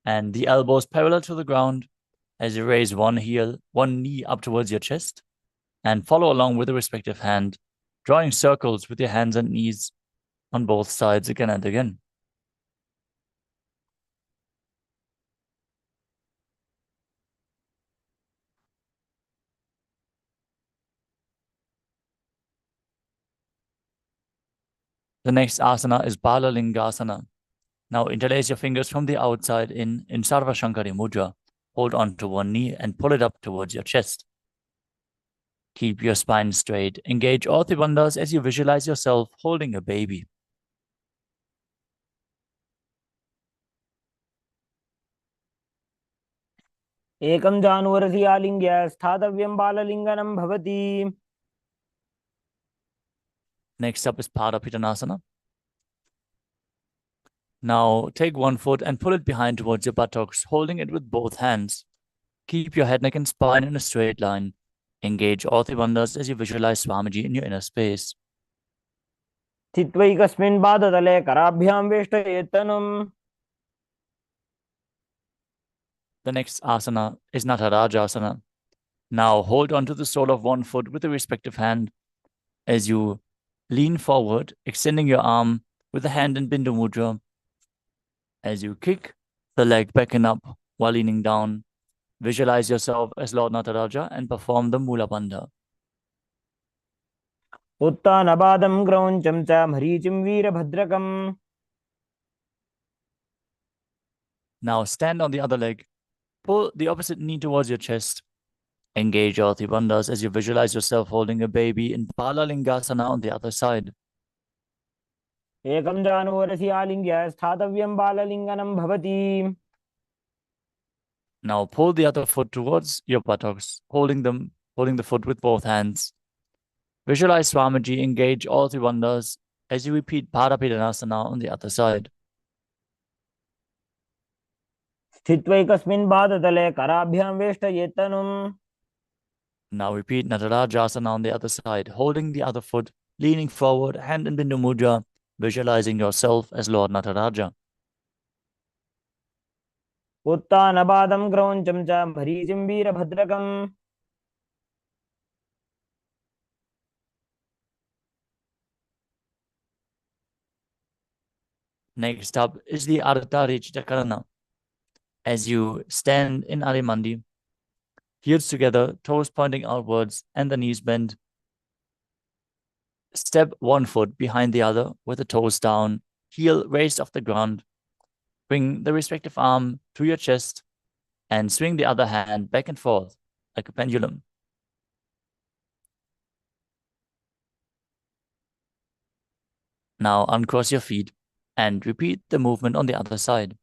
and the elbows parallel to the ground as you raise one knee up towards your chest, and follow along with the respective hand, drawing circles with your hands and knees on both sides again and again. The next asana is Balalingasana. Now interlace your fingers from the outside in Sarva Shankari Mudra. Hold on to one knee and pull it up towards your chest. Keep your spine straight. Engage all the bandhas as you visualize yourself holding a baby. एकं जानुवरसि आलिङ्ग्य स्थातव्यं बाललिङ्गनं भवति. Next up is Padapittanasana. Now take one foot and pull it behind towards your buttocks, holding it with both hands. Keep your head, neck, and spine in a straight line. Engage all the bandhas as you visualize Swamiji in your inner space. स्थित्वैकस्मिन् पादतले कराभ्यां वेष्टयेत् तनुम्. The next asana is Natarajasana. Now hold onto the sole of one foot with the respective hand as you lean forward, extending your arm with the hand in Bindu Mudra. As you kick the leg back and up while leaning down, visualize yourself as Lord Nataraja and perform the Mula Bandha. उत्तानपादं क्रौञ्चं च मरीचिं वीरभद्रकम्. Now stand on the other leg. Pull the opposite knee towards your chest. Engage all the bandhas as you visualize yourself holding a baby in Balalingasana on the other side. एकं जानुवरसि आलिङ्ग्य स्थातव्यं बाललिङ्गनं भवति. Now pull the other foot towards your buttocks, holding the foot with both hands. Visualize Swamiji engage all the bandhas as you repeat Padapittanasana on the other side. स्थित्वैकस्मिन् पादतले कराभ्यां वेष्टयेत् तनुम्. Now repeat Natarajasana on the other side, holding the other foot, leaning forward, hand in Bindu Mudra, visualizing yourself as Lord Nataraja. उत्तानपादं क्रौञ्चं च मरीचिं वीरभद्रकम्. Next up is the Ardha Chakarana. As you stand in Arimandi, heels together, toes pointing outwards, and the knees bent. Step one foot behind the other with the toes down, heel raised off the ground. Bring the respective arm to your chest and swing the other hand back and forth like a pendulum. Now uncross your feet and repeat the movement on the other side.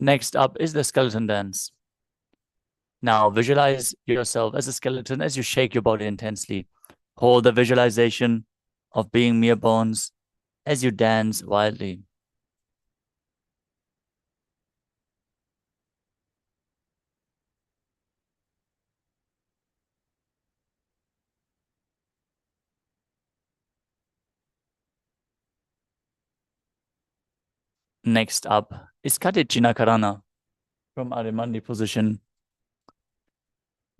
Next up is the skeleton dance. Now visualize yourself as a skeleton as you shake your body intensely. Hold the visualization of being mere bones as you dance wildly. Next up is Katechina Karana from Arimandi position.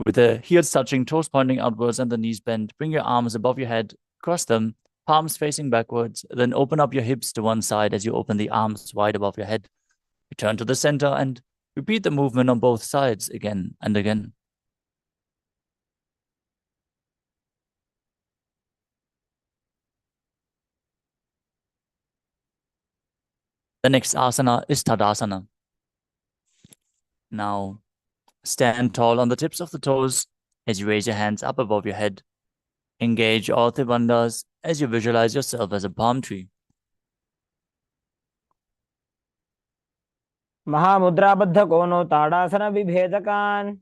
With the heels touching, toes pointing outwards and the knees bent, bring your arms above your head, cross them, palms facing backwards, then open up your hips to one side as you open the arms wide above your head. Return to the center and repeat the movement on both sides again and again. The next asana is Tadasana. Now, stand tall on the tips of the toes as you raise your hands up above your head. Engage all the bandhas as you visualize yourself as a palm tree. महामुद्राबद्ध कोनो ताड़ासन विभेदकान्.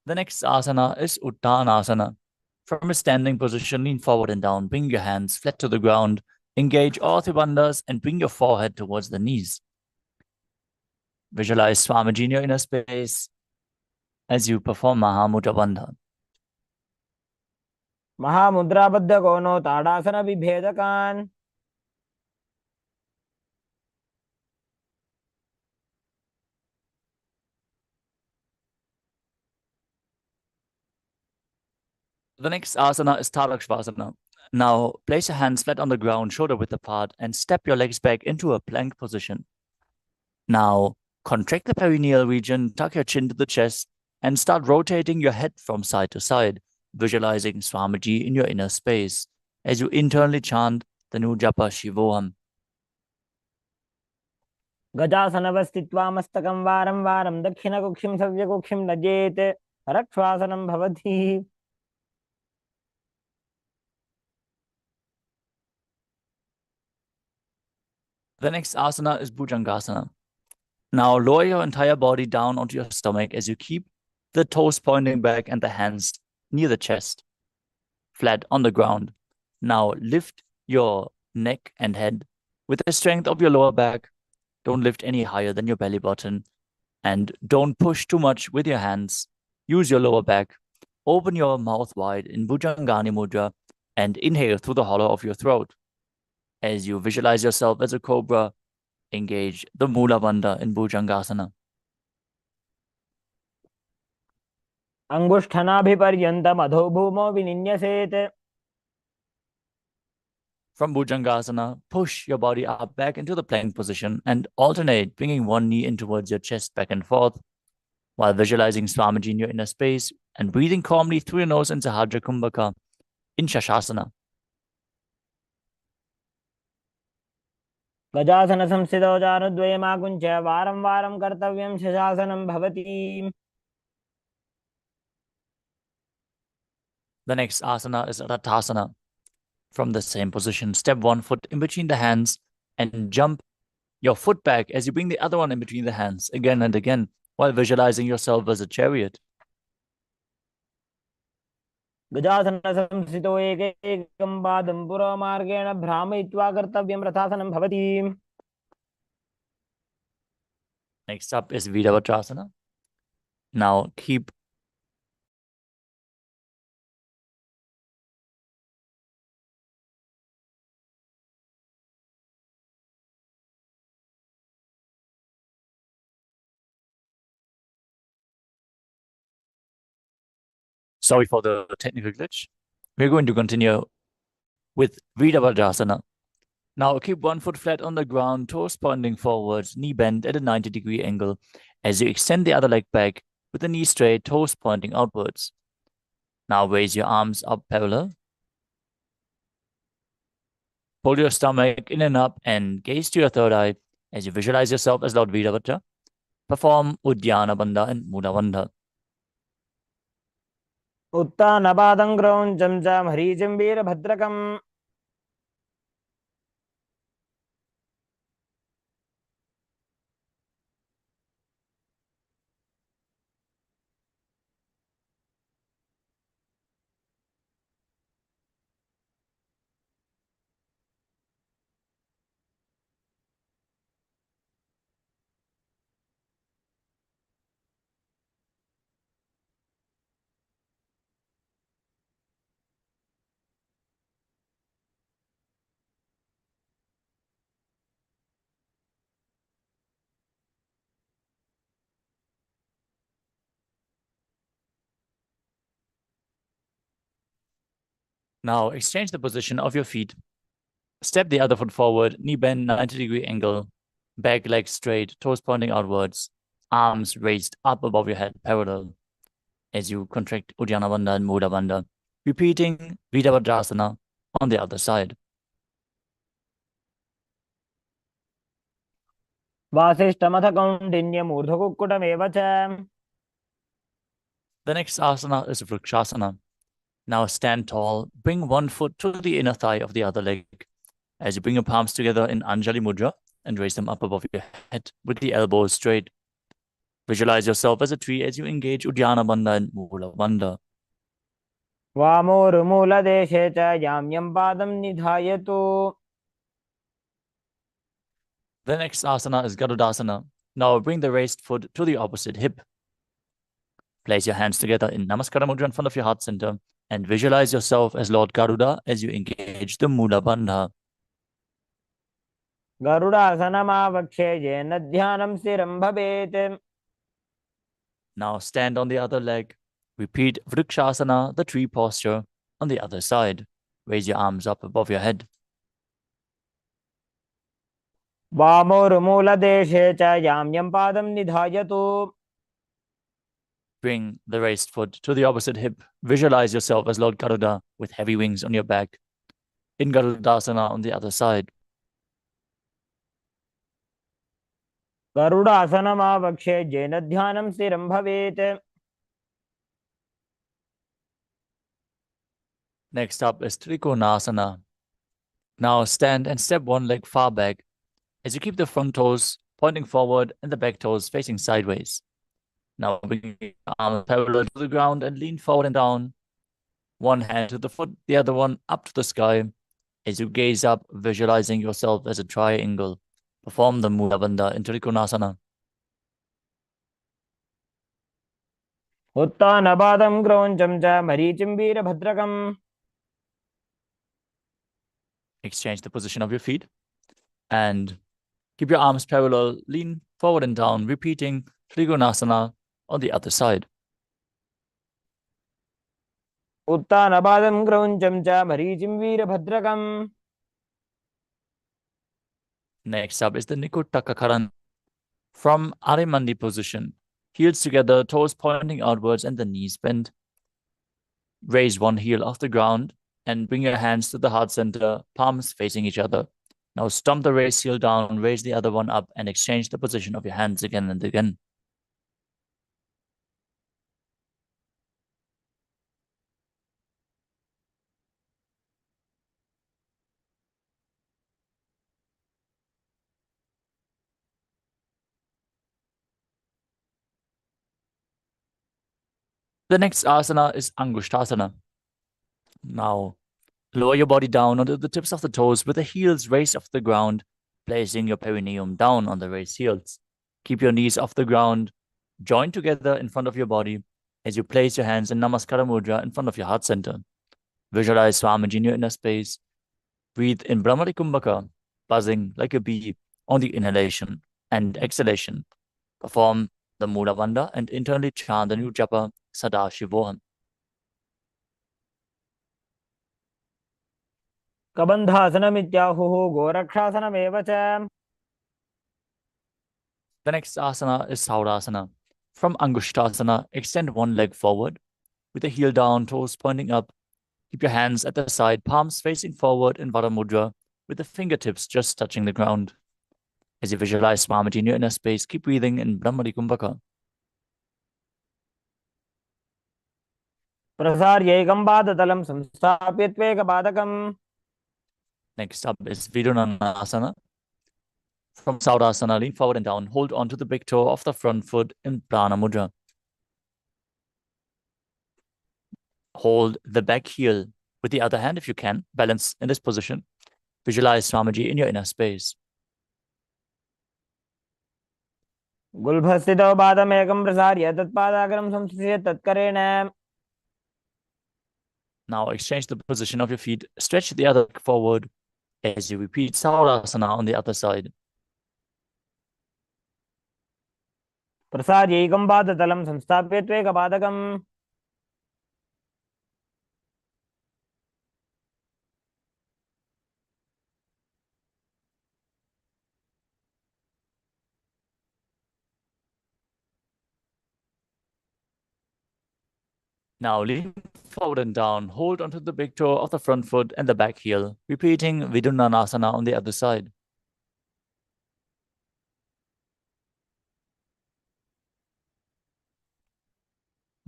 The next asana is Uttanasana. From a standing position, lean forward and down. Bring your hands flat to the ground. Engage all the bandhas and bring your forehead towards the knees. visualize Swamiji in your inner space as you perform Mahamudra Bandha. महामुद्राबद्ध कोनो ताड़ासन विभेदकान् The next asana is Tadakshvasana. Now, place your hands flat on the ground, shoulder width apart, and step your legs back into a plank position. Now, contract the perineal region, tuck your chin to the chest, and start rotating your head from side to side, visualizing Swamiji in your inner space as you internally chant the new japa Shivoham. गजासनवस्थित्वा मस्तकं वारं वारं दक्षिणकुक्षिं सव्यकुक्षिं नजेत् रक्श्वासनं भवति The next asana is Bhujangasana. Now lower your entire body down onto your stomach as you keep the toes pointing back and the hands near the chest, flat on the ground. Now lift your neck and head with the strength of your lower back. Don't lift any higher than your belly button. And don't push too much with your hands. Use your lower back. Open your mouth wide in Bhujangani Mudra and inhale through the hollow of your throat. As you visualize yourself as a cobra, engage the Mula Bandha in Bhujangasana. अङ्गुष्ठनाभिपर्यन्तम् अधोभूमौ विनिन्यसेत् From Bhujangasana, push your body up back into the plank position and alternate, bringing one knee in towards your chest back and forth, while visualizing Swamiji in your inner space and breathing calmly through your nose in Sahadra Kumbhaka in Shashasana. गजासनसंस्थितौ चारुद्वयमाकुञ्च्य वारं वारं कर्तव्यं शशासनं भवति The next asana is Rathasana. From the same position, step one foot in between the hands and jump your foot back as you bring the other one in between the hands again and again while visualizing yourself as a chariot. गजासनसंस्थितौ एकैकं पादं पुरमार्गेण भ्रामयित्वा कर्तव्यं रथासनं भवति Next up is Virabhadrasana. Now keep Sorry for the technical glitch. We're going to continue with Virabhadrasana. Now keep one foot flat on the ground, toes pointing forwards, knee bent at a 90-degree angle as you extend the other leg back with the knee straight, toes pointing outwards. Now raise your arms up parallel. Pull your stomach in and up and gaze to your third eye as you visualize yourself as Lord Virabhadra. Perform Uddiyana Bandha and Mula Bandha. उत्तानपादं क्रौञ्चं च मरीचिं वीरभद्रकम् Now exchange the position of your feet. Step the other foot forward, knee bend 90-degree angle, back leg straight, toes pointing outwards, arms raised up above your head parallel as you contract Uddiyana Bandha and Mula Bandha, repeating Virabhadrasana on the other side. वासिष्ठमथ कौण्डिन्यमूर्धकुक्कुटमेव च The next asana is Vrikshasana. Now stand tall, bring one foot to the inner thigh of the other leg as you bring your palms together in Anjali Mudra and raise them up above your head with the elbows straight. Visualize yourself as a tree as you engage Uddiyana Bandha and Mula Bandha. वामोरुमूलदेशे च याम्यं पादं निधायतु The next asana is Garudasana. Now bring the raised foot to the opposite hip. Place your hands together in Namaskara Mudra in front of your heart center and visualize yourself as Lord Garuda as you engage the Mula Bandha. गरुडासनमावक्षे येन ध्यानं स्थिरं भवेत्. Now stand on the other leg. Repeat Vrikshasana, the tree posture, on the other side. Raise your arms up above your head. वामोर्मूलदेशे च याम्यं पादं निधायतु. Bring the raised foot to the opposite hip. Visualize yourself as Lord Garuda with heavy wings on your back. In Garudasana on the other side. गरुडासनमावक्षे येन ध्यानं स्थिरं भवेत्. Next up is Trikonasana. Now stand and step one leg far back as you keep the front toes pointing forward and the back toes facing sideways. Now bring your arms parallel to the ground and lean forward and down. One hand to the foot, the other one up to the sky. As you gaze up, visualizing yourself as a triangle. Perform the Mula Bandha in Trikonasana. उत्तानपादं क्रौञ्चं च मरीचिं वीरभद्रकम्. Exchange the position of your feet and keep your arms parallel, lean forward and down, repeating Trikonasana on the other side. उत्तानपादं क्रौञ्चं च मरीचिं वीरभद्रकम्. Next up is the Nikutaka. From Arimandi position, heels together, toes pointing outwards and the knees bent. Raise one heel off the ground and bring your hands to the heart center, palms facing each other. Now stomp the raised heel down, raise the other one up and exchange the position of your hands again and again. The next asana is Angushtasana. Now, lower your body down onto the tips of the toes with the heels raised off the ground, placing your perineum down on the raised heels. Keep your knees off the ground, join together in front of your body as you place your hands in Namaskara Mudra in front of your heart center. Visualize Swamiji in your inner space. Breathe in Brahmari Kumbhaka, buzzing like a bee on the inhalation and exhalation. Perform the Mula Bandha and internally chant the new japa Sadashivoham. कबन्धासनमित्याहुः गोरक्षासनमेव च. The next asana is Saurasana. From Angushtasana, extend one leg forward with the heel down, toes pointing up. Keep your hands at the side, palms facing forward in Vara Mudra with the fingertips just touching the ground. As you visualize Swamiji in your inner space, keep breathing in Brahmari Kumbhaka. प्रसार्यैकं पादतलं संस्थाप्य त्वेकपादकम्. Next up is Vidunanasana. From Saurasana, lean forward and down. Hold on to the big toe of the front foot in Prana Mudra. Hold the back heel with the other hand if you can. Balance in this position. Visualize Swamiji in your inner space. गुल्भस्थितौ पादमेकं प्रसार्य तत्पादाग्रं संस्थित्य तत्करेण. Now exchange the position of your feet. Stretch the other leg forward as you repeat Saurasana on the other side. प्रसार्यैकं पादतलं संस्थाप्य त्वेकपादकम्. Now lean forward and down. Hold onto the big toe of the front foot and the back heel. Repeating Vidunanasana on the other side.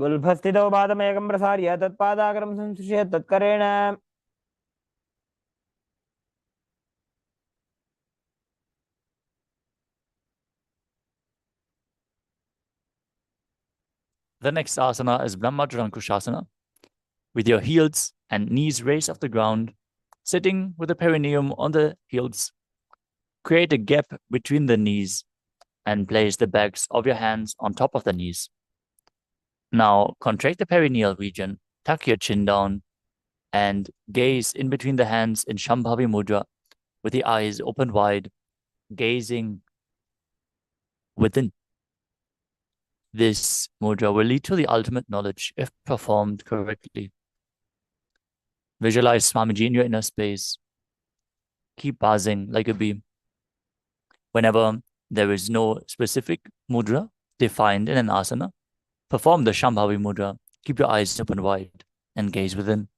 गुल्भस्थितौ पादमेकं प्रसार्य तत्पादाग्रं संस्पृश्य तत्करेण. The next asana is Brahmajarankushasana. With your heels and knees raised off the ground, sitting with the perineum on the heels. Create a gap between the knees. and place the backs of your hands on top of the knees. Now contract the perineal region, tuck your chin down, and gaze in between the hands in Shambhavi Mudra with the eyes open wide, gazing within. This mudra will lead to the ultimate knowledge if performed correctly. Visualize Swamiji in your inner space. Keep buzzing like a bee. Whenever there is no specific mudra defined in an asana, perform the Shambhavi mudra. Keep your eyes open wide and gaze within.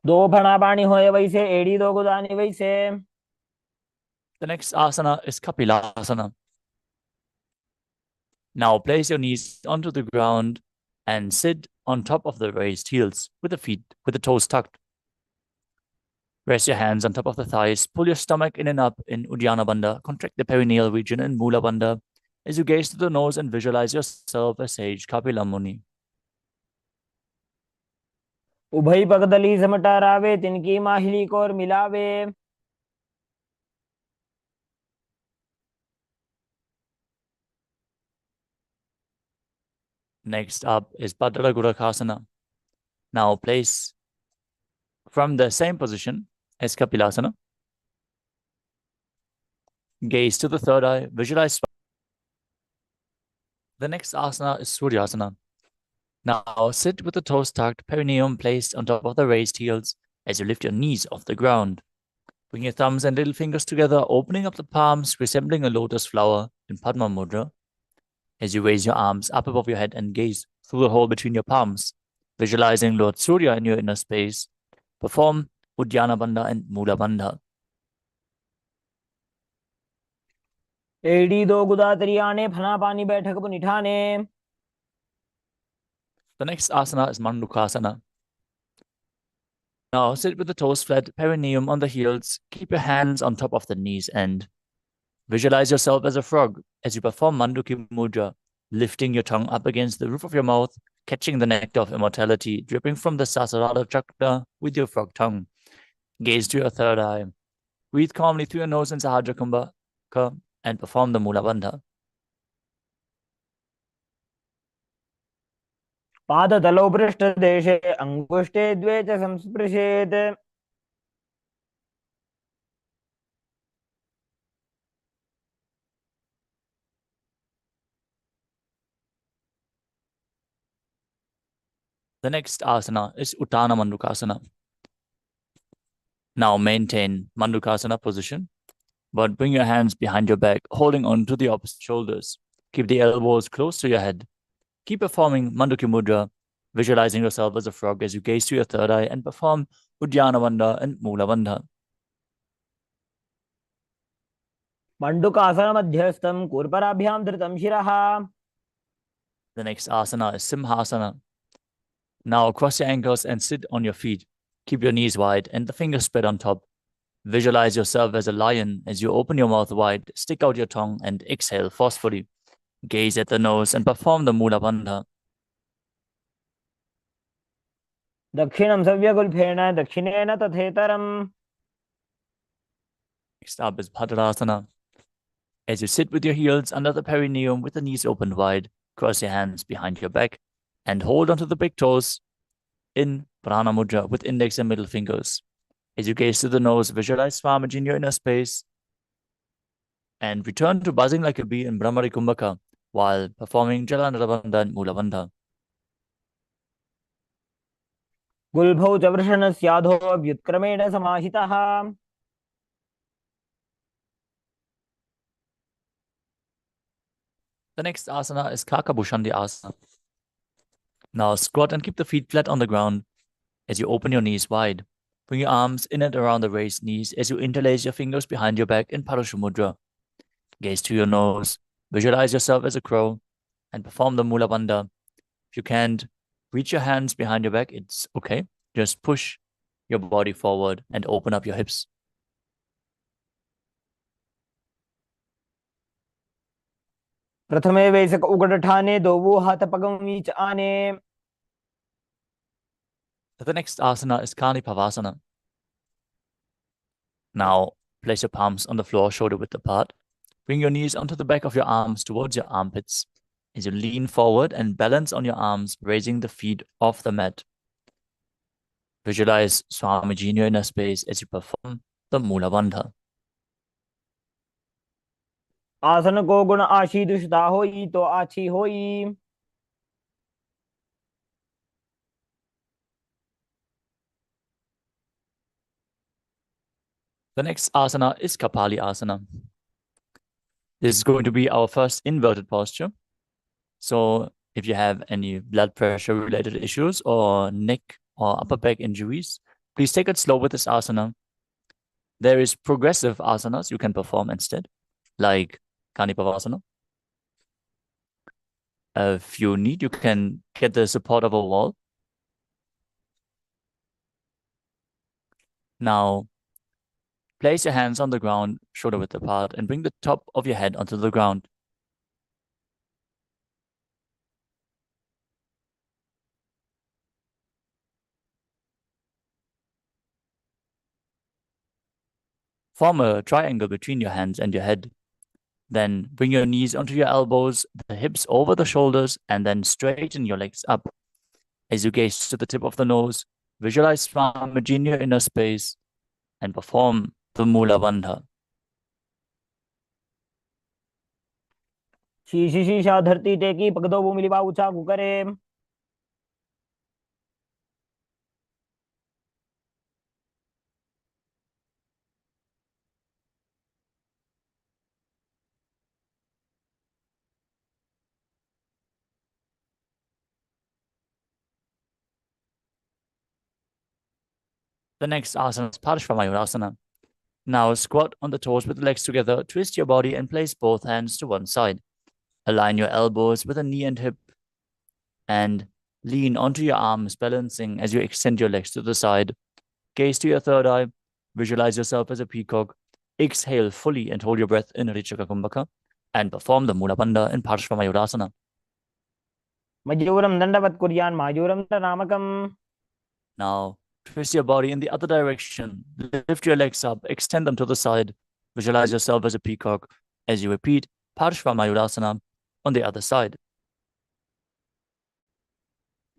दो फणा पानी होए वैसे एड़ी दो गुदानी वैसे. The next asana is Kapilasana. Now place your knees onto the ground and sit on top of the raised heels with the toes tucked. Rest your hands on top of the thighs. Pull your stomach in and up in Uddiyana Bandha. Contract the perineal region in Mula Bandha as you gaze to the nose and visualize yourself as sage Kapila Muni. उभई पगदली समटारावे तिनकी माहिली कोर मिलावे. Next up is Bhadrara Gurakasana. Now place from the same position as Kapilasana. Gaze to the third eye. Visualize. The next asana is Suryasana. Now sit with the toes tucked, perineum placed on top of the raised heels as you lift your knees off the ground. Bring your thumbs and little fingers together, opening up the palms, resembling a lotus flower in Padma Mudra. As you raise your arms up above your head and gaze through the hole between your palms, visualizing Lord Surya in your inner space, perform Uddiyana Bandha and Mula Bandha. एड़ी दो गुदा तरियाने फना पानी बैठक को निठाने. The next asana is Mandukasana. Now sit with the toes flat, perineum on the heels. Keep your hands on top of the knees and visualize yourself as a frog as you perform Manduki Mudra, lifting your tongue up against the roof of your mouth, catching the nectar of immortality dripping from the Sasarada chakra with your frog tongue. Gaze to your third eye. Breathe calmly through your nose in Sahaja Kumbhaka and perform the Mula Bandha. पादतलौ पृष्ठदेशे अङ्गुष्ठे द्वे च संस्पृशेत्. The next asana is Uttana Mandukasana. Now maintain Mandukasana position, but bring your hands behind your back, holding on to the opposite shoulders. Keep the elbows close to your head. Keep performing Manduki Mudra, visualizing yourself as a frog as you gaze to your third eye and perform Uddiyana Bandha and Mula Bandha. मंडुकासन मध्यस्थं कूर्पराभ्यां धृतं शिरः. The next asana is Simhasana. Now cross your ankles and sit on your feet. Keep your knees wide and the fingers spread on top. Visualize yourself as a lion as you open your mouth wide, stick out your tongue, and exhale forcefully. Gaze at the nose and perform the Mula Bandha. दक्षिणं सव्यगुल्फेन दक्षिणेन तथेतरम्. Next up is Bhadrasana. As you sit with your heels under the perineum with the knees open wide, cross your hands behind your back and hold onto the big toes in Prana Mudra with index and middle fingers. As you gaze to the nose, visualize Swamiji in your inner space and return to buzzing like a bee in Brahmari Kumbhaka while performing Jalandhara Bandha and Mula Bandha. गुल्भौ च वृषणस्याधो व्युत्क्रमेण समाहितः. The next asana is Kakabhushandi Asana. Now squat and keep the feet flat on the ground as you open your knees wide. Bring your arms in and around the raised knees as you interlace your fingers behind your back in Parashu Mudra. Gaze to your nose, visualize yourself as a crow, and perform the Mula Bandha. If you can't reach your hands behind your back, it's okay. Just push your body forward and open up your hips. प्रथमे वैसक उगडठाने दोवो हाथ पगम वीच आने. The next asana is Kani Pavasana. Now Place your palms on the floor, shoulder width apart. Bring your knees onto the back of your arms towards your armpits as you lean forward and balance on your arms, raising the feet off the mat. Visualize Swamiji in your inner space as you perform the Mula Bandha. आसन को गुण आशीर्षिता होई तो आछी होई। The next asana is Kapali Asana. This is going to be our first inverted posture. So if you have any blood pressure related issues or neck or upper back injuries, please take it slow with this asana. There is progressive asanas you can perform instead, like Kanipavasana. If you need, you can get the support of a wall. Now, place your hands on the ground, shoulder width apart, and bring the top of your head onto the ground. Form a triangle between your hands and your head. Then bring your knees onto your elbows, the hips over the shoulders, and then straighten your legs up. As you gaze to the tip of the nose, visualize Swamiji in your inner space and perform the Mula Bandha. शीशी शीशा धरती टेकी पगदो भूमि लिबा ऊंचा कुकरे। The next asana is Parashvamayurasana. Now squat on the toes with the legs together, twist your body and place both hands to one side. Align your elbows with a knee and hip and lean onto your arms, balancing as you extend your legs to the side. Gaze to your third eye. Visualize yourself as a peacock. Exhale fully and hold your breath in Richaka Kumbhaka and perform the Mula Bandha in Parashvamayurasana. मयूरम दंडवत कुर्यान मायूरम नामकम। Now, twist your body in the other direction. Lift your legs up, extend them to the side. Visualize yourself as a peacock as you repeat Parashvamayurasana on the other side.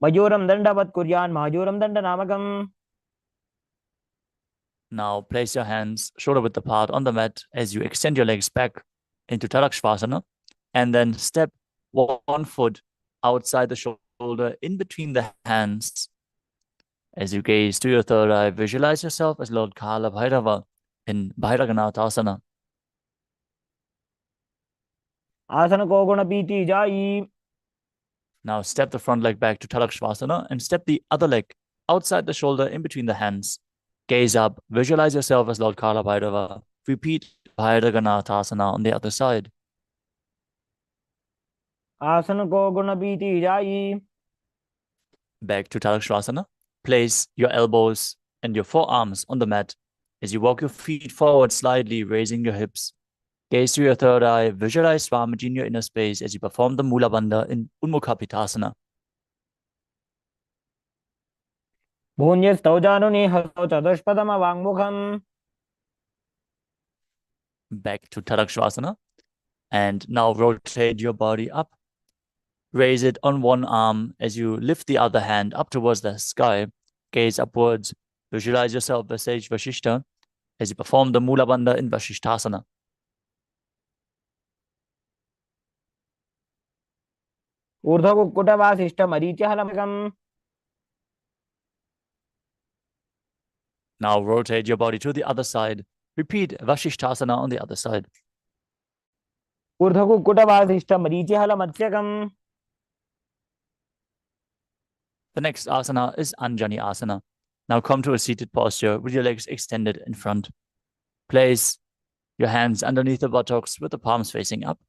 मयूरम दंडवत कुर्यान मायूरम दंड नामकम। Now, place your hands shoulder width apart on the mat as you extend your legs back into Tarakshvasana and then step one foot outside the shoulder in between the hands. As you gaze to your third eye, visualize yourself as Lord Kala Bhairava in Bhairaganathasana. आसन को गुण पीती जाई। Now step the front leg back to Tarakshvasana and step the other leg outside the shoulder in between the hands. Gaze up, visualize yourself as Lord Kala Bhairava. Repeat Bhairaganathasana on the other side. आसन को गुण पीती जाई। Back to Tarakshvasana. Place your elbows and your forearms on the mat as you walk your feet forward slightly, raising your hips. Gaze to your third eye. Visualize Swamiji in your inner space as you perform the Mula Bandha in Unmukhapitasana. भून्यस्तौजानुनि हस्तौ चतुष्पदम वाङ्मुखम्। Back to Tarakshvasana. And now rotate your body up. Raise it on one arm as you lift the other hand up towards the sky. Gaze upwards. Visualize yourself as Sage Vashishta as you perform the Mula Bandha in Vashishtasana. ऊर्ध्वकुक्कुटवासिष्ठ मरीचिहलमकम्। Now rotate your body to the other side. Repeat Vashishtasana on the other side. ऊर्ध्वकुक्कुटवासिष्ठ मरीचिहलमत्स्यकम्। The next asana is Anjani Asana. Now come to a seated posture with your legs extended in front. Place your hands underneath the buttocks with the palms facing up.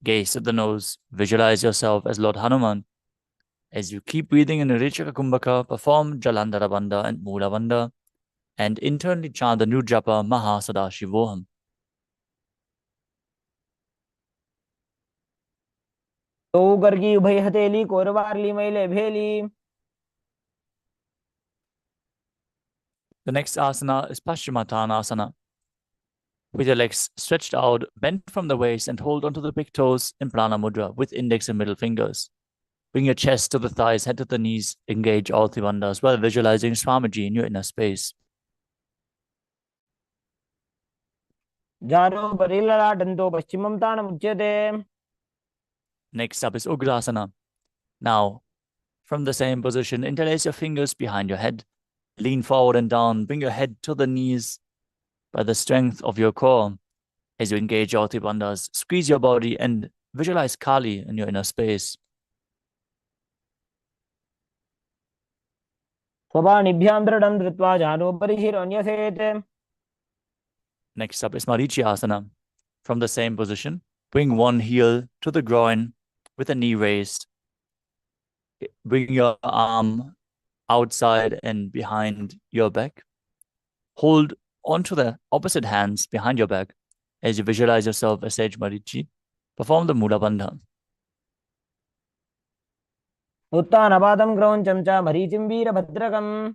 Gaze at the nose. Visualize yourself as Lord Hanuman. As you keep breathing in Richaka Kumbhaka, perform Jalandhara Bandha and Mula Bandha, and internally chant the new japa Mahasadashivoham. तो गर्गी उभय हथेली कोरवारली मैले भेली। The next asana is Paschimottanasana. With your legs stretched out, bend from the waist and hold onto the big toes in Prana Mudra with index and middle fingers. Bring your chest to the thighs, head to the knees, engage all three bandhas while visualizing Swamiji in your inner space. जारो परिललाटन्तो पश्चिमं ताणमुच्यते. Next up is Ugrasana. Now, from the same position, interlace your fingers behind your head. Lean forward and down. Bring your head to the knees by the strength of your core. As you engage all three bandhas, squeeze your body and visualize Kali in your inner space. स्वपाणिभ्यां दृढं धृत्वा जानोपरि शिरोन्यसेत्. Next up is Marichiasana. From the same position, bring one heel to the groin with the knee raised. Bring your arm outside and behind your back. Hold onto the opposite hands behind your back as you visualize yourself as Sage Marichi. Perform the Mula Bandha. उत्तानपादं क्रौञ्चं च मरीचिं वीरभद्रकम्.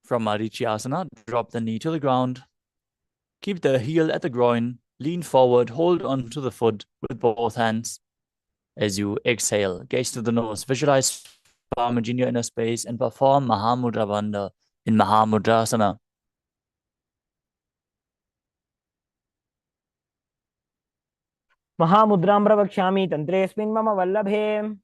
From Marichiasana, drop the knee to the ground. Keep the heel at the groin. Lean forward. Hold onto the foot with both hands. As you exhale, gaze to the nose. Visualize Swamiji in your inner space and perform Mahamudra Bandha in Mahamudrasana. महामुद्रां प्रवक्ष्यामि तन्त्रेऽस्मिन् मम वल्लभे.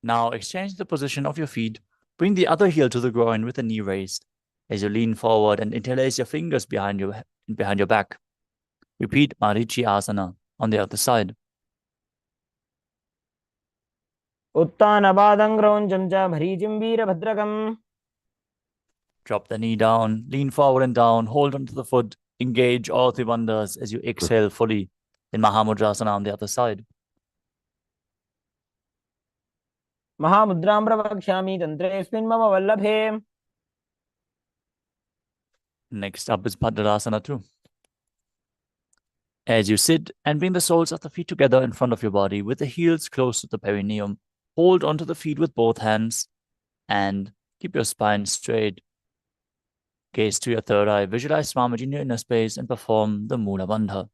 Now exchange the position of your feet. Bring the other heel to the groin with the knee raised. As you lean forward and interlace your fingers behind your back. Repeat Marichi Asana on the other side. उत्तानपादं क्रौञ्चं च मरीचिं वीरभद्रकम्. Drop the knee down, lean forward and down, hold onto the foot, engage all three bandhas as you exhale fully in Mahamudrasana on the other side. महामुद्रां प्रवक्ष्यामि तन्त्रेऽस्मिन् मम वल्लभे. Next up is Bhadrasana too. As you sit and bring the soles of the feet together in front of your body with the heels close to the perineum, hold onto the feet with both hands and keep your spine straight. Gaze to your third eye, visualize Swamiji in your inner space and perform the Mula Bandha.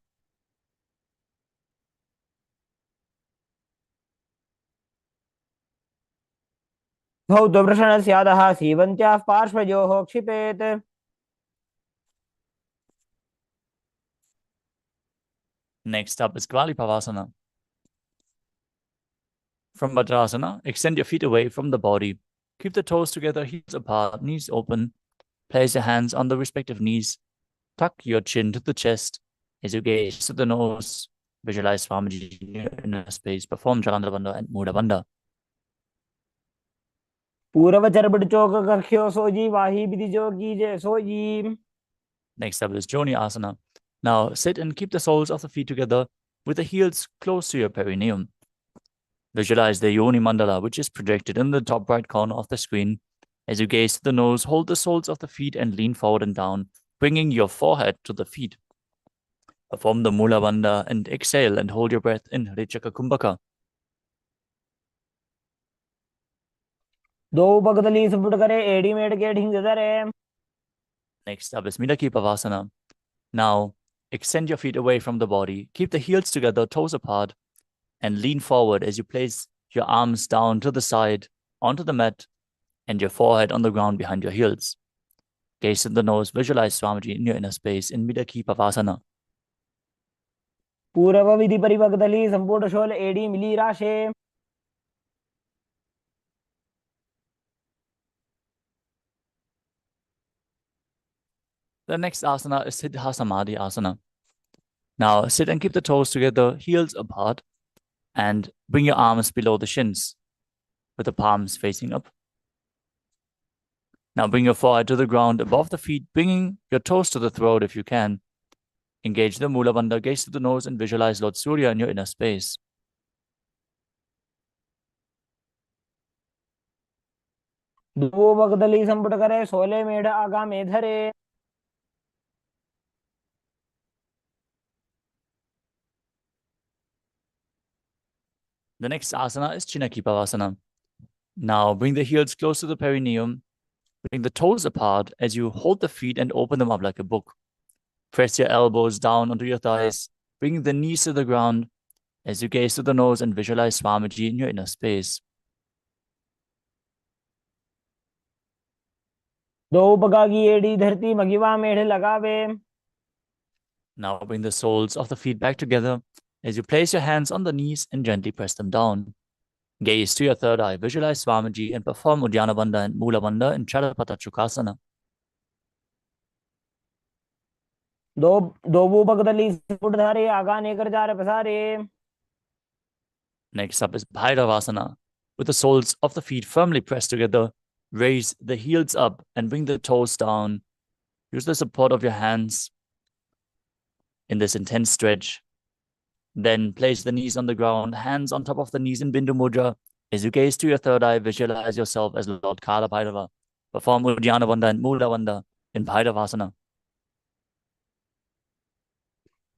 भौतवृषणस्यादः सीवन्त्याः पार्श्वयोः क्षिपेत्. Next up is Kvalipavasana. From Bhadrasana, extend your feet away from the body. Keep the toes together, heels apart, knees open. Place your hands on the respective knees. Tuck your chin to the chest as you gaze to the nose. Visualize Swamiji in your inner space. Perform Jalandhara Bandha and Mula Bandha. पूर्वचर्बटचोककर्ह्यो sooji वाही विधिजोगी जय sooji. Next up is Joni Asana. Now sit and keep the soles of the feet together with the heels close to your perineum. Visualize the Yoni Mandala, which is projected in the top right corner of the screen. As you gaze to the nose, hold the soles of the feet and lean forward and down, bringing your forehead to the feet. Perform the Mula Bandha and exhale and hold your breath in Rechaka Kumbhaka. दो पगदली सुपुट करे एड़ी made के ढिंग दरे. Next up is Midaki Pavasana. Now, extend your feet away from the body. Keep the heels together, toes apart, and lean forward as you place your arms down to the side, onto the mat, and your forehead on the ground behind your heels. Gaze in the nose, visualize Swamiji in your inner space in Midaki Pavasana. पूर्व विधि परिपगदली संपूर्ण शोल एड़ी मिली राशे. The next asana is Siddha Samadhi Asana. Now sit and keep the toes together, heels apart, and bring your arms below the shins with the palms facing up. Now bring your forehead to the ground above the feet, bringing your toes to the throat if you can. Engage the Mula Bandha, gaze to the nose, and visualize Lord Surya in your inner space. दो पगदली संपुट करे सोले मेढ आगा में धरे. The next asana is Chinaki Pavasana. Now bring the heels close to the perineum. Bring the toes apart as you hold the feet and open them up like a book. Press your elbows down onto your thighs, bringing the knees to the ground as you gaze to the nose and visualize Swamiji in your inner space. दो बगा की एड़ी धरती मगिवा मेढ़ लगावे. Now bring the soles of the feet back together as you place your hands on the knees and gently press them down. Gaze to your third eye, visualize Swamiji and perform Uddiyana Bandha and Mula Bandha in Chadapata Chukasana. दो दोबू बगदली foot धारे आगा नेकर जा रे पसारे. Next up is Bhairavasana. With the soles of the feet firmly pressed together, raise the heels up and bring the toes down. Use the support of your hands in this intense stretch. Then place the knees on the ground, hands on top of the knees in Bindu Mudra. As you gaze to your third eye, visualize yourself as Lord Kala Bhairava. Perform Uddiyana Bandha and Mula Bandha in Bhairavasana.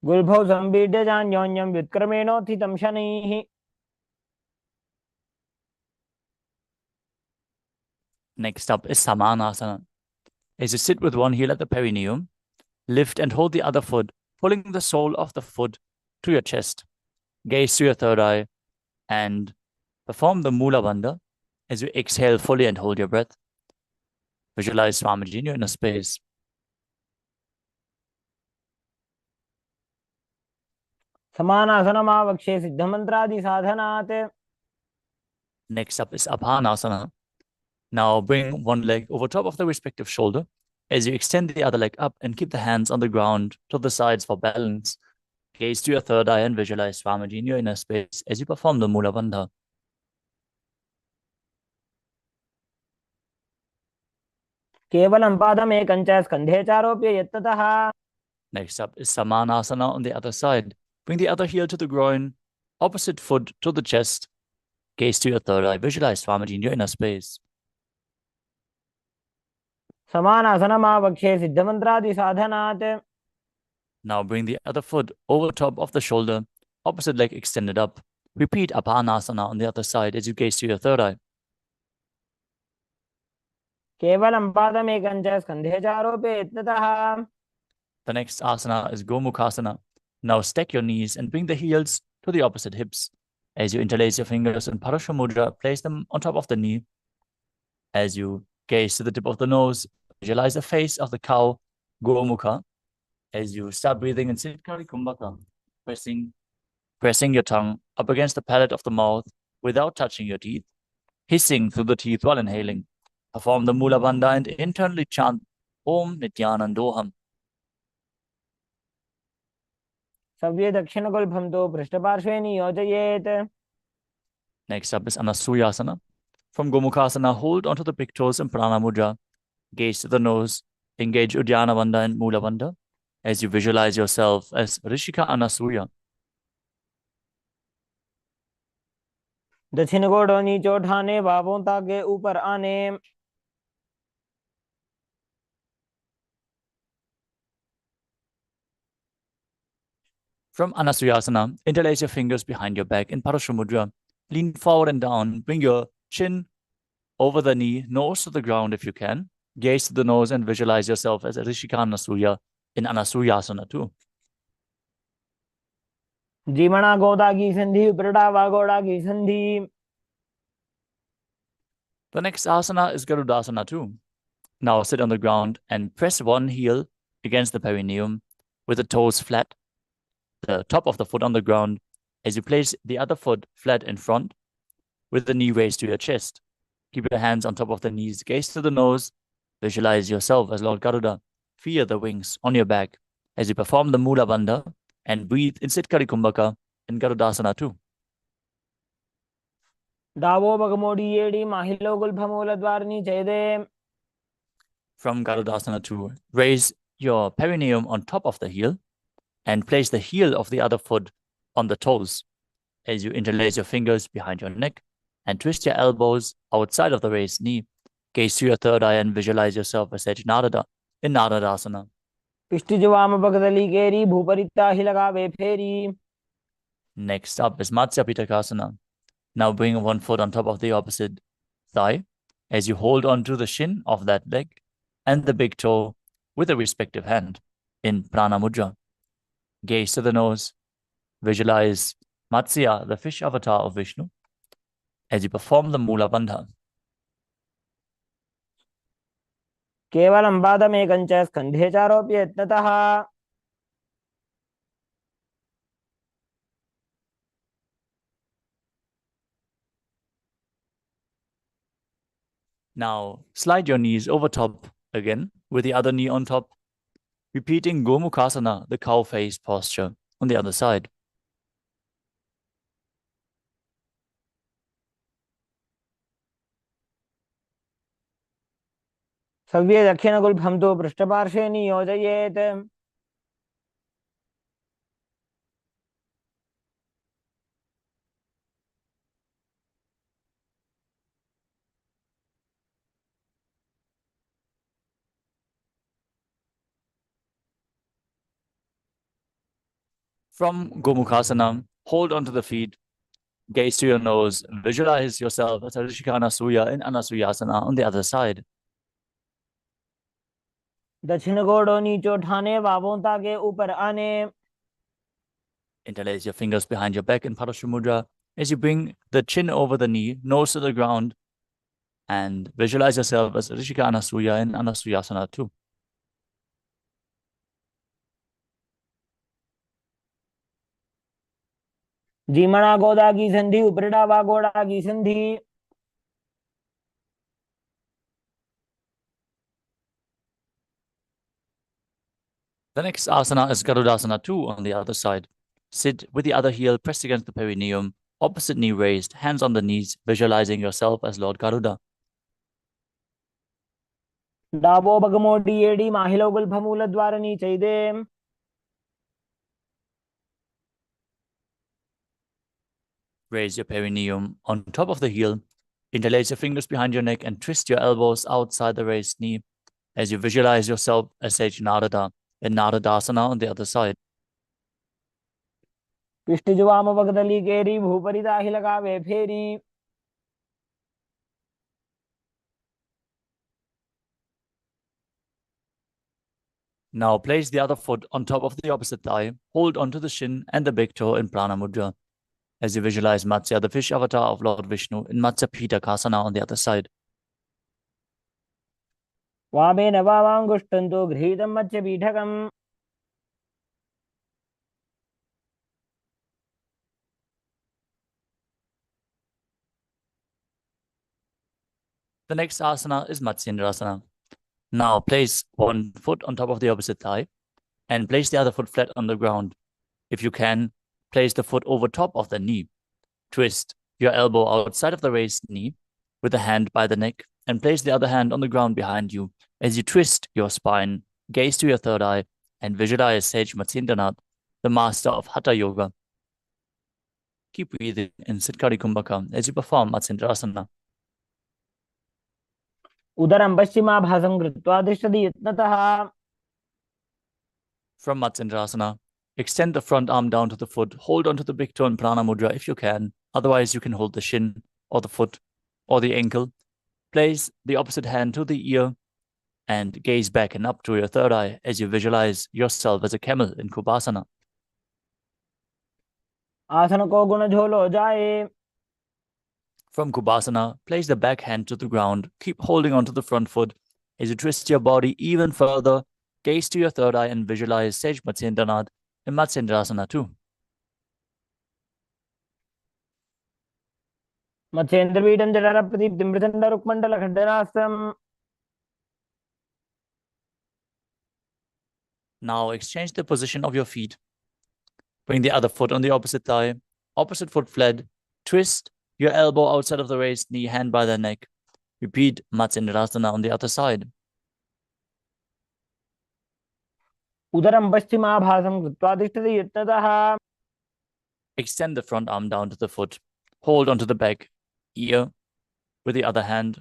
गुलभौ संबीड्य जान्योन्यं व्युत्क्रमेणोत्थितं शनैः. Next up is Samanasana. As you sit with one heel at the perineum, lift and hold the other foot, pulling the sole of the foot to your chest. Gaze to your third eye and perform the Mula Bandha as you exhale fully and hold your breath. Visualize Swamiji in your inner space. समानासनमावक्षे सिद्धमन्त्रादि साधनात्. Next up is Apanasana. Now bring one leg over top of the respective shoulder as you extend the other leg up and keep the hands on the ground to the sides for balance. Gaze to your third eye and visualize Swamiji in your inner space as you perform the Mula Bandha. केवलं पादमेकं च स्कन्धे चारोप्य यत्ततः. Next up is Samanasana on the other side. Bring the other heel to the groin, opposite foot to the chest. Gaze to your third eye. Visualize Swamiji in your inner space. समानासनमावक्षे सिद्धमन्त्रादि साधनात्. Now bring the other foot over top of the shoulder, opposite leg extended up. Repeat Apanasana on the other side as you gaze to your third eye. केवलं पादमेकं च स्कन्धे चारोप्य यत्ततः. The next asana is Gomukhasana. Now stack your knees and bring the heels to the opposite hips. As you interlace your fingers in Parasha Mudra, place them on top of the knee. As you gaze to the tip of the nose, visualize the face of the cow, Gomukha. As you start breathing in Siddhkari Kumbhaka, pressing your tongue up against the palate of the mouth without touching your teeth, hissing through the teeth while inhaling. Perform the Mula Bandha and internally chant Om Nithyanandoham. सव्ये दक्षिणगुल्भं तु पृष्ठपार्श्वे नियोजयेत्. Next up is Anasuyasana. From Gomukhasana, hold onto the big toes in Prana Mudra. Gaze to the nose. Engage Uddiyana Bandha and Mula Bandha as you visualize yourself as Rishika Anasuya. दक्षिण गोड़ों नीचे उठाने बाहों ताके ऊपर आने. From Anasuyasana, interlace your fingers behind your back in Parashu Mudra. Lean forward and down. Bring your chin over the knee, nose to the ground if you can. Gaze to the nose and visualize yourself as Rishika Anasuya in Anasuyasana too. जीवना गोदा की संधि प्रडावा गोड़ा की संधि. The next asana is Garudasana too. Now sit on the ground and press one heel against the perineum with the toes flat, the top of the foot on the ground, as you place the other foot flat in front with the knee raised to your chest. Keep your hands on top of the knees, gaze to the nose, visualize yourself as Lord Garuda. Feel the wings on your back as you perform the Mula Bandha and breathe in Siddhkari Kumbhaka in Garudasana too. दावो बगमोड़ी येड़ी माहिलो गुल्भमूल द्वारनी चेदे. From Garudasana too, raise your perineum on top of the heel and place the heel of the other foot on the toes as you interlace your fingers behind your neck and twist your elbows outside of the raised knee. Gaze to your third eye and visualize yourself as Sage Narada in Naradasana. पिष्टिजवाम बगदली केरी भूपरिता ही लगावे फेरी. Next up is Matsya Pitakasana. Now bring one foot on top of the opposite. thigh as you hold onto the shin of that leg and the big toe with a respective hand in Prana Mudra. Gaze to the nose. Visualize Matsya, the fish avatar of Vishnu, as you perform the Mula Bandha. केवलं पादमेकं च स्कन्धे चारोप्य यत्नतः Now, slide your knees over top again with the other knee on top, repeating Gomukhasana, the cow face posture, on the other side. सव्ये दक्षिणगुल्फं तु पृष्ठपार्श्वे नियोजयेत् From Gomukhasana, hold onto the feet, gaze to your nose, visualize yourself as a Rishika Anasuya in Anasuyasana on the other side. दक्षिण गोड़ों नीचे उठाने बाहों ताके ऊपर आने Interlace your fingers behind your back in Parashumudra as you bring the chin over the knee, nose to the ground, and visualize yourself as Rishika Anasuya in Anasuyasana too. जीमणा गोदा की संधि उपरिड़ा वा गोड़ा की संधि The next asana is Garudasana 2 on the other side. Sit with the other heel pressed against the perineum, opposite knee raised, hands on the knees, visualizing yourself as Lord Garuda. डाबो बगमोडी एडी माहिलो गुल्फमूल द्वार नीचैदे Raise your perineum on top of the heel, interlace your fingers behind your neck, and twist your elbows outside the raised knee as you visualize yourself as Sage Narada in Naradasana on the other side. पिष्ट जुवाम बगदली केरी भूपरी दाहि लगावे फेरी Now place the other foot on top of the opposite thigh, hold onto the shin and the big toe in Prana Mudra as you visualize Matsya, the fish avatar of Lord Vishnu, in Matsya Pitakasana on the other side. वामेन वामाङ्गुष्ठं गृहीतं मत्स्य पीठकम् The next asana is Matsyendrasana. Now place one foot on top of the opposite thigh and place the other foot flat on the ground. If you can, place the foot over top of the knee. Twist your elbow outside of the raised knee with the hand by the neck and place the other hand on the ground behind you. As you twist your spine, gaze to your third eye and visualize Sage Matsyendranath, the master of Hatha Yoga. Keep breathing in Siddhkari Kumbhaka as you perform Matsyendrasana. उदरं पश्चिमाभासं कृत्वा तिष्ठति यत्नतः From Matsyendrasana, extend the front arm down to the foot. Hold onto the big toe in Prana Mudra if you can. Otherwise, you can hold the shin or the foot or the ankle. Place the opposite hand to the ear and gaze back and up to your third eye as you visualize yourself as a camel in Kubasana. आसन को गुण झोलो जाए From Kubasana, place the back hand to the ground. Keep holding onto the front foot as you twist your body even further. Gaze to your third eye and visualize Sage Matsyendranath in Matsyendrasana too. मत्स्येन्द्रपीठं जठरप्रदीप्तिं मृदण्डरुक्मण्डलखण्डनास्त्रम् Now exchange the position of your feet. Bring the other foot on the opposite thigh, opposite foot flat. Twist your elbow outside of the raised knee, hand by the neck. Repeat Matsyendrasana on the other side. उदरं पश्चिमाभासं कृत्वा तिष्ठति यत्नतः Extend the front arm down to the foot. Hold onto the back ear with the other hand.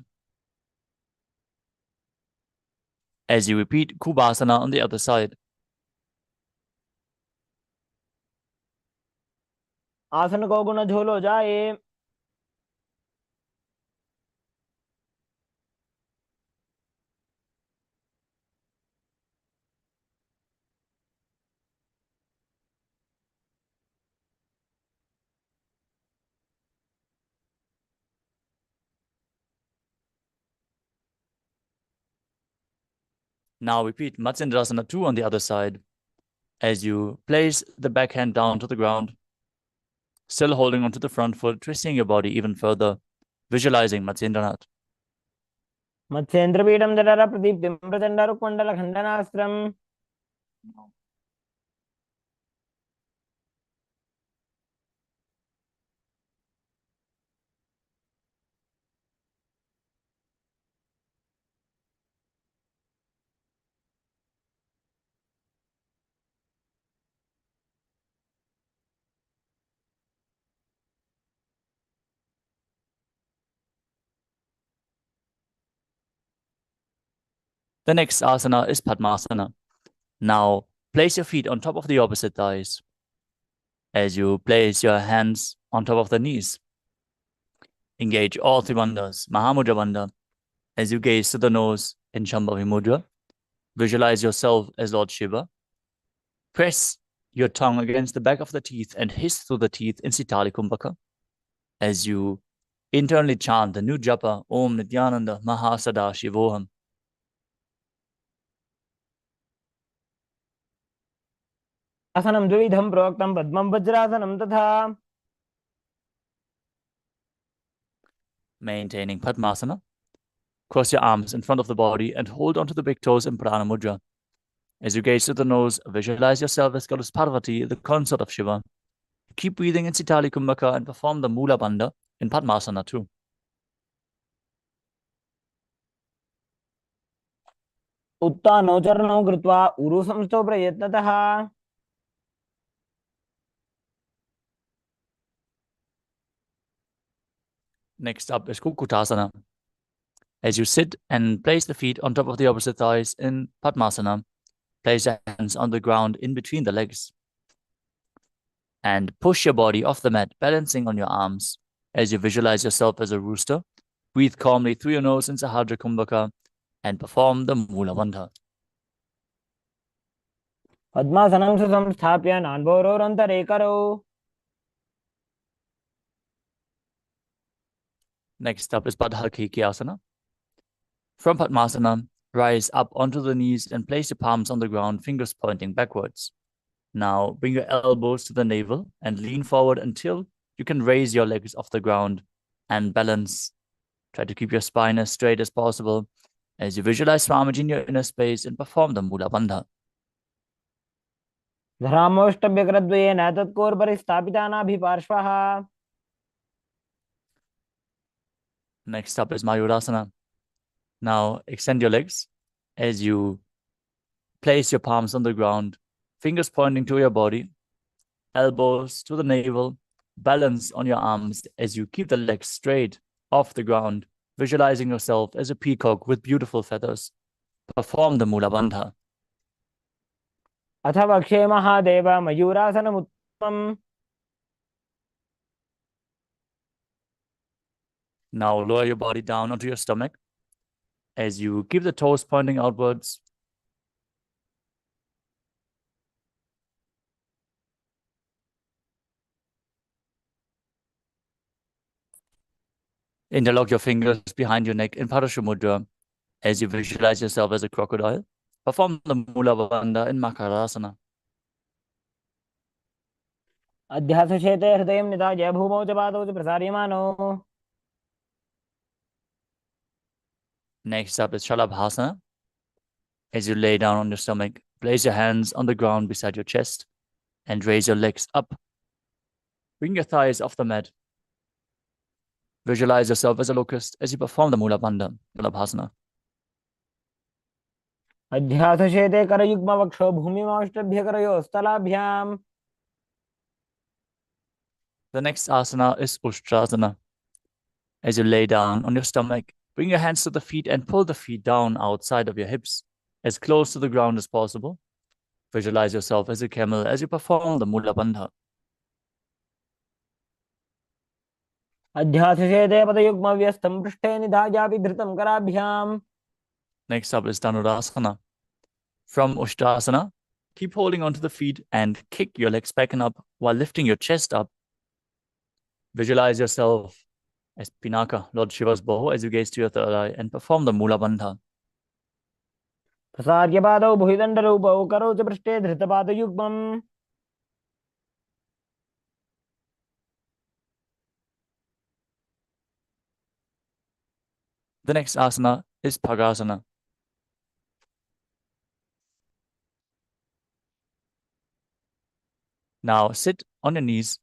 As you repeat Kubasana on the other side. आसन को गुण झोलो जाए Now repeat Matsyendrasana 2 on the other side as you place the backhand down to the ground, still holding onto the front foot, twisting your body even further, visualizing Matsyendranath. मत्स्येन्द्रपीठं जठर प्रदीप्तिं प्रचण्डरुक्मण्डलखण्डनास्त्रम्. The next asana is Padmasana. Now place your feet on top of the opposite thighs as you place your hands on top of the knees. Engage all three bandhas, Mahamudra Bandha, as you gaze to the nose in Shambhavi Mudra. Visualize yourself as Lord Shiva. Press your tongue against the back of the teeth and hiss through the teeth in Sitali Kumbhaka as you internally chant the new japa Om Nithyananda Paramashivam. आसनं द्विविधं प्रोक्तं पद्मं वज्रासनं तथा. Maintaining Padmasana. Cross your arms in front of the body and hold onto the big toes in Prana Mudra. As you gaze to the nose, visualize yourself as Goddess Parvati, the consort of Shiva. Keep breathing in Sitali Kumbhaka and perform the Mula Bandha in Padmasana too. उत्तानौ चरणौ कृत्वा उरुसंस्थौ प्रयत्नतः. Next up is Kukutasana. As you sit and place the feet on top of the opposite thighs in Padmasana, place your hands on the ground in between the legs. And push your body off the mat, balancing on your arms. As you visualize yourself as a rooster, breathe calmly through your nose in Sahadra Kumbhaka and perform the Mula Bandha. पद्मासनं सुसंस्थाप्य नान्भोरोरन्तरेकरौ. Next up is Padhakikiyasana. From Padmasana, rise up onto the knees and place your palms on the ground, fingers pointing backwards. Now bring your elbows to the navel and lean forward until you can raise your legs off the ground and balance. Try to keep your spine as straight as possible as you visualize Swamiji in your inner space and perform the Mula Bandha. धरामोष्टभ्यग्रद्वयेन तत्कोर्परि स्थापितानाभिपार्श्वः. Next up is Mayurasana. Now extend your legs as you place your palms on the ground, fingers pointing to your body, elbows to the navel, balance on your arms as you keep the legs straight off the ground, visualizing yourself as a peacock with beautiful feathers. Perform the Mula Bandha. अथ वक्षे Mahadev मयूरासनमुत्तमम्. Now lower your body down onto your stomach as you keep the toes pointing outwards. Interlock your fingers behind your neck in Parashamudra as you visualize yourself as a crocodile. Perform the Mula Bandha in Makarasana. अध्यासशेते हृदयं निधाय भूमौ च पादौ च प्रसार्यमाणौ. Next up is Shalabhasana. As you lay down on your stomach, place your hands on the ground beside your chest and raise your legs up. Bring your thighs off the mat. Visualize yourself as a locust as you perform the Mula Bandha, Shalabhasana. अध्यासशेते करयुग्मवक्षो भूमिमाष्टभ्यकरयोः स्थलाभ्याम्. The next asana is Ustrasana. As you lay down on your stomach, bring your hands to the feet and pull the feet down outside of your hips, as close to the ground as possible. Visualize yourself as a camel as you perform the Mula Bandha. अध्यासशेते पदयुग्मव्यस्तं पृष्ठे निधायापि धृतं कराभ्याम्. Next up is Dhanurasana. From Ustrasana, keep holding onto the feet and kick your legs back and up while lifting your chest up. Visualize yourself as Pinaka, Lord Shiva's bow, as you gaze to your third eye and perform the Mula Bandha. प्रसार्य पादौ भुजदण्डरूपौ करौ च पृष्ठे धृतपादयुग्मम् The next asana is Bhagasana. Now sit on your knees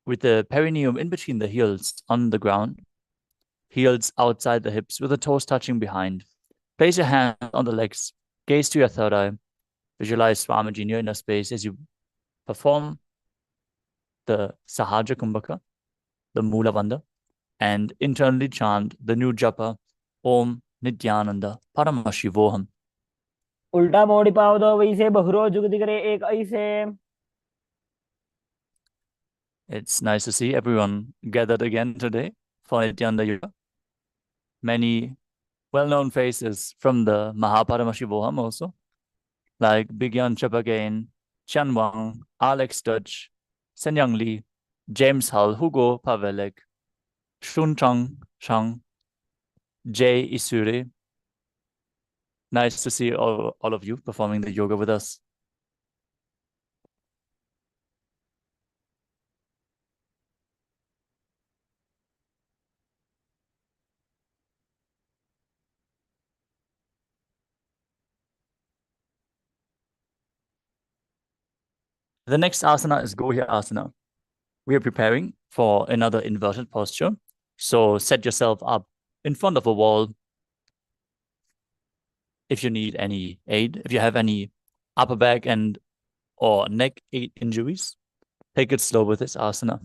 with the perineum in between the heels on the ground, heels outside the hips with the toes touching behind. Place your hand on the legs, gaze to your third eye. Visualize Swamiji in your inner space as you perform the Sahaja Kumbhaka, the Mula Bandha, and internally chant the new japa Om Nithyananda Paramashivoham. उल्टा मोड़ी पाव दो वैसे बहुरो जुगति करे एक ऐसे. It's nice to see everyone gathered again today for Nityananda Yoga. Many well-known faces from the Mahaparamashivoham also, like Bigyan Chapagain, Chan Wang, Alex Dutch, Senyang Lee, James Hull, Hugo Pavelek, Shun Chang Chang, Jay Isure. Nice to see all of you performing the yoga with us. The next asana is Gohya Asana. We are preparing for another inverted posture. So set yourself up in front of a wall. If you need any aid, if you have any upper back and or neck injuries, take it slow with this asana.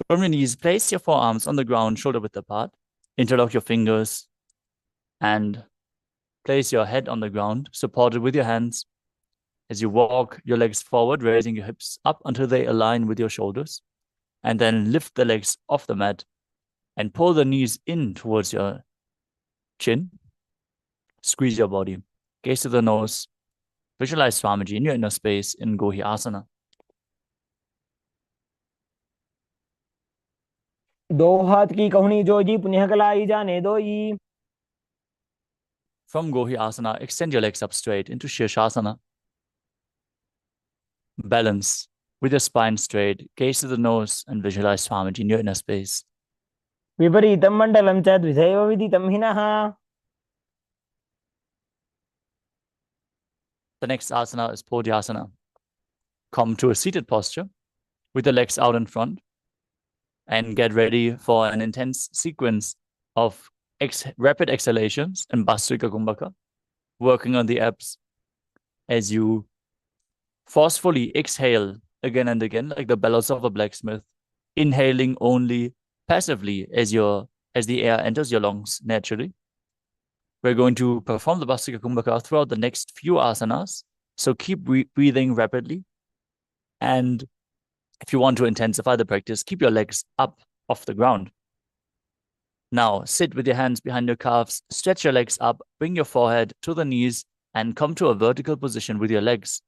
From your knees, place your forearms on the ground, shoulder width apart. Interlock your fingers and place your head on the ground, supported with your hands. As you walk your legs forward, raising your hips up until they align with your shoulders. And then lift the legs off the mat and pull the knees in towards your chin. Squeeze your body. Gaze to the nose. Visualize Swamiji in your inner space in Gohi Asana. दो हाथ की कहुनी जो जी पुण्य कलाई जाने दो ई. From Gohi Asana, extend your legs up straight into Shirshasana. Balance with your spine straight. Gaze to the nose and visualize Swamiji in your inner space. विपरीतं मण्डलं च द्विधैव विदितं हिनः. The next asana is Podhyasana. Come to a seated posture with the legs out in front and get ready for an intense sequence of rapid exhalations and Bhastrika Kumbhaka, working on the abs as you forcefully exhale again and again, like the bellows of a blacksmith, inhaling only passively as the air enters your lungs naturally. We're going to perform the Bhastrika Kumbhaka throughout the next few asanas. So keep breathing rapidly. And if you want to intensify the practice, keep your legs up off the ground. Now sit with your hands behind your calves, stretch your legs up, bring your forehead to the knees, and come to a vertical position with your legs.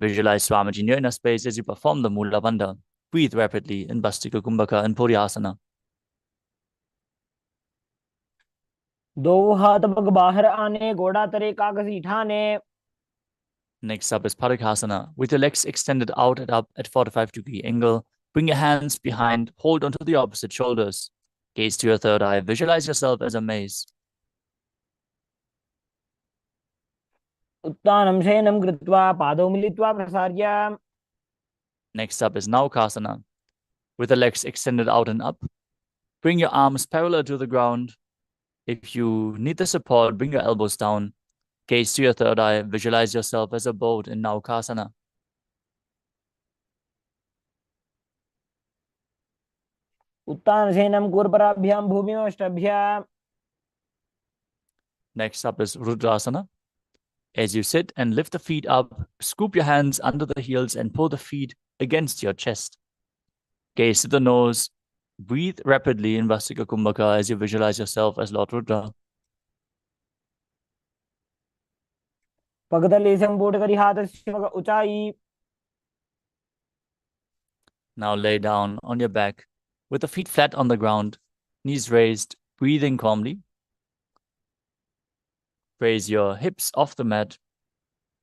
Visualize Swamiji in your inner space as you perform the Mula Bandha. Breathe rapidly in Bhastrika Kumbhaka and Podhyasana. दो हाथ पग बाहर आने घोड़ा तरे कागजी ठाने. Next up is Padakasana. With your legs extended out and up at 45-degree angle, bring your hands behind, hold onto the opposite shoulders. Gaze to your third eye. Visualize yourself as a maze. उत्तानं शयनं कृत्वा पादौ मिलित्वा प्रसार्य. Next up is Naukasana. With the legs extended out and up, bring your arms parallel to the ground. If you need the support, bring your elbows down. Gaze to your third eye. Visualize yourself as a boat in Naukasana. उत्तानशयनं कूर्पराभ्यां भूमिमष्टभ्य. Next up is Rudrasana. As you sit and lift the feet up, scoop your hands under the heels and pull the feet against your chest. Gaze to the nose. Breathe rapidly in Vasika Kumbhaka as you visualize yourself as Lord Rudra. पगतले संपूट करी हाथस्य पग ऊंचाई. Now lay down on your back with the feet flat on the ground, knees raised, breathing calmly. Raise your hips off the mat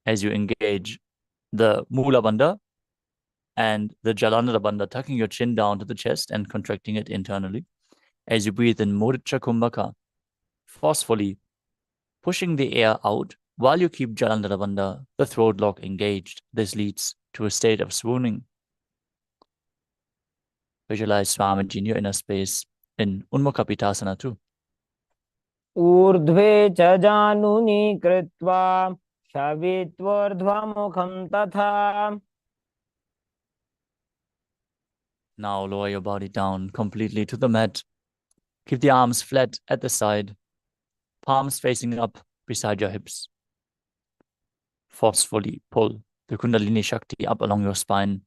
as you engage the Mula Bandha and the Jalandhara Bandha, tucking your chin down to the chest and contracting it internally. As you breathe in Mudra Kumbhaka, forcefully pushing the air out while you keep Jalandhara Bandha, the throat lock engaged. This leads to a state of swooning. Visualize Swamiji in your inner space in Unmukapitasana too. ऊर्ध्वे च जानुनी कृत्वा शवित्वोर्ध्वमुखं तथा. Now lower your body down completely to the mat. Keep the arms flat at the side, palms facing up beside your hips. Forcefully pull the Kundalini Shakti up along your spine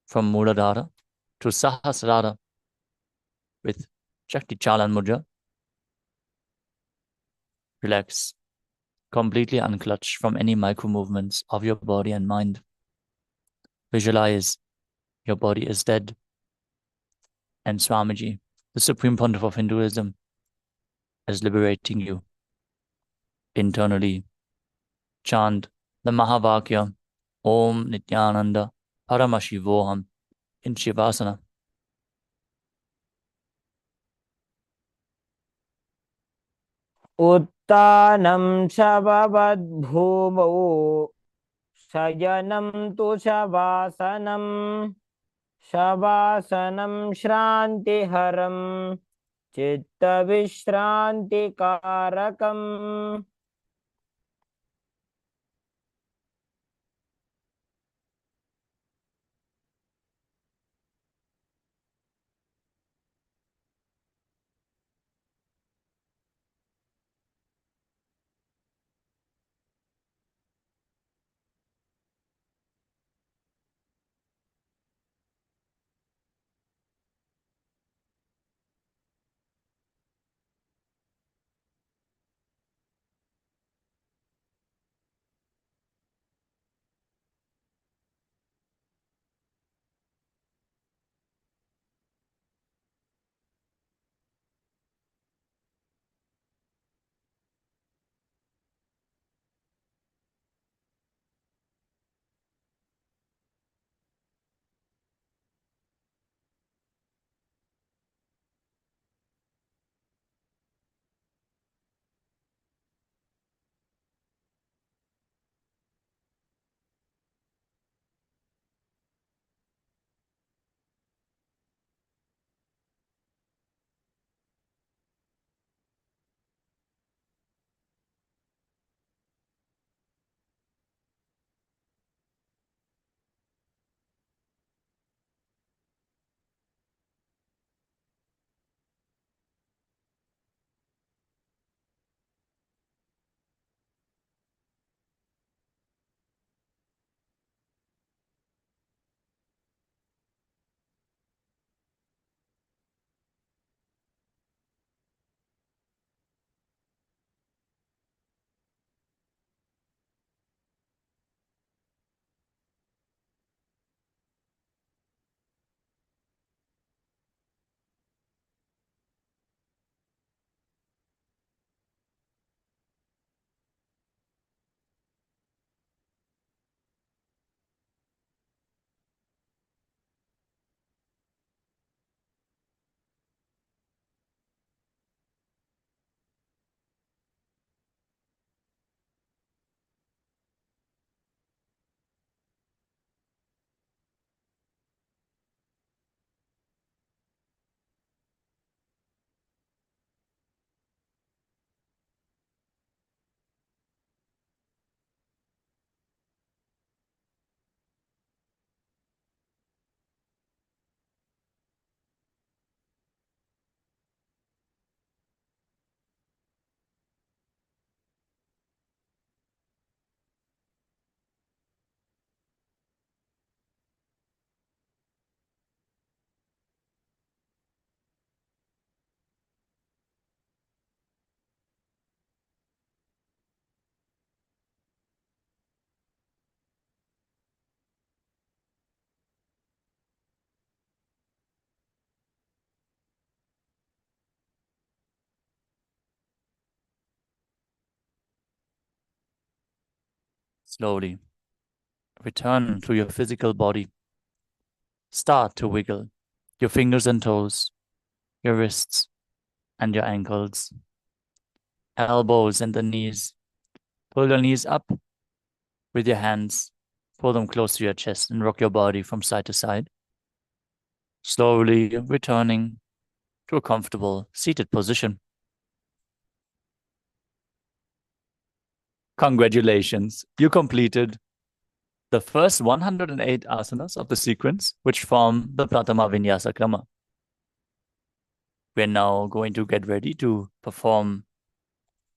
from Muladhara to Sahasrara with Shakti Chalan Mudra. Relax, completely unclutch from any micro movements of your body and mind. Visualize your body is dead, and Swamiji, the Supreme Pontiff of Hinduism, is liberating you internally. Chant the Mahavakya Om Nithyananda Paramashivoham in Shivasana. उत्तानं शववद्भूमौ शयनं तु शवासनं शवासनं श्रान्तिहरं चित्तविश्रान्तिकारकम्. Slowly return to your physical body. Start to wiggle your fingers and toes, your wrists and your ankles, elbows and the knees. Pull your knees up with your hands. Pull them close to your chest and rock your body from side to side. Slowly returning to a comfortable seated position. Congratulations, you completed the first 108 asanas of the sequence, which form the Pratama Vinyasa Krama. We're now going to get ready to perform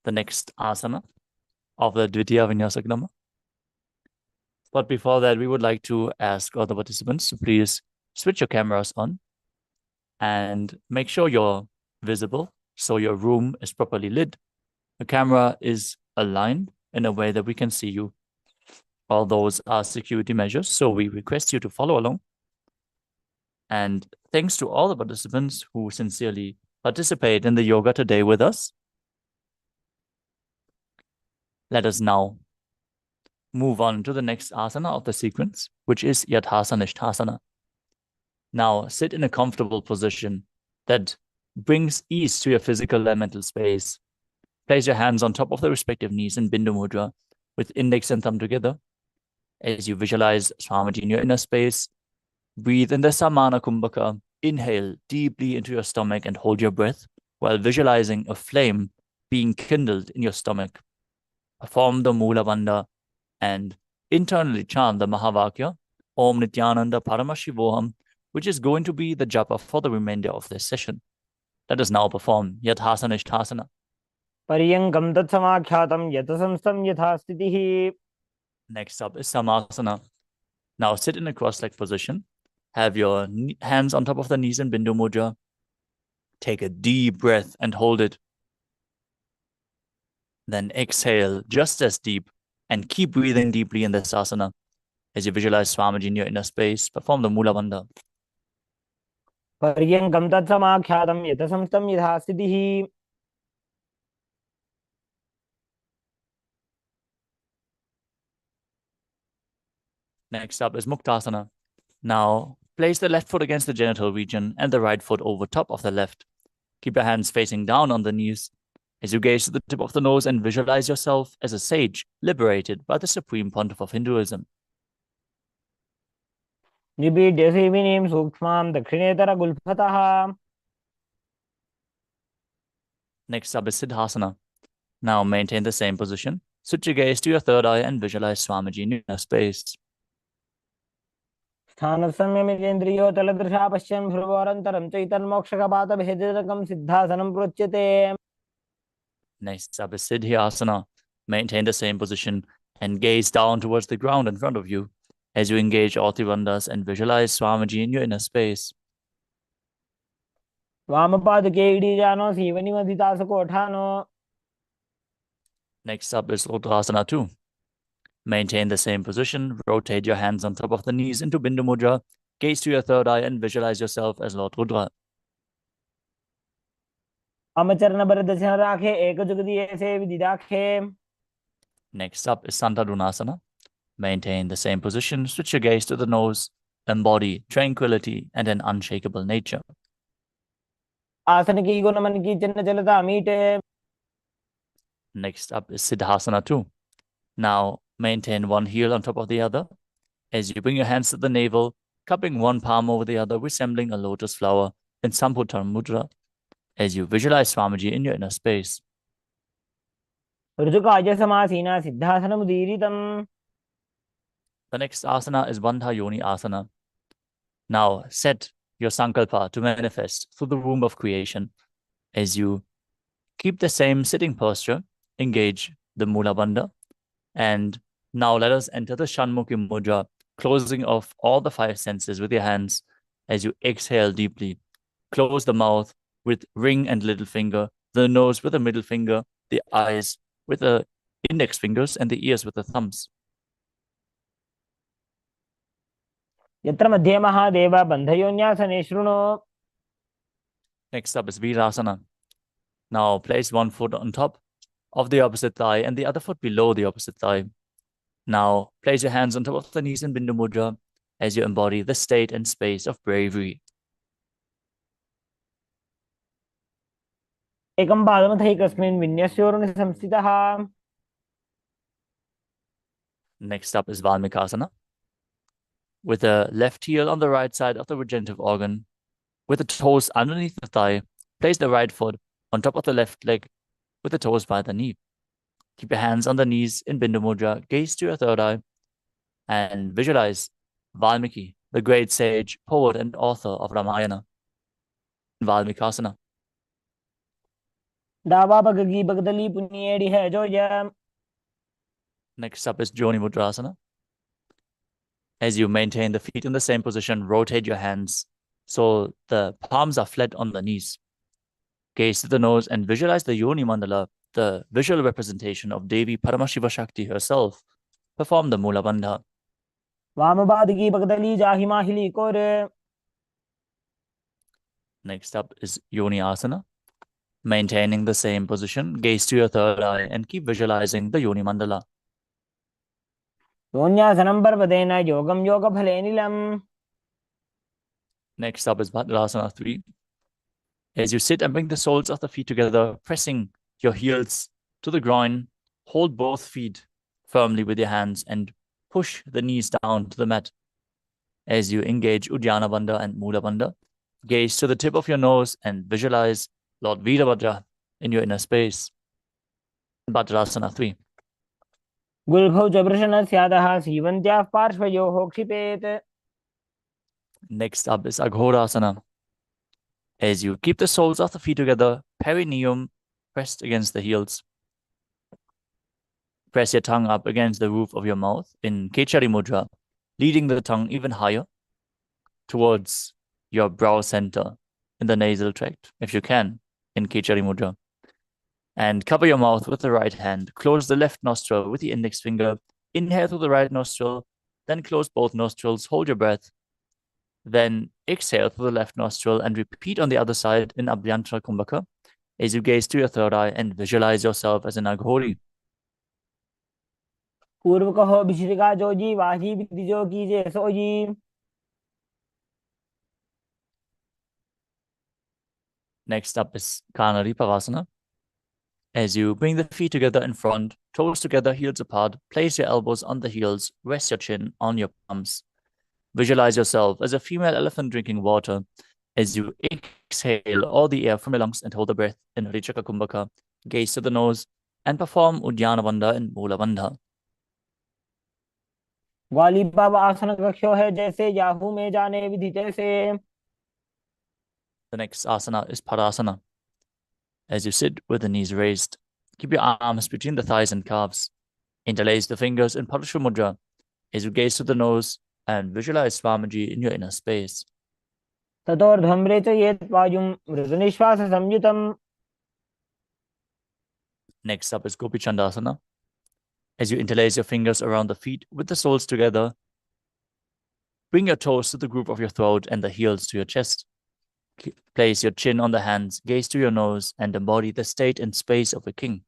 the next asana of the Dvitiya Vinyasa Krama. But before that, we would like to ask all the participants to please switch your cameras on and make sure you're visible so your room is properly lit. The camera is aligned in a way that we can see you. All those are security measures, so we request you to follow along. And thanks to all the participants who sincerely participate in the yoga today with us. Let us now move on to the next asana of the sequence, which is Yathasana. Now sit in a comfortable position that brings ease to your physical and mental space. Place your hands on top of the respective knees in Bindu Mudra with index and thumb together. As you visualize Swamiji in your inner space, breathe in the Samana Kumbhaka. Inhale deeply into your stomach and hold your breath while visualizing a flame being kindled in your stomach. Perform the Mula Bandha and internally chant the Mahavakya, Om Nithyananda Paramashivoham, which is going to be the japa for the remainder of this session. Let us now perform Yathasana. पर्यङ्कं तत्समाख्यातं यतसंस्थं यथा स्थितिः. Next up is Samasana. Now sit in a cross-legged position. Have your hands on top of the knees in Bindu Mudra. Take a deep breath and hold it. Then exhale just as deep and keep breathing deeply in this asana. As you visualize Swamiji in your inner space, perform the Mula Bandha. पर्यङ्कं तत्समाख्यातं यतसंस्थं यथा स्थितिः. Next up is Muktasana. Now, place the left foot against the genital region and the right foot over top of the left. Keep your hands facing down on the knees as you gaze to the tip of the nose and visualize yourself as a sage liberated by the Supreme Pontiff of Hinduism. निबीड्य सेविनीं सूक्ष्मां दक्षिणेतरगुल्फतः. Next up is Siddhasana. Now maintain the same position. Switch your gaze to your third eye and visualize Swamiji in your inner space. स्थानसंयमितेन्द्रियो तलदृशा पश्यन् भ्रुवोरन्तरं चैतन्मोक्षकपातभेदकं सिद्धासनं प्रोच्यते. Next up is Siddhyasana. Maintain the same position and gaze down towards the ground in front of you as you engage all Tribandhas and visualize Swamiji in your inner space. वामपादके इडीजानो सीवनिमधितासकोठानो. Next up is Rudrasana 2. Maintain the same position. Rotate your hands on top of the knees into Bindu Mudra. Gaze to your third eye and visualize yourself as Lord Rudra. वामचरणभरदर्शन राखे एकजुगदीयसे विदिदाखे. Next up is Santadunasana. Maintain the same position. Switch your gaze to the nose. Embody tranquility and an unshakable nature. आसन की गुण मन की चिन्ह चलता मीटे. Next up is Siddhasana 2. Now maintain one heel on top of the other as you bring your hands to the navel, cupping one palm over the other, resembling a lotus flower in Samputar Mudra as you visualize Swamiji in your inner space. ऋजुकाय समासीना सिद्धासनमुदीरितम्. The next asana is Bandha Yoni Asana. Now set your sankalpa to manifest through the womb of creation as you keep the same sitting posture, engage the Mula Bandha, and now let us enter the Shanmukhi Mudra, closing off all the five senses with your hands as you exhale deeply. Close the mouth with ring and little finger, the nose with the middle finger, the eyes with the index fingers, and the ears with the thumbs. यत्र मध्ये महादेव बन्धयोन्यासने शृणु. Next up is Virasana. Now place one foot on top of the opposite thigh and the other foot below the opposite thigh. Now, place your hands on top of the knees in Bindu Mudra as you embody the state and space of bravery. एकं पादमथ एकस्मिन् विन्यस्योरुनि संस्थितः. Next up is Valmikasana. With the left heel on the right side of the regenerative organ, with the toes underneath the thigh, place the right foot on top of the left leg with the toes by the knee. Keep your hands on the knees in Bindu Mudra, gaze to your third eye, and visualize Valmiki, the great sage, poet, and author of Ramayana. Valmikasana. डावा बगगी बगदली पुनिएड़ी है जो यम. Next up is Joni Mudrasana. As you maintain the feet in the same position, rotate your hands so the palms are flat on the knees. Gaze to the nose and visualize the Yoni Mandala, the visual representation of Devi Paramashiva Shakti herself. Perform the Mula Bandha. वाम बादगी बगदली जाहि माहिली core. Next up is Yoni Asana. Maintaining the same position, gaze to your third eye and keep visualizing the Yoni Mandala. योन्यासनं पर्वतेन योगं योगफलेनिलम्. Next up is Bhadrasana 3. As you sit and bring the soles of the feet together, pressing your heels to the groin, hold both feet firmly with your hands and push the knees down to the mat. As you engage Uddiyana Bandha and Mula Bandha, gaze to the tip of your nose and visualize Lord Veerabhadra in your inner space. Bhadrasana 3. गुल्भौ च वृषणस्यादः सीवन्त्याः पार्श्वयोः क्षिपेत्. Next up is Aghorasana. As you keep the soles of the feet together, perineum pressed against the heels. Press your tongue up against the roof of your mouth in Kechari Mudra, leading the tongue even higher towards your brow center in the nasal tract, if you can, in Kechari Mudra. And cover your mouth with the right hand. Close the left nostril with the index finger. Inhale through the right nostril, then close both nostrils. Hold your breath. Then exhale through the left nostril and repeat on the other side in Abhyantara Kumbhaka as you gaze to your third eye and visualize yourself as an Aghori. पूर्व कहो भिषिका जोजी वाही विधि जो कीजे sooji. Next up is Kanari Pavasana. As you bring the feet together in front, toes together, heels apart, place your elbows on the heels, rest your chin on your palms. Visualize yourself as a female elephant drinking water as you exhale all the air from your lungs and hold the breath in Harichaka Kumbhaka. Gaze to the nose and perform Uddiyana Bandha and Mula Bandha. ग्वाली बाबा आसन कक्षो है जैसे Yahoo में जाने विधि तैसे. The next asana is Parasana. As you sit with the knees raised, keep your arms between the thighs and calves. Interlace the fingers in Parashva Mudra as you gaze to the nose and visualize Swamiji in your inner space. ततोर्ध्वम्रे च येत् वायुं मृदुनिश्वास संयुतम्. Next up is Gopi Chandasana. As you interlace your fingers around the feet with the soles together, bring your toes to the groove of your throat and the heels to your chest. Place your chin on the hands, gaze to your nose, and embody the state and space of a king.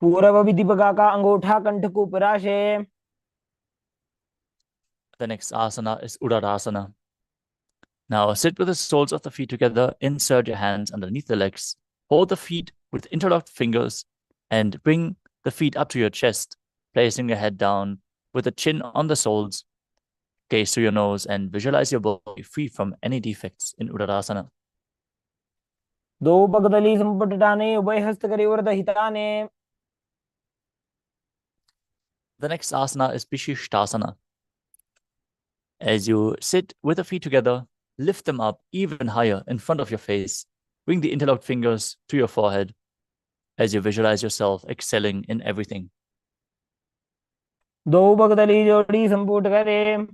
पूर्व विधि बगा का अंगूठा कंठ को पराशे. The next asana is Uddarasana. Now sit with the soles of the feet together, insert your hands underneath the legs, hold the feet with interlocked fingers, and bring the feet up to your chest, placing your head down with the chin on the soles. Gaze to your nose and visualize your body free from any defects in Uddarasana. दो बगदली संपटटाने उभय हस्त करे वरद हिताने. The next asana is Vishishtasana. As you sit with the feet together, lift them up even higher in front of your face. Bring the interlocked fingers to your forehead as you visualize yourself excelling in everything. दो बगदली जोड़ी संपुट करे.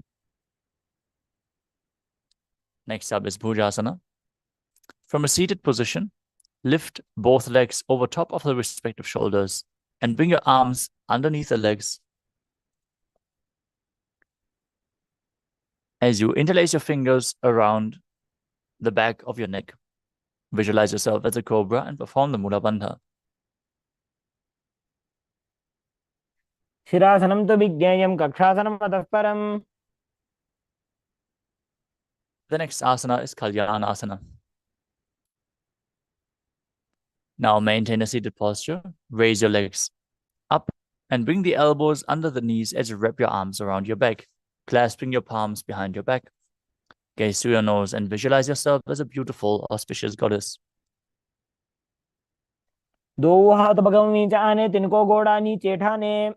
Next up is Bhujasana. From a seated position, lift both legs over top of the respective shoulders and bring your arms underneath the legs. As you interlace your fingers around the back of your neck, visualize yourself as a cobra and perform the Mula Bandha. शिरासनं तु विज्ञेयं कक्षासनम् अतः परम्. The next asana is Kalyana asana. Now maintain a seated posture. Raise your legs up and bring the elbows under the knees as you wrap your arms around your back, clasping your palms behind your back. Gaze through your nose and visualize yourself as a beautiful, auspicious goddess. दो हाथ भगवान नीचे आने, तिनको गोड़ा नीचे ठाने.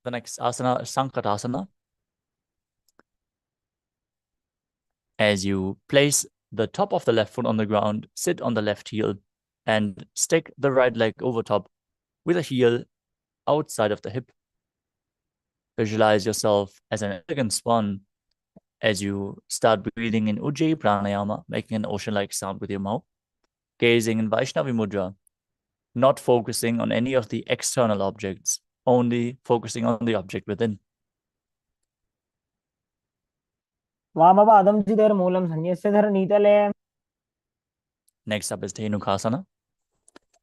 The next asana is Sankatasana. As you place the top of the left foot on the ground, sit on the left heel and stick the right leg over top with a heel outside of the hip. Visualize yourself as an elegant swan as you start breathing in Ujjayi Pranayama, making an ocean-like sound with your mouth, gazing in Vaishnavi Mudra, not focusing on any of the external objects, only focusing on the object within. वामपादं चिदेर्मूलं संन्यस्य धरणीतले. Next up is Dhenukasana.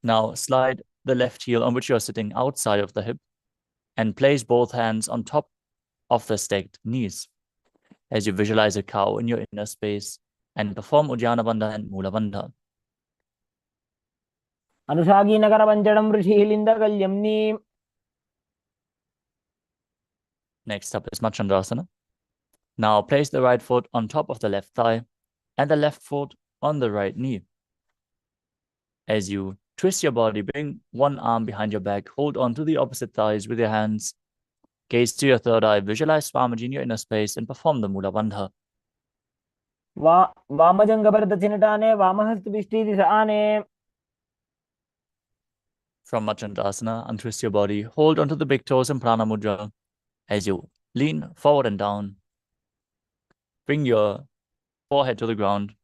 Now slide the left heel on which you are sitting outside of the hip and place both hands on top of the stacked knees as you visualize a cow in your inner space and perform Uddiyana Bandha and Mula Bandha. अनुषागी Nagar पंचडं ऋषिलिन्दकल्यम्नि. Next up is Machandrasana. Now place the right foot on top of the left thigh and the left foot on the right knee. As you twist your body, bring one arm behind your back, hold on to the opposite thighs with your hands, gaze to your third eye, visualize Swamiji in your inner space and perform the Mula Bandha. वामजंगपर दक्षिणटाने, वामहस्तपिष्ठी दिशा आने. From Machandasana, untwist your body, hold onto the big toes in Prana Mudra as you lean forward and down. Bring your forehead to the ground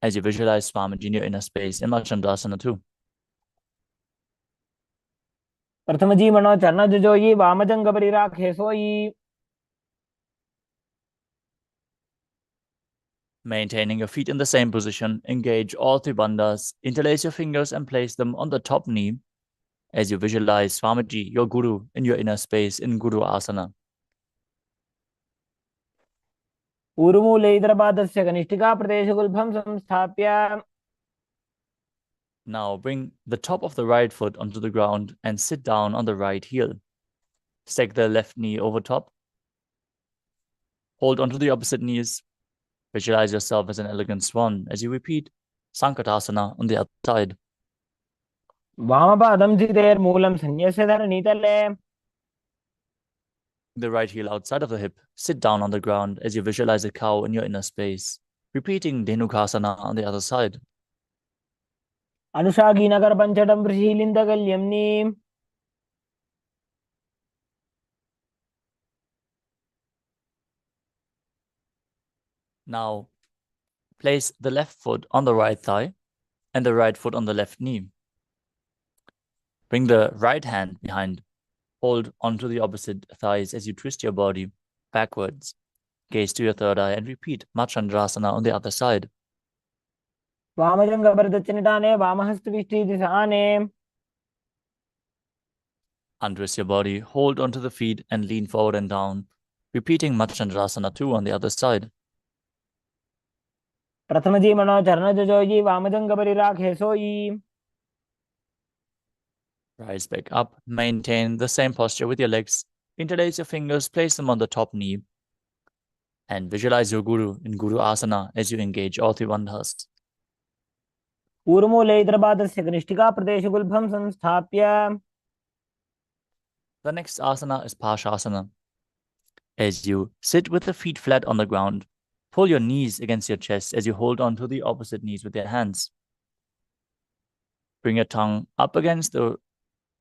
as you visualize Swamiji in your inner space in Machandasana too. प्रथम जी मनो चरण जोई वामजंगपरि राखे सोई. Maintaining your feet in the same position, engage all three bandhas, interlace your fingers and place them on the top knee as you visualize Swamiji, your guru, in your inner space in Guru Asana. ऊरुमूले इतरपादस्य कनिष्ठिका प्रदेशगुल्भं संस्थाप्य. Now bring the top of the right foot onto the ground and sit down on the right heel. Stack the left knee over top. Hold onto the opposite knees. Visualize yourself as an elegant swan as you repeat Sankatasana on the other side. वामपादं चिदेर्मूलं संन्यस्य धरणीतले. The right heel outside of the hip. Sit down on the ground as you visualize a cow in your inner space. Repeating Dhenukasana on the other side. अनुषागी Nagar पंचडं ऋषिलिन्दकल्यम्नि. Now, place the left foot on the right thigh and the right foot on the left knee. Bring the right hand behind. Hold onto the opposite thighs as you twist your body backwards. Gaze to your third eye and repeat Machandrasana on the other side. वामजंगपर दक्षिणटाने, वामहस्तपिष्ठी दिशा आने. Untwist your body, hold onto the feet and lean forward and down. Repeating Machandrasana too on the other side. प्रथम जी मनो चरण जोई वामजंगपरि राखे सोई. Rise back up. Maintain the same posture with your legs. Interlace your fingers, place them on the top knee. And visualize your guru in Guru Asana as you engage all three bandhas. ऊरुमूले इतरपादस्य कनिष्ठिका प्रदेशगुल्भं संस्थाप्य. The next asana is Pashasana. As you sit with the feet flat on the ground, pull your knees against your chest as you hold on to the opposite knees with your hands. Bring your tongue up against the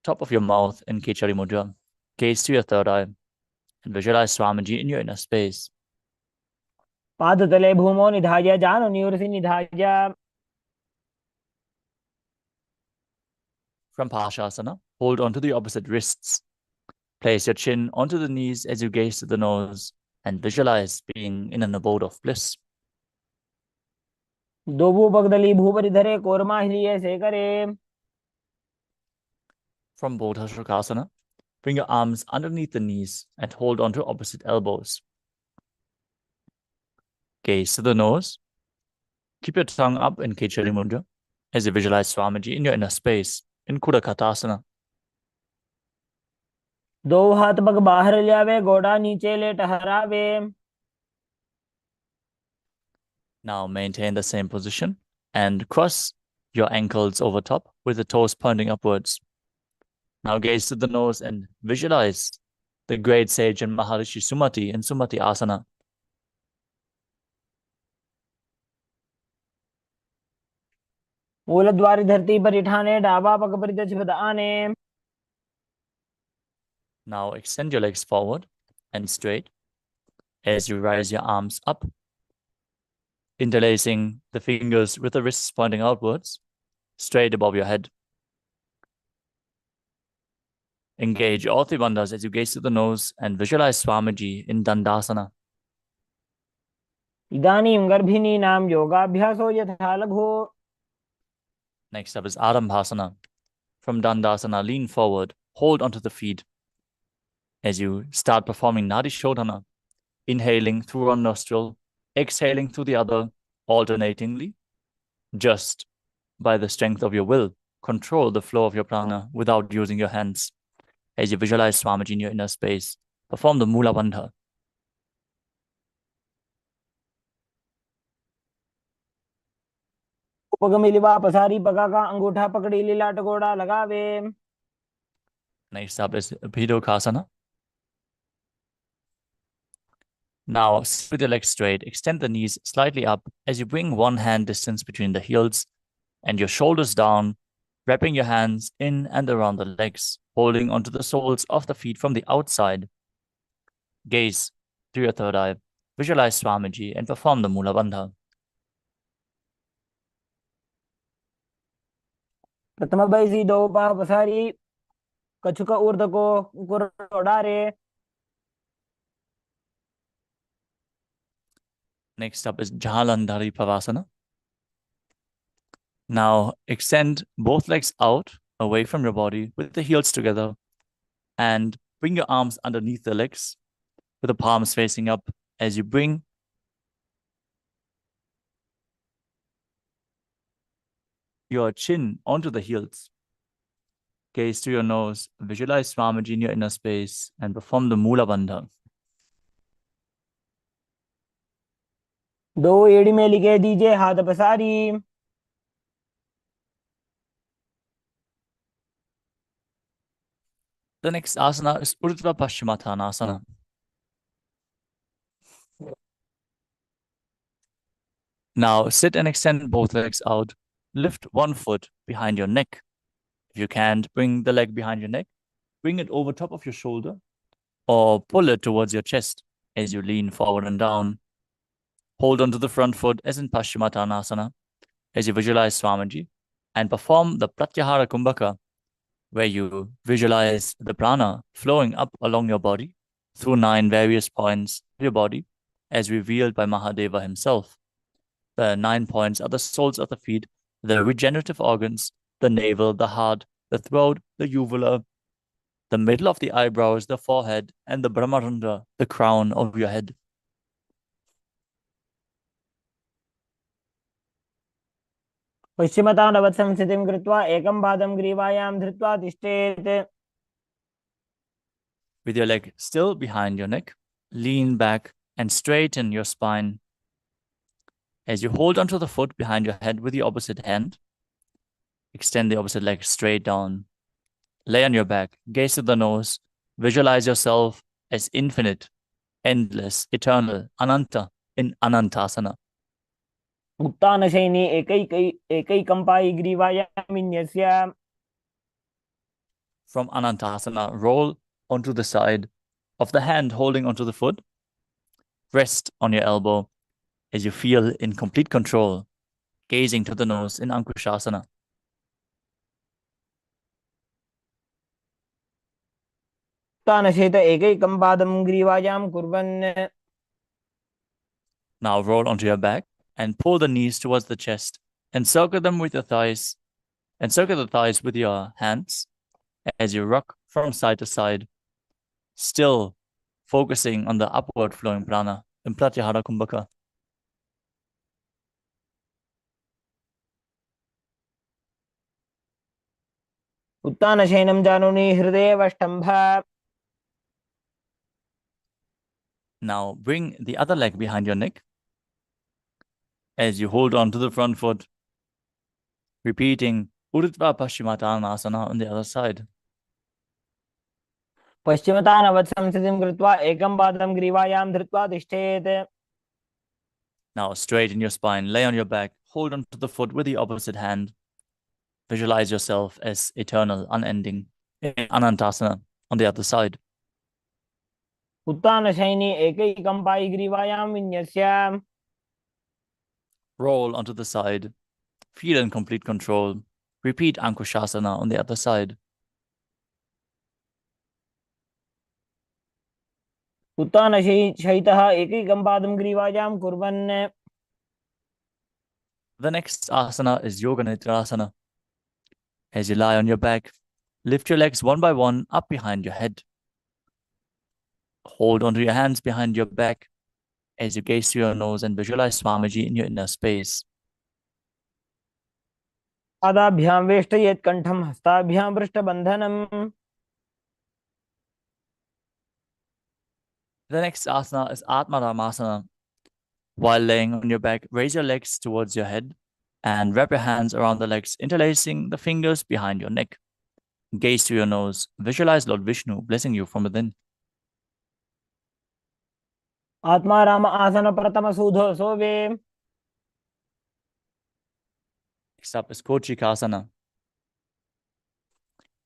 top of your mouth in Kechari Mudra. Gaze to your third eye and visualize Swamiji in your inner space. पादतले भूमौ निधाय जानुनियुरसि निधाय. From Pashasana, hold onto the opposite wrists. Place your chin onto the knees as you gaze to the nose and visualize being in an abode of bliss. दोबू पगदली भूपरि धरे कोरमा हिलिए से करे. From Bodha Shukasana, bring your arms underneath the knees and hold onto opposite elbows. Gaze to the nose. Keep your tongue up in Kechari Mudra as you visualize Swamiji in your inner space in Kudakatasana. दो हाथ पग बाहर लियावे गोड़ा नीचे ले टहरावे. Now maintain the same position and cross your ankles over top with the toes pointing upwards. Now gaze to the nose and visualize the great sage and Maharishi Sumati in Sumati Asana. मूल द्वारी धरती पर इठाने डाबा पग परित आने. Now extend your legs forward and straight as you rise your arms up, interlacing the fingers with the wrists pointing outwards, straight above your head. Engage all three bandhas as you gaze to the nose and visualize Swamiji in Dandasana. इदानीं गर्भिणीनां योगाभ्यासो यथा लघु. Next up is Arambhasana. From Dandasana, lean forward, hold onto the feet as you start performing Nadi Shodhana, inhaling through one nostril, exhaling through the other, alternatingly. Just by the strength of your will, control the flow of your prana without using your hands. As you visualize Swamiji in your inner space, perform the Mula Bandha. पग मिलिवा पसारी पगा का अंगूठा पकड़ी लीला टकोड़ा लगावे. Next up is Bhidokasana. Now, sit with your legs straight, extend the knees slightly up as you bring one hand distance between the heels and your shoulders down, wrapping your hands in and around the legs, holding onto the soles of the feet from the outside. Gaze through your third eye, visualize Swamiji and perform the Mula Bandha. प्रथम बैसी दो पा पसारी कछुक ऊर्ध को उड़ारे. Next up is Jalandhari Pavasana. Now extend both legs out away from your body with the heels together and bring your arms underneath the legs with the palms facing up as you bring your chin onto the heels. Gaze to your nose, visualize Swamiji in your inner space and perform the Mula Bandha. दो एड़ी में लिखे दीजिए हाथ पसारी. The next asana is Urdhva Paschimottanasana. Now sit and extend both legs out. Lift one foot behind your neck. If you can't bring the leg behind your neck, bring it over top of your shoulder or pull it towards your chest as you lean forward and down. Hold onto the front foot as in Paschimottanasana as you visualize Swamiji and perform the Pratyahara Kumbhaka, where you visualize the prana flowing up along your body through 9 various points of your body as revealed by Mahadeva himself. The 9 points are the soles of the feet, the regenerative organs, the navel, the heart, the throat, the uvula, the middle of the eyebrows, the forehead, and the Brahmarandra, the crown of your head. पश्चिमताण्डवत् संस्थितिं कृत्वा एकं पादं ग्रीवायां धृत्वा तिष्ठेत्. With your leg still behind your neck, lean back and straighten your spine. As you hold onto the foot behind your head with the opposite hand, extend the opposite leg straight down. Lay on your back, gaze to the nose, visualize yourself as infinite, endless, eternal, Ananta in Anantasana. उत्तानशयिनी एकैकम्पायि ग्रीवायामिन्यस्य. From Anantasana, roll onto the side of the hand holding onto the foot. Rest on your elbow as you feel in complete control, gazing to the nose in Ankushasana. उत्तानशेत एकैकं पादं ग्रीवायां कुर्वन्. Now roll onto your back and pull the knees towards the chest, encircle them with your thighs, encircle the thighs with your hands as you rock from side to side, still focusing on the upward flowing prana in Pratyahara Kumbhaka. उत्तानशयनं जानुनि हृदयेवष्टम्भ. Now bring the other leg behind your neck as you hold on to the front foot, repeating Urdhva Paschimottanasana on the other side. पश्चिमतानवत्संस्थितिं कृत्वा एकं पादं ग्रीवायां धृत्वा तिष्ठेत्. Now straighten your spine, lay on your back, hold on to the foot with the opposite hand. Visualize yourself as eternal, unending, in Anantasana on the other side. उत्तानशयनी एकैकं Pai ग्रीवायां विन्यस्य. Roll onto the side, feel in complete control. Repeat Ankushasana on the other side. उत्तानशयितः एकैकं पादं ग्रीवायां कुर्वन्. The next asana is Yoga Nidrasana. As you lie on your back, lift your legs one by one up behind your head. Hold onto your hands behind your back as you gaze through your nose and visualize Swamiji in your inner space. पादाभ्यां वेष्टयेत् कण्ठं हस्ताभ्यां पृष्ठबन्धनम्. The next asana is Atmaramasana. While laying on your back, raise your legs towards your head and wrap your hands around the legs, interlacing the fingers behind your neck. Gaze through your nose. Visualize Lord Vishnu blessing you from within. आत्मा राम आसन प्रथम सूधो सोवे. Next up is Kochikasana.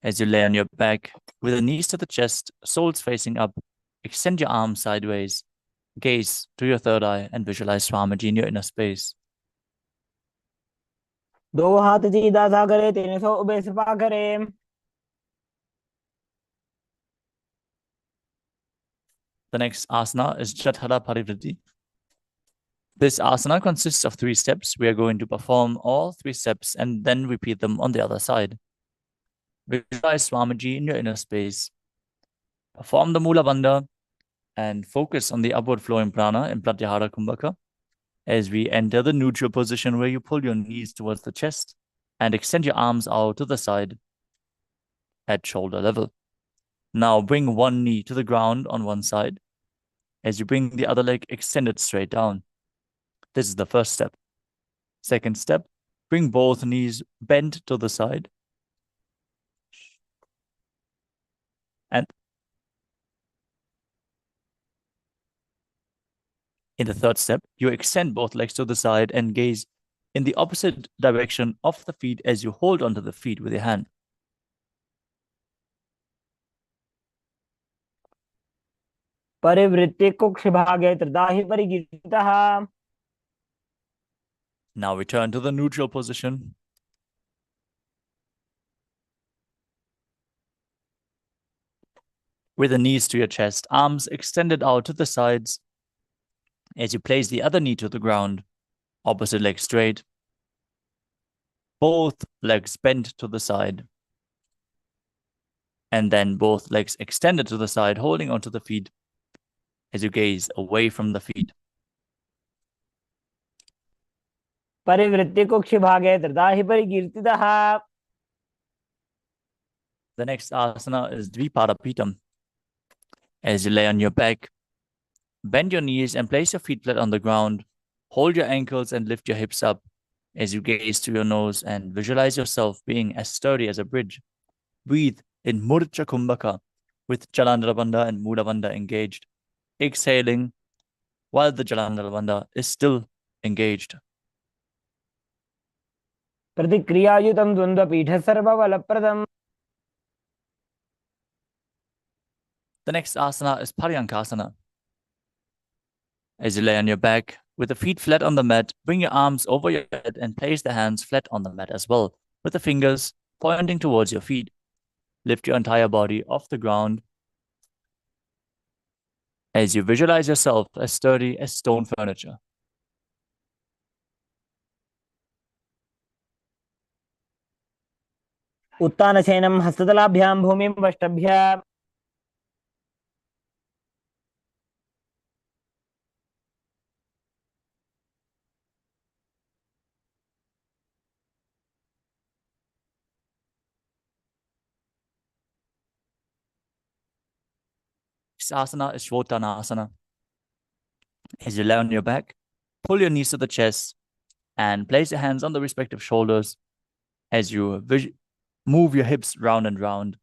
As you lay on your back, with the knees to the chest, soles facing up, extend your arms sideways. Gaze to your third eye and visualize Swamiji in your inner space. दो हाथ सीधा सा करे, 300 ube सफा करे. The next asana is Jatara Parivritti. This asana consists of 3 steps. We are going to perform all 3 steps and then repeat them on the other side. Visualize Swamiji in your inner space. Perform the Mula Bandha and focus on the upward flowing prana in Pratyahara Kumbhaka as we enter the neutral position where you pull your knees towards the chest and extend your arms out to the side at shoulder level. Now bring one knee to the ground on one side as you bring the other leg extended straight down. This is the first step. Second step, bring both knees bent to the side. And in the third step, you extend both legs to the side and gaze in the opposite direction of the feet as you hold onto the feet with your hand. परिवृत्ति कुक्ष भागे त्रिदाहि परिगीतः. Now return to the neutral position. With the knees to your chest, arms extended out to the sides as you place the other knee to the ground, opposite leg straight, both legs bent to the side, and then both legs extended to the side, holding onto the feet as you gaze away from the feet. परिवृत्ति कुक्ष भागे त्रिदाहि परिकीर्तितः. The next asana is Dvipadapitam. As you lay on your back, bend your knees and place your feet flat on the ground. Hold your ankles and lift your hips up as you gaze through your nose and visualize yourself being as sturdy as a bridge. Breathe in Murcha Kumbhaka with Jalandhara Bandha and Mula Bandha engaged, exhaling while the Jalandhara Bandha is still engaged. प्रतिक्रियायुतं द्वन्द्वपीठ सर्वबलप्रदम्. The next asana is Paryankasana. As you lay on your back, with the feet flat on the mat, bring your arms over your head and place the hands flat on the mat as well, with the fingers pointing towards your feet. Lift your entire body off the ground as you visualize yourself as sturdy as stone furniture. उत्तानशयनं हस्ततलाभ्यां भूमिं वष्टभ्य This asana is Shodhana asana. As you lie on your back, pull your knees to the chest and place your hands on the respective shoulders as you move your hips round and round,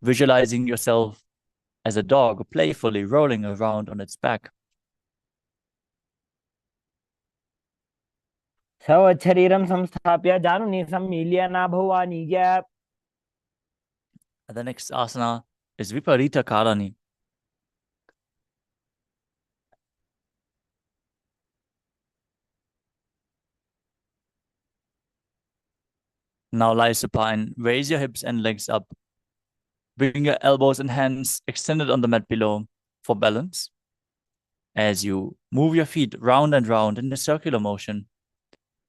visualizing yourself as a dog playfully rolling around on its back. सवच्छरीरं संस्थाप्य जानुनि सम्मील्य नाभौ आनीय The next asana is Viparita Karani. Now lie supine, raise your hips and legs up. Bring your elbows and hands extended on the mat below for balance. As you move your feet round and round in a circular motion,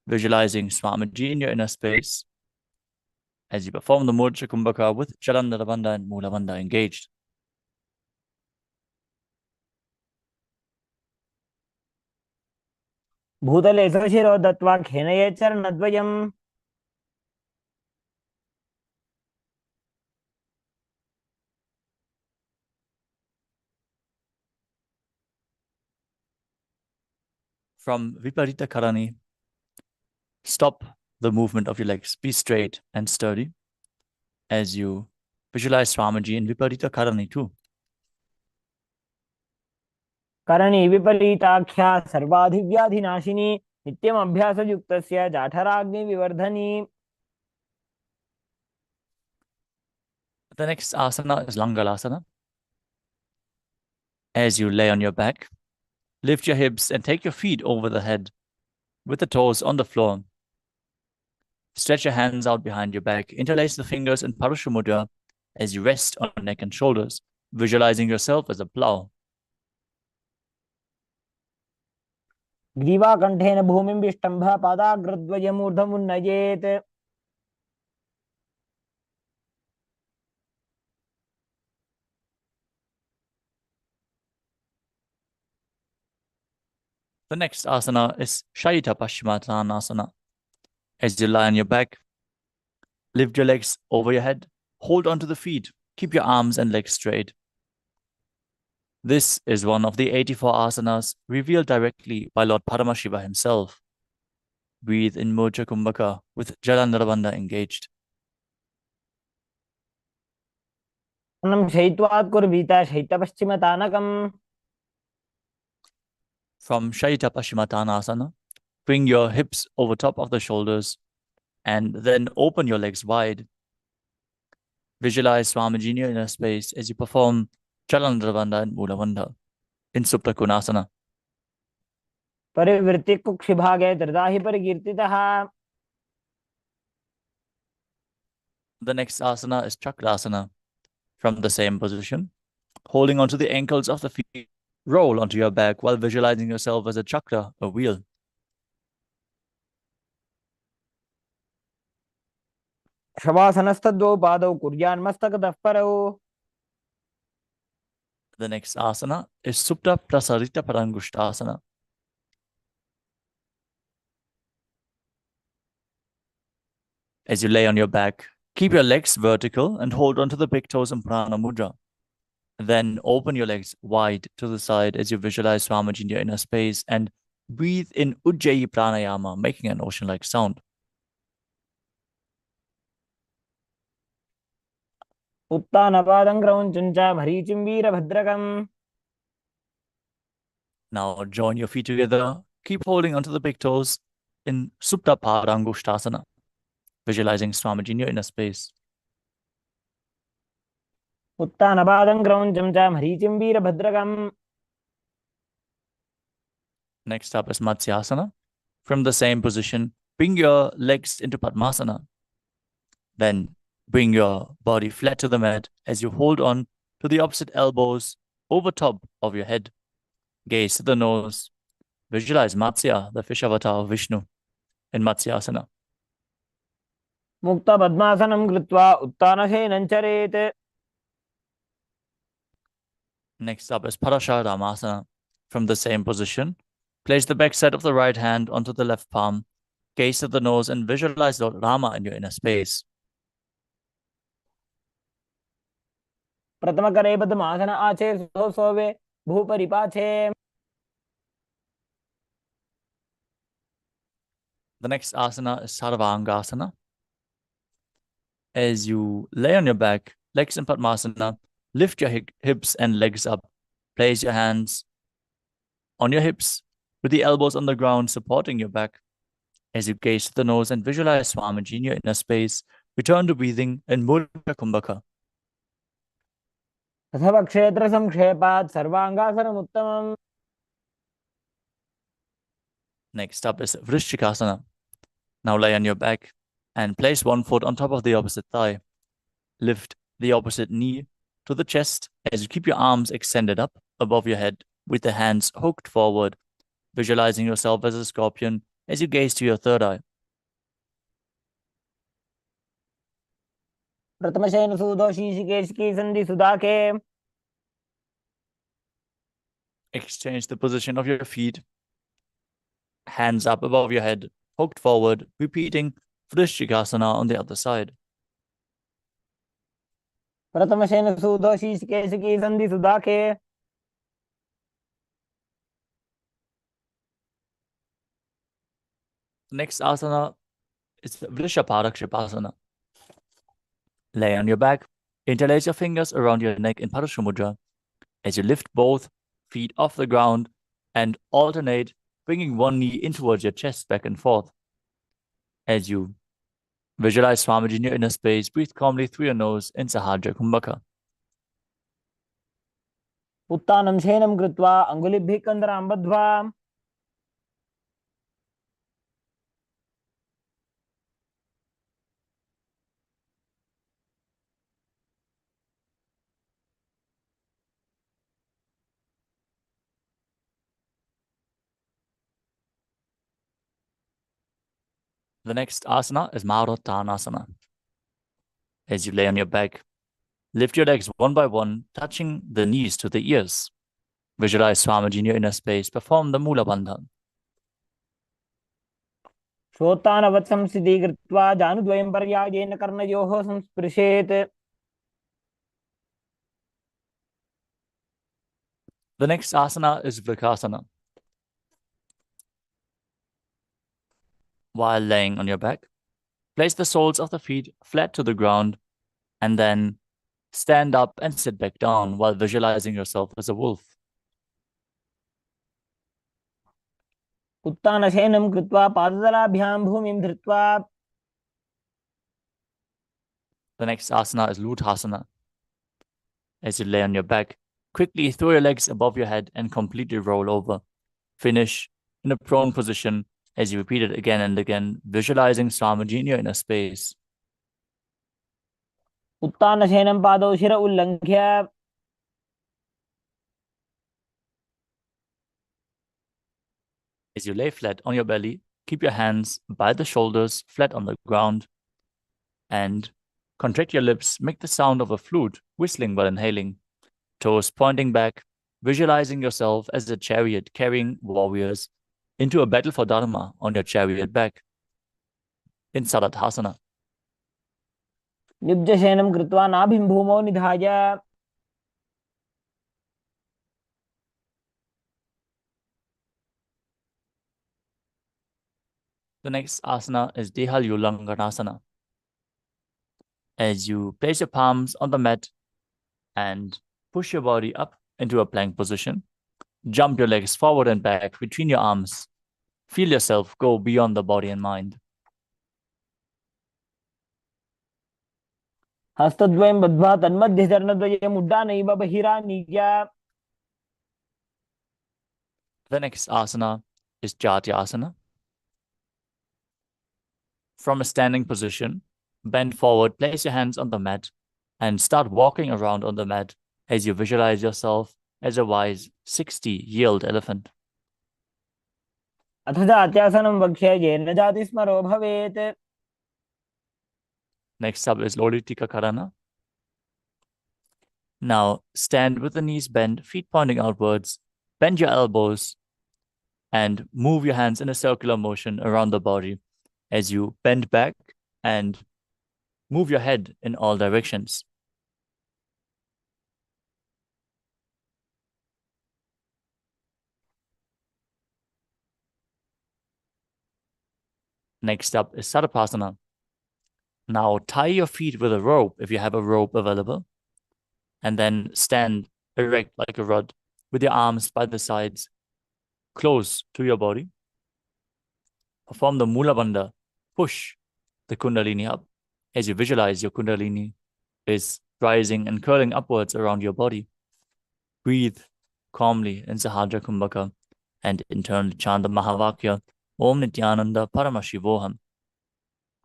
visualizing Swamiji in your inner space. As you perform the Murcha Kumbhaka with Jalandhara Bandha and Mula Bandha engaged. भूतले सशिरो दत्वा खेनये चरणद्वयम् From Viparita Karani, stop the movement of your legs. Be straight and sturdy as you visualize Swamiji in Viparita Karani too. करणी विपरीताख्या सर्वाधिव्याधिनाशिनी नित्यम् अभ्यासयुक्तस्य जाठराग्निविवर्धनी. The next asana is Langalasana. As you lay on your back, lift your hips and take your feet over the head with the toes on the floor. Stretch your hands out behind your back. Interlace the fingers in Parusha Mudra as you rest on neck and shoulders, visualizing yourself as a plow. ग्रीवाकण्ठेन भूमिं विष्टम्भ पादाग्रद्वयमूर्धमुन्नयेत्. The next asana is Shaita Paschimottanasana. As you lie on your back, lift your legs over your head, hold onto the feet, keep your arms and legs straight. This is one of the 84 asanas revealed directly by Lord Paramashiva himself. Breathe in Murcha Kumbhaka with Jalandhara Bandha engaged. शयित्वात् कुर्वीत शैत्यपश्चिमतानकम्. From Shaita Paschimottanasana, bring your hips over top of the shoulders and then open your legs wide. Visualize Swamiji in your inner space as you perform Jalandhara Bandha and Mula Bandha in Supta Konasana. परिवृत्ति कुक्षिभागे त्रिदाहि परिकीर्तितः. The next asana is Chakrasana. From the same position, holding onto the ankles of the feet, roll onto your back while visualizing yourself as a chakra, a wheel. शवासनस्थद्वौ पादौ कुर्यान्मस्तकतः परौ. The next asana is Supta Prasarita Parangushtasana. As you lay on your back, keep your legs vertical and hold onto the big toes in Prana Mudra. Then open your legs wide to the side as you visualize Swamiji in your inner space and breathe in Ujjayi Pranayama, making an ocean-like sound. उत्तानपादं क्रौञ्चं च मरीचिं वीरभद्रकम्. Now join your feet together. Keep holding onto the big toes in Supta Parangushtasana, visualizing Swamiji in your inner space. उत्तानपादं क्रौञ्चं च मरीचिं वीरभद्रकम्. Next up is Matsyasana. From the same position, bring your legs into Padmasana. Then bring your body flat to the mat as you hold on to the opposite elbows over top of your head. Gaze to the nose. Visualize Matsya, the fish avatar of Vishnu, in Matsyasana. मुक्त पद्मासनं कृत्वा उत्तानशयनं चरेत्. Next up is Parasharamasana. From the same position, place the back side of the right hand onto the left palm, gaze at the nose, and visualize Lord Rama in your inner space. प्रथमकरे पद्मासन आचे सो सोवे भूपरिपाचे. The next asana is Sarvangasana. As you lay on your back, legs in Padmasana, lift your hips and legs up. Place your hands on your hips with the elbows on the ground, supporting your back. As you gaze to the nose and visualize Swamiji in your inner space, return to breathing in Mudra Kumbhaka. अथवा क्षेत्र संक्षेपात् सर्वांगासनम् उत्तमम्. Next up is Vrishchikasana. Now lay on your back and place one foot on top of the opposite thigh. Lift the opposite knee to the chest as you keep your arms extended up above your head with the hands hooked forward, visualizing yourself as a scorpion as you gaze to your third eye. प्रथमशयन सूदो शीशिकेशकी संधि सुदाके. Exchange the position of your feet, hands up above your head, hooked forward, repeating Vrishchikasana on the other side. प्रथमशयन सूदो शीशिकेशकी संधि सुदाके. The next asana is Vrishaparakshipasana. Lay on your back, interlace your fingers around your neck in Parashamudra as you lift both feet off the ground and alternate, bringing one knee in towards your chest back and forth. As you visualize Swamiji in your inner space, breathe calmly through your nose in Sahajra Kumbhaka. उत्तानं शयनं कृत्वा अङ्गुलिभ्यः कन्दरां बद्ध्वा. The next asana is Maruttanasana. As you lay on your back, lift your legs one by one, touching the knees to the ears. Visualize Swamiji in your inner space. Perform the Mula Bandha. श्रोतानवत् संस्थिति कृत्वा जानुद्वयं पर्यायेन कर्णयोः संस्पृशेत्. The next asana is Vrikasana. While laying on your back, place the soles of the feet flat to the ground and then stand up and sit back down while visualizing yourself as a wolf. उत्तानशयनं कृत्वा पादतलाभ्यां भूमिं धृत्वा. The next asana is Luthasana. As you lay on your back, quickly throw your legs above your head and completely roll over. Finish in a prone position as you repeat it again and again, visualizing Swamiji in your inner space. उत्तानशयनं पादौ शिर उल्लङ्घ्य. As you lay flat on your belly, keep your hands by the shoulders flat on the ground and contract your lips. Make the sound of a flute, whistling while inhaling. Toes pointing back, visualizing yourself as a chariot carrying warriors into a battle for Dharma on your chariot back. In Sadatthasana. निब्जशयनं कृत्वा नाभिं भूमौ निधाय. The next asana is Dehalyulanganasana. As you place your palms on the mat and push your body up into a plank position, jump your legs forward and back between your arms. Feel yourself go beyond the body and mind. हस्तद्वयं बद्ध्वा तन्मध्ये चरणद्वयम् उड्डानैव बहिरानीय. The next asana is Jatyasana. From a standing position, bend forward, place your hands on the mat, and start walking around on the mat as you visualize yourself as a wise 60-year-old elephant. अथ जात्यासनं वक्ष्ये येन जातिस्मरो भवेत्. Next up is Lolitika Karana. Now stand with the knees bent, feet pointing outwards, bend your elbows, and move your hands in a circular motion around the body as you bend back and move your head in all directions. Next up is Sarapasana. Now tie your feet with a rope if you have a rope available, and then stand erect like a rod with your arms by the sides, close to your body. Perform the Mula Bandha. Push the Kundalini up as you visualize your Kundalini is rising and curling upwards around your body. Breathe calmly in Sahadra Kumbhaka and internally chant the Mahavakya Om Nithyananda Paramashivoham.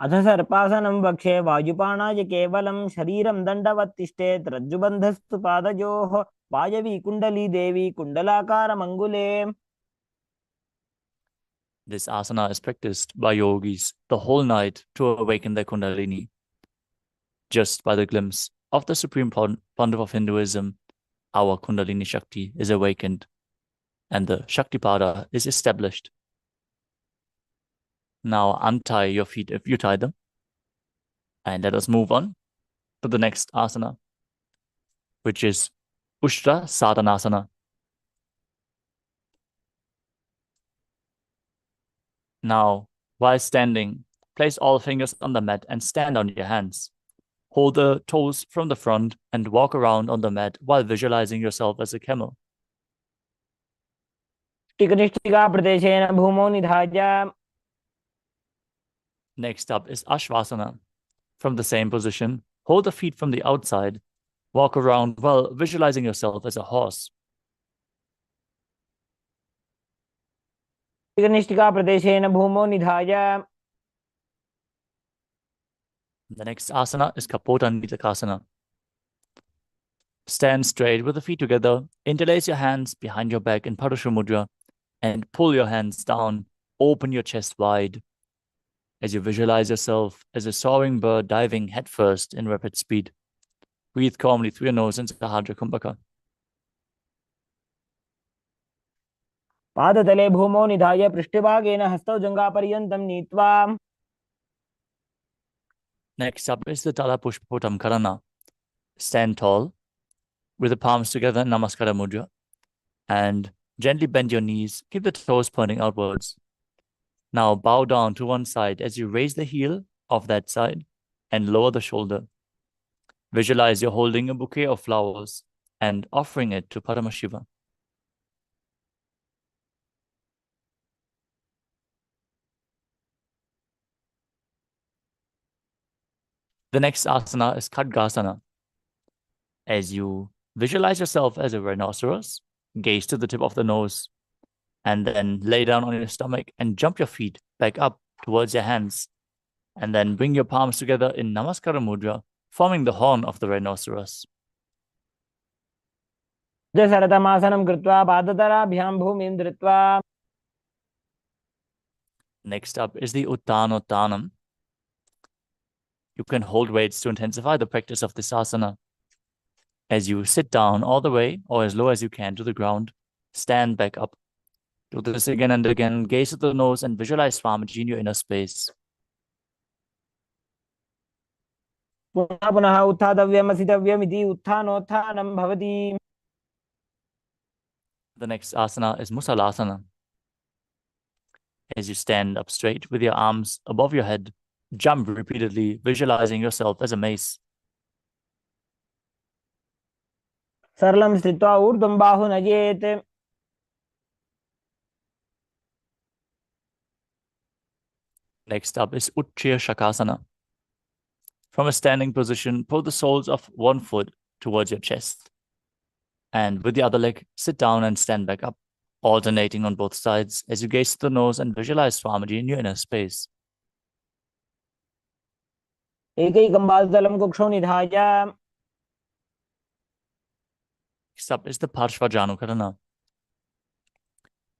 अथ सर्पासनं वक्षे वायुपाणाय केवलं शरीरं दण्डवत् तिष्ठेत् रज्जुबन्धस्तु पादयोः वायवी कुण्डली देवी कुण्डलाकारमङ्गुले. This asana is practiced by yogis the whole night to awaken their Kundalini. Just by the glimpse of the Supreme Pontiff of Hinduism, our Kundalini Shakti is awakened and the Shaktipada is established. Now untie your feet if you tie them. And let us move on to the next asana, which is Ushtra Sadhanasana. Now, while standing, place all fingers on the mat and stand on your hands. Hold the toes from the front and walk around on the mat while visualizing yourself as a camel. टिकनिष्ठिका प्रदेशेन भूमौ निधाय. Next up is Ashvasana. From the same position, hold the feet from the outside. Walk around while visualizing yourself as a horse. टिकनिष्ठिका प्रदेशेन भूमौ निधाय. The next asana is Kapota Nitakasana. Stand straight with the feet together, interlace your hands behind your back in Padusha Mudra, and pull your hands down. Open your chest wide as you visualize yourself as a soaring bird diving headfirst in rapid speed. Breathe calmly through your nose into Sahadra Kumbhaka. पादतले भूमौ निधाय पृष्ठभागेन हस्तौ जङ्घापर्यन्तं नीत्वा. Next up is the Tala Pushpotam Karana. Stand tall with the palms together in Namaskara Mudra and gently bend your knees. Keep the toes pointing outwards. Now bow down to one side as you raise the heel of that side and lower the shoulder. Visualize you're holding a bouquet of flowers and offering it to Paramashiva. The next asana is Khadgasana. As you visualize yourself as a rhinoceros, gaze to the tip of the nose, and then lay down on your stomach and jump your feet back up towards your hands. And then bring your palms together in Namaskara Mudra, forming the horn of the rhinoceros. सरतमासनं कृत्वा पादतलाभ्यां भूमिं धृत्वा. Next up is the Uttanottanam. You can hold weights to intensify the practice of this asana. As you sit down all the way or as low as you can to the ground, stand back up. Do this again and again. Gaze at the nose and visualize Swamiji in your inner space. पुनः पुनः उत्थातव्यमसितव्यमिति उत्थानोत्थानं भवति. The next asana is Musalasana. As you stand up straight with your arms above your head, jump repeatedly, visualizing yourself as a mace. सरलं स्थित्वा ऊर्ध्वं बाहु नयेत्. Next up is Utchaya Shakasana. From a standing position, pull the soles of one foot towards your chest. And with the other leg, sit down and stand back up, alternating on both sides as you gaze to the nose and visualize Swamiji in your inner space. एकैकं पादतलं कुक्षौ निधाय. Next up is the Parshvajanukarana.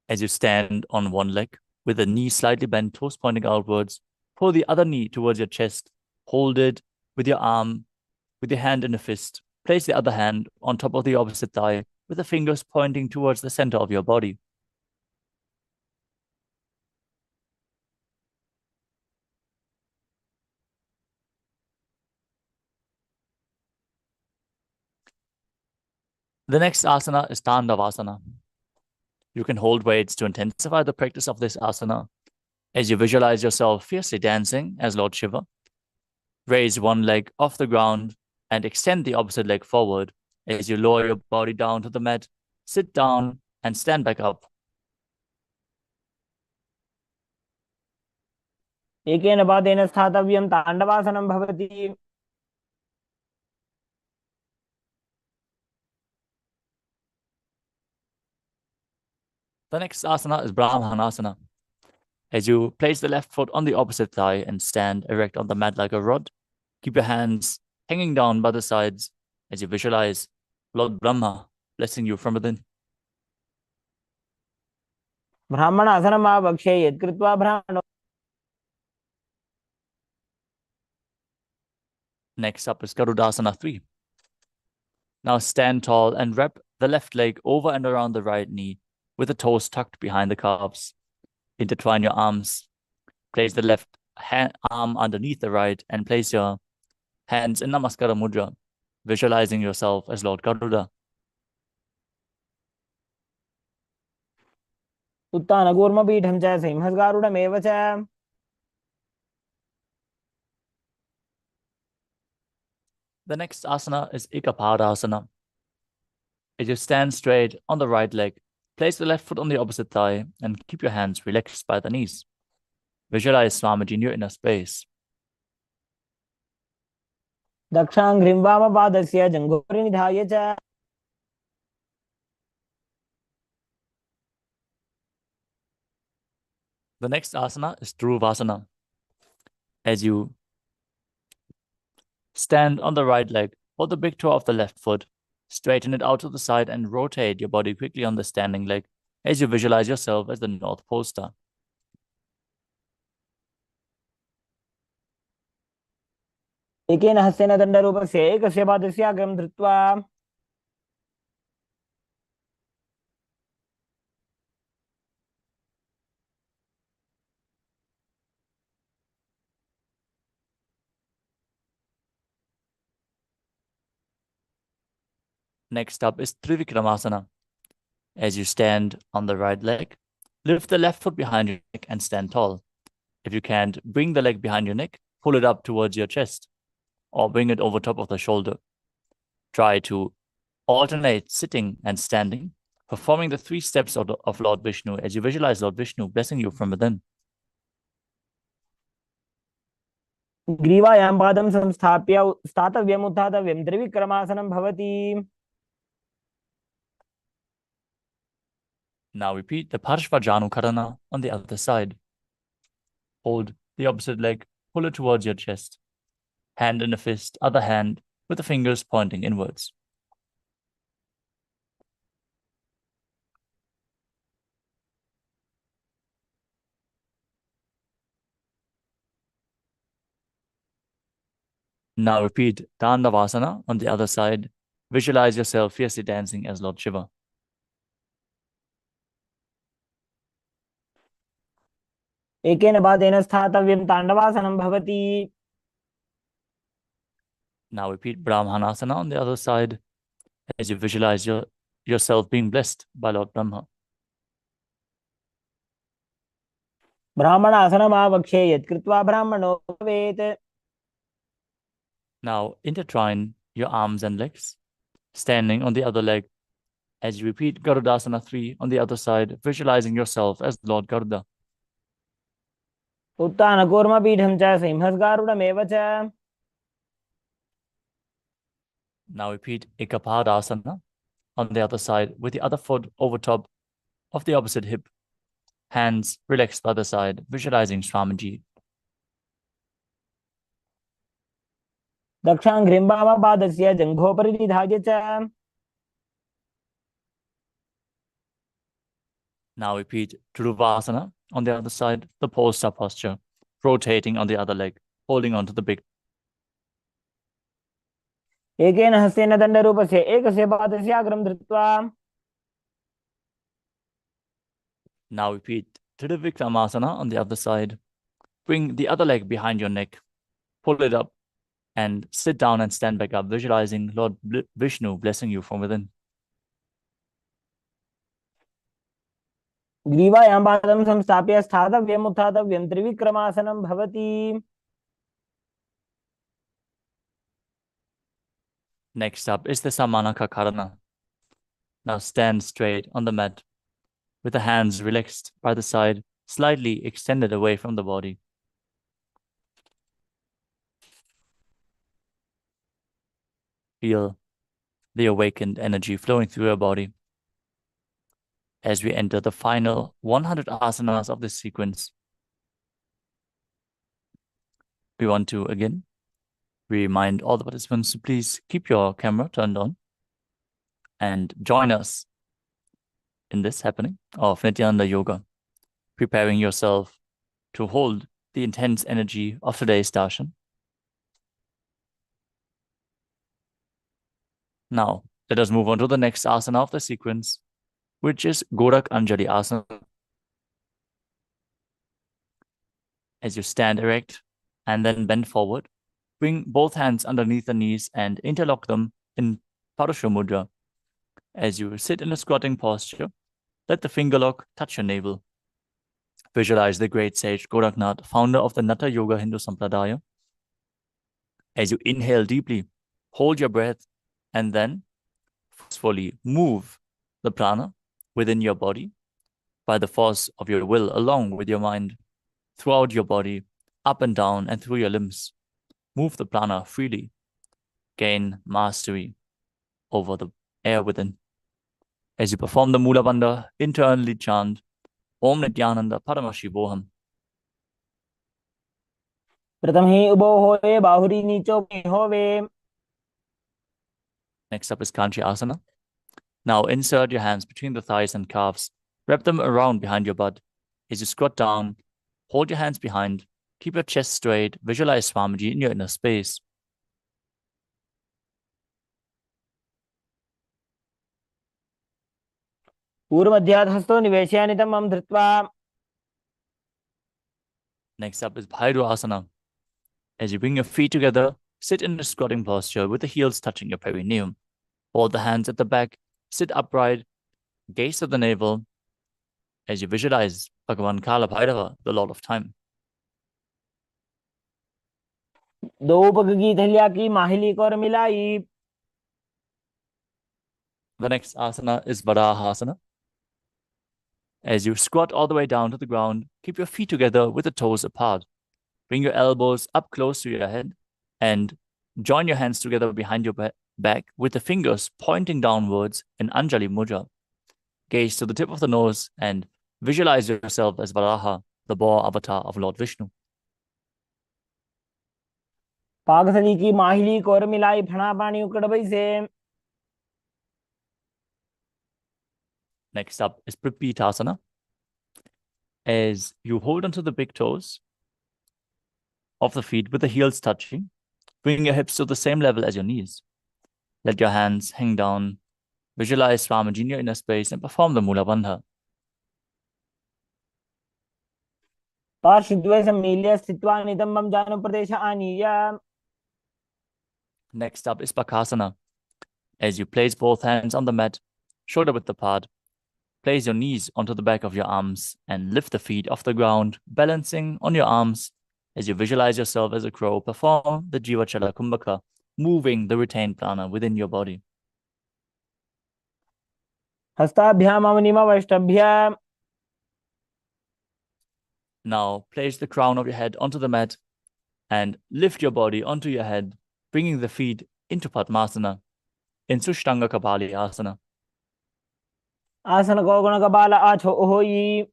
As you stand on one leg, with the knee slightly bent, toes pointing outwards, pull the other knee towards your chest, hold it, With your hand in a fist, place the other hand on top of the opposite thigh with the fingers pointing towards the center of your body. The next asana is Tandavasana. You can hold weights to intensify the practice of this asana as you visualize yourself fiercely dancing as Lord Shiva. Raise one leg off the ground and extend the opposite leg forward as you lower your body down to the mat, sit down, and stand back up. एकेन पादेन स्थातव्यं ताण्डवासनं भवति. The next asana is Brahmanasana. As you place the left foot on the opposite thigh and stand erect on the mat like a rod, keep your hands hanging down by the sides as you visualize Lord Brahma blessing you from within. ब्राह्मणासनम् आवक्ष्ये यत्कृत्वा ब्राह्मणो. Next up is Garudasana 3. Now stand tall and wrap the left leg over and around the right knee with the toes tucked behind the calves. Intertwine your arms. Place the left arm underneath the right and place your hands in Namaskara Mudra, visualizing yourself as Lord Garuda. उत्तानकूर्मपीठं च सिंहस्गारुडमेव च. The next asana is Ekapadasana. As you stand straight on the right leg, place the left foot on the opposite thigh and keep your hands relaxed by the knees. Visualize Swamiji in your inner space. दक्षाङ्घ्रिं वामपादस्य जङ्घोपरिनिधाय च. The next asana is Dhruvasana. As you stand on the right leg, hold the big toe of the left foot, straighten it out to the side and rotate your body quickly on the standing leg as you visualize yourself as the North Pole Star. एकेन हस्तेन दण्डरूपस्य एकस्य पादस्य अग्रं धृत्वा. Next up is Trivikramasana. As you stand on the right leg, lift the left foot behind your neck and stand tall. If you can't bring the leg behind your neck, pull it up towards your chest or bring it over top of the shoulder. Try to alternate sitting and standing, performing the 3 steps of Lord Vishnu as you visualize Lord Vishnu blessing you from within. ग्रीवायां पादं संस्थाप्य स्थातव्यम् उत्थातव्यं त्रिविक्रमासनं भवति. Now repeat the Parshvajanukarana on the other side. Hold the opposite leg, pull it towards your chest. Hand in a fist, other hand with the fingers pointing inwards. Now repeat Dandavasana on the other side. Visualize yourself fiercely dancing as Lord Shiva. एकेन पादेन स्थातव्यं ताण्डवासनं भवति. Now repeat Brahmanasana on the other side as you visualize yourself being blessed by Lord Brahma. ब्राह्मणासनम् आवक्ष्ये यत्कृत्वा ब्राह्मणो भवेत्. Now intertwine your arms and legs, standing on the other leg. As you repeat Garudasana 3 on the other side, visualizing yourself as Lord Garuda. उत्तानकूर्मपीठं च सिंहस्गारुडमेव च. Now repeat Ekapadasana on the other side with the other foot over top of the opposite hip. Hands relaxed by the side, visualizing Swamiji. दक्षाङ्घ्रिं वामपादस्य जङ्घोपरिनिधाय च. Now repeat Dhruvasana on the other side, the pole star posture, rotating on the other leg, holding onto the big एकेन हस्तेन दण्डरूपस्य एकस्य पादस्य अग्रं धृत्वा Now repeat Trivikramasana on the other side. Bring the other leg behind your neck, pull it up, and sit down and stand back up, visualizing Lord Vishnu blessing you from within. ग्रीवायां पादं संस्थाप्य स्थातव्यम् उत्थातव्यं त्रिविक्रमासनं भवति. Next up is the Samanaka Karana. Now stand straight on the mat with the hands relaxed by the side, slightly extended away from the body. Feel the awakened energy flowing through your body. As we enter the final 100 asanas of this sequence, we want to again remind all the participants to please keep your camera turned on and join us in this happening of Nithyananda Yoga, preparing yourself to hold the intense energy of today's darshan. Now, let us move on to the next asana of the sequence, which is Gorak Anjali Asana. As you stand erect and then bend forward, bring both hands underneath the knees and interlock them in Parashu Mudra. As you sit in a squatting posture, let the finger lock touch your navel. Visualize the great sage Goraknath, founder of the Natha Yoga Hindu Sampradaya. As you inhale deeply, hold your breath, and then forcefully move the prana within your body by the force of your will, along with your mind, throughout your body, up and down, and through your limbs. Move the prana freely. Gain mastery over the air within. As you perform the Mula Bandha, internally chant Om Nithyananda Paramashivoham. प्रथम ही उभो होवे बाहुरी नीचो होवे. Next up is Kanchi Asana. Now insert your hands between the thighs and calves. Wrap them around behind your butt. As you squat down, hold your hands behind. Keep your chest straight. Visualize Swamiji in your inner space. पूर्वमध्यात् हस्तो निवेशयानितं धृत्वा. Next up is Bhairu Asana. As you bring your feet together, sit in a squatting posture with the heels touching your perineum. Hold the hands at the back. Sit upright. Gaze to the navel. As you visualize Bhagavan Kala Bhairava, the Lord of Time. दो पग थलिया की माहिली को और मिलाई. The next asana is Varahasana. As you squat all the way down to the ground, keep your feet together with the toes apart. Bring your elbows up close to your head and join your hands together behind your back with the fingers pointing downwards in Anjali Mudra. Gaze to the tip of the nose and visualize yourself as Varaha, the boar avatar of Lord Vishnu. पागथली की माहिली को और मिलाई फणा पानी उकड़बई से. Next up is Pripitasana. As you hold onto the big toes of the feet with the heels touching, bring your hips to the same level as your knees. Let your hands hang down. Visualize Swamiji in your inner space and perform the Mula Bandha. पार्श्वद्वय सम्मील्य स्थित्वा नितंबं जानुप्रदेश आनीय. Next up is Bakasana. As you place both hands on the mat, shoulder width apart, place your knees onto the back of your arms and lift the feet off the ground, balancing on your arms. As you visualize yourself as a crow, perform the Jivachala Kumbhaka, moving the retained prana within your body. हस्ताभ्याम अवनिमवष्टभ्याम. Now place the crown of your head onto the mat and lift your body onto your head, bringing the feet into Padmasana in Sushtanga Kapali Asana. आसन को गुण कपाल आछो होई.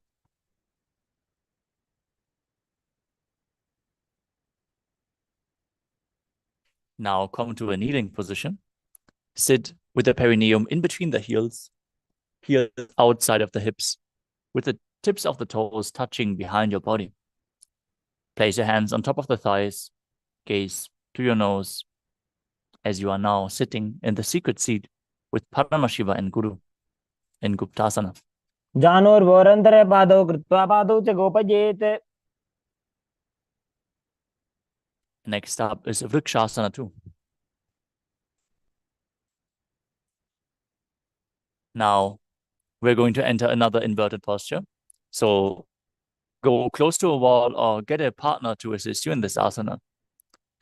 Now come to a kneeling position. Sit with the perineum in between the heels outside of the hips, with the tips of the toes touching behind your body. Place your hands on top of the thighs, gaze to your nose. as you are now sitting in the secret seat with Paramashiva and Guru in Guptasana. जानोर्वोरन्तरे पादौ कृत्वा पादौ च गोपयेत्. Next up is Vrikshasana too. Now we're going to enter another inverted posture. So go close to a wall or get a partner to assist you in this asana.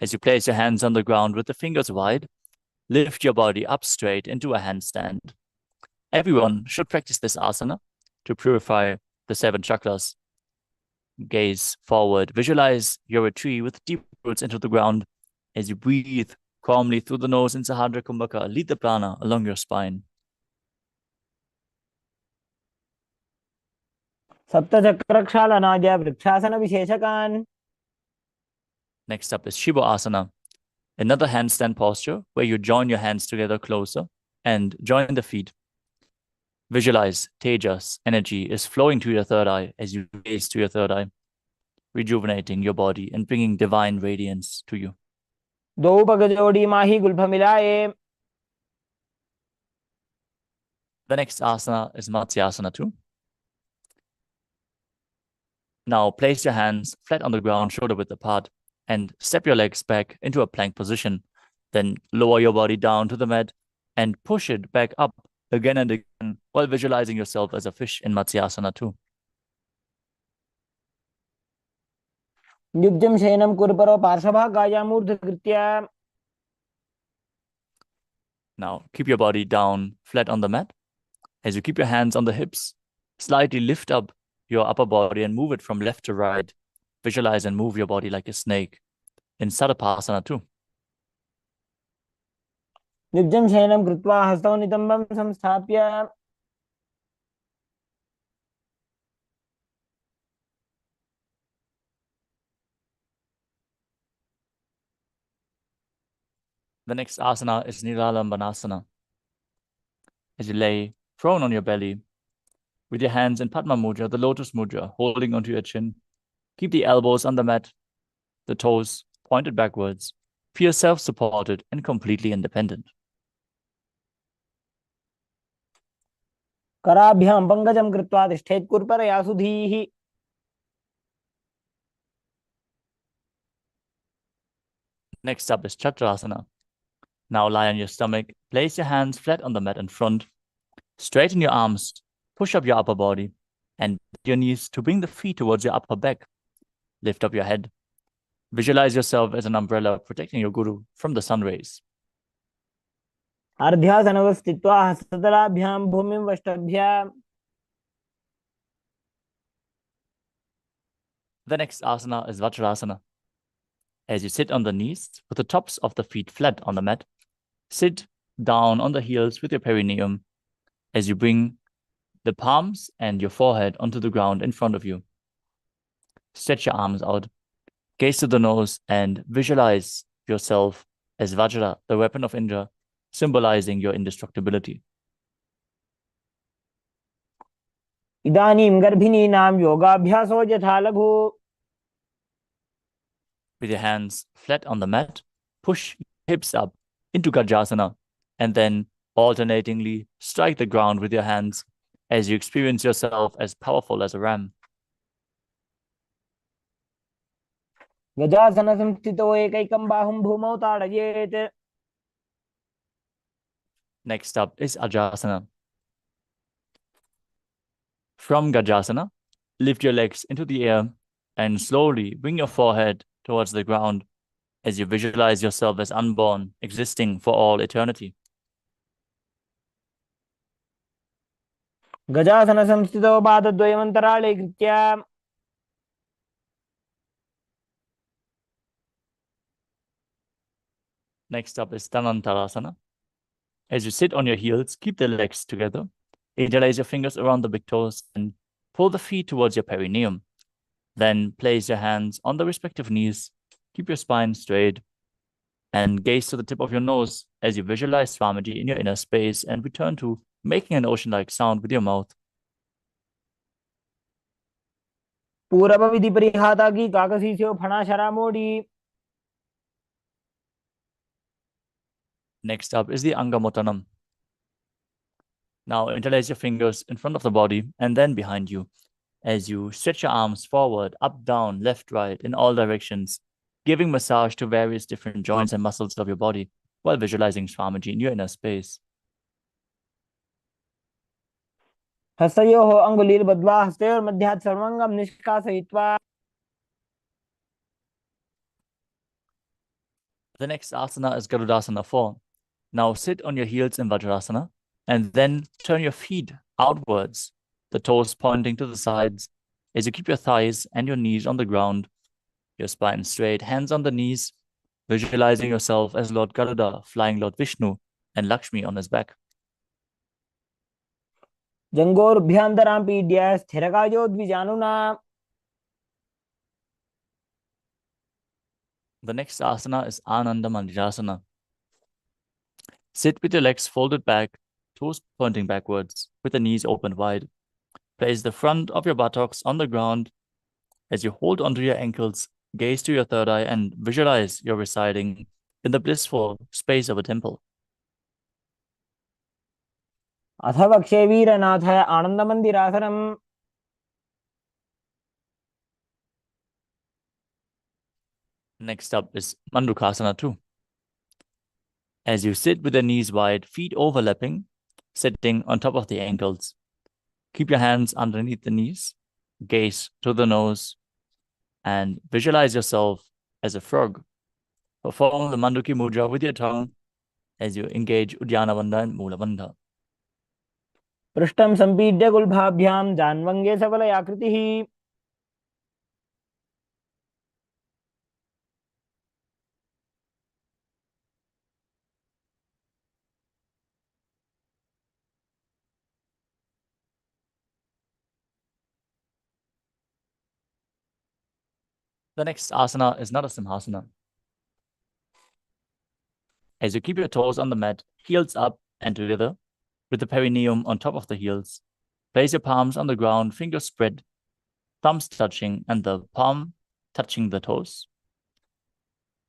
As you place your hands on the ground with the fingers wide, lift your body up straight into a handstand. Everyone should practice this asana to purify the 7 chakras. Gaze forward. Visualize your retreat with deep roots into the ground. As you breathe calmly through the nose in Sahadra Kumbhaka, lead the prana along your spine. सप्तचक्रक्षालनाद्य वृक्षासनविशेषकान्. Next up is Shiva Asana, another handstand posture where you join your hands together closer and join the feet. Visualize Tejas energy is flowing to your third eye as you gaze to your third eye, rejuvenating your body and bringing divine radiance to you. द्वौ पगजोडी माही Gulf मिलाए. The next asana is Matsyasana too. Now place your hands flat on the ground, shoulder width apart, and step your legs back into a plank position. Then lower your body down to the mat and push it back up again and again while visualizing yourself as a fish in Matsyasana too. युग्जं शयनं कुरुपरो पार्श्वभागायामूर्धकृत्य. Now keep your body down flat on the mat. As you keep your hands on the hips, slightly lift up your upper body and move it from left to right. Visualize and move your body like a snake in Sadapasana too. युग्जं शयनं कृत्वा हस्तौ नितम्बं संस्थाप्य. The next asana is Niralambanasana. As you lay prone on your belly, with your hands in Padma Mudra, the lotus mudra, holding onto your chin. Keep the elbows on the mat, the toes pointed backwards. Feel self-supported and completely independent. कराभ्यां पंकजं कृत्वा तिष्ठेत् कुर्परया सुधीः. Next up is Chakrasana. Now lie on your stomach, place your hands flat on the mat in front, straighten your arms, push up your upper body, and bend your knees to bring the feet towards your upper back. Lift up your head. Visualize yourself as an umbrella protecting your guru from the sun rays. अर्ध्यासनवस्थित्वा हस्ततलाभ्यां भूमिं वष्टभ्य. The next asana is Vajrasana. As you sit on the knees with the tops of the feet flat on the mat, sit down on the heels with your perineum as you bring the palms and your forehead onto the ground in front of you. Stretch your arms out, gaze to the nose, and visualize yourself as Vajra, the weapon of Indra, symbolizing your indestructibility. इदानीं गर्भिणीनां योगाभ्यासो यथा लघु. With your hands flat on the mat, push your hips up into Gajasana and then alternatingly strike the ground with your hands as you experience yourself as powerful as a ram. गजासनसंस्थितौ एकैकं बाहुं भूमौ ताडयेत्. Next up is Ajasana. From Gajasana, lift your legs into the air and slowly bring your forehead towards the ground as you visualize yourself as unborn, existing for all eternity. गजासनसंस्थितौ पादद्वयमन्तराळे कृत्य. Next up is Dhanantarasana. As you sit on your heels, keep the legs together. Interlace your fingers around the big toes and pull the feet towards your perineum. Then place your hands on the respective knees. Keep your spine straight and gaze to the tip of your nose as you visualize Swamiji in your inner space and return to making an ocean-like sound with your mouth. पूरवविधि परिहाता की काकसीस्यो फणा शरामोडी. Next up is the Angamotanam. Now interlace your fingers in front of the body and then behind you as you stretch your arms forward, up, down, left, right, in all directions, giving massage to various different joints and muscles of your body while visualizing Swamiji in your inner space. हस्तयोः अङ्गुलीर्बद्ध्वा हस्तयोर्मध्यात् सर्वाङ्गं निष्कासयित्वा. The next asana is Garudasana 4. Now sit on your heels in Vajrasana and then turn your feet outwards, the toes pointing to the sides as you keep your thighs and your knees on the ground, your spine straight, hands on the knees, visualizing yourself as Lord Garuda flying Lord Vishnu and Lakshmi on his back. जङ्घोर्भ्यान्तरां पीड्य स्थिरकायो द्विजानुना. The next asana is Ananda Mandirasana. Sit with your legs folded back, toes pointing backwards, with the knees open wide. Place the front of your buttocks on the ground as you hold onto your ankles, gaze to your third eye, and visualize you're residing in the blissful space of a temple. अथ वक्षे वीरनाथ आनन्दमन्दिरासनम्. Next up is Mandukasana 2. As you sit with the knees wide, feet overlapping, sitting on top of the ankles. Keep your hands underneath the knees, gaze to the nose, and visualize yourself as a frog. Perform the Manduki Mudra with your tongue as you engage Uddiyana Bandha and Mula Bandha. पृष्ठं सम्पीड्य गुल्भाभ्यां जान्वङ्गे सबलयाकृतिः. The next asana is Narasimhasana. As you keep your toes on the mat, heels up and together, with the perineum on top of the heels, place your palms on the ground, fingers spread, thumbs touching, and the palm touching the toes.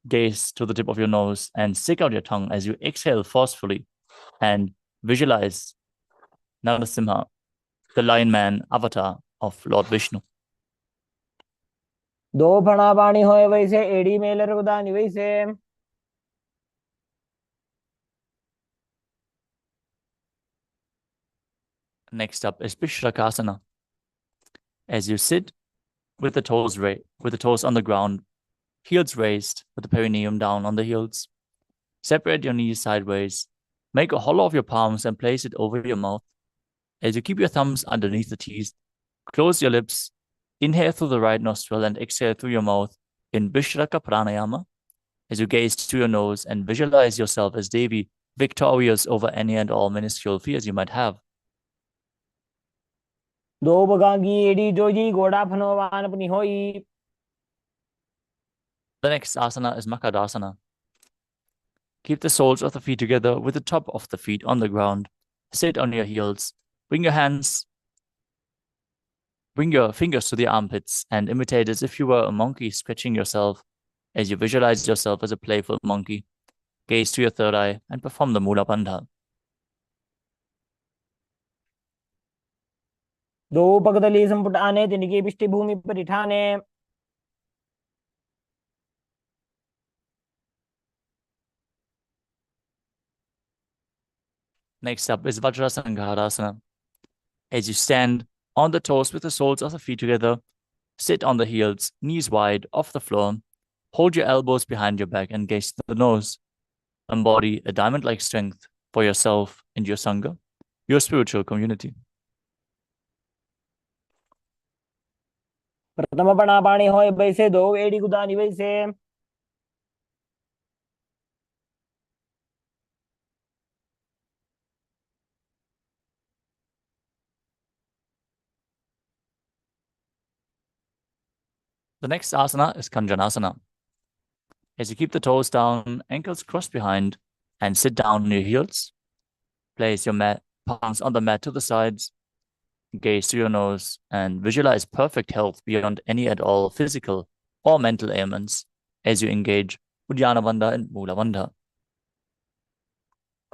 Gaze to the tip of your nose and stick out your tongue as you exhale forcefully and visualize Narasimha, the lion man avatar of Lord Vishnu. दो फणा पाणी होए वैसे एड़ी Mailer उदानी वैसे. Next up is Vishrakasana. As you sit with the toes on the ground, heels raised, with the perineum down on the heels. Separate your knees sideways. Make a hollow of your palms and place it over your mouth. As you keep your thumbs underneath the teeth, close your lips, inhale through the right nostril and exhale through your mouth in Vishraka Pranayama. As you gaze to your nose and visualize yourself as Devi, victorious over any and all minuscule fears you might have. दो बगांगी एड़ी जोजी गोड़ा फनोवान अपनी होई. The next asana is Makadasana. Keep the soles of the feet together with the top of the feet on the ground. Sit on your heels. Bring your fingers to the armpits and imitate as if you were a monkey stretching yourself as you visualize yourself as a playful monkey. Gaze to your third eye and perform the Mula Bandha. दो पगदली संपुट आने तिनकी पिष्टि भूमि परिठाने. Next up is Vajrasanghadasana. As you stand on the toes with the soles of the feet together, sit on the heels, knees wide, off the floor. Hold your elbows behind your back and gaze to the nose. Embody a diamond-like strength for yourself and your Sangha, your spiritual community. प्रथम पणा पाणी होए वैसे दो एड़ी गुदानी वैसे. The next asana is Kanjanasana. As you keep the toes down, ankles crossed behind, and sit down on your heels, place your palms on the mat to the sides, gaze to your nose, and visualize perfect health beyond any and all physical or mental ailments as you engage Uddiyana Bandha and Mula Bandha.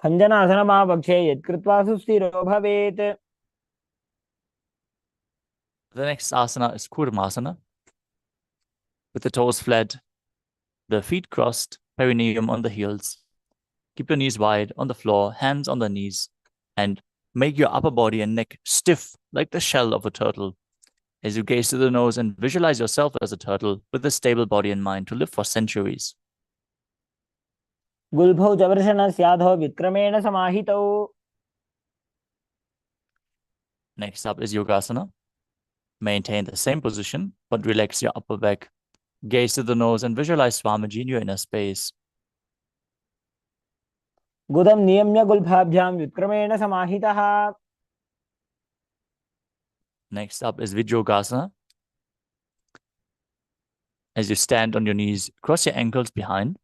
खञ्जनासनमापक्षे यत्कृत्वा सुस्थिरो भवेत्. The next asana is Kurmasana, with the toes flat, the feet crossed, perineum on the heels. Keep your knees wide on the floor, hands on the knees, and make your upper body and neck stiff like the shell of a turtle. As you gaze to the nose and visualize yourself as a turtle with a stable body and mind to live for centuries. गुल्भौ च वृषणस्याधौ विक्रमेण समाहितौ. Next up is Yogasana. Maintain the same position, but relax your upper back. Gaze to the nose and visualize Swamiji in your inner space. गुदं नियम्य गुल्फाभ्यां विक्रमेण समाहितः. Next up is Vijyogasana. As you stand on your knees, cross your ankles behind.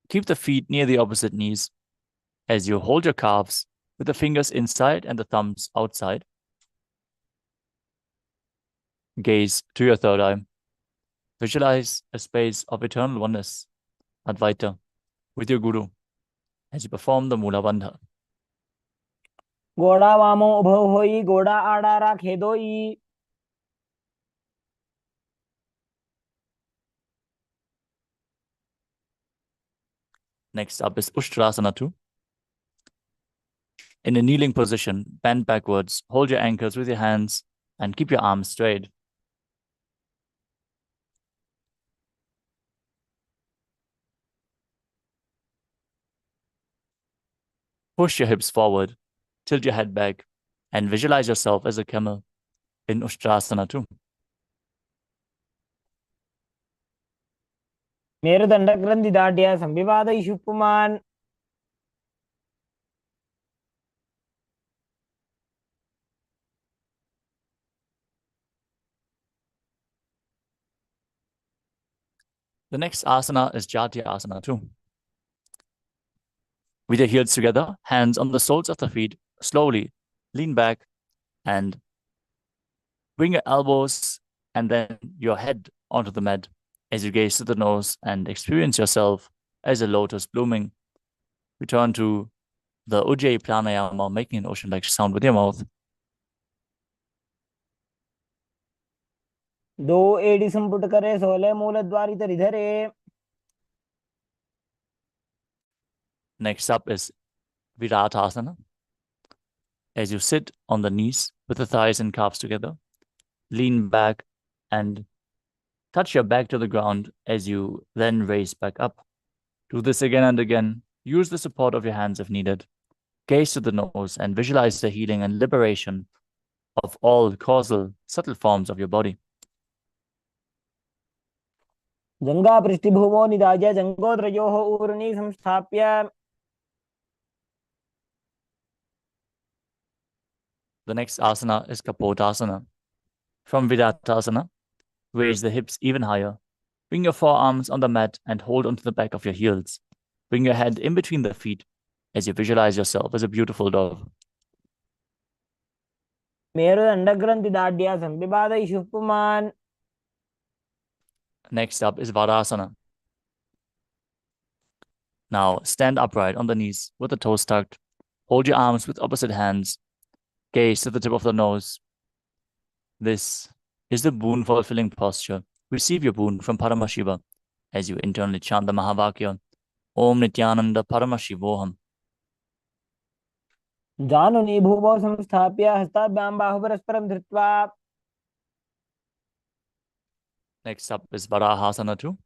Keep the feet near the opposite knees as you hold your calves with the fingers inside and the thumbs outside. Gaze to your third eye. Visualize a space of eternal oneness, Advaita, with your Guru as you perform the Mula Bandha. गोड़ा वामो उभौ होई गोड़ा आड़ा राखे दोई. Next up is Ushtrasana 2. In a kneeling position, bend backwards, hold your ankles with your hands, and keep your arms straight. Push your hips forward, tilt your head back, and visualize yourself as a camel in Ushtrasana 2. मेरुदण्डग्रन्थिदाढ्य संविवादयिषु पुमान्. The next asana is Jati Asana 2. With your heels together, hands on the soles of the feet, slowly lean back and bring your elbows and then your head onto the mat as you gaze to the nose and experience yourself as a lotus blooming. Return to the Ujjayi Pranayama, making an ocean-like sound with your mouth. दो AD संपुट करे 16 मूल द्वारी धरे. Next up is Viratasana. As you sit on the knees with the thighs and calves together, lean back and touch your back to the ground as you then raise back up. Do this again and again. Use the support of your hands if needed. Gaze to the nose and visualize the healing and liberation of all causal, subtle forms of your body. जंगा पृष्ठभूमो निदाय जंगोद्रयोः ऊर्णी संस्थाप्य. The next asana is Kapotasana. From Vidatasana, raise the hips even higher. Bring your forearms on the mat and hold onto the back of your heels. Bring your head in between the feet as you visualize yourself as a beautiful dove. मेरुदण्डग्रन्थिदाढ्य संविवादयिषु पुमान्. Next up is Varasana. Now stand upright on the knees with the toes tucked. Hold your arms with opposite hands. Gaze to the tip of the nose. This is the boon fulfilling posture. Receive your boon from Paramashiva as you internally chant the Mahavakya, Om Nithyananda Paramashivoham. जानुनी भूमौ संस्थाप्य हस्ताभ्यां बाहुपरस्परं धृत्वा. Next up is Varahasana 2.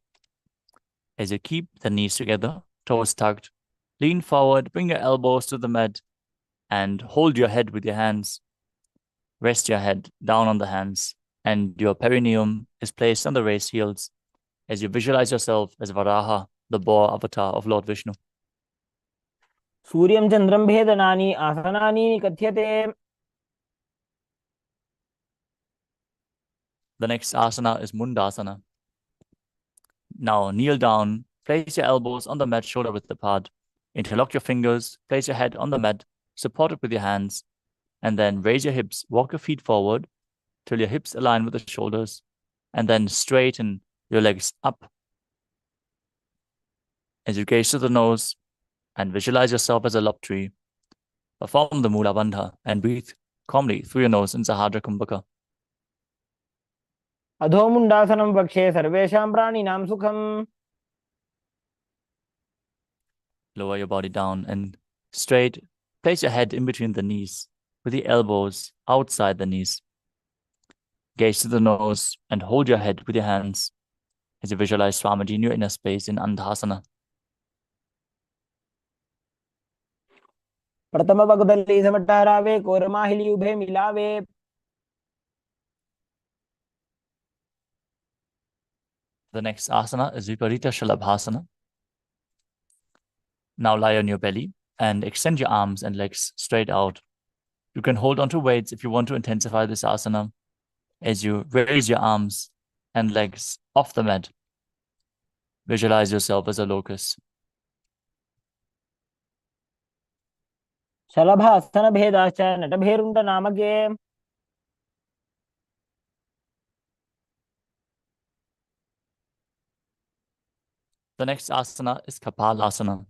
As you keep the knees together, toes tucked, lean forward, bring your elbows to the mat, and hold your head with your hands. Rest your head down on the hands, and your perineum is placed on the raised heels as you visualize yourself as Varaha, the boar avatar of Lord Vishnu. सूर्यं चन्द्रं भेदनानि आसनानि कथ्यते. The next asana is Mundasana. Now kneel down, place your elbows on the mat shoulder width apart. Interlock your fingers, place your head on the mat, support it with your hands, and then raise your hips, walk your feet forward till your hips align with the shoulders, and then straighten your legs up. As you gaze to the nose, and visualize yourself as a lop tree. Perform the Mula Bandha and breathe calmly through your nose in Sahadra Kumbhaka. अधोमुण्डासनं वक्षे सर्वेषां प्राणिनां सुखम्. Lower your body down and straight. Place your head in between the knees, with the elbows outside the knees. Gaze to the nose and hold your head with your hands as you visualize Swamiji in your inner space in Andhasana. प्रथम पगदल्ली समटारावे कोरमाहिली उभे मिलावे. The next asana is Viparita Shalabhasana. Now lie on your belly and extend your arms and legs straight out. You can hold onto weights if you want to intensify this asana as you raise your arms and legs off the mat. Visualize yourself as a locust. शलभासन भेदाश्च नटभेरुण्ड नामके. The next asana is Kapalasana.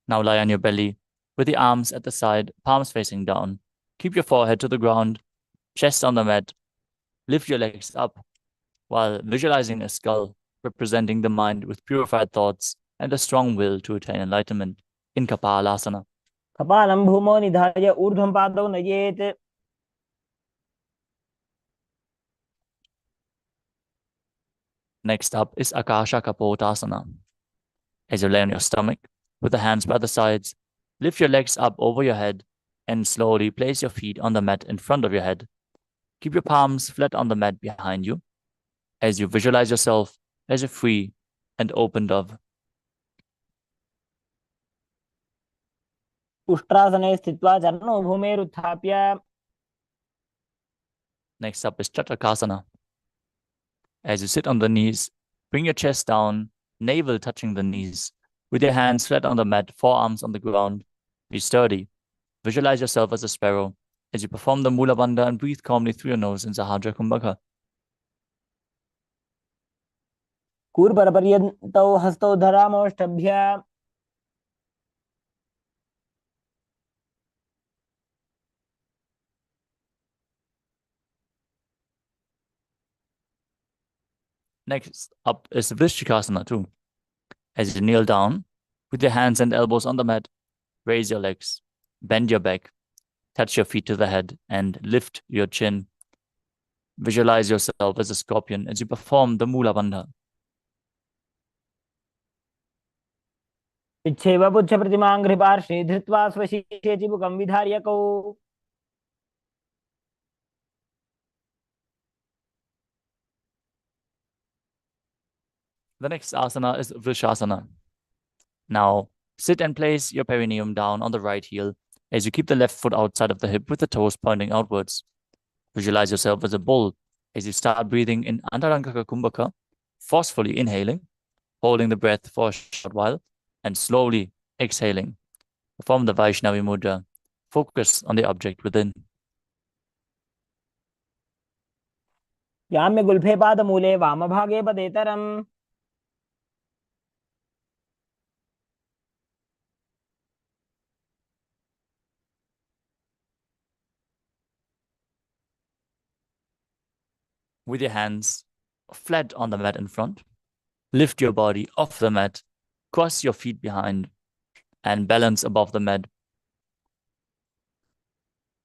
Now lie on your belly with the arms at the side, palms facing down. Keep your forehead to the ground, chest on the mat. Lift your legs up while visualizing a skull representing the mind with purified thoughts and a strong will to attain enlightenment in Kapalasana. कपालं भूमौ निधाय ऊर्ध्वं पादौ नयेत्. Next up is Akasha Kapotasana. As you lay on your stomach with the hands by the sides, lift your legs up over your head and slowly place your feet on the mat in front of your head. Keep your palms flat on the mat behind you as you visualize yourself as a free and open dove. उष्ट्रासने स्थित्वा चरणौ भूमेरुत्थाप्य. Next up is Chatakasana. As you sit on the knees, bring your chest down, navel touching the knees, with your hands flat on the mat, forearms on the ground. Be sturdy. Visualize yourself as a sparrow as you perform the Mula Bandha and breathe calmly through your nose in Sahadra Kumbhaka. कूर्परपर्यन्तौ हस्तौ धरामोष्टभ्य. Next up is Vrishchikasana too. As you kneel down, with your hands and elbows on the mat, raise your legs, bend your back, touch your feet to the head, and lift your chin. Visualize yourself as a scorpion as you perform the Mula Bandha. इच्छेव पुच्छप्रतिमां घृपार्श्वे धृत्वा स्वशीर्षे चिबुकं विधार्यकौ. The next asana is Vrishasana. Now, sit and place your perineum down on the right heel as you keep the left foot outside of the hip with the toes pointing outwards. Visualize yourself as a bull as you start breathing in Antarangaka Kumbhaka, forcefully inhaling, holding the breath for a short while, and slowly exhaling. Perform the Vaishnavi Mudra. Focus on the object within. याम्य गुल्फे पादमूले वामभागे पदेतरम्. With your hands flat on the mat in front, lift your body off the mat, cross your feet behind, and balance above the mat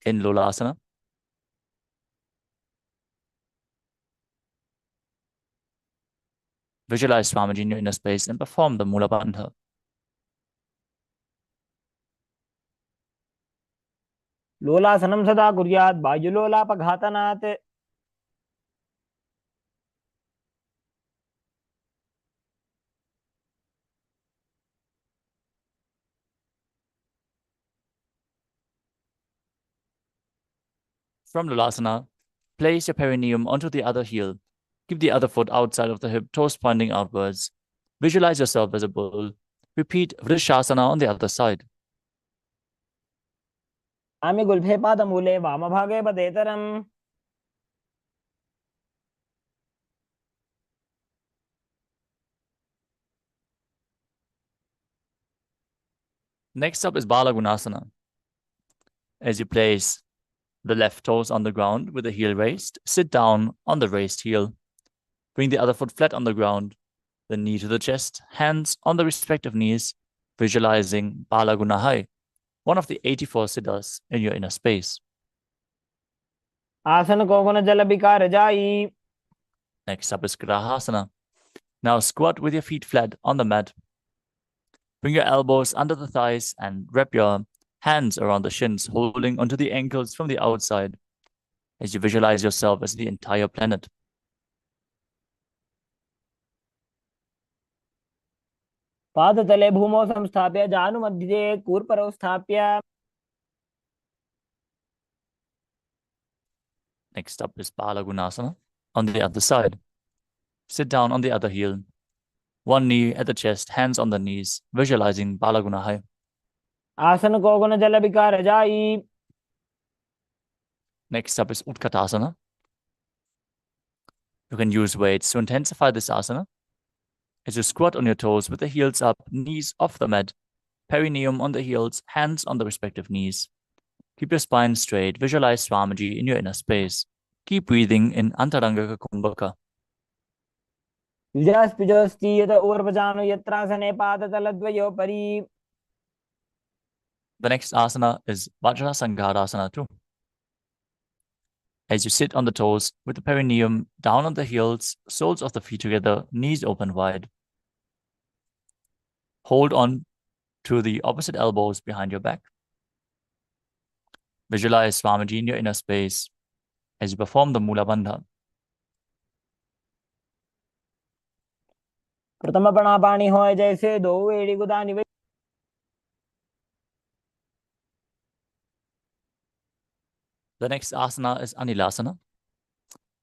in Lolasana. Visualize Swamiji in your inner space and perform the Mula Bandha. लोलासनं सदा कुर्यात् वायुलोलापघातनात्. From Lolasana, place your perineum onto the other heel. Keep the other foot outside of the hip, toes pointing outwards. Visualize yourself as a bull. Repeat Vrishasana on the other side. याम्य गुल्फे पादमूले वामभागे पदेतरम्. Next up is Balagunasana. As you place the left toes on the ground with the heel raised, sit down on the raised heel. Bring the other foot flat on the ground, the knee to the chest, hands on the respective knees, visualizing Balagunahai, one of the 84 siddhas in your inner space. आसन को गुण जल बिकार जाई. Next up is Grahasana. Now squat with your feet flat on the mat. Bring your elbows under the thighs and wrap your hands around the shins, holding onto the ankles from the outside as you visualize yourself as the entire planet. पादतले भूमौ संस्थाप्य जानुमध्ये कूर्परौ स्थाप्य. Next up is Balagunasana on the other side. Sit down on the other heel. One knee at the chest, hands on the knees, visualizing Balagunahai. आसन को गुण जल बिकार जाई. Next up is Utkatasana. You can use weights to intensify this asana. As you squat on your toes with the heels up, knees off the mat, perineum on the heels, hands on the respective knees. Keep your spine straight. Visualize Swamiji in your inner space. Keep breathing in Antaranga Kumbhaka. युजास्पिजोस्ति यत ऊर्वजानु यत्रासने पादतलद्वयोपरि. The next asana is Vajrasanghadasana too. As you sit on the toes with the perineum down on the heels, soles of the feet together, knees open wide. Hold on to the opposite elbows behind your back. Visualize Swamiji in your inner space as you perform the Mula Bandha. प्रथम प्रणापाणी हो जैसे दो एड़ी गुदानी वे. The next asana is Anilasana.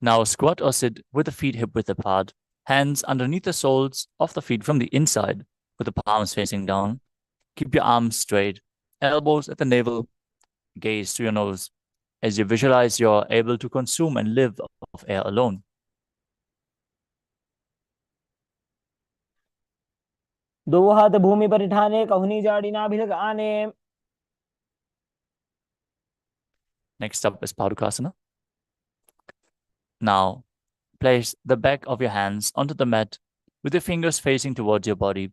Now squat or sit with the feet hip width apart, hands underneath the soles of the feet from the inside, with the palms facing down. Keep your arms straight, elbows at the navel, gaze to your nose, as you visualize you're able to consume and live off air alone. दो हाथ भूमि पर ठाने कहुनी जाड़ी ना भिलक आने. Next up is Padukasana. Now, place the back of your hands onto the mat with your fingers facing towards your body.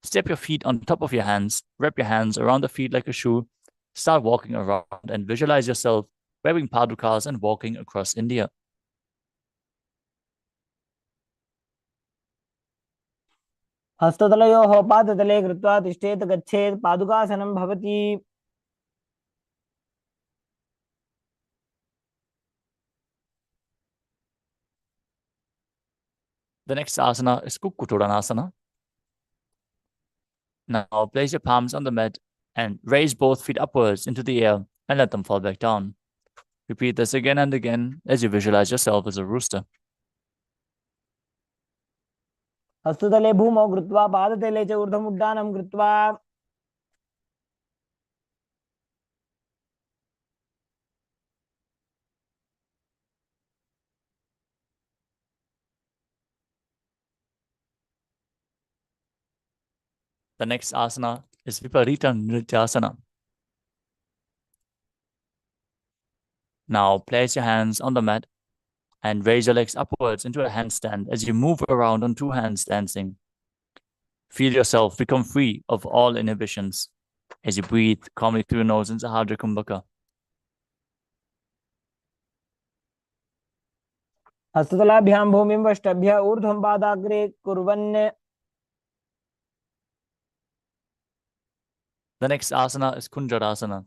Step your feet on top of your hands, wrap your hands around the feet like a shoe, start walking around and visualize yourself wearing padukas and walking across India. हस्ततलयोः पादतले कृत्वा तिष्ठेत गच्छेत् पादुकासनं भवति. The next asana is Kukkutodanasana. Now place your palms on the mat and raise both feet upwards into the air and let them fall back down. Repeat this again and again as you visualize yourself as a rooster. हस्ततले भूमौ कृत्वा पादतले च ऊर्ध्वमुड्डानं कृत्वा. The next asana is Viparita Nrityasana. Now place your hands on the mat and raise your legs upwards into a handstand as you move around on two hands dancing. Feel yourself become free of all inhibitions as you breathe calmly through your nose in Sahadra Kumbhaka. हस्ततलाभ्यां भूमिं वष्टभ्य ऊर्ध्वं पादाग्रे कुर्वन्. The next asana is Kunjarasana.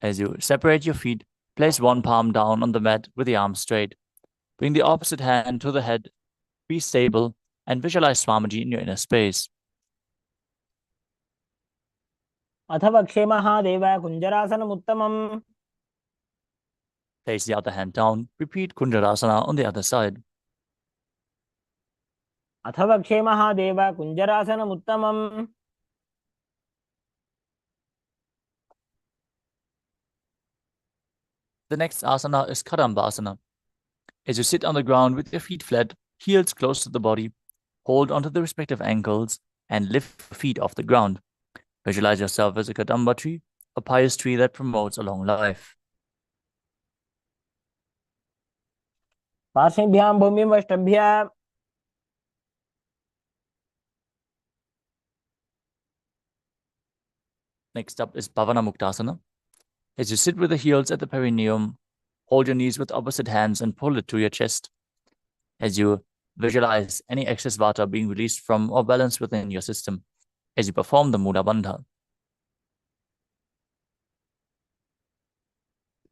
As you separate your feet, place one palm down on the mat with the arms straight. Bring the opposite hand to the head. Be stable and visualize Swamiji in your inner space. अथ वक्षे Mahadev कुञ्जरासनमुत्तमम्. Place the other hand down. Repeat Kunjarasana on the other side. अथ वक्षे Mahadev कुञ्जरासनमुत्तमम्. The next asana is Kadambasana. As you sit on the ground with your feet flat, heels close to the body, hold onto the respective ankles and lift your feet off the ground. Visualize yourself as a kadamba tree, a pious tree that promotes a long life. पार्श्वेभ्यां भूमिं वष्टभ्य Next up is Bhavana Muktasana. As you sit with the heels at the perineum, hold your knees with opposite hands and pull it to your chest. As you visualize any excess vata being released from or balanced within your system, as you perform the Mula Bandha.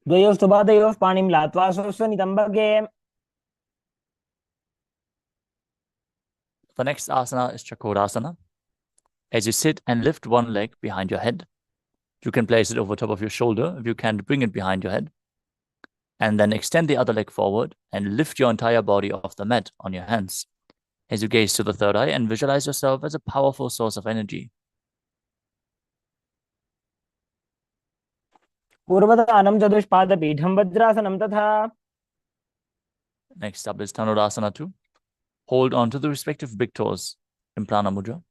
द्वयोस्तुपादयोः पाणिं लात्वा स्वस्वनितम्बके The next asana is Chakorasana. As you sit and lift one leg behind your head, you can place it over top of your shoulder if you can't bring it behind your head. And then extend the other leg forward and lift your entire body off the mat on your hands. As you gaze to the third eye and visualize yourself as a powerful source of energy. पूर्वदानं चतुष्पादपीठं वज्रासनं तथा. Next up is Dhanurasana 2. Hold on to the respective big toes in Prana Mudra.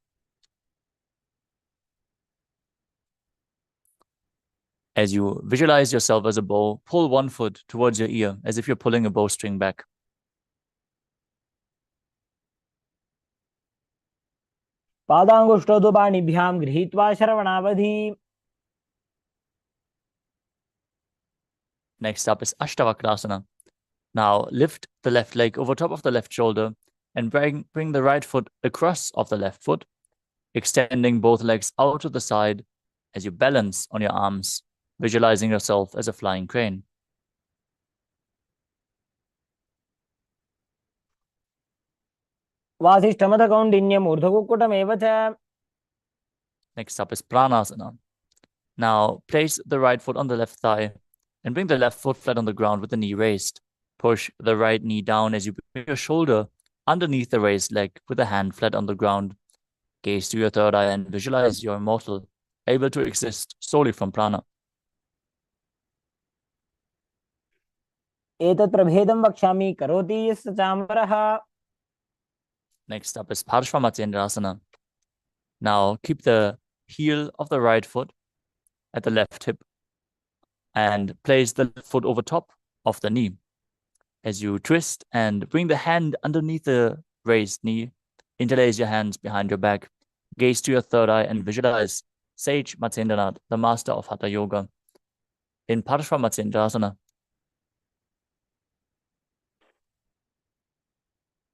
As you visualize yourself as a bow, pull one foot towards your ear as if you're pulling a bowstring back. पादाङ्गुष्ठौ तु पाणिभ्यां गृहीत्वा श्रवणावधि. Next up is Ashtavakrasana. Now lift the left leg over top of the left shoulder and bring the right foot across of the left foot, extending both legs out to the side as you balance on your arms, visualizing yourself as a flying crane. वासिष्ठमदकौण्डिन्यम् ऊर्ध्वकुक्कुटमेव च. Next up is Pranasana. Now place the right foot on the left thigh and bring the left foot flat on the ground with the knee raised. Push the right knee down as you bring your shoulder underneath the raised leg with the hand flat on the ground. Gaze to your third eye and visualize you're immortal, able to exist solely from prana. एतत् प्रभेदं वक्ष्यामि करोति यस्य चामरः. Next up is Parshvamatsyendrasana. Now keep the heel of the right foot at the left hip and place the left foot over top of the knee. As you twist and bring the hand underneath the raised knee, interlace your hands behind your back, gaze to your third eye and visualize Sage Matsyendranath, the master of Hatha Yoga, in Parshvamatyendrasana.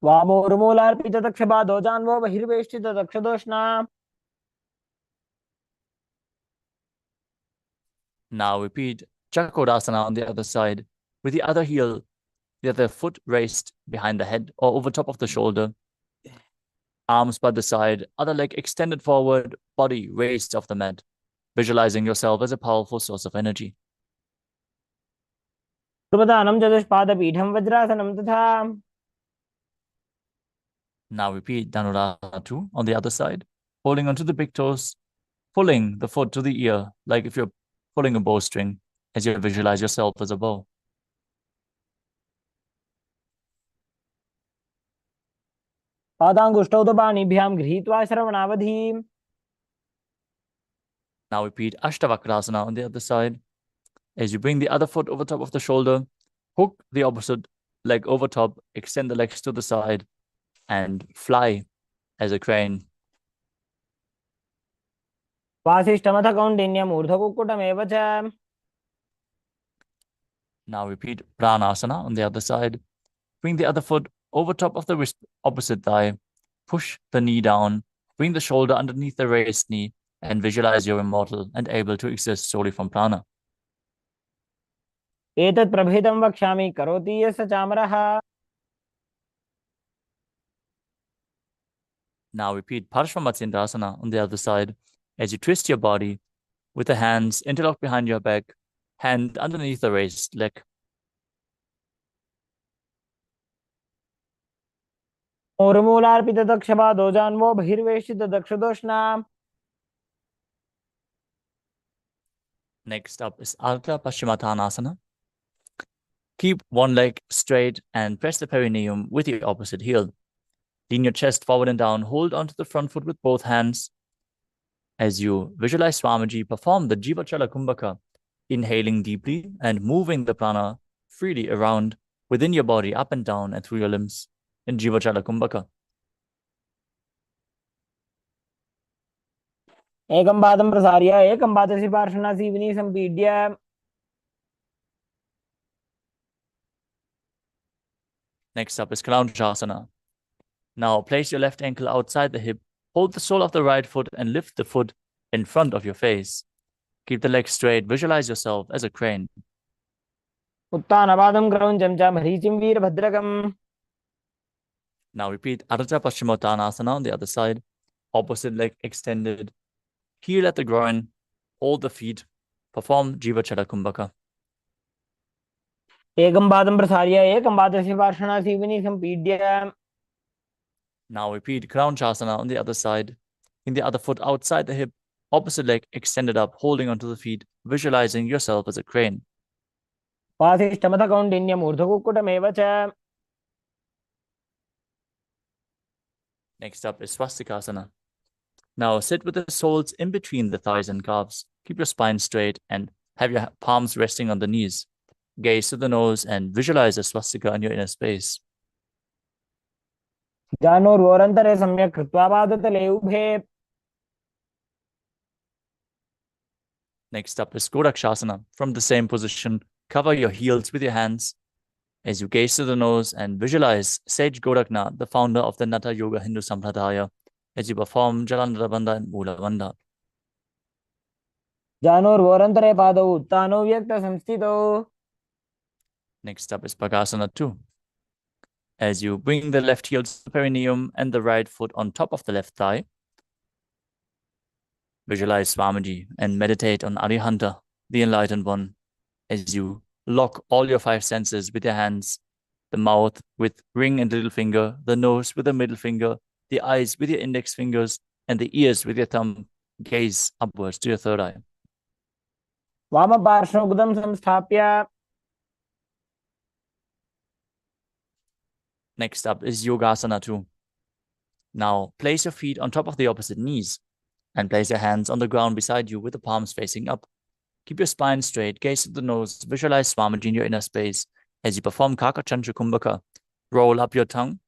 वामोर्मूलार्पितदक्षपादो जान्वो बहिर्वेष्टितदक्षदोष्णा. Now repeat Chakrasana on the other side, with the other heel, the other foot raised behind the head or over top of the shoulder, arms by the side, other leg extended forward, body raised off the mat, visualizing yourself as a powerful source of energy. पूर्वदानं चतुष्पादपीठं वज्रासनं तथा. Now repeat Dhanurasana 2 on the other side, holding onto the big toes, pulling the foot to the ear, like if you're pulling a bowstring, as you visualize yourself as a bow. पादाङ्गुष्ठौ तु पाणिभ्यां गृहीत्वा श्रवणावधि. Now repeat Ashtavakrasana on the other side. As you bring the other foot over top of the shoulder, hook the opposite leg over top, extend the legs to the side, and fly as a crane. वासिष्ठमथ कौण्डिन्यम् ऊर्ध्वकुक्कुटमेव च. Now repeat Pranasana on the other side. Bring the other foot over top of the opposite thigh. Push the knee down. Bring the shoulder underneath the raised knee and visualize you're immortal and able to exist solely from prana. एतत् प्रभेदं वक्ष्यामि करोति यस्य चामरः. Now repeat Parshvamatyendrasana on the other side as you twist your body with the hands interlocked behind your back, hand underneath the raised leg. ऊर्मूलार्पितदक्षपादो जान्वो बहिर्वेष्टितदक्षदोष्णा. Next up is Ardha Paschimottanasana. Keep one leg straight and press the perineum with your opposite heel. Lean your chest forward and down. Hold onto the front foot with both hands. As you visualize Swamiji, perform the Jivachala Kumbhaka, inhaling deeply and moving the prana freely around within your body, up and down and through your limbs in Jivachala Kumbhaka. एकं पादं प्रसार्य एकं पादस्य पार्श्वना Seoni सम्पीड्य Next up is Kalanchasana. Now place your left ankle outside the hip, hold the sole of the right foot and lift the foot in front of your face. Keep the legs straight, visualize yourself as a crane. उत्तानपादं क्रौञ्चं च मरीचिं वीरभद्रकम्. Now repeat Ardha Paschimottanasana on the other side, opposite leg extended. Heel at the groin, hold the feet, perform Jivachala Kumbhaka. एकं पादं प्रसार्य एकं पादस्य पार्श्वना Seoni सम्पीड्य. Now repeat Kalanchasana on the other side. In the other foot outside the hip, opposite leg extended up, holding onto the feet, visualizing yourself as a crane. वासिष्ठमथ कौण्डिन्यम् ऊर्ध्वकुक्कुटमेव च. Next up is Swastikasana. Now sit with the soles in between the thighs and calves. Keep your spine straight and have your palms resting on the knees. Gaze to the nose and visualize a swastika in your inner space. जानुर्वोरन्तरे सम्यक् कृत्वा पादतले उभे. Next up is Godakshasana. From the same position, cover your heels with your hands as you gaze to the nose and visualize Sage Godaknath, the founder of the Natha Yoga Hindu Sampradaya, as you perform Jalandhara Bandha and Mula Bandha. जानुर्वोरन्तरे पादौ उत्तानौ व्यक्तसंस्थितौ. Next up is Bhagasana 2. As you bring the left heel to the perineum and the right foot on top of the left thigh, visualize Swamiji and meditate on Arihanta, the enlightened one, as you lock all your five senses with your hands, the mouth with ring and little finger, the nose with the middle finger, the eyes with your index fingers, and the ears with your thumb. Gaze upwards to your third eye. वामपार्श्वमुदं संस्थाप्य. Next up is Yogasana 2. Now place your feet on top of the opposite knees and place your hands on the ground beside you with the palms facing up. Keep your spine straight, gaze at the nose, visualize Swamiji in your inner space as you perform Kakachantra Kumbhaka. Roll up your tongue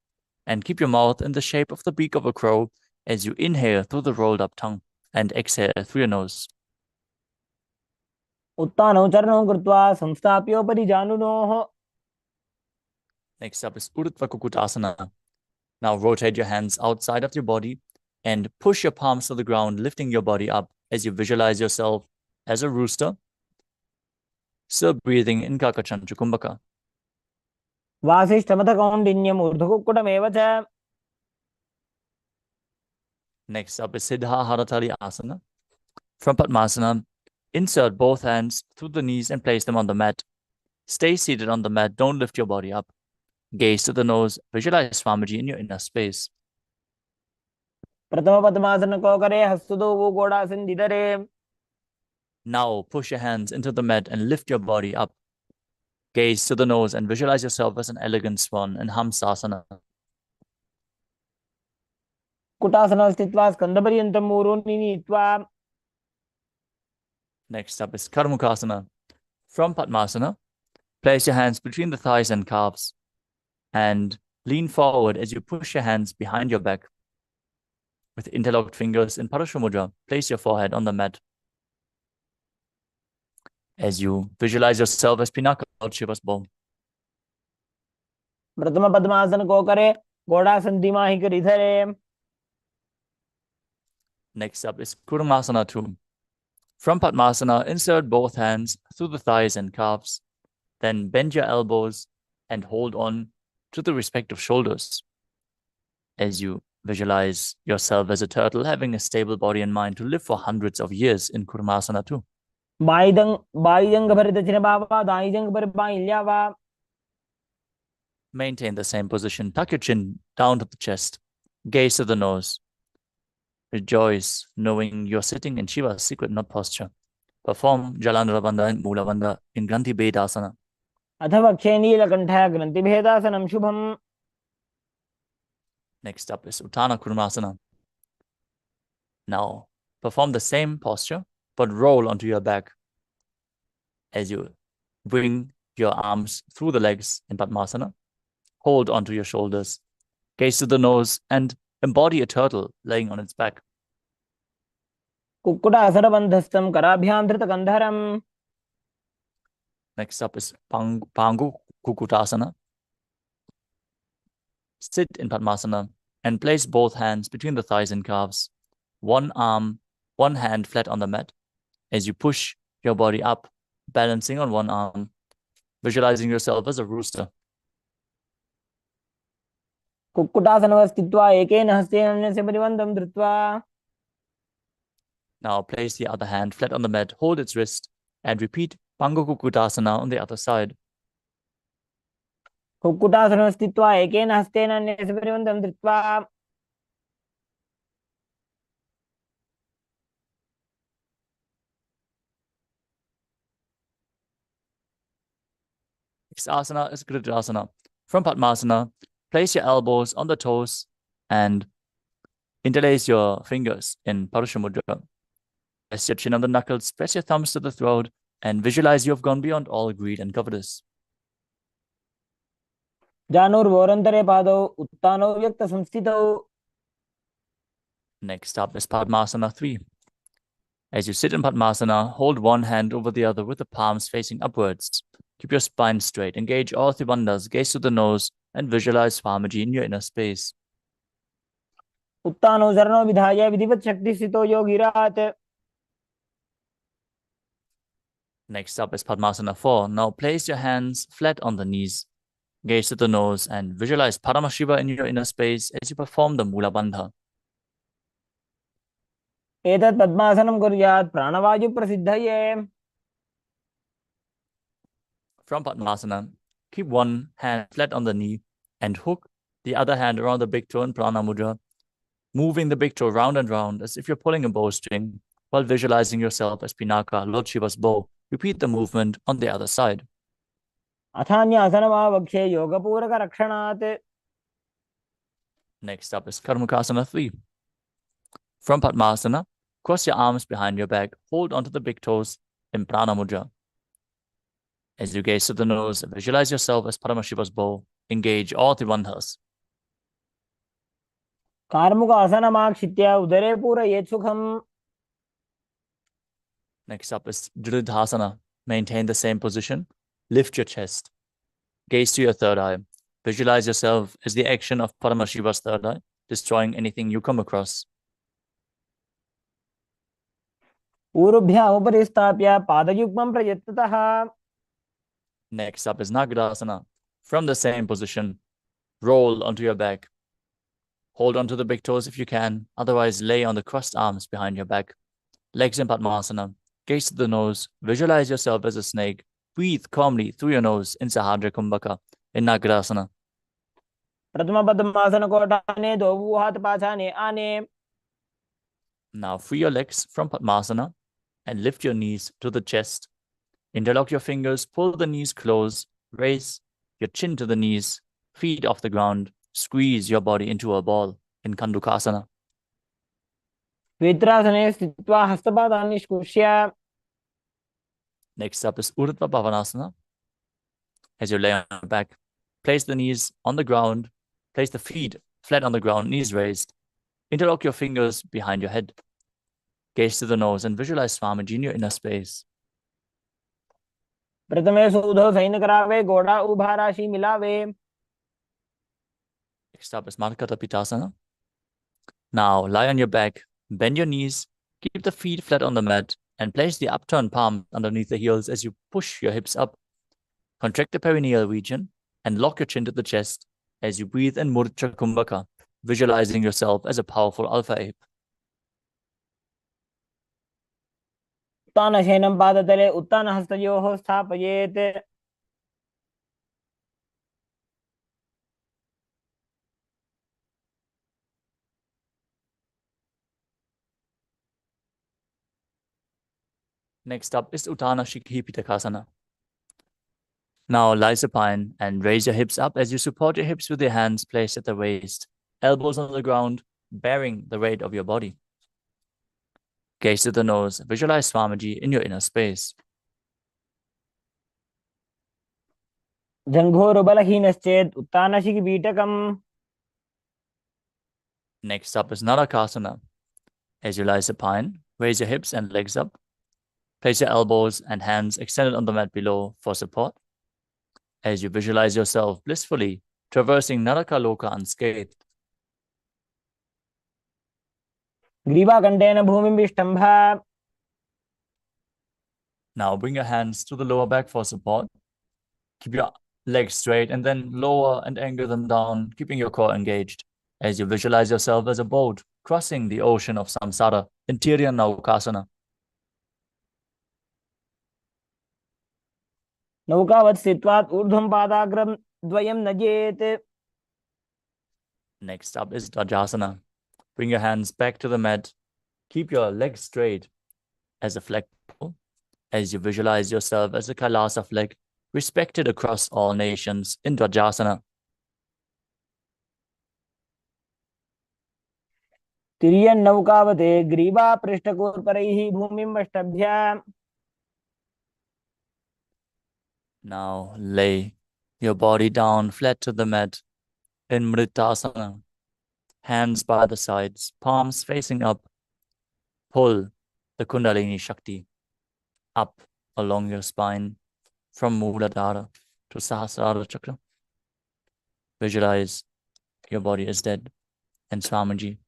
and keep your mouth in the shape of the beak of a crow as you inhale through the rolled up tongue and exhale through your nose. उत्तानौ चरणौ कृत्वा संस्थाप्योपरि जानुनोः. Next up is Urdhva Kukutasana. Now rotate your hands outside of your body and push your palms to the ground, lifting your body up as you visualize yourself as a rooster, still breathing in Kakachantra Kumbhaka. वासिष्ठमथ कौण्डिन्यम् ऊर्ध्वकुक्कुटमेव च. Next up is Siddha Haratali Asana. From Padmasana, insert both hands through the knees and place them on the mat. Stay seated on the mat, don't lift your body up. Gaze to the nose, visualize Swamiji in your inner space. प्रथम पद्मासन को करे हस्तुदो वो गोड़ासन दिधरे. Now push your hands into the mat and lift your body up. Gaze to the nose and visualize yourself as an elegant swan in Hamsasana. कुटासन स्थित्वा स्कंदपर्यन्तं ऊरोनि नीत्वा. Next up is Karmukasana. From Padmasana, place your hands between the thighs and calves and lean forward as you push your hands behind your back. With interlocked fingers in Parashamudra, place your forehead on the mat. As you visualize yourself as Pinaka, Lord Shiva's bow. प्रथम पद्मासन को करे गोड़ासन दिमाहि कर इधरे. Next up is Kurmasana 2. From Padmasana, insert both hands through the thighs and calves. Then bend your elbows and hold on to the respective shoulders. As you visualize yourself as a turtle, having a stable body and mind to live for hundreds of years in Kurmasana 2. बाईजंग भर दक्षिण बाबा दाईजंग भर by ल्यावा. Maintain the same position. Tuck your chin down to the chest. Gaze to the nose. Rejoice, knowing you're sitting in Shiva's secret knot posture. Perform Jalandhara Bandha and Mula Bandha in Granthi Bedasana. अथ वक्षे नीलकण्ठः ग्रन्थिभेदासनं शुभम्. Next up is Uttana Kurmasana. Now, perform the same posture, but roll onto your back as you bring your arms through the legs in Padmasana. Hold onto your shoulders, gaze to the nose, and embody a turtle laying on its back. कुक्कुटासनबन्धस्थं कराभ्यां धृतकन्धरम्. Next up is Pangu Kukutasana. Sit in Padmasana and place both hands between the thighs and calves. One hand flat on the mat as you push your body up, balancing on one arm, visualizing yourself as a rooster. कुक्कुटासनव स्थित्वा एकेन हस्तेन अन्यस्य परिबन्धं धृत्वा. Now place the other hand flat on the mat, hold its wrist, and repeat Pangu Kukutasana on the other side. कुक्कुटासनव स्थित्वा एकेन हस्तेन अन्यस्य परिबन्धं धृत्वा. Next asana is Gridasana. From Padmasana, place your elbows on the toes and interlace your fingers in Parashamudra. Press your chin on the knuckles, press your thumbs to the throat, and visualize you have gone beyond all greed and covetous. जानुर्वोरन्तरे पादौ उत्तानौ व्यक्तसंस्थितौ. Next up is Padmasana 3. As you sit in Padmasana, hold one hand over the other with the palms facing upwards. Keep your spine straight, engage all three bandhas, gaze to the nose, and visualize Swamiji in your inner space. उत्तानौ चरणौ विधाय विधिवत् शक्तिस्थितो योगिरात्. Next up is Padmasana 4. Now place your hands flat on the knees. Gaze to the nose and visualize Paramashiva in your inner space as you perform the Mula Bandha. एतत् पद्मासनं कुर्यात् प्राणवायुप्रसिद्धये. From Padmasana, keep one hand flat on the knee and hook the other hand around the big toe in Prana Mudra, moving the big toe round and round as if you're pulling a bowstring while visualizing yourself as Pinaka, Lord Shiva's bow. Repeat the movement on the other side. अथान्यासनमावक्षे योगपूरकरक्षणात्. Next up is Karmukasana 3. From Padmasana, cross your arms behind your back, hold onto the big toes in Prana Mudra. As you gaze to the nose, visualize yourself as Paramashiva's bow. Engage all the bandhas. कार्मुकासनमाक्षित्य उदरे पूरयेत् सुखम्. Next up is Dridhasana. Maintain the same position. Lift your chest. Gaze to your third eye. Visualize yourself as the action of Paramashiva's third eye, destroying anything you come across. ऊरुभ्यामुपरि स्थाप्य पादयुग्मं प्रयत्नतः. Next up is Nagadasana. From the same position, roll onto your back. Hold onto the big toes if you can, otherwise lay on the crossed arms behind your back. Legs in Padmasana. Gaze to the nose. Visualize yourself as a snake. Breathe calmly through your nose in Sahadra Kumbhaka in Nagadasana. प्रथम पद्मासन कोटाने दो हाथ पाछाने आने. Now free your legs from Padmasana and lift your knees to the chest. Interlock your fingers, pull the knees close, raise your chin to the knees, feet off the ground, squeeze your body into a ball in Kandukasana. वित्रासने स्थित्वा हस्तपादान् निष्कुष्य. Next up is Urdhva Bhavanasana. As you lay on your back, place the knees on the ground, place the feet flat on the ground, knees raised. Interlock your fingers behind your head. Gaze to the nose and visualize Swamiji in your inner space. प्रथमे सूधौ San करावे घोड़ा उभा राशि मिलावे. Next up is Markata Pitasana. Now lie on your back, bend your knees, keep the feet flat on the mat, and place the upturned palm underneath the heels as you push your hips up. Contract the perineal region and lock your chin to the chest as you breathe in Murcha Kumbhaka, visualizing yourself as a powerful alpha ape. उत्तानशयनं पादतले उत्तानहस्तयोः स्थापयेत्. Next up is Uttana Shikhi Pitakasana. Now lie supine and raise your hips up as you support your hips with your hands placed at the waist, elbows on the ground, bearing the weight of your body. Gaze to the nose. Visualize Swamiji in your inner space. जङ्घोरुबलहीनश्चेत् उत्तानशिखिपीठकम्. Next up is Narakasana. As you lie supine, raise your hips and legs up. Place your elbows and hands extended on the mat below for support. As you visualize yourself blissfully traversing Narakaloka unscathed. ग्रीवाकण्ठेन भूमिं विष्टम्भ. Now bring your hands to the lower back for support. Keep your legs straight and then lower and angle them down, keeping your core engaged. As you visualize yourself as a boat crossing the ocean of samsara, interior Naukasana. नौकावत् स्थित्वात् ऊर्ध्वं पादाग्रं द्वयं नजेत्. Next up is Dvajasana. Bring your hands back to the mat. Keep your legs straight as a flag pole. As you visualize yourself as a Kailasa flag, respected across all nations in Dvajasana. तिर्यन्नौकावते ग्रीवा पृष्ठकोर्परैः भूमिं वष्टभ्य. Now lay your body down flat to the mat in Mritasana. Hands by the sides, palms facing up. Pull the Kundalini Shakti up along your spine from Muladhara to Sahasrara Chakra. Visualize your body is dead, and Swamiji,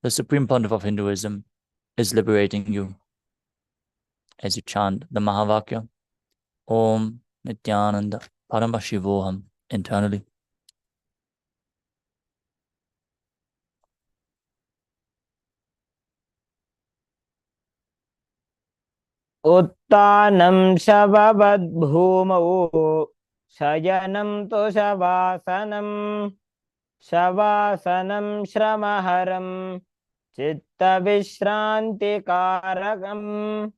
the Supreme Pontiff of Hinduism, is liberating you. As you chant the Mahavakya, Om Nithyananda Paramashivoham internally. उत्तानं शववद्भूमौ शयनं तुषवासनं. शवासनं श्रमहरं चित्तविश्रान्तिकारकम्.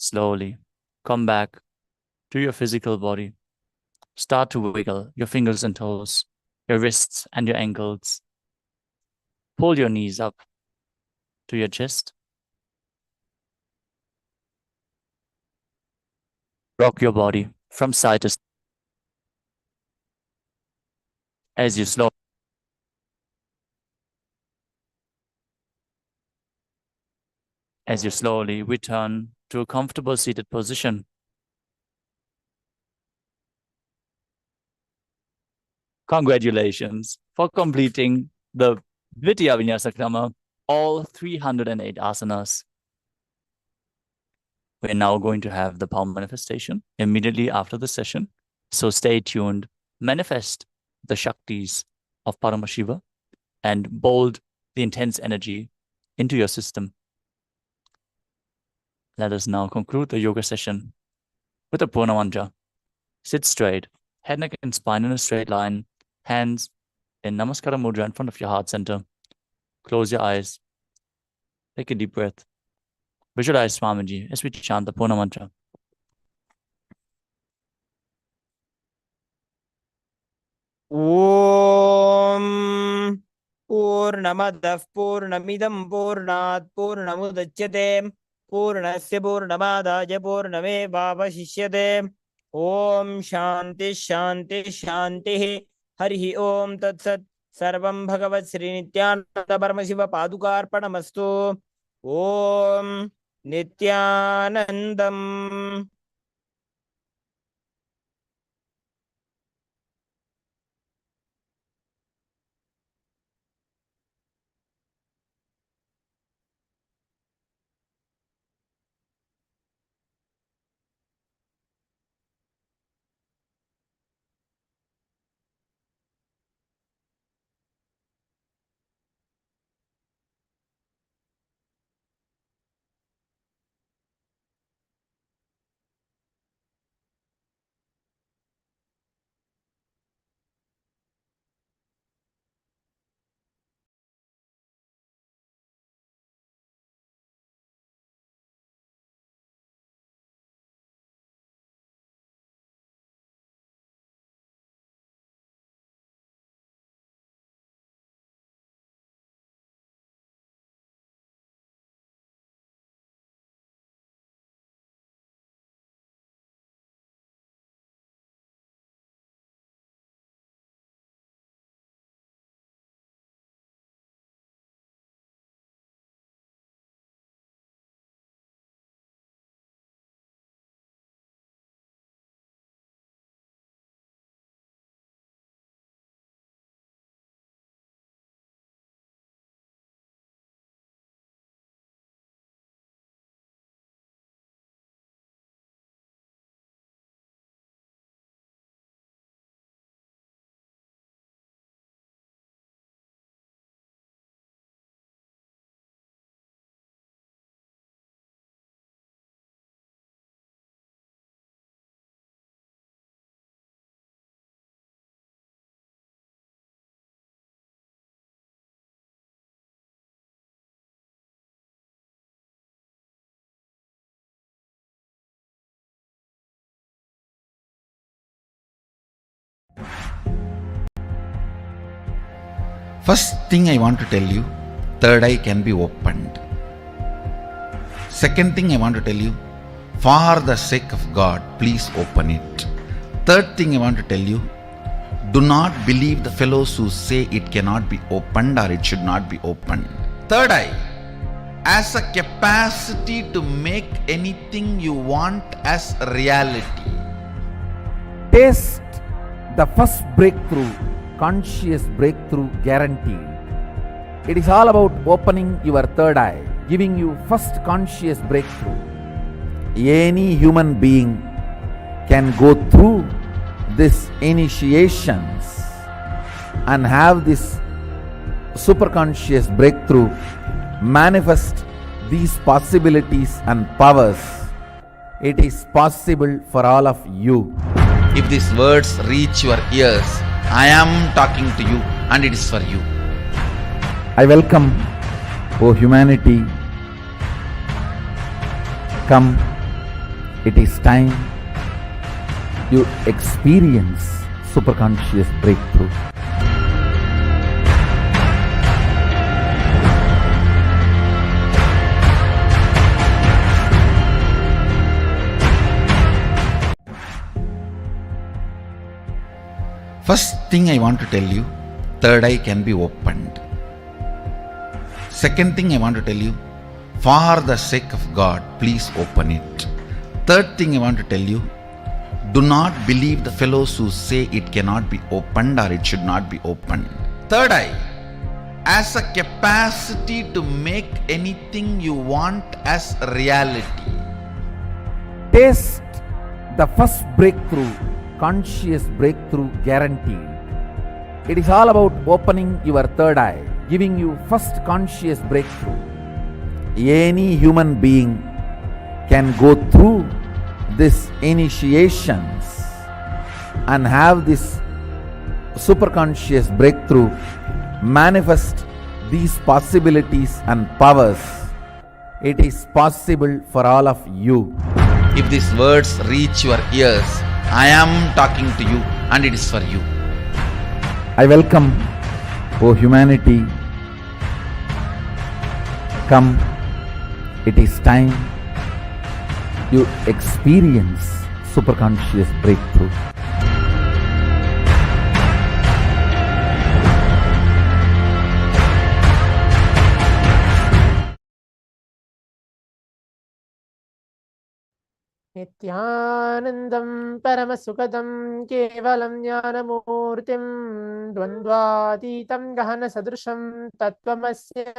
Slowly come back to your physical body. Start to wiggle your fingers and toes, your wrists and your ankles. Pull your knees up to your chest. Rock your body from side to side as you slowly return to a comfortable seated position. Congratulations for completing the Vidya Vinyasa Krama, all 308 asanas. We're now going to have the palm manifestation immediately after the session. So stay tuned. Manifest the Shaktis of Paramashiva and bold the intense energy into your system. Let us now conclude the yoga session with a Purna Mantra. Sit straight, head, neck, and spine in a straight line, hands in Namaskara Mudra in front of your heart center. Close your eyes. Take a deep breath. Visualize Swamiji as we chant the Purna Mantra. Om Purnamadah Purnamidam Purnat Purnamudachyate Purnasya Purnamadaya Purnamevavashishyate. Om Shanti Shanti Shanti. Harihi Om Tat Sat. Sarvam Bhagavat Sri Nithyananda Paramashiva Padukarpanamastu. Om Nithyanandam. First thing I want to tell you, third eye can be opened. Second thing I want to tell you, for the sake of God, please open it. Third thing I want to tell you, do not believe the fellows who say it cannot be opened or it should not be opened. Third eye has a capacity to make anything you want as reality. Taste the first breakthrough, conscious breakthrough guaranteed. It is all about opening your third eye, giving you first conscious breakthrough. Any human being can go through these initiations and have this superconscious breakthrough, manifest these possibilities and powers. It is possible for all of you. If these words reach your ears, I am talking to you and it is for you. I welcome, O humanity, come It is time you experience superconscious breakthrough. First thing I want to tell you, third eye can be opened. Second thing I want to tell you, for the sake of God, please open it. Third thing I want to tell you, do not believe the fellows who say it cannot be opened or it should not be opened. Third eye has a capacity to make anything you want as reality. Taste the first breakthrough, conscious breakthrough guaranteed. It is all about opening your third eye, giving you first conscious breakthrough. Any human being can go through these initiations and have this superconscious breakthrough, manifest these possibilities and powers. It is possible for all of you. If these words reach your ears, I am talking to you and it is for you. I welcome, O humanity, come, it is time you experience superconscious breakthrough. Nithyanandam Paramasukadam Kevalam Jnanamurtim Dvandvatitam Gahana Sadrusham Tattvamasya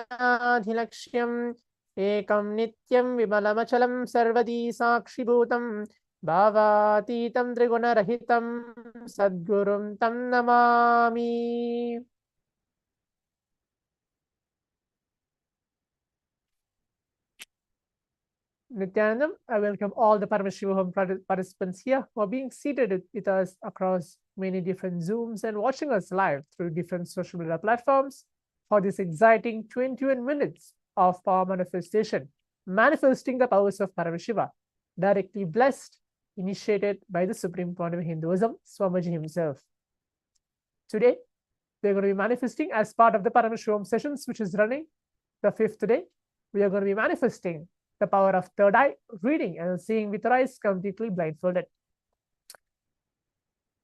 Ekam Nityam Vimalamachalam Sarvadi Sakshibhutam Bhavatitam Trigunarahitam Sadgurum Tam Namami. Nithyanandam, I welcome all the Paramashivoham participants here who are being seated with us across many different Zooms and watching us live through different social media platforms for this exciting 21 minutes of power manifestation, manifesting the powers of Paramashiva, directly blessed, initiated by the Supreme Pontiff of Hinduism, Swamiji himself. Today, we're going to be manifesting as part of the Paramashivam sessions, which is running the 5th day. We are going to be manifesting the power of third eye, reading and seeing with our eyes completely blindfolded.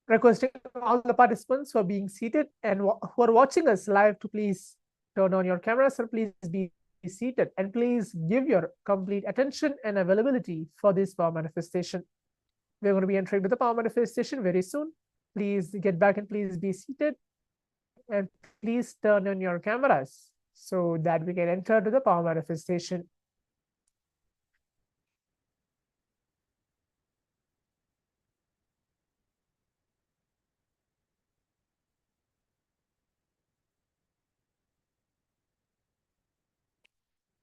Requesting all the participants who are being seated and who are watching us live to please turn on your cameras or please be seated and please give your complete attention and availability for this power manifestation. We're going to be entering to the power manifestation very soon. Please get back and please be seated and please turn on your cameras so that we can enter to the power manifestation.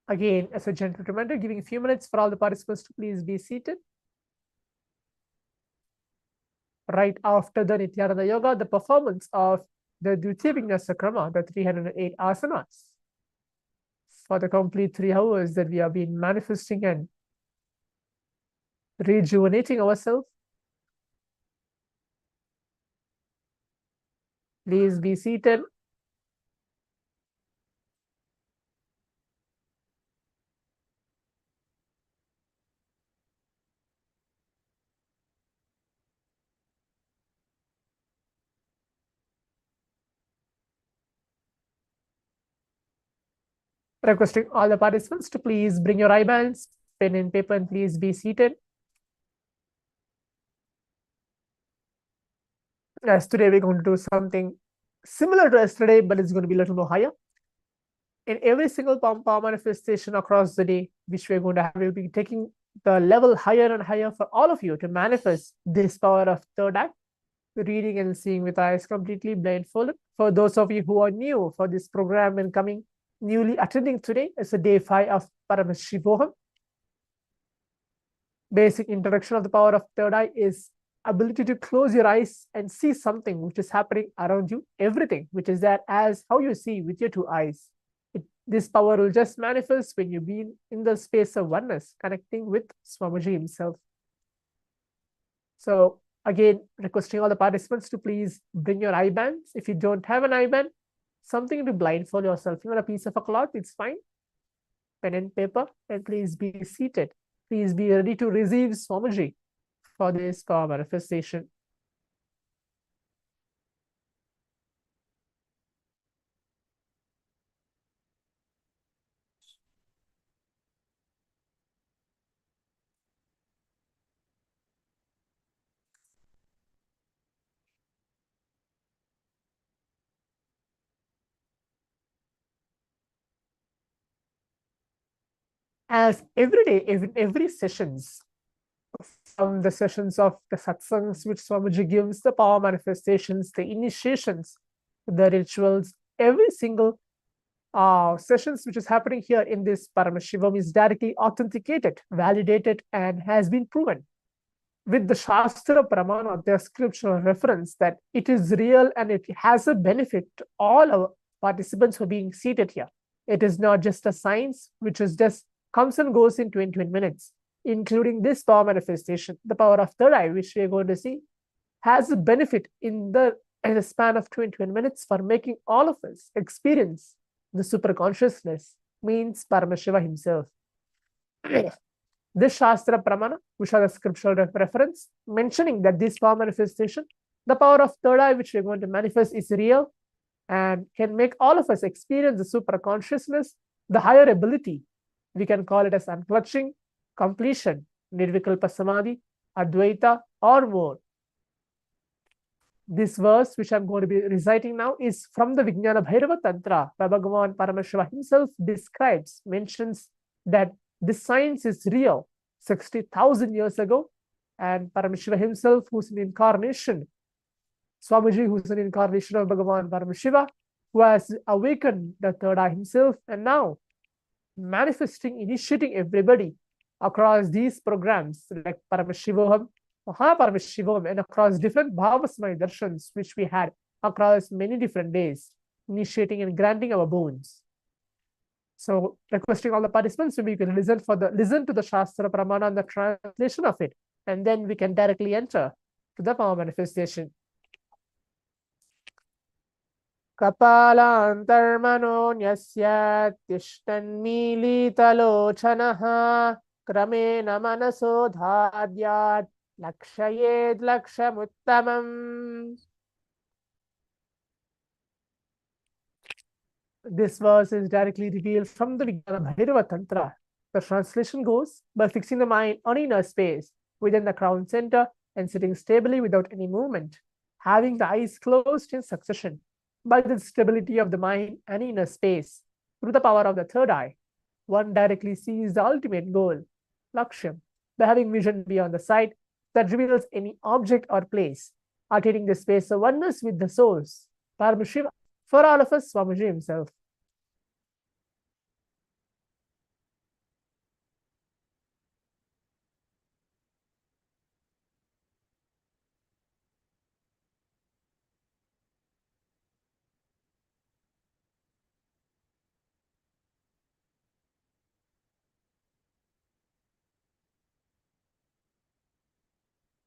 Again, as a gentle reminder, giving a few minutes for all the participants to please be seated. Right after the Nithyananda Yoga, the performance of the Sakrama, the 308 asanas, for the complete 3 hours that we have been manifesting and rejuvenating ourselves. Please be seated. Requesting all the participants to please bring your eyebands, pen and paper, and please be seated. As today we're going to do something similar to yesterday, but it's going to be a little more higher. In every single power manifestation across the day, which we're going to have, we'll be taking the level higher and higher for all of you to manifest this power of third eye, reading and seeing with eyes completely blindfolded. For those of you who are new for this program and coming newly attending today, it's a day 5 of Paramashivoham. Basic introduction of the power of third eye is ability to close your eyes and see something which is happening around you, everything which is there as how you see with your 2 eyes. This power will just manifest when you be in the space of oneness, connecting with Swamiji himself. So again, requesting all the participants to please bring your eye bands. If you don't have an eye band, something to blindfold yourself. Even a piece of a cloth, it's fine. Pen and paper, and please be seated. Please be ready to receive Swamiji for this power manifestation. As every day, every sessions, from the sessions of the satsangs which Swamiji gives, the power manifestations, the initiations, the rituals, every single sessions which is happening here in this Paramashivam is directly authenticated, validated, and has been proven with the Shastra Pramana, the scriptural reference that it is real and it has a benefit to all our participants who are being seated here. It is not just a science which is just comes and goes in 20 minutes, including this power manifestation, the power of third eye, which we are going to see, has a benefit in the span of 20 minutes for making all of us experience the super consciousness, means Paramashiva himself. This Shastra Pramana, which are the scriptural reference, mentioning that this power manifestation, the power of third eye, which we're going to manifest, is real and can make all of us experience the super consciousness, the higher ability. We can call it as unclutching, completion, nirvikalpa samadhi, advaita, or more. This verse, which I'm going to be reciting now, is from the Vijnana Bhairava Tantra, where Bhagavan Paramashivam himself describes, mentions that this science is real 60,000 years ago, and Paramashiva himself, who's an incarnation, Swamiji, who's an incarnation of Bhagavan Paramashiva, who has awakened the third eye himself, and now manifesting, initiating everybody across these programs like Paramashivoham, Paramashivoham, and across different Bhavasmaya darshans which we had across many different days, initiating and granting our boons. So requesting all the participants to be listen to the Shastra Pramana and the translation of it, and then we can directly enter to the power manifestation. Kapalantarmano nyasya tishtanmilitalochanaha kramena manaso dharyat lakshayed lakshamuttamam. This verse is directly revealed from the Vijnana Bhairava Tantra. The translation goes, by fixing the mind on inner space within the crown center and sitting stably without any movement, having the eyes closed in succession, by the stability of the mind and inner space, through the power of the third eye, one directly sees the ultimate goal, Lakshyam, by having vision beyond the sight that reveals any object or place, attaining the space of oneness with the source, Paramashiva, for all of us, Swamiji himself.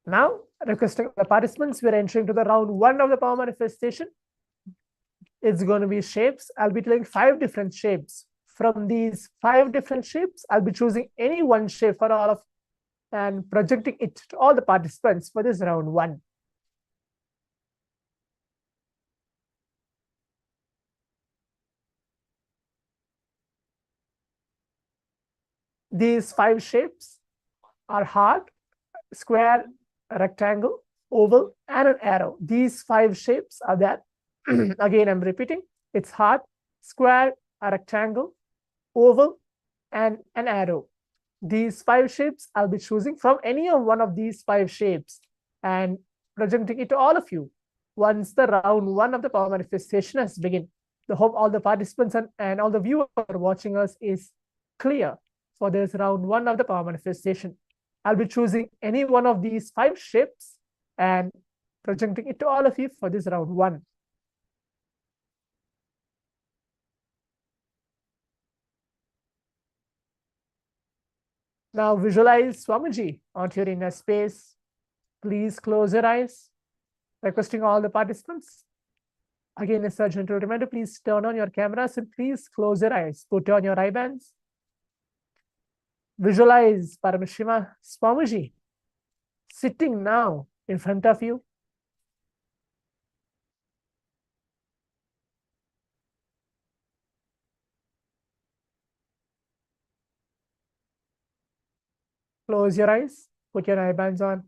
Now, requesting the participants, we're entering to the round one of the power manifestation. It's going to be shapes. I'll be telling 5 different shapes. From these 5 different shapes, I'll be choosing any one shape for all of and projecting it to all the participants for this round one. These 5 shapes are heart, square, rectangle, oval, and an arrow. These 5 shapes are there. Again, I'm repeating. It's heart, square, a rectangle, oval, and an arrow. These 5 shapes I'll be choosing from any of one of these 5 shapes and presenting it to all of you once the round one of the power manifestation has begun. I hope all the participants and all the viewers watching us is clear for this round one of the power manifestation. I'll be choosing any one of these 5 shapes and presenting it to all of you for this round one. Now visualize Swamiji onto your inner space. please close your eyes. Requesting all the participants. Again, a gentle reminder, please turn on your cameras and please close your eyes. Put on your eye bands. Visualize Paramashiva Swamiji sitting now in front of you. Close your eyes. Put your eye bands on.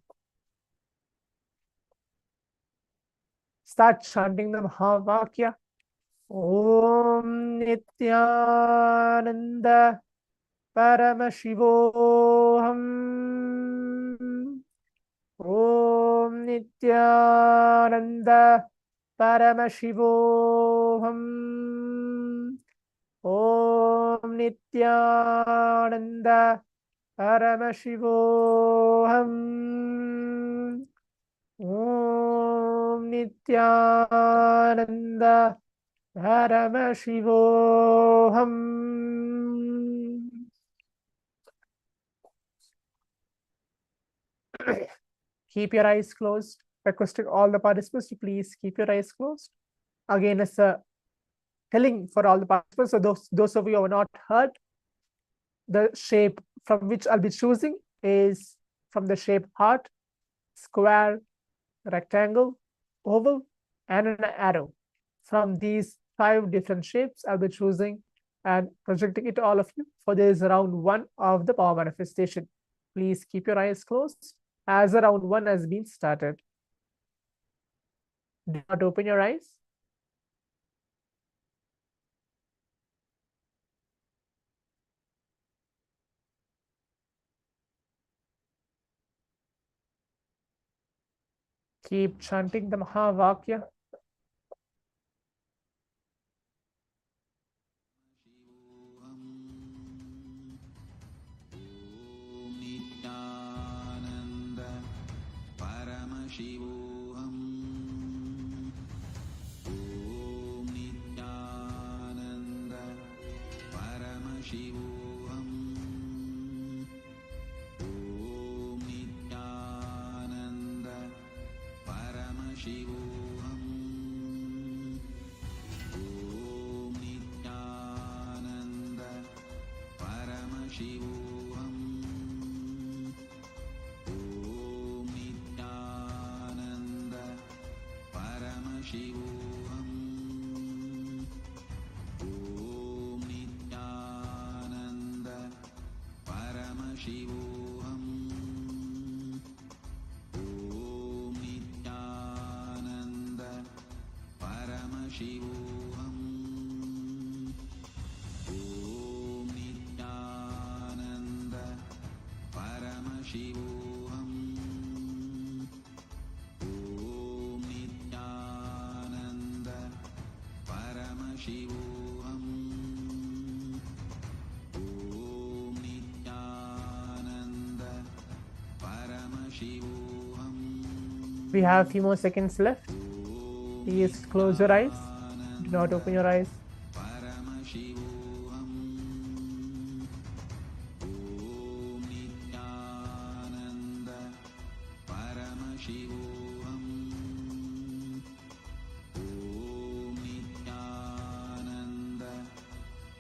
Start chanting the Mahavakya. Om Nithyananda Paramashivoham. Om Nithyananda Paramashivoham. Om Nithyananda Paramashivoham. Om Nithyananda Paramashivoham. Keep your eyes closed. Requesting all the participants to please keep your eyes closed. Again, as a telling for all the participants, so those of you who have not heard, the shape from which I'll be choosing is from the shape heart, square, rectangle, oval, and an arrow. From these 5 different shapes, I'll be choosing and projecting it to all of you for this round 1 of the power manifestation. Please keep your eyes closed as the round 1 has been started. Do not open your eyes. Keep chanting the Mahavakya. Nithyananda Paramashivoham. Om Nithyananda Paramashivoham. Om Nithyananda Paramashivoham. Om Nithyananda Paramashivoham. Om Nithyananda Paramashivoham. Om Nithyananda Paramashivoham. Om Nithyananda Paramashivoham. Om Nithyananda Paramashivoham. Om Nithyananda Paramashivoham. Om Nithyananda Paramashivoham. We have a few more seconds left. Please close your eyes. Do not open your eyes. Paramashivoham. Om Nithyananda Paramashivoham. Om Nithyananda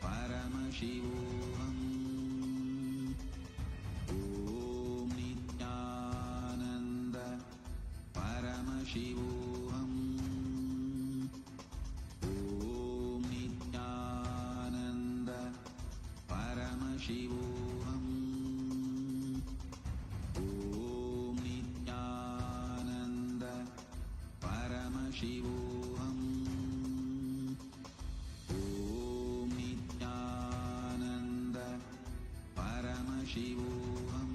Paramashivoham. Om Nithyananda Paramashivoham. Om Nithyananda Paramashivoham. Om Nithyananda Paramashivoham. Om Nithyananda Paramashivoham.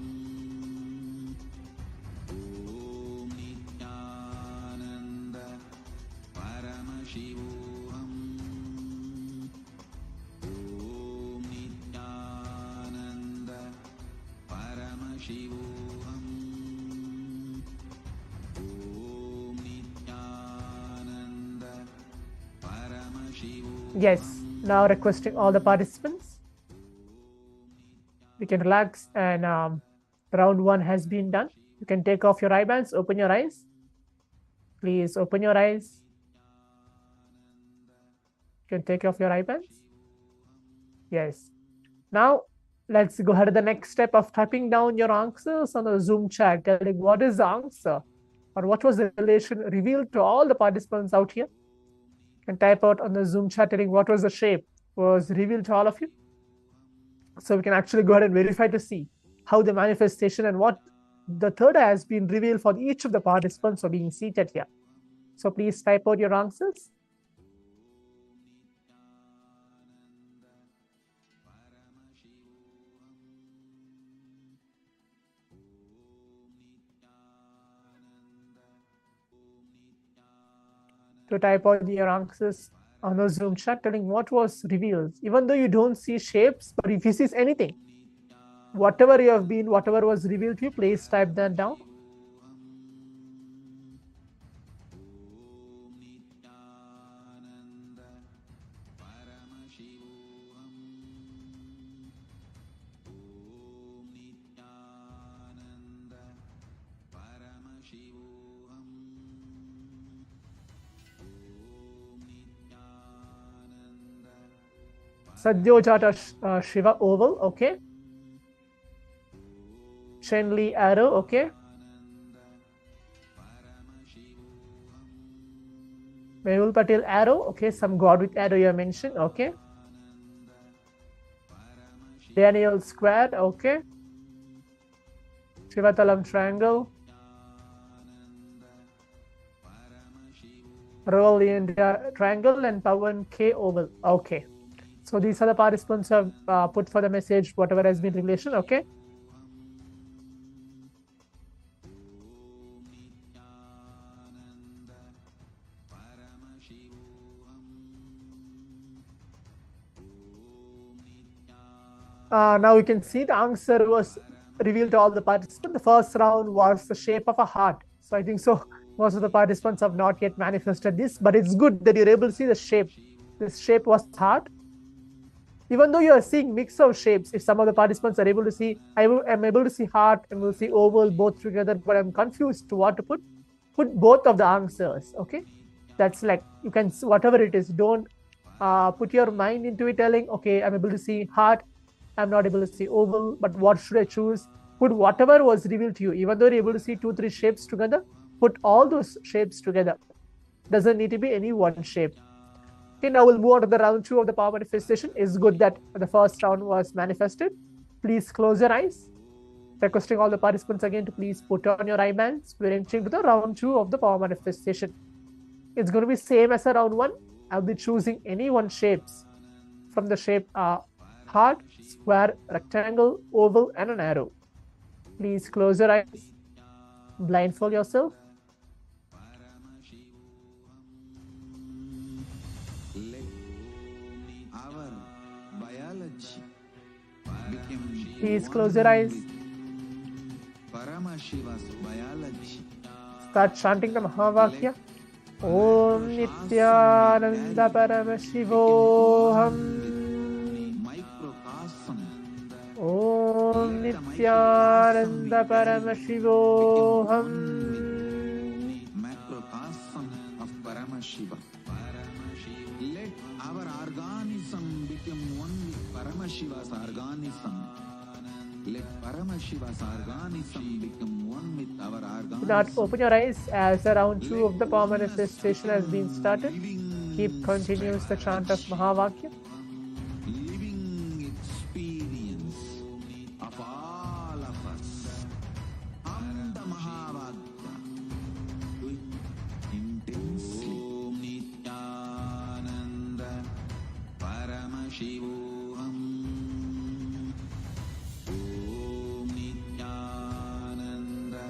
Om Nithyananda Paramashivoham. Om Nithyananda Paramashivoham. Om Nithyananda Paramashivoham. Yes, now requesting all the participants. We can relax and round 1 has been done. You can take off your eye bands, open your eyes. Please open your eyes. You can take off your eye bands. Yes. Now, let's go ahead to the next step of typing down your answers on the Zoom chat, telling what is the answer or what was the relation revealed to all the participants out here. You can type out on the Zoom chat telling what was the shape was revealed to all of you. So we can actually go ahead and verify to see how the manifestation and what the third eye has been revealed for each of the participants who are being seated here. So please type out your answers. To type out your answers on the Zoom chat telling what was revealed. Even though you don't see shapes, but if you see anything, whatever you have been, whatever was revealed to you, please type that down. Sadyojata Shiva oval, okay. Chenli arrow, okay. Mehul Patel arrow, okay. Some god with arrow you mentioned, okay. Daniel square, okay. Shivatalam triangle. Royal India triangle and Pawan K oval, okay. So these are the participants who have put for the message, whatever has been revelation, okay. Now you can see the answer was revealed to all the participants. The first round was the shape of a heart. So I think so most of the participants have not yet manifested this, but it's good that you're able to see the shape. This shape was heart. Even though you are seeing mix of shapes, if some of the participants are able to see, I'm able to see heart and will see oval both together, but I'm confused to what to put both of the answers, okay. That's like, you can, whatever it is, don't put your mind into it telling, okay, I'm able to see heart, I'm not able to see oval, but what should I choose? Put whatever was revealed to you. Even though you're able to see 2-3 shapes together, put all those shapes together. Doesn't need to be any one shape. Okay, now we'll move on to the round 2 of the power manifestation. It's good that the first round was manifested. Please close your eyes. Requesting all the participants again to please put on your eye bands. We're entering to the round 2 of the power manifestation. It's going to be same as a round 1. I'll be choosing any one shapes from the shape heart, square, rectangle, oval, and an arrow. Please close your eyes. Blindfold yourself. Please close your eyes. Start chanting the Mahavakya. Om Nithyananda Paramashivoham. Om Nithyananda Paramashivoham. Macrocosm of Paramashiva. Let our organism become one with Paramashiva's organism. Let Paramashiva's organism become one with our organism. Do not open your eyes as round 2 of the power manifestation has been started. Keep continues the chant of Mahavakya. Living experience of all of us. On the Mahavakya. Do it intensely. Om Nithyananda Paramashivoham. Om Nithyananda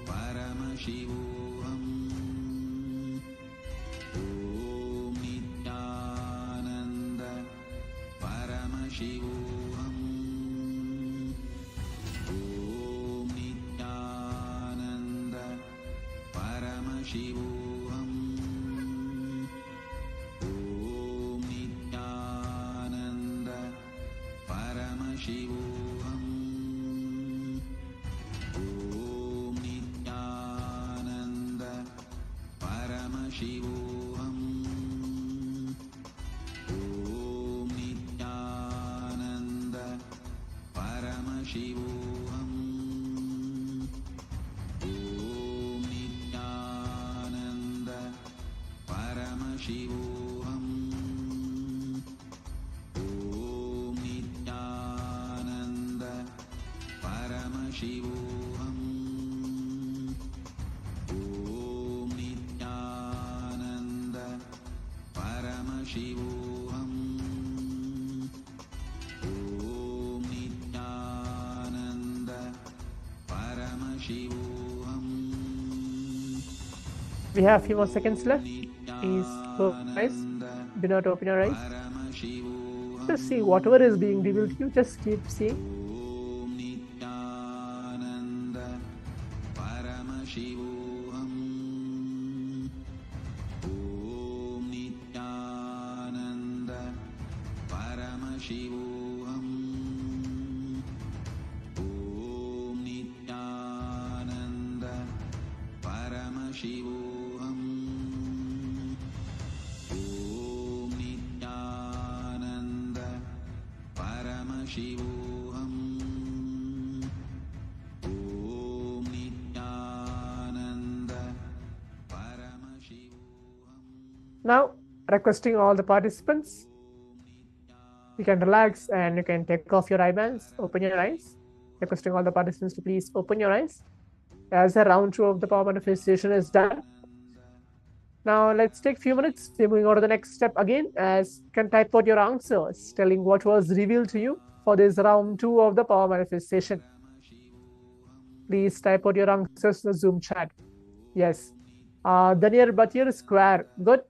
Paramashivoham. Om Nithyananda Paramashivoham. Om Nithyananda Paramashivoham. Om Nithyananda Paramashivoham. Om Paramashivoham. Om Nithyananda Paramashivoham. Om Nithyananda Paramashivoham. We have a few more seconds left. Please close your eyes. Do not open your eyes. Just see whatever is being revealed to you. Just keep seeing. Om Nithyananda Paramashivoham. Om Nithyananda Paramashivoham. Om Nithyananda Paramashivoham. Om Nithyananda Paramashivoham. Om Nithyananda Paramashivoham. Now, requesting all the participants, you can relax and you can take off your eye bands, open your eyes. Requesting all the participants to please open your eyes as the round 2 of the power manifestation is done. Now, let's take a few minutes. We're moving on to the next step again, as you can type out your answers, telling what was revealed to you for this round 2 of the power manifestation. Please type out your answers in the Zoom chat. Yes. Daniel Batir, square. Good.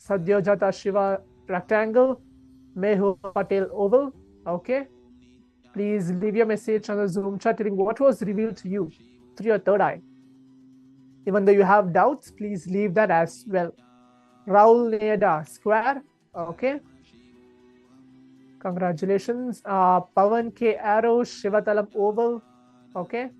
Sadyojata Shiva, rectangle. Mehu Patel, oval. Okay. Please leave your message on the Zoom chat telling what was revealed to you through your third eye. Even though you have doubts, please leave that as well. Raul Neda, square. Okay. Congratulations. Pavan K. Arrow, Shivatalam, oval. Okay.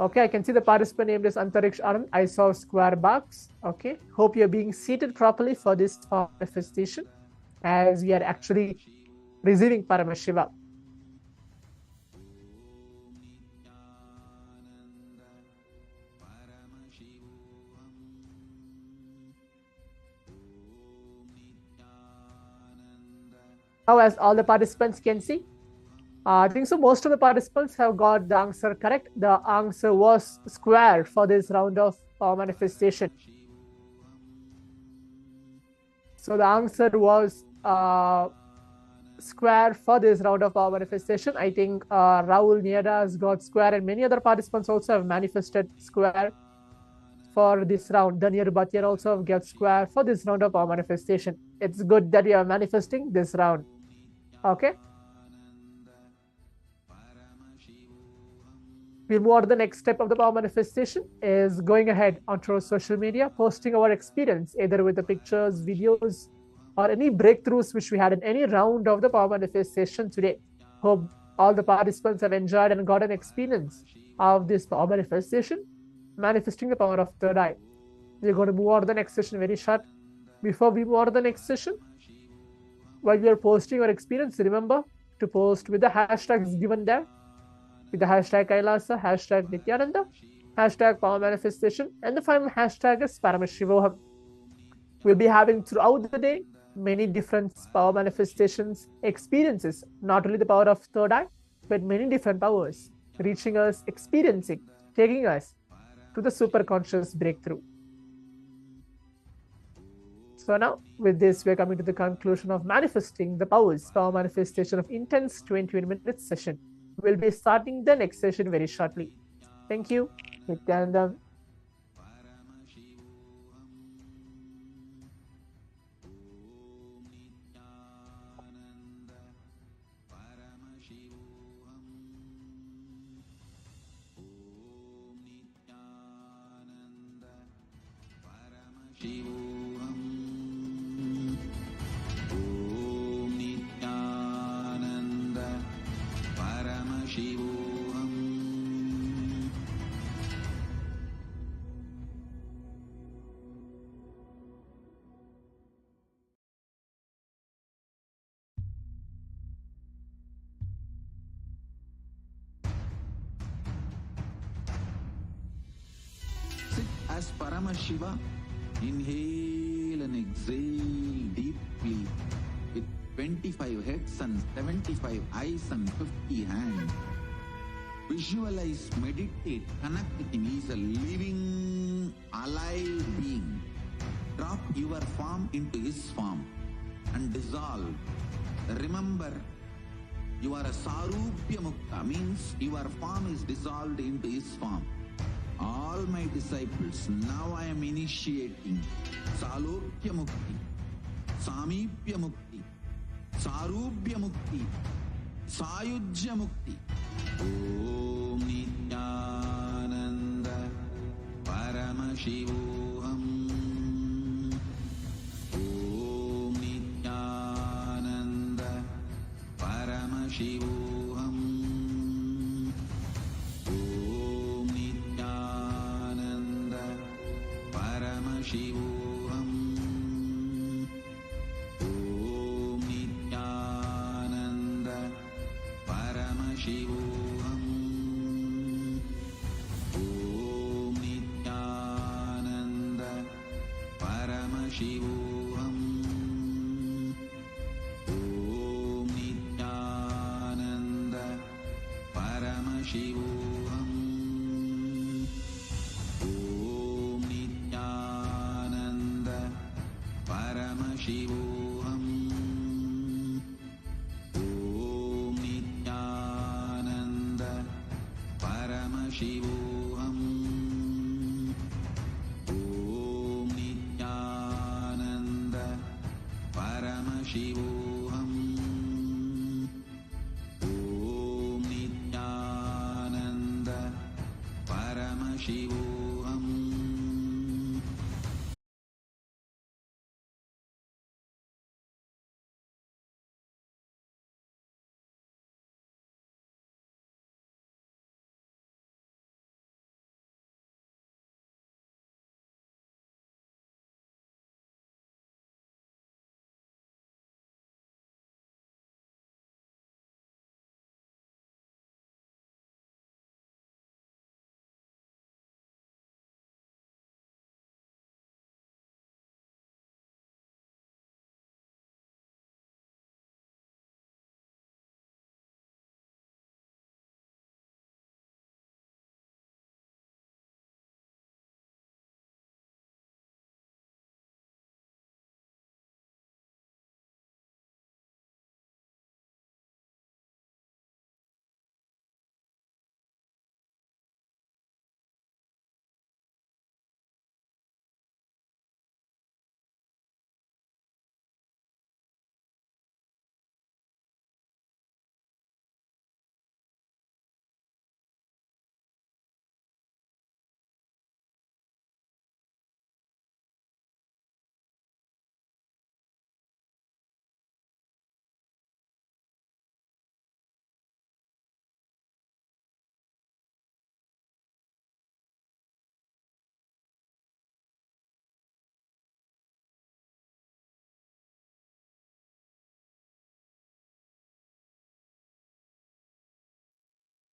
Okay, I can see the participant named as Antariksh Anand. I saw square box. Okay, hope you're being seated properly for this manifestation, as we are actually receiving Paramashiva. Now, as all the participants can see, I think so most of the participants have got the answer correct. The answer was square for this round of power manifestation. So the answer was square for this round of power manifestation. I think Rahul Nieda has got square, and many other participants also have manifested square for this round. Daniel Bhatia also have got square for this round of power manifestation. It's good that you are manifesting this round. Okay. We'll move on to the next step of the power manifestation, is going ahead onto our social media, posting our experience, either with the pictures, videos, or any breakthroughs which we had in any round of the power manifestation today. Hope all the participants have enjoyed and got an experience of this power manifestation, manifesting the power of third eye. We're going to move on to the next session very short. Before we move on to the next session, while we are posting our experience, remember to post with the hashtags given there, with the hashtag Kailasa, hashtag Nithyananda, hashtag power manifestation, and the final hashtag is Paramashivoham. We'll be having throughout the day many different power manifestations, experiences, not only the power of third eye, but many different powers, reaching us, experiencing, taking us to the superconscious breakthrough. So now, with this, we're coming to the conclusion of manifesting the powers, power manifestation of intense 21-minute session. We'll be starting the next session very shortly. Thank you. Nithyananda. Paramashiva, inhale and exhale deeply with 25 heads and 75 eyes and 50 hands. Visualize, meditate, connect with him. He is a living, alive being. Drop your form into his form and dissolve. Remember, you are a Sarupya Mukta, means your form is dissolved into his form. All my disciples, now I am initiating Salokya Mukti, Samipya Mukti, Sarupya Mukti, Sayujya Mukti. Om Nithyananda Paramashivoham. Om Nithyananda Paramashivoham. Om Nithyananda Paramashivoham. Om Nithyananda Paramashivoham. Om Nithyananda Paramashivoham. Om Nithyananda Paramashivoham. Om Nithyananda Paramashivoham. Om Nithyananda Paramashivoham. Om Nithyananda Paramashivoham. Om Nithyananda Paramashivoham.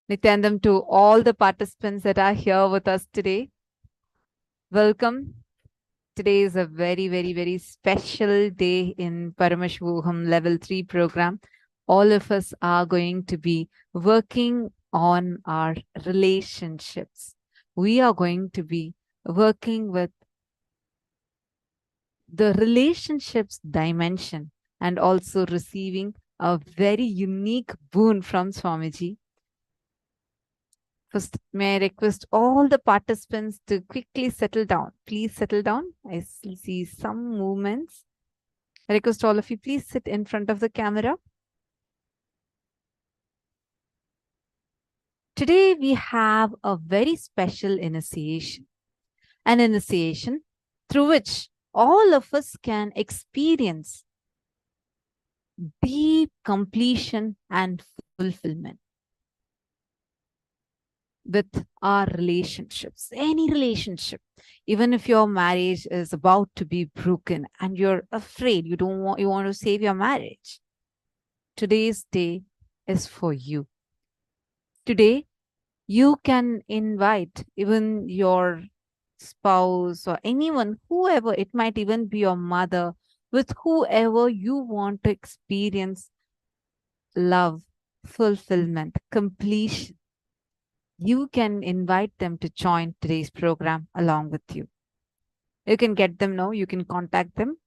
Nithyanandam, to all the participants that are here with us today. Welcome. Today is a very, very, very special day in Paramashivoham Level 3 program. All of us are going to be working on our relationships. We are going to be working with the relationships dimension and also receiving a very unique boon from Swamiji. First, may I request all the participants to quickly settle down. Please settle down. I see some movements. I request all of you, please sit in front of the camera. Today, we have a very special initiation. An initiation through which all of us can experience deep completion and fulfillment with our relationships, any relationship. Even if your marriage is about to be broken and you're afraid, you want to save your marriage, today's day is for you. Today, you can invite even your spouse or anyone, whoever, it might even be your mother, with whoever you want to experience love, fulfillment, completion. You can invite them to join today's program along with you. You can get them now, you can contact them,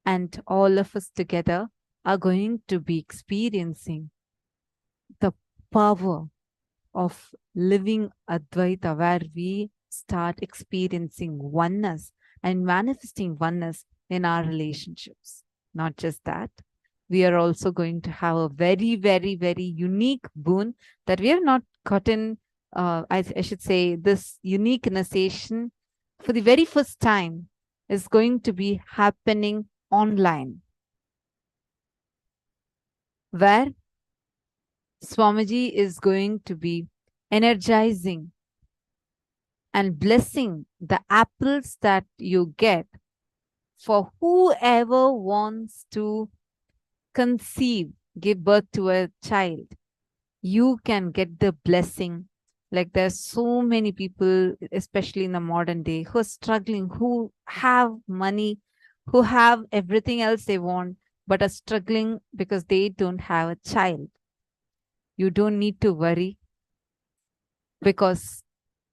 and all of us together are going to be experiencing the power of living Advaita, where we start experiencing oneness and manifesting oneness in our relationships. Not just that, we are also going to have a very, very, very unique boon that we have not gotten, I should say, this unique initiation for the very first time is going to be happening online, where Swamiji is going to be energizing and blessing the apples that you get for whoever wants to conceive, give birth to a child. You can get the blessing. Like there's so many people, especially in the modern day, who are struggling, who have money, who have everything else they want, but are struggling because they don't have a child. You don't need to worry, because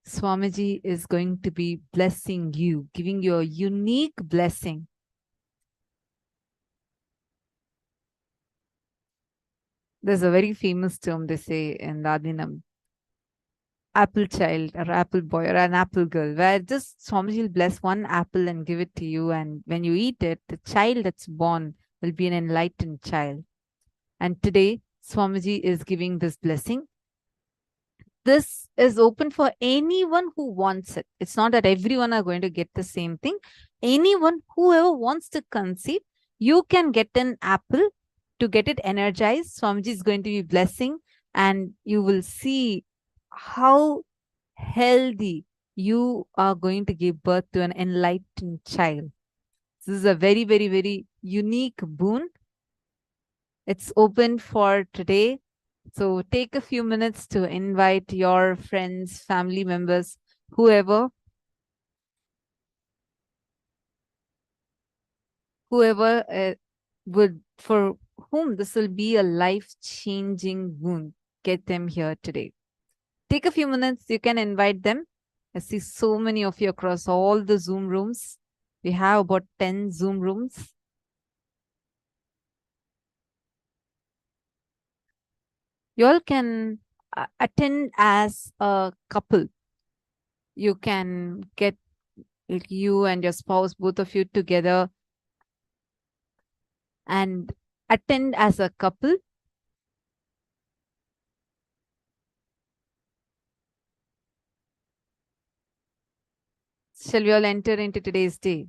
Swamiji is going to be blessing you, giving you a unique blessing. There's a very famous term they say in Ladinam, apple child or apple boy or an apple girl, where just Swamiji will bless one apple and give it to you. And when you eat it, the child that's born will be an enlightened child. And today, Swamiji is giving this blessing. This is open for anyone who wants it. It's not that everyone are going to get the same thing. Anyone, whoever wants to conceive, you can get an apple to get it energized. Swamiji is going to be blessing, and you will see how healthy you are going to give birth to an enlightened child. This is a very, very, very unique boon. It's open for today. So take a few minutes to invite your friends, family members, whoever would, for whom this will be a life-changing boon. Get them here today. Take a few minutes. You can invite them. I see so many of you across all the Zoom rooms. We have about 10 Zoom rooms. You all can attend as a couple. You can get you and your spouse, both of you together, and attend as a couple. Shall we all enter into today's day?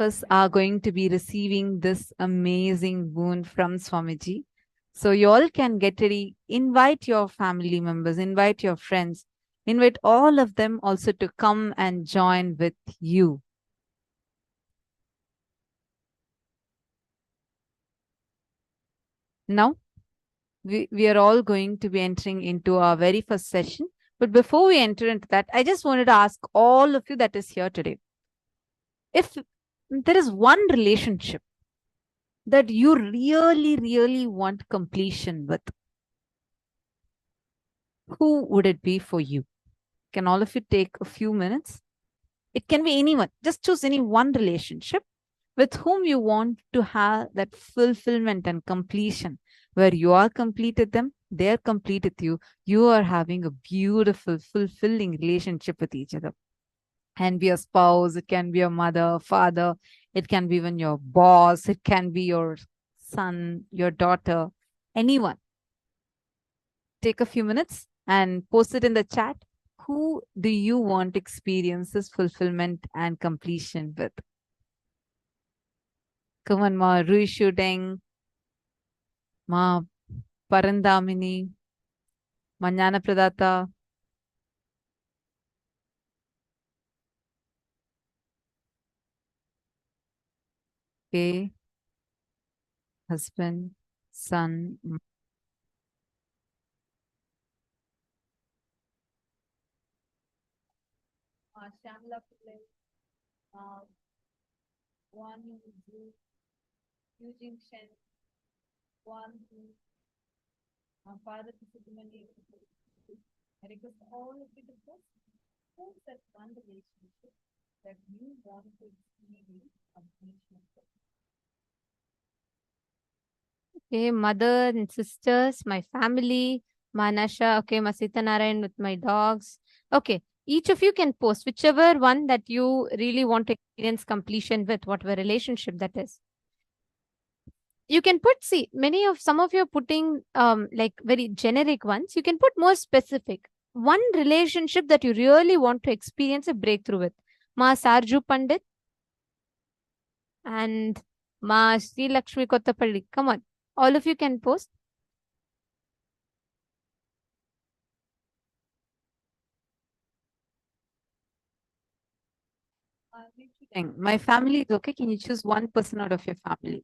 us are going to be receiving this amazing boon from Swamiji. So you all can get ready, invite your family members, invite your friends, invite all of them also to come and join with you. Now, we are all going to be entering into our very first session. But before we enter into that, I just wanted to ask all of you that is here today, if there is one relationship that you really, really want completion with, who would it be for you? Can all of you take a few minutes? It can be anyone. Just choose any one relationship with whom you want to have that fulfillment and completion, where you are completed them, they're completed you. You are having a beautiful, fulfilling relationship with each other. Can be a spouse, it can be a mother, father, it can be even your boss, it can be your son, your daughter, anyone. Take a few minutes and post it in the chat. Who do you want to experience this fulfillment and completion with? Come on, Ma Rui Shooting, Ma Parandamini, Ma Jnana Pradata. Okay. Husband, son. Shamla Pillai, one Eugene Shen, one Father Subramani. I request all of you to post who's that one relationship that you want to experience completion of. Okay, mother and sisters, my family, Manasha, okay, Masita Narayan with my dogs. Okay, each of you can post whichever one that you really want to experience completion with, whatever relationship that is. You can put, see, some of you are putting like very generic ones. You can put more specific. One relationship that you really want to experience a breakthrough with. Ma Sarju Pandit and Ma Sri Lakshmi Kottapalli. Come on, all of you can post. My family is okay. Can you choose one person out of your family?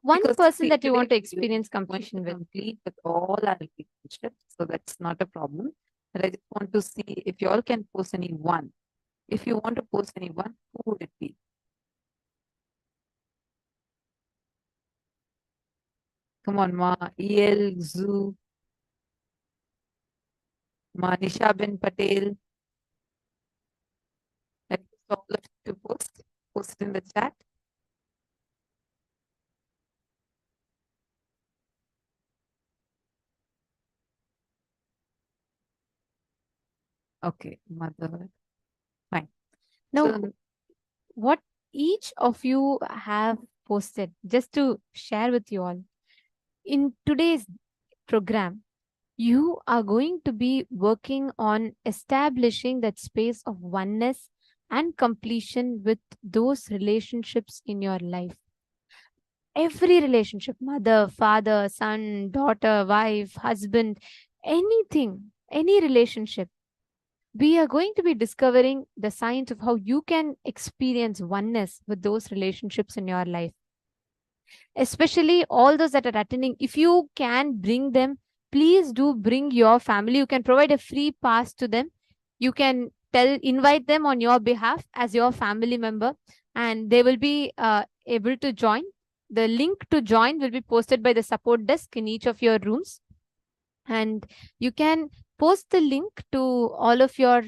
One person that you want to experience completion with. Complete with all our relationships, so that's not a problem. But I just want to see if you all can post any one. If you want to post any one, who would it be? Come on, Ma. EL, Zoo, Ma Nishabin Patel. Let all of you to post. Post it in the chat. Okay, mother. Fine. Now, so, what each of you have posted, just to share with you all, in today's program, you are going to be working on establishing that space of oneness and completion with those relationships in your life. Every relationship, mother, father, son, daughter, wife, husband, anything, any relationship, we are going to be discovering the science of how you can experience oneness with those relationships in your life. Especially all those that are attending, if you can bring them, please do bring your family. You can provide a free pass to them. You can invite them on your behalf as your family member, and they will be able to join. The link to join will be posted by the support desk in each of your rooms. And you can post the link to all of your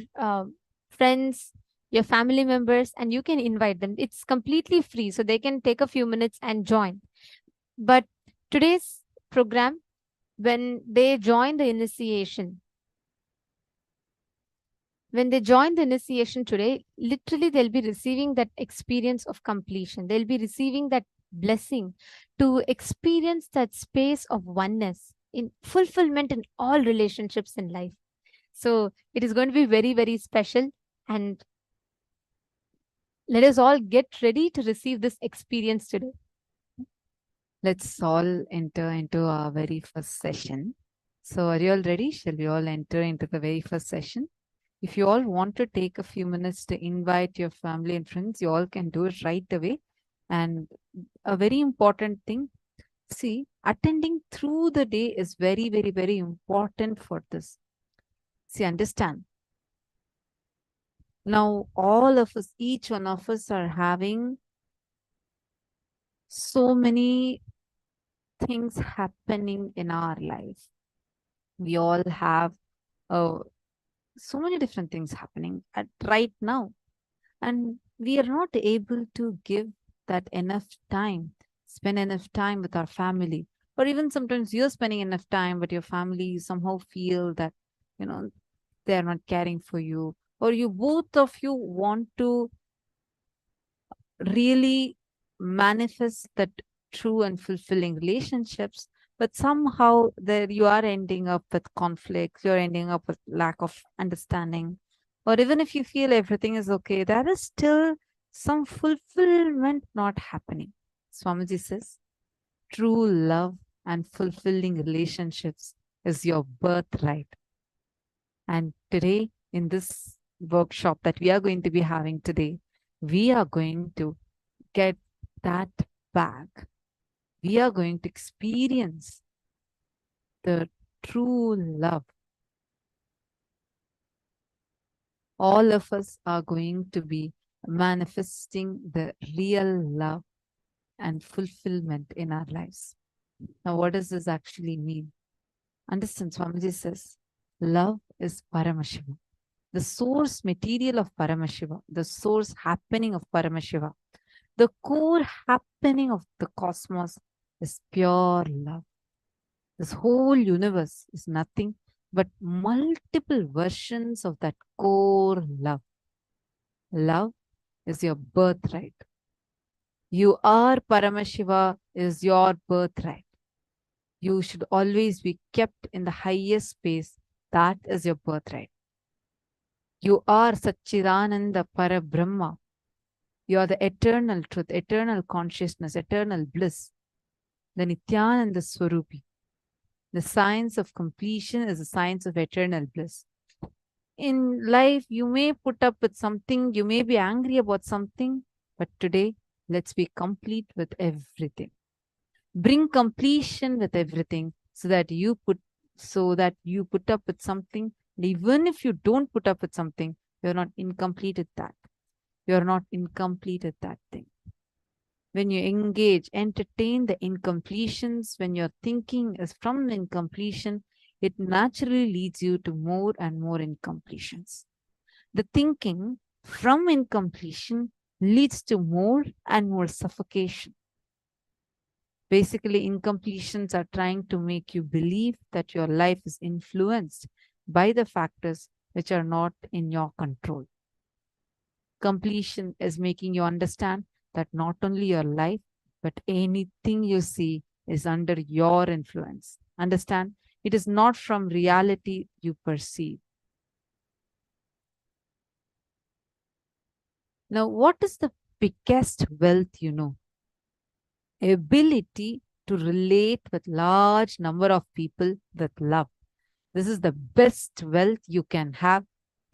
friends, your family members, and you can invite them. It's completely free, so they can take a few minutes and join. But today's program, when they join the initiation, today, literally they'll be receiving that experience of completion. They'll be receiving that blessing to experience that space of oneness in fulfillment in all relationships in life. So it is going to be very, very special. And Let us all get ready to receive this experience today. Let's all enter into our very first session. So, are you all ready? Shall we all enter into the very first session? If you all want to take a few minutes to invite your family and friends, you all can do it right away. And a very important thing, see, attending through the day is very, very, very important for this. See, understand. Now, all of us, each one of us are having so many things happening in our life. We all have so many different things happening at right now. And we are not able to give that enough time, spend enough time with our family. Or even sometimes you're spending enough time, but your family somehow feel that, they're not caring for you. Or you both of you want to really manifest that true and fulfilling relationships, but somehow there you are ending up with conflicts, you're ending up with lack of understanding. Or even if you feel everything is okay, there is still some fulfillment not happening. Swamiji says, true love and fulfilling relationships is your birthright. And today, in this workshop that we are going to be having today, we are going to get that back. We are going to experience the true love. All of us are going to be manifesting the real love and fulfillment in our lives. Now, what does this actually mean? Understand, Swamiji says, love is Paramashivam, the source material of Paramashiva, the source happening of Paramashiva. The core happening of the cosmos is pure love. This whole universe is nothing but multiple versions of that core love. Love is your birthright. You are Paramashiva is your birthright. You should always be kept in the highest space. That is your birthright. You are Satchidananda Parabrahma. You are the eternal truth, eternal consciousness, eternal bliss, the Nithyananda Swarupi. The science of completion is the science of eternal bliss. In life, you may put up with something, you may be angry about something, but today, let's be complete with everything. Bring completion with everything so that you put up with something. Even if you don't put up with something, you're not incomplete at that. You're not incomplete at that thing. When you engage, entertain the incompletions, when your thinking is from incompletion, it naturally leads you to more and more incompletions. The thinking from incompletion leads to more and more suffocation. Basically, incompletions are trying to make you believe that your life is influenced by the factors which are not in your control. Completion is making you understand that not only your life, but anything you see is under your influence. Understand? It is not from reality you perceive. Now, what is the biggest wealth you know? Ability to relate with large number of people with love. This is the best wealth you can have,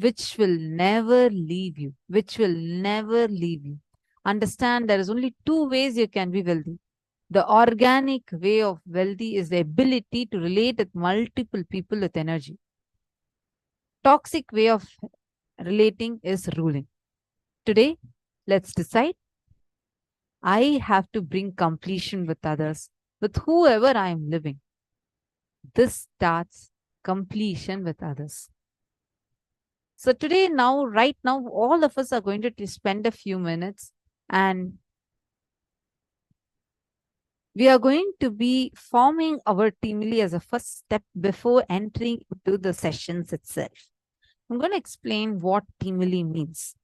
which will never leave you, which will never leave you. Understand there is only two ways you can be wealthy. The organic way of wealthy is the ability to relate with multiple people with energy. Toxic way of relating is ruling. Today, let's decide. I have to bring completion with others, with whoever I am living. This starts completion with others. So today, right now, all of us are going to spend a few minutes and we are going to be forming our teamly as a first step before entering into the sessions itself. I'm going to explain what teamly means.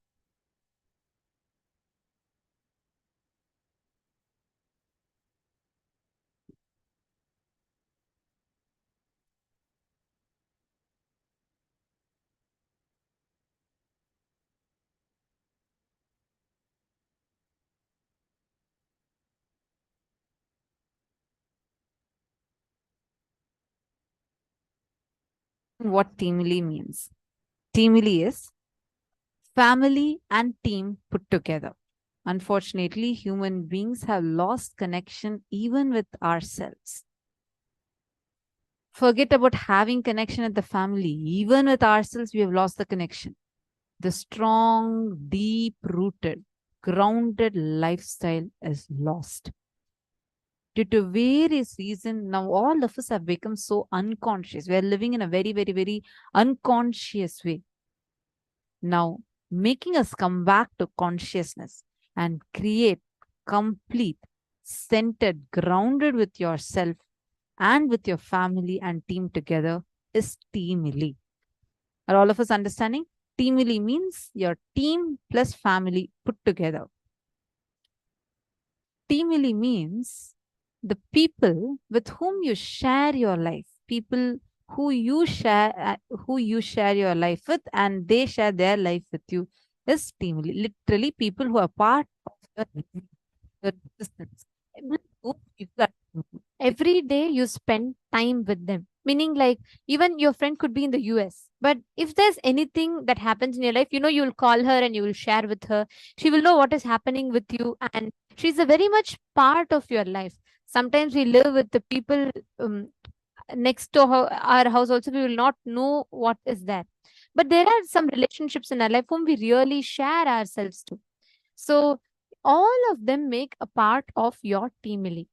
what teamily means. Teamily is family and team put together. Unfortunately, human beings have lost connection even with ourselves. Forget about having connection with the family. Even with ourselves, we have lost the connection. The strong, deep-rooted, grounded lifestyle is lost. Due to various reasons, now all of us have become so unconscious. We are living in a very, very, very unconscious way. Now, making us come back to consciousness and create complete, centered, grounded with yourself and with your family and team together is teamily. Are all of us understanding? Teamily means your team plus family put together. Teamily means the people with whom you share your life, people who you share your life with, and they share their life with you, is teamily. Literally, people who are part of your existence. Every day you spend time with them, meaning like even your friend could be in the US, but if there's anything that happens in your life, you'll call her and you will share with her. She will know what is happening with you, and she's a very much part of your life. Sometimes we live with the people next to our house also, we will not know what is that, but there are some relationships in our life whom we really share ourselves to. So all of them make a part of your teamily.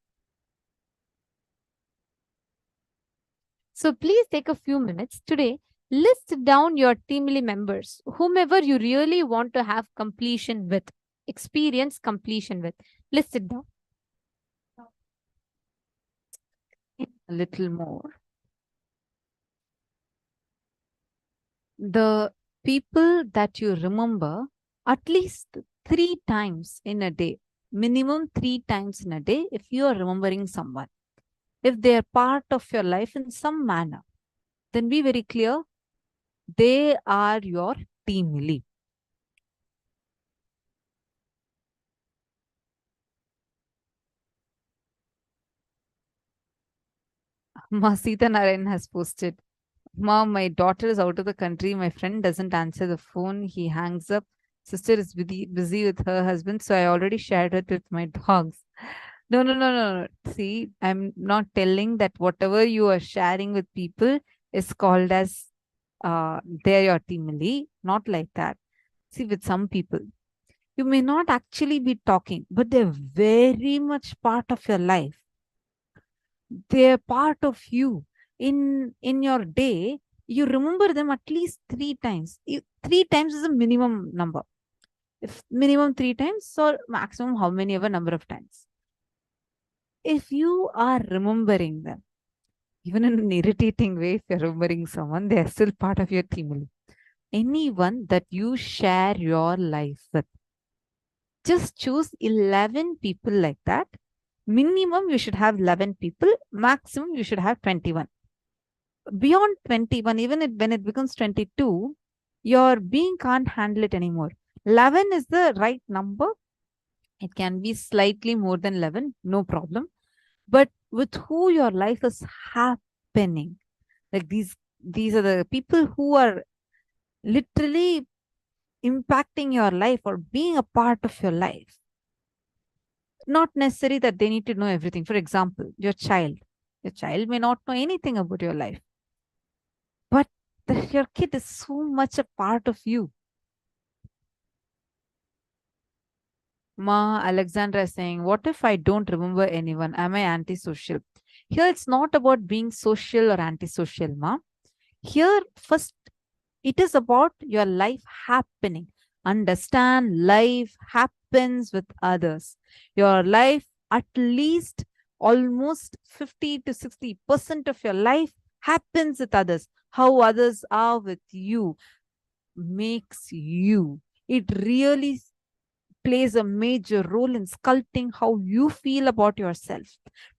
So please take a few minutes today, list down your teamily members, whomever you really want to have completion with, experience completion with. List it down. A little more. The people that you remember at least 3 times in a day, minimum 3 times in a day, if you are remembering someone. If they are part of your life in some manner, then be very clear, they are your teamily. Ma Sita Narayan has posted, Mom, my daughter is out of the country. My friend doesn't answer the phone. He hangs up. Sister is busy with her husband. So I already shared it with my dogs. No. See, I'm not telling that whatever you are sharing with people is called as they're your teamily. Not like that. See, with some people, you may not actually be talking, but they're very much part of your life. They're part of you. In your day, you remember them at least 3 times. 3 times is a minimum number. If minimum 3 times or maximum how many ever number of times. If you are remembering them, even in an irritating way, if you're remembering someone, they are still part of your team. Anyone that you share your life with, just choose 11 people like that. Minimum, you should have 11 people. Maximum, you should have 21. Beyond 21, even when it becomes 22, your being can't handle it anymore. 11 is the right number. It can be slightly more than 11, no problem. But with who your life is happening, like these are the people who are literally impacting your life or being a part of your life. Not necessary that they need to know everything. For example, your child may not know anything about your life, but your kid is so much a part of you. Ma Alexandra is saying, what if I don't remember anyone? Am I antisocial? Here it's not about being social or antisocial, ma. Here first, it is about your life happening. Understand, life happens with others. Your life, at least almost 50 to 60% of your life happens with others. How others are with you makes you. It really plays a major role in sculpting how you feel about yourself.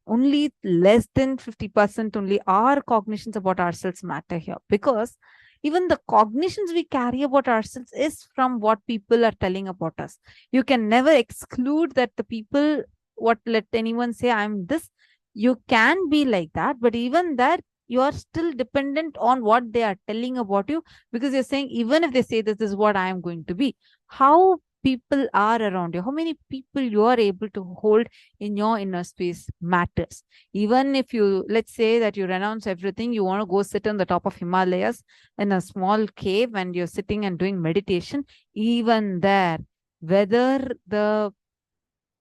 Only less than 50% only our cognitions about ourselves matter here, because even the cognitions we carry about ourselves is from what people are telling about us. You can never exclude that the people, what let anyone say, I'm this. You can be like that, but even that, you are still dependent on what they are telling about you, because you're saying, even if they say this is what I am going to be, how people are around you, how many people you are able to hold in your inner space matters. Even if you, let's say that you renounce everything, you want to go sit on the top of Himalayas in a small cave and you're sitting and doing meditation, even there, whether the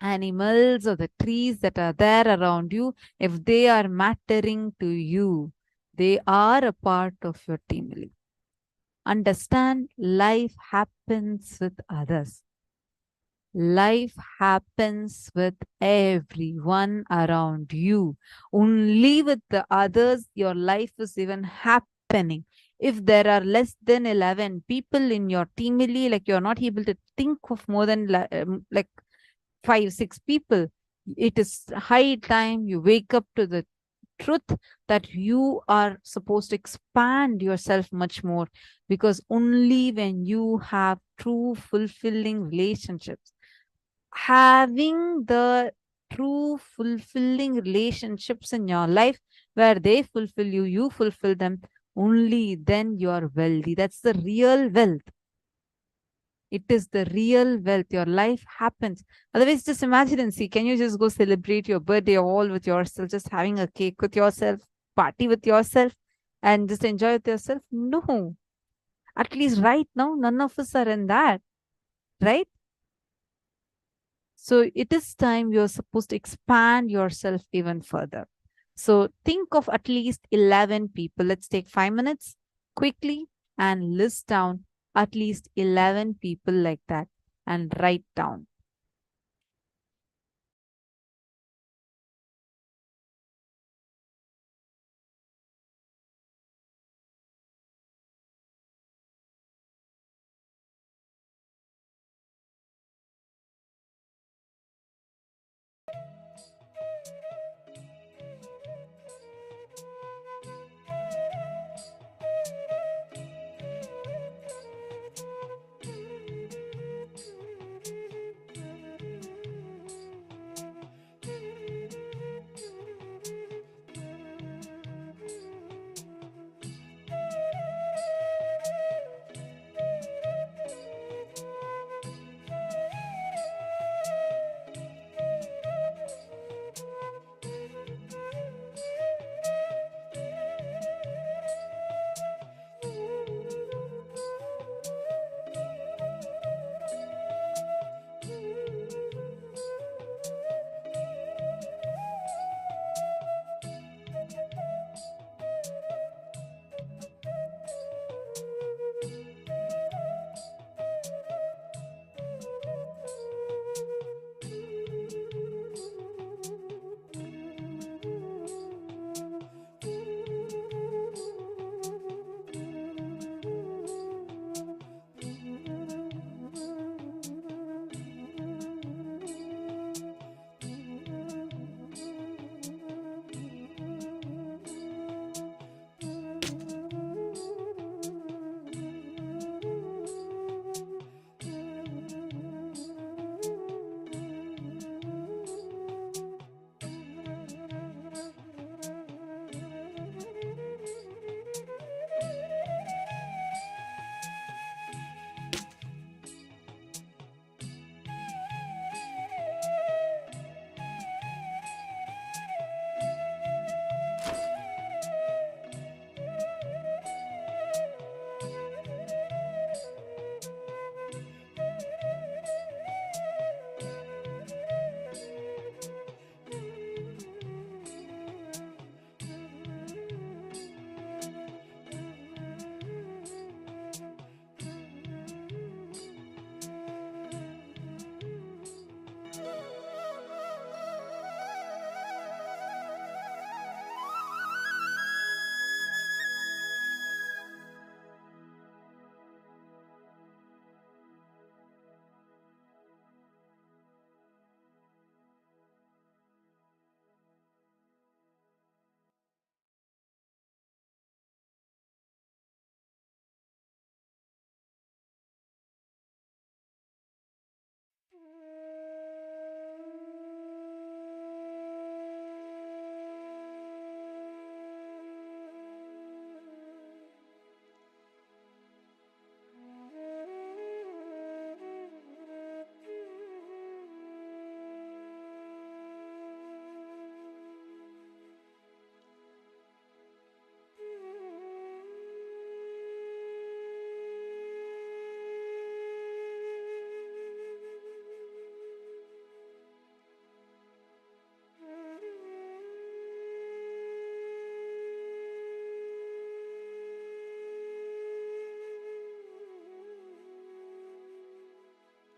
animals or the trees that are there around you, if they are mattering to you, they are a part of your team. Understand, life happens with others. Life happens with everyone around you. Only with the others, your life is even happening. If there are less than 11 people in your team, like you're not able to think of more than like 5-6 people, it is high time you wake up to the truth that you are supposed to expand yourself much more, because only when you have true fulfilling relationships, having the true fulfilling relationships in your life where they fulfill you, you fulfill them, only then you are wealthy. That's the real wealth. It is the real wealth. Your life happens. Otherwise, just imagine and see, can you just go celebrate your birthday all with yourself, just having a cake with yourself, party with yourself, and just enjoy with yourself? No. At least right now, none of us are in that, right? So it is time you're supposed to expand yourself even further. So think of at least 11 people. Let's take 5 minutes quickly and list down at least 11 people like that and write down.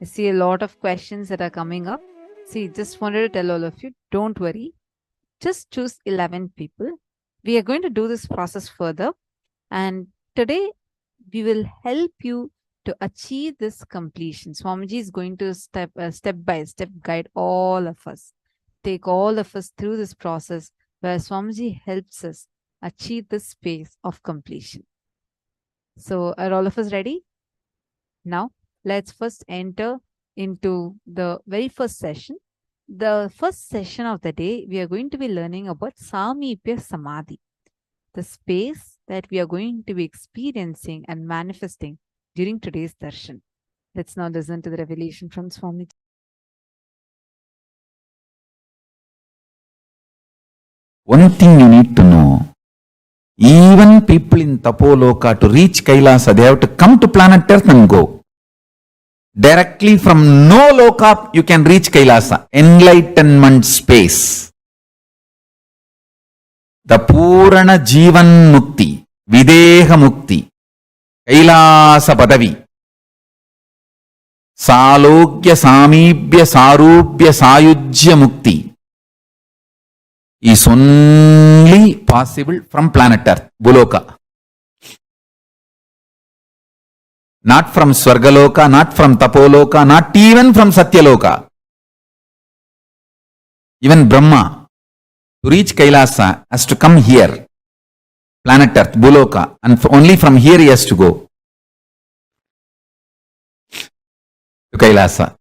I see a lot of questions that are coming up. See, just wanted to tell all of you, don't worry. Just choose 11 people. We are going to do this process further. And today, we will help you to achieve this completion. Swamiji is going to step by step guide all of us, take all of us through this process where Swamiji helps us achieve this space of completion. So are all of us ready? Now, let's first enter into the very first session. The first session of the day, we are going to be learning about Samipya Samadhi, the space that we are going to be experiencing and manifesting during today's darshan. Let's now listen to the revelation from Swamiji. One thing you need to know, even people in Tapoloka, to reach Kailasa, they have to come to planet Earth and go. Directly from no loka, you can reach Kailasa, enlightenment space. The Purana Jivan Mukti, Videha Mukti, Kailasa Padavi, Salogya Samibya Sarubya Sayujya Mukti is only possible from planet Earth, Buloka. Not from Swargaloka, not from Tapoloka, not even from Satyaloka. Even Brahma, to reach Kailasa, has to come here, planet Earth, Buloka, and only from here he has to go to Kailasa.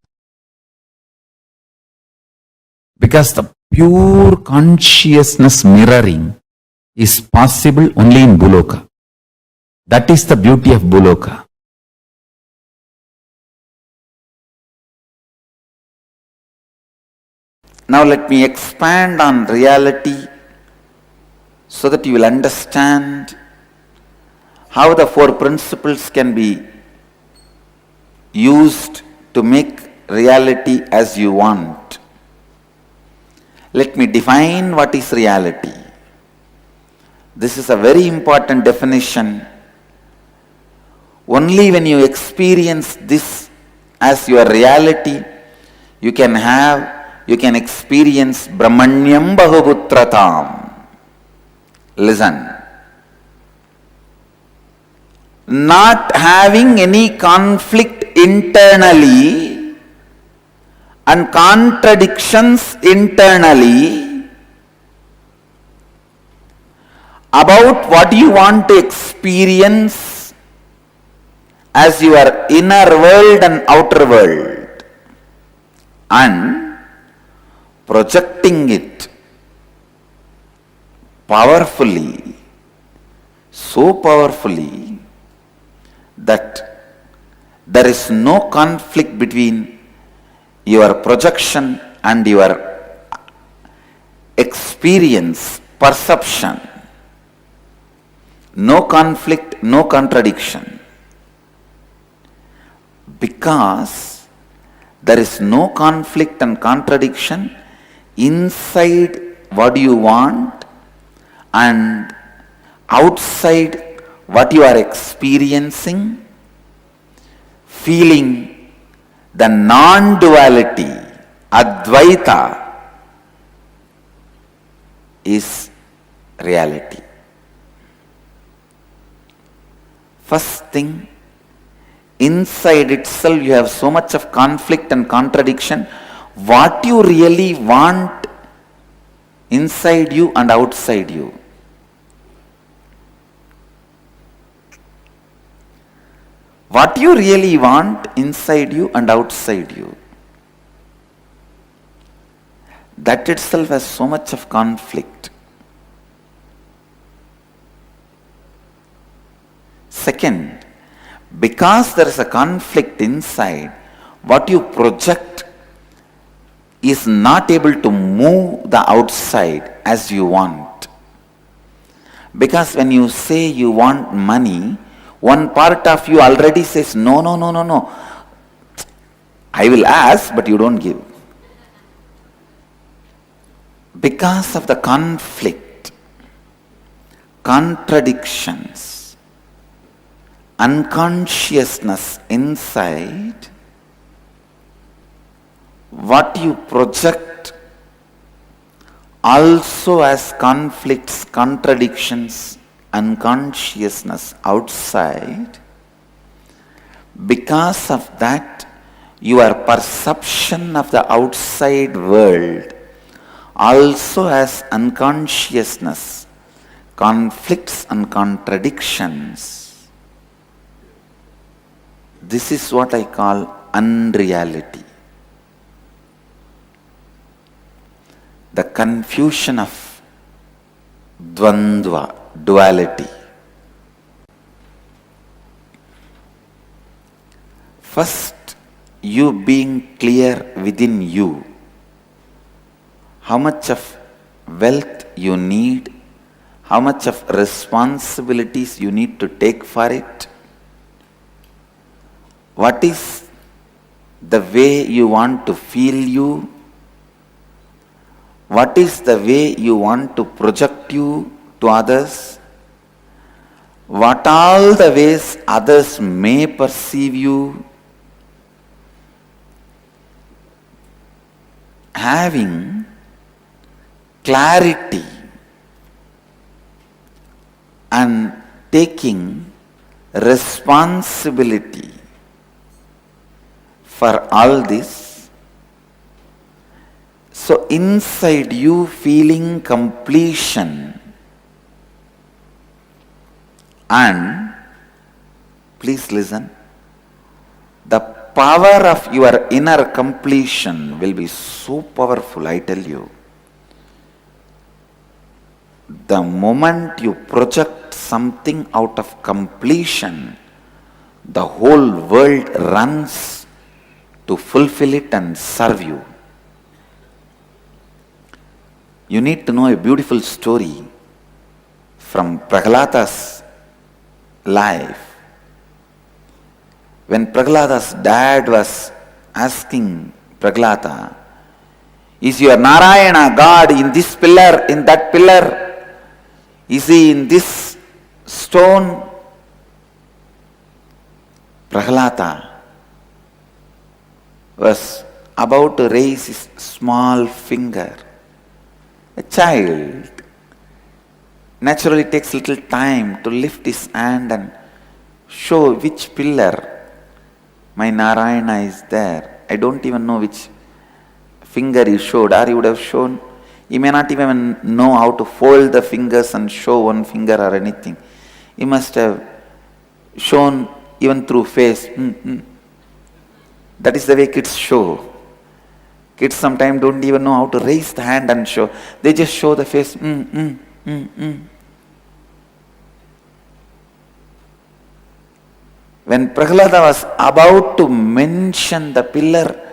Because the pure consciousness mirroring is possible only in Buloka. That is the beauty of Buloka. Now let me expand on reality so that you will understand how the four principles can be used to make reality as you want. Let me define what is reality. This is a very important definition. Only when you experience this as your reality, you can experience Brahmanyam Bahuputratam. Listen. Not having any conflict internally and contradictions internally about what you want to experience as your inner world and outer world, and projecting it powerfully, so powerfully that there is no conflict between your projection and your experience, perception. No conflict, no contradiction. Because there is no conflict and contradiction inside what you want and outside what you are experiencing, feeling the non-duality, Advaita, is reality. First thing, inside itself you have so much of conflict and contradiction. What you really want inside you and outside you. What you really want inside you and outside you. That itself has so much of conflict. Second, because there is a conflict inside, what you project is not able to move the outside as you want. Because when you say you want money, one part of you already says, no. I will ask, but you don't give. Because of the conflict, contradictions, unconsciousness inside, what you project also has conflicts, contradictions, unconsciousness outside. Because of that, your perception of the outside world also has unconsciousness, conflicts and contradictions. This is what I call unreality. The confusion of dvandva, duality. First, you being clear within you how much of wealth you need, how much of responsibilities you need to take for it, what is the way you want to feel you, what is the way you want to project you to others, what all the ways others may perceive you. Having clarity and taking responsibility for all this. So inside you feeling completion, and please listen, the power of your inner completion will be so powerful, I tell you. The moment you project something out of completion, the whole world runs to fulfill it and serve you. You need to know a beautiful story from Prahlada's life. When Prahlada's dad was asking Prahlada, is your Narayana God in this pillar, in that pillar? Is he in this stone? Prahlada was about to raise his small finger. A child naturally takes little time to lift his hand and show which pillar my Narayana is there. I don't even know which finger he showed, or he would have shown. He may not even know how to fold the fingers and show one finger or anything. He must have shown even through face. That is the way kids show. Kids sometimes don't even know how to raise the hand and show. They just show the face. When Prahlada was about to mention the pillar,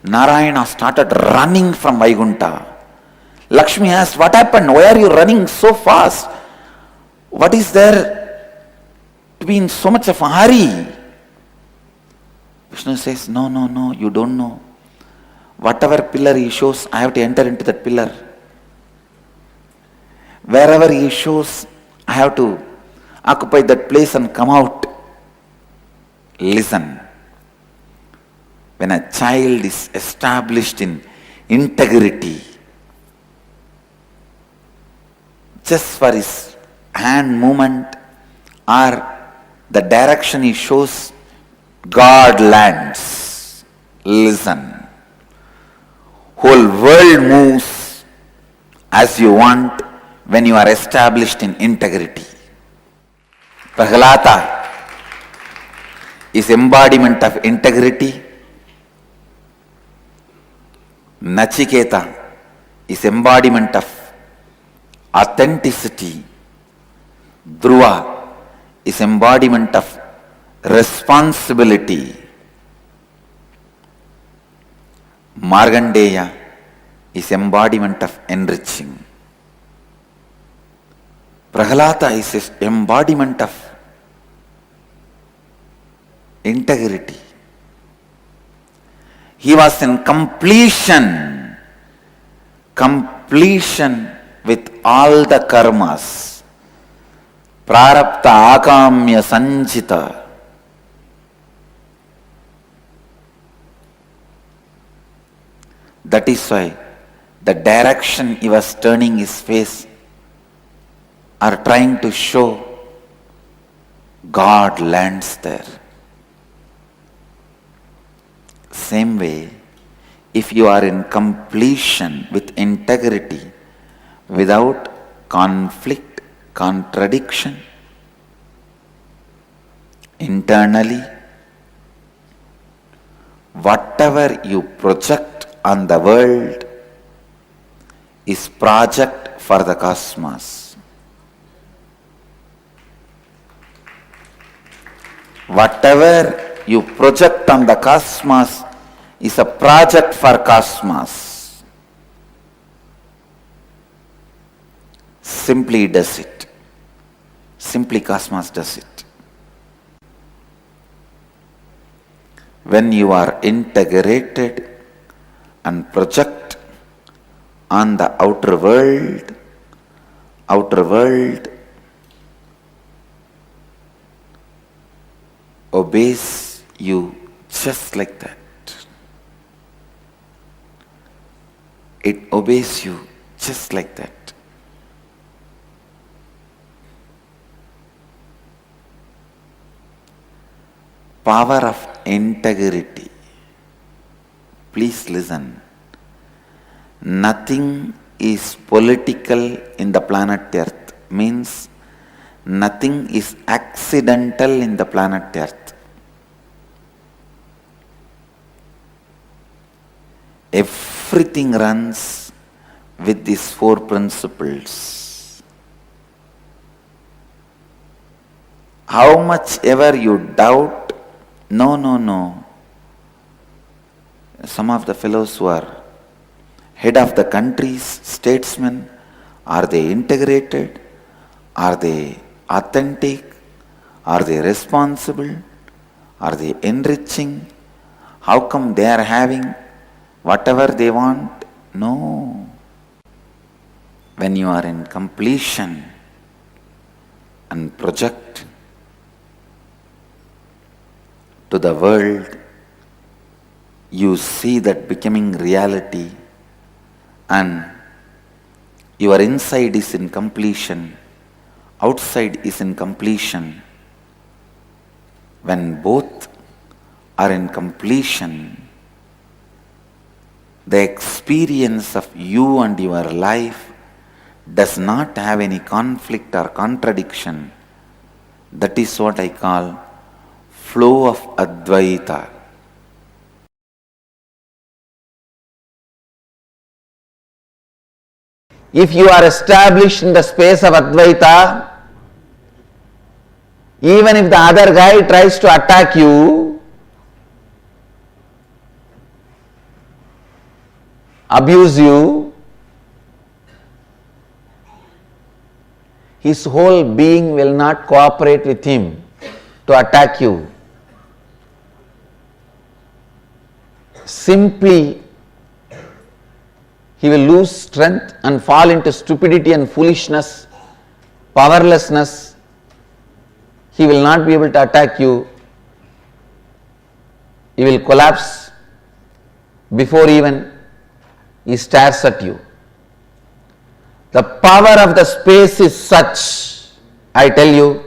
Narayana started running from Vaikuntha. Lakshmi asked, what happened? Why are you running so fast? What is there to be in so much of a hurry? Vishnu says, no, you don't know. Whatever pillar he shows, I have to enter into that pillar. Wherever he shows, I have to occupy that place and come out. Listen. When a child is established in integrity, just for his hand movement or the direction he shows, God lands. Listen. Whole world moves as you want when you are established in integrity. Prahlada is embodiment of integrity. Nachiketa is embodiment of authenticity. Dhruva is embodiment of responsibility. Markandeya is embodiment of enriching. Prahlada is embodiment of integrity. He was in completion with all the karmas. Prarabdha akamya sanchita. That is why the direction he was turning his face are trying to show God lands there. Same way, if you are in completion with integrity, without conflict, contradiction, internally, whatever you project on the world is project for the cosmos. Whatever you project on the cosmos is a project for cosmos. Simply does it. Simply cosmos does it. When you are integrated and project on the outer world obeys you just like that. It obeys you just like that. Power of integrity. Please listen. Nothing is political in the planet Earth. Means nothing is accidental in the planet Earth. Everything runs with these four principles. How much ever you doubt, no. Some of the fellows who are head of the countries, statesmen, are they integrated? Are they authentic? Are they responsible? Are they enriching? How come they are having whatever they want? No. When you are in completion and project to the world, you see that becoming reality, and your inside is in completion, outside is in completion. When both are in completion, the experience of you and your life does not have any conflict or contradiction. That is what I call flow of Advaita. If you are established in the space of Advaita, even if the other guy tries to attack you, abuse you, his whole being will not cooperate with him to attack you. Simply, he will lose strength and fall into stupidity and foolishness, powerlessness. He will not be able to attack you. He will collapse before even he stares at you. The power of the space is such, I tell you.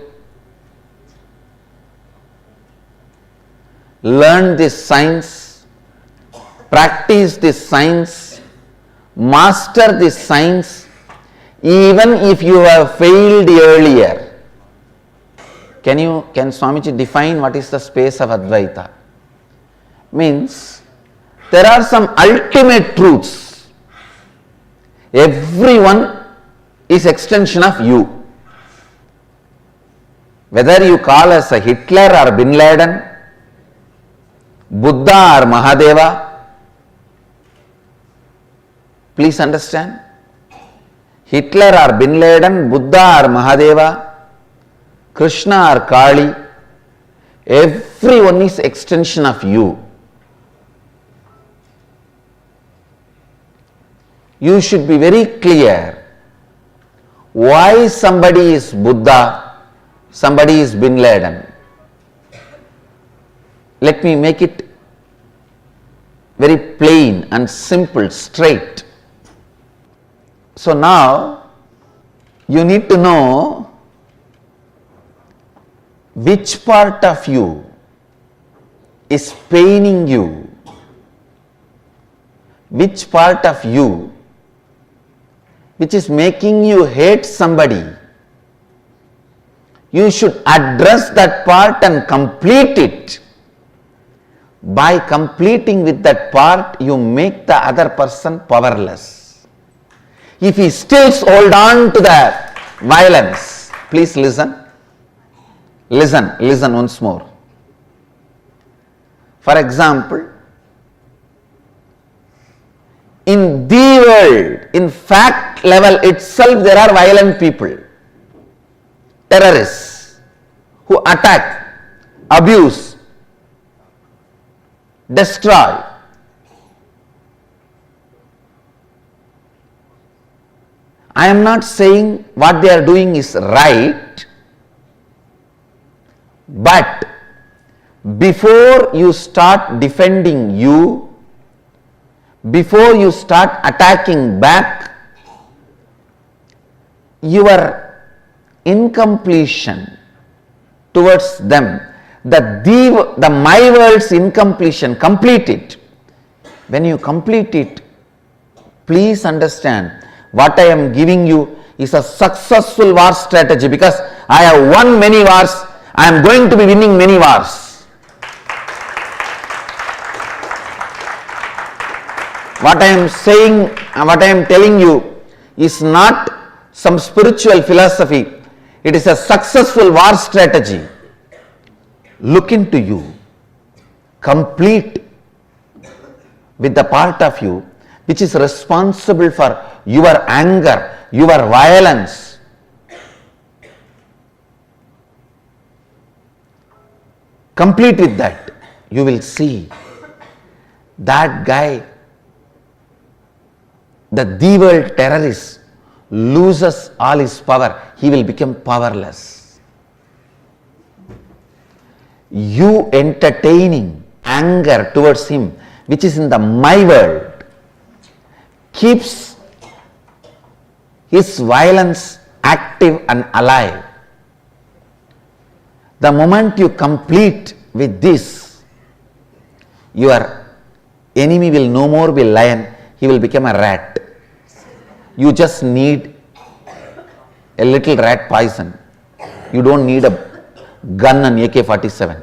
Learn this science, practice this science, master this science, even if you have failed earlier. Can Swamiji define what is the space of Advaita? Means there are some ultimate truths. Everyone is extension of you. Whether you call us a Hitler or Bin Laden, Buddha or Mahadeva, please understand. Hitler or Bin Laden, Buddha or Mahadeva, Krishna or Kali, everyone is extension of you. You should be very clear why somebody is Buddha, somebody is Bin Laden. Let me make it very plain and simple, straight. So now you need to know which part of you is paining you, which part of you which is making you hate somebody. You should address that part and complete it. By completing with that part, you make the other person powerless. If he still holds on to the violence, please listen. Listen once more. For example, in the world, in fact level itself, there are violent people, terrorists who attack, abuse, destroy. I am not saying what they are doing is right, but before you start defending you, before you start attacking back, your incompletion towards them, the my world's incompletion, complete it. When you complete it, please understand what I am giving you is a successful war strategy, because I have won many wars, I am going to be winning many wars. What I am saying, what I am telling you is not some spiritual philosophy. It is a successful war strategy. Look into you, complete with the part of you which is responsible for your anger, your violence. Complete with that. You will see that guy, the world terrorist, loses all his power. He will become powerless. You entertaining anger towards him, which is in the my world, keeps his violence active and alive. The moment you complete with this, your enemy will no more be lion, he will become a rat. You just need a little rat poison. You don't need a gun and AK-47.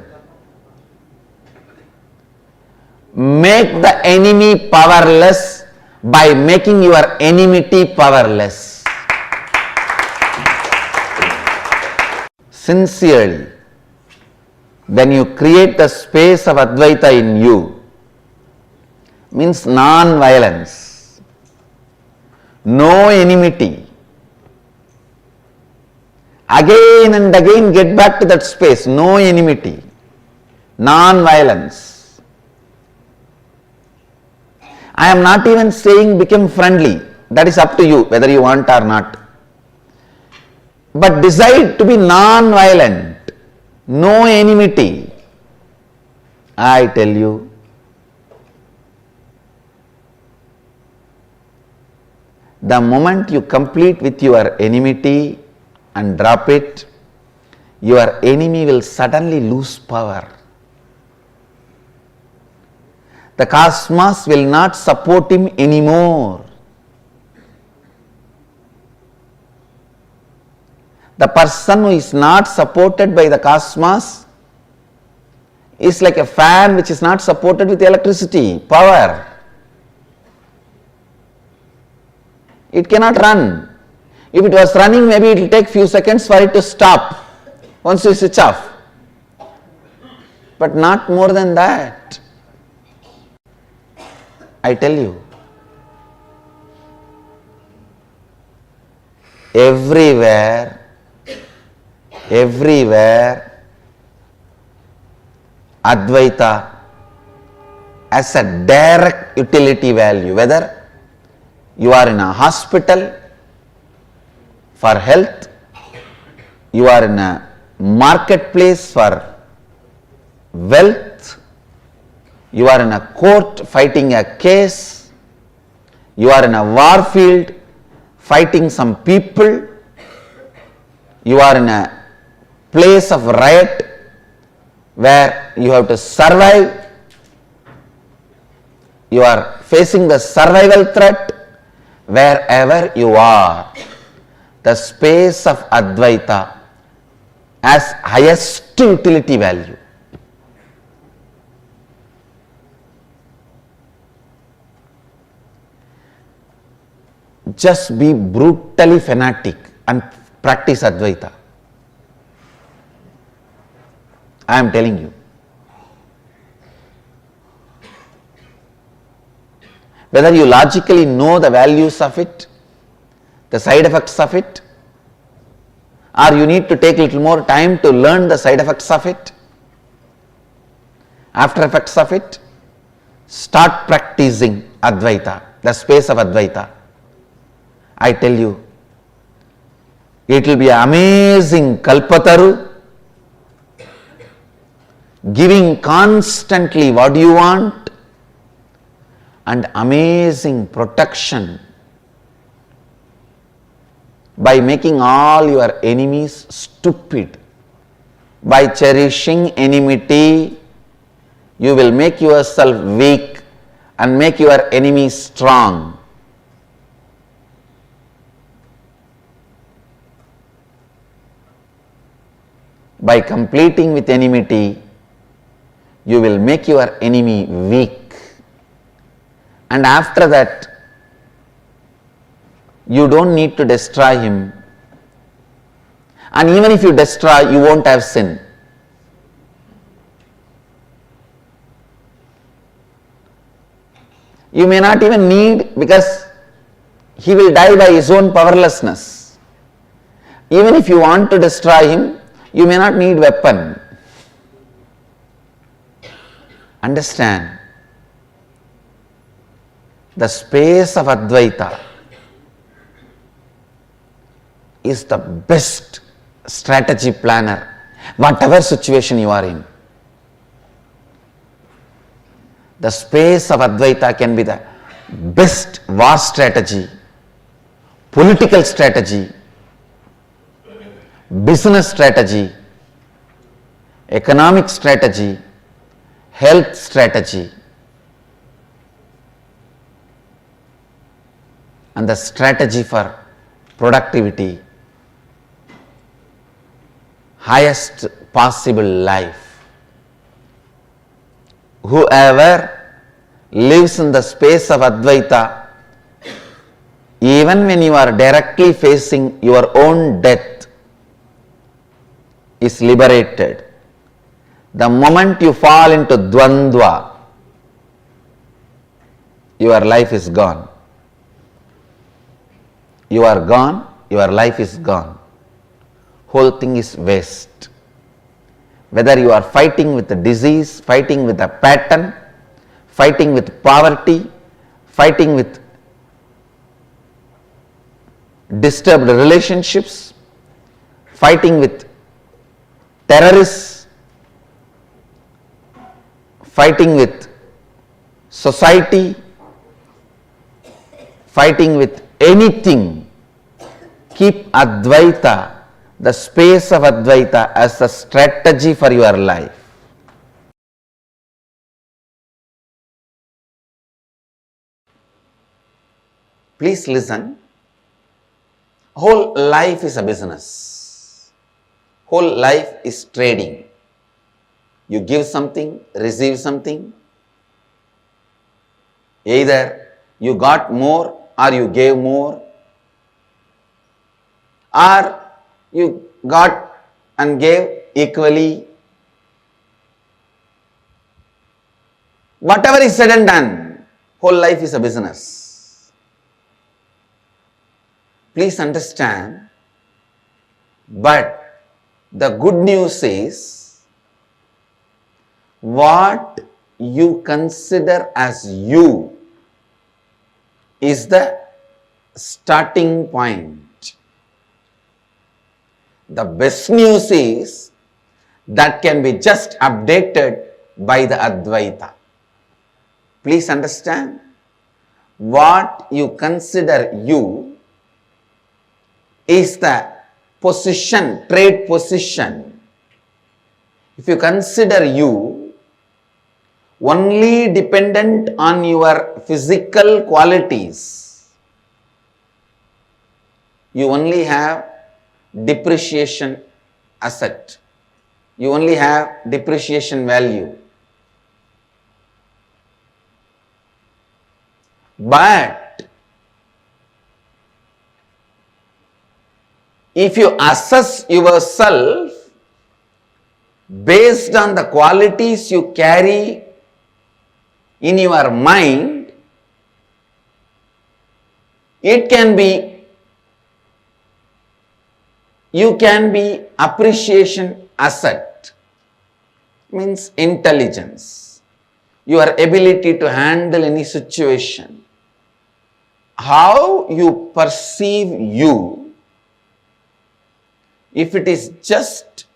Make the enemy powerless by making your enmity powerless. Sincerely, when you create the space of Advaita in you, means non-violence, no enmity. Again and again get back to that space, no enmity, non-violence. I am not even saying become friendly, that is up to you whether you want or not. But decide to be non-violent, no enmity. I tell you, the moment you complete with your enmity and drop it, your enemy will suddenly lose power. The cosmos will not support him anymore. The person who is not supported by the cosmos is like a fan which is not supported with electricity, power. It cannot run. If it was running, maybe it will take few seconds for it to stop once you switch off. But not more than that. I tell you, everywhere, Advaita has a direct utility value, whether you are in a hospital for health, you are in a marketplace for wealth, You are in a court fighting a case. You are in a war field fighting some people. You are in a place of riot where you have to survive. You are facing the survival threat. Wherever you are, the space of Advaita has highest utility value. Just be brutally fanatic and practice Advaita. I am telling you. Whether you logically know the values of it, the side effects of it, or you need to take a little more time to learn the side effects of it, after effects of it, start practicing Advaita, the space of Advaita. I tell you, it will be amazing Kalpataru, giving constantly what you want, and amazing protection by making all your enemies stupid. By cherishing enmity, you will make yourself weak and make your enemies strong. By completing with enmity, you will make your enemy weak. And after that, you don't need to destroy him. And even if you destroy, you won't have sin. You may not even need, because he will die by his own powerlessness. Even if you want to destroy him, you may not need weapon. Understand? The space of Advaita is the best strategy planner, whatever situation you are in. The space of Advaita can be the best war strategy, political strategy, business strategy, economic strategy, health strategy, and the strategy for productivity, highest possible life. Whoever lives in the space of Advaita, even when you are directly facing your own death, is liberated. The moment you fall into Dvandva, your life is gone. You are gone, your life is gone. Whole thing is waste. Whether you are fighting with the disease, fighting with a pattern, fighting with poverty, fighting with disturbed relationships, fighting with terrorists, fighting with society, fighting with anything, keep Advaita, the space of Advaita, as a strategy for your life. Please listen. Whole life is a business. Whole life is trading. You give something, receive something. Either you got more or you gave more, or you got and gave equally. Whatever is said and done, whole life is a business. Please understand, but the good news is, what you consider as you is the starting point. The best news is that can be just updated by the Advaita. Please understand, what you consider you is the position, trade position. If you consider you only dependent on your physical qualities, you only have depreciation asset. You only have depreciation value. But if you assess yourself based on the qualities you carry in your mind, it can be, you can be appreciation asset, means intelligence, your ability to handle any situation. How you perceive you, if it is just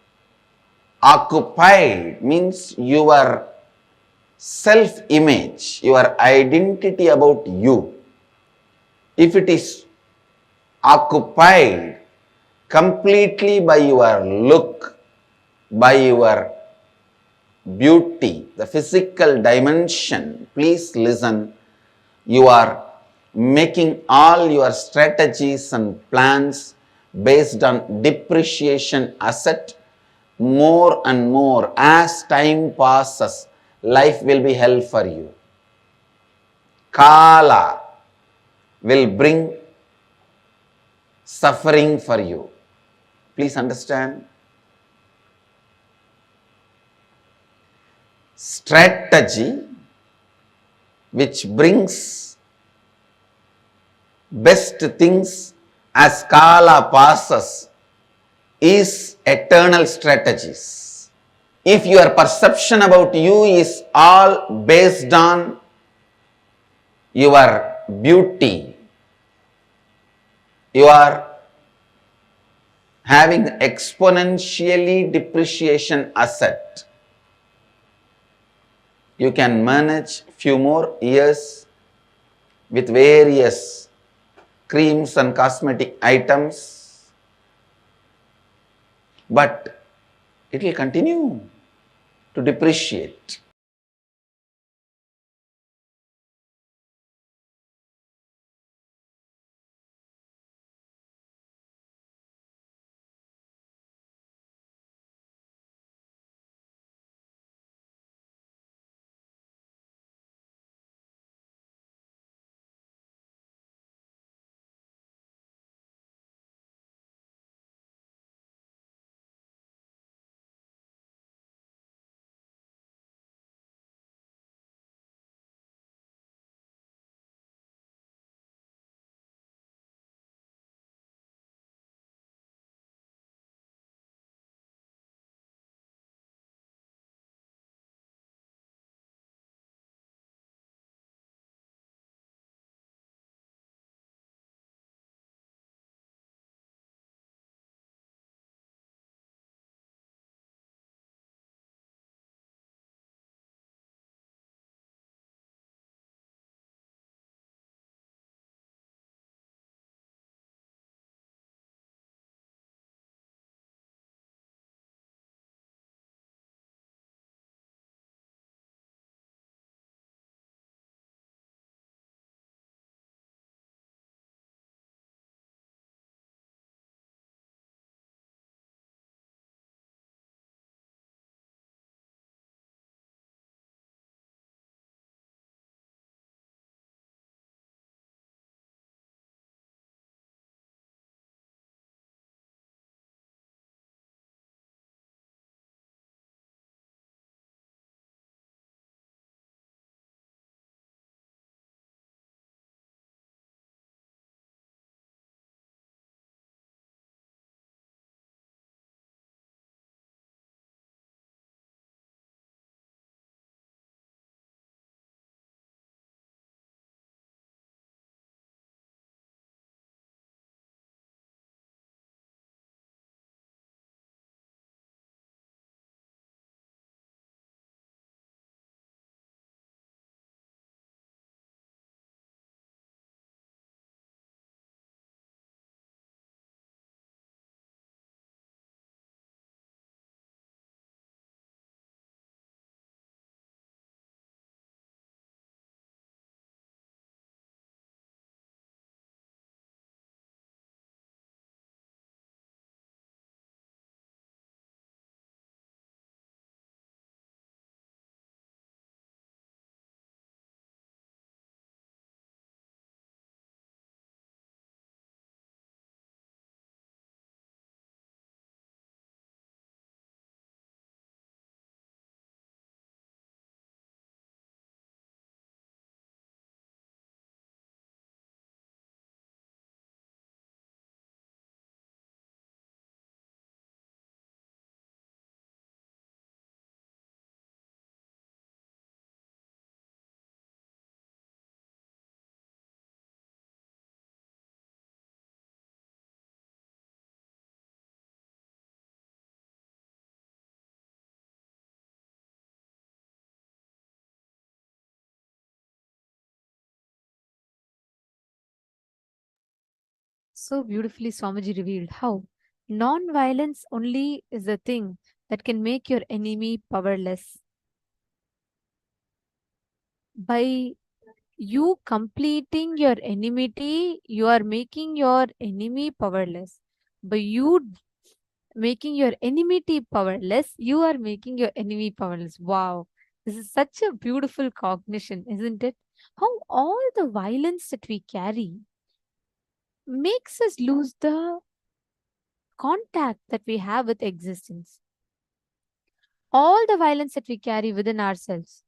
occupied, means your self-image, your identity about you, if it is occupied completely by your look, by your beauty, the physical dimension, please listen, you are making all your strategies and plans based on depreciation asset. More and more as time passes, life will be hell for you. Kala will bring suffering for you. Please understand. Strategy which brings best things as Kala passes is eternal strategies. If your perception about you is all based on your beauty, you are having exponentially depreciation asset. You can manage few more years with various creams and cosmetic items, but it will continue to depreciate. So beautifully Swamiji revealed how non-violence only is the thing that can make your enemy powerless. By you completing your enmity, you are making your enemy powerless. By you making your enmity powerless, you are making your enemy powerless. Wow. This is such a beautiful cognition, isn't it? How all the violence that we carry makes us lose the contact that we have with existence. All the violence that we carry within ourselves,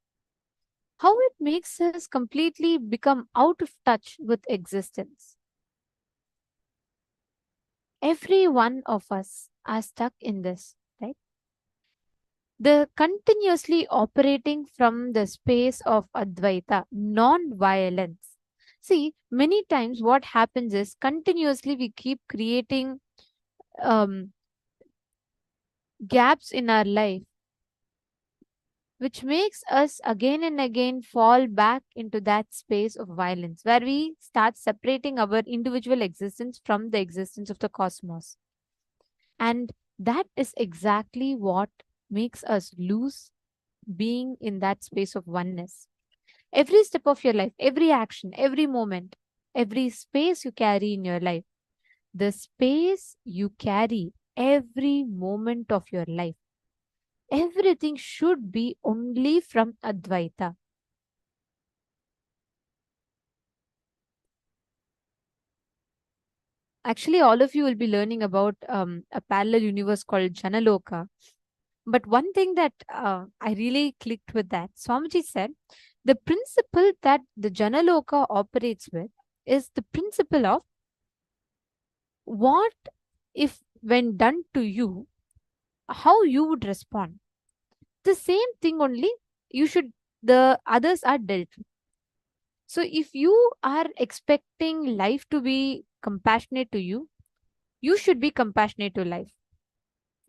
how it makes us completely become out of touch with existence. Every one of us are stuck in this, right? The continuously operating from the space of Advaita, non-violence. See, many times what happens is continuously we keep creating um, gaps in our life, which makes us again and again fall back into that space of violence where we start separating our individual existence from the existence of the cosmos. And that is exactly what makes us lose being in that space of oneness. Every step of your life, every action, every moment, every space you carry in your life, the space you carry every moment of your life, everything should be only from Advaita. Actually, all of you will be learning about a parallel universe called Janaloka. But one thing that I really clicked with that, Swamiji said, the principle that the Janaloka operates with is the principle of what if when done to you, how you would respond. The same thing only the others are dealt with. So if you are expecting life to be compassionate to you, you should be compassionate to life.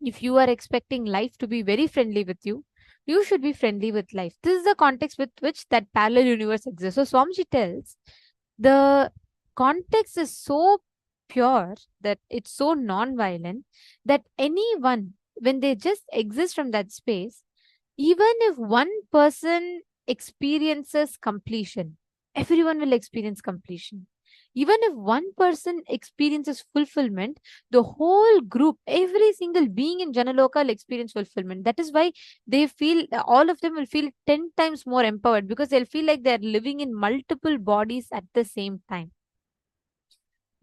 If you are expecting life to be very friendly with you, you should be friendly with life. This is the context with which that parallel universe exists. So Swamiji tells the context is so pure, that it's so non-violent, that anyone, when they just exist from that space, even if one person experiences completion, everyone will experience completion. Even if one person experiences fulfillment, the whole group, every single being in Janaloka will experience fulfillment. That is why they feel, all of them will feel 10 times more empowered, because they'll feel like they're living in multiple bodies at the same time.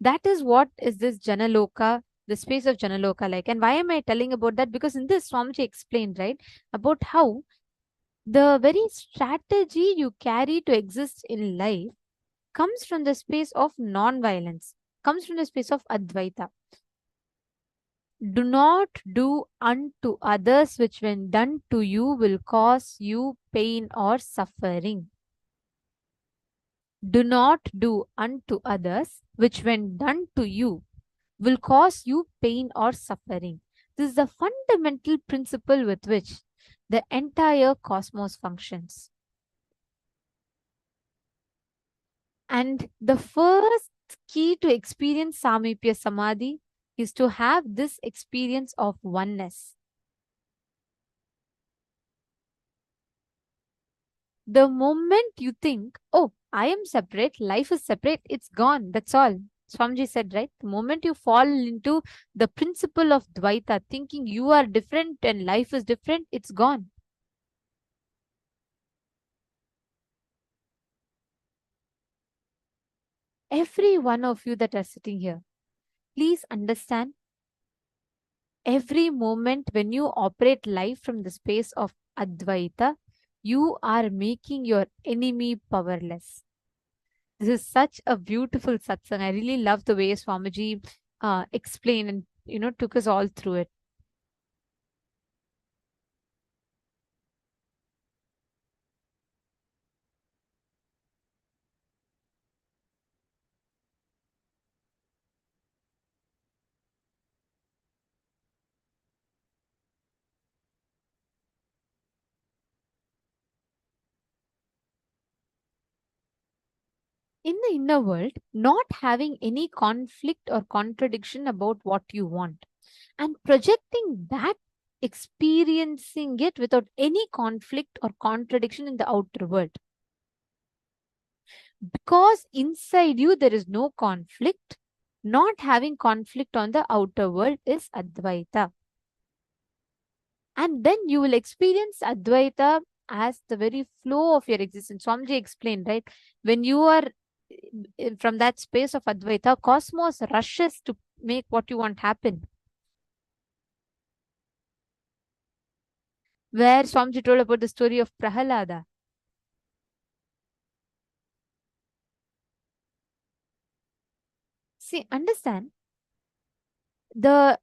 That is what is this Janaloka, the space of Janaloka like. And why am I telling about that? Because in this, Swamiji explained, right, about how the very strategy you carry to exist in life comes from the space of non-violence, comes from the space of Advaita. Do not do unto others which when done to you will cause you pain or suffering. Do not do unto others which when done to you will cause you pain or suffering. This is the fundamental principle with which the entire cosmos functions. And the first key to experience Samipya Samadhi is to have this experience of oneness. The moment you think, oh, I am separate, life is separate, it's gone, that's all. Swamiji said, right? The moment you fall into the principle of Dvaita, thinking you are different and life is different, it's gone. Every one of you that are sitting here, please understand, every moment when you operate life from the space of Advaita, you are making your enemy powerless. This is such a beautiful satsang. I really love the way Swamiji explained and took us all through it. in the inner world, not having any conflict or contradiction about what you want, and projecting that, experiencing it without any conflict or contradiction in the outer world. Because inside you there is no conflict, not having conflict on the outer world is Advaita. And then you will experience Advaita as the very flow of your existence. Swamiji explained, right? When you are from that space of Advaita, cosmos rushes to make what you want happen. Where Swamiji told about the story of Prahalada. See, understand, let's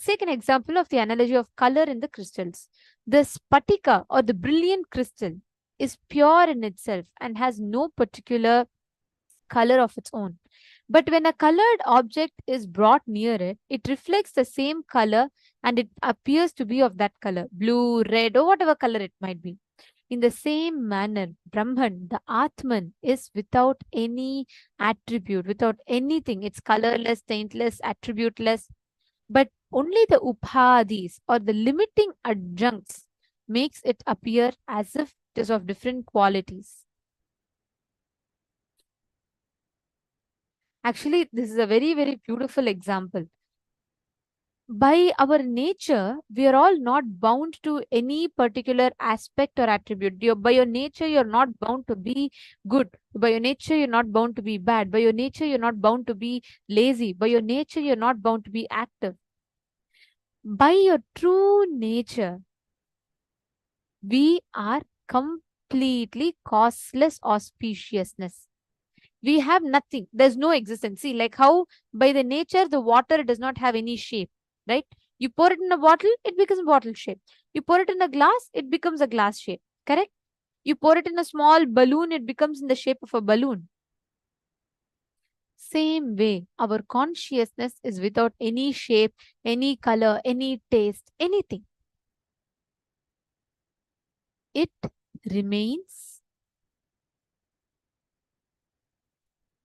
take an example of the analogy of color in the crystals. The spatika or the brilliant crystal is pure in itself and has no particular color of its own. But when a colored object is brought near it, it reflects the same color and it appears to be of that color, blue, red, or whatever color it might be. In the same manner, Brahman, the Atman, is without any attribute, without anything. It's colorless, taintless, attributeless. But only the upadhis or the limiting adjuncts makes it appear as if it is of different qualities. Actually, this is a very, very beautiful example. By our nature, we are all not bound to any particular aspect or attribute. By your nature, you're not bound to be good. By your nature, you're not bound to be bad. By your nature, you're not bound to be lazy. By your nature, you're not bound to be active. By your true nature, we are completely causeless auspiciousness. We have nothing. There's no existence. See, like how by the nature, the water does not have any shape, right? You pour it in a bottle, it becomes bottle shape. You pour it in a glass, it becomes a glass shape, correct? You pour it in a small balloon, it becomes in the shape of a balloon. Same way, our consciousness is without any shape, any color, any taste, anything. It remains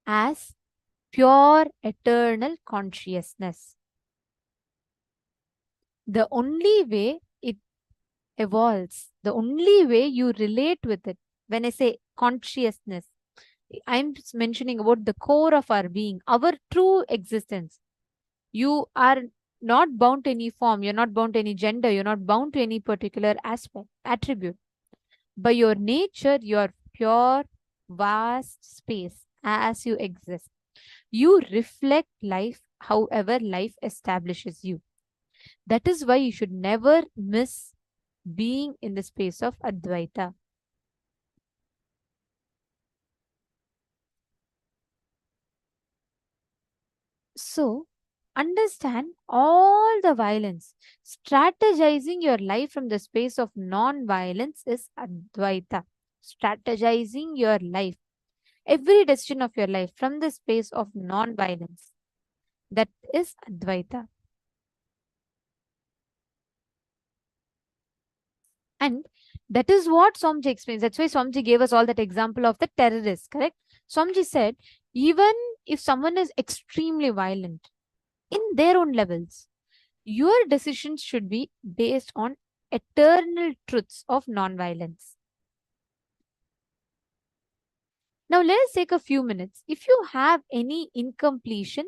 as pure eternal consciousness. The only way it evolves, the only way you relate with it, when I say consciousness, I'm mentioning about the core of our being, our true existence. You are not bound to any form, you're not bound to any gender, you're not bound to any particular aspect, attribute. By your nature, you're pure, vast space as you exist. You reflect life however life establishes you. That is why you should never miss being in the space of Advaita. So, understand all the violence. Strategizing your life from the space of non-violence is Advaita. Strategizing your life, every decision of your life from the space of non-violence, that is Advaita. And that is what Swamiji explains. That's why Swamiji gave us all that example of the terrorists, correct? Swamiji said, even if someone is extremely violent in their own levels, your decisions should be based on eternal truths of non-violence. Now, let us take a few minutes. If you have any incompletion,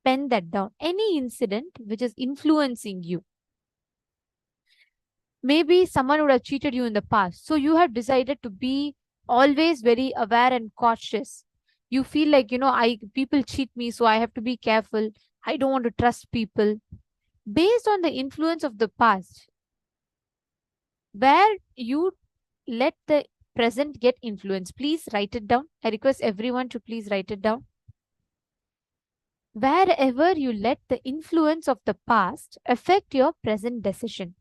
pen that down. Any incident which is influencing you. Maybe someone would have cheated you in the past. So you have decided to be always very aware and cautious. You feel like, people cheat me, so I have to be careful. I don't want to trust people. Based on the influence of the past, where you let the present get influenced, please write it down. I request everyone to please write it down. Wherever you let the influence of the past affect your present decision.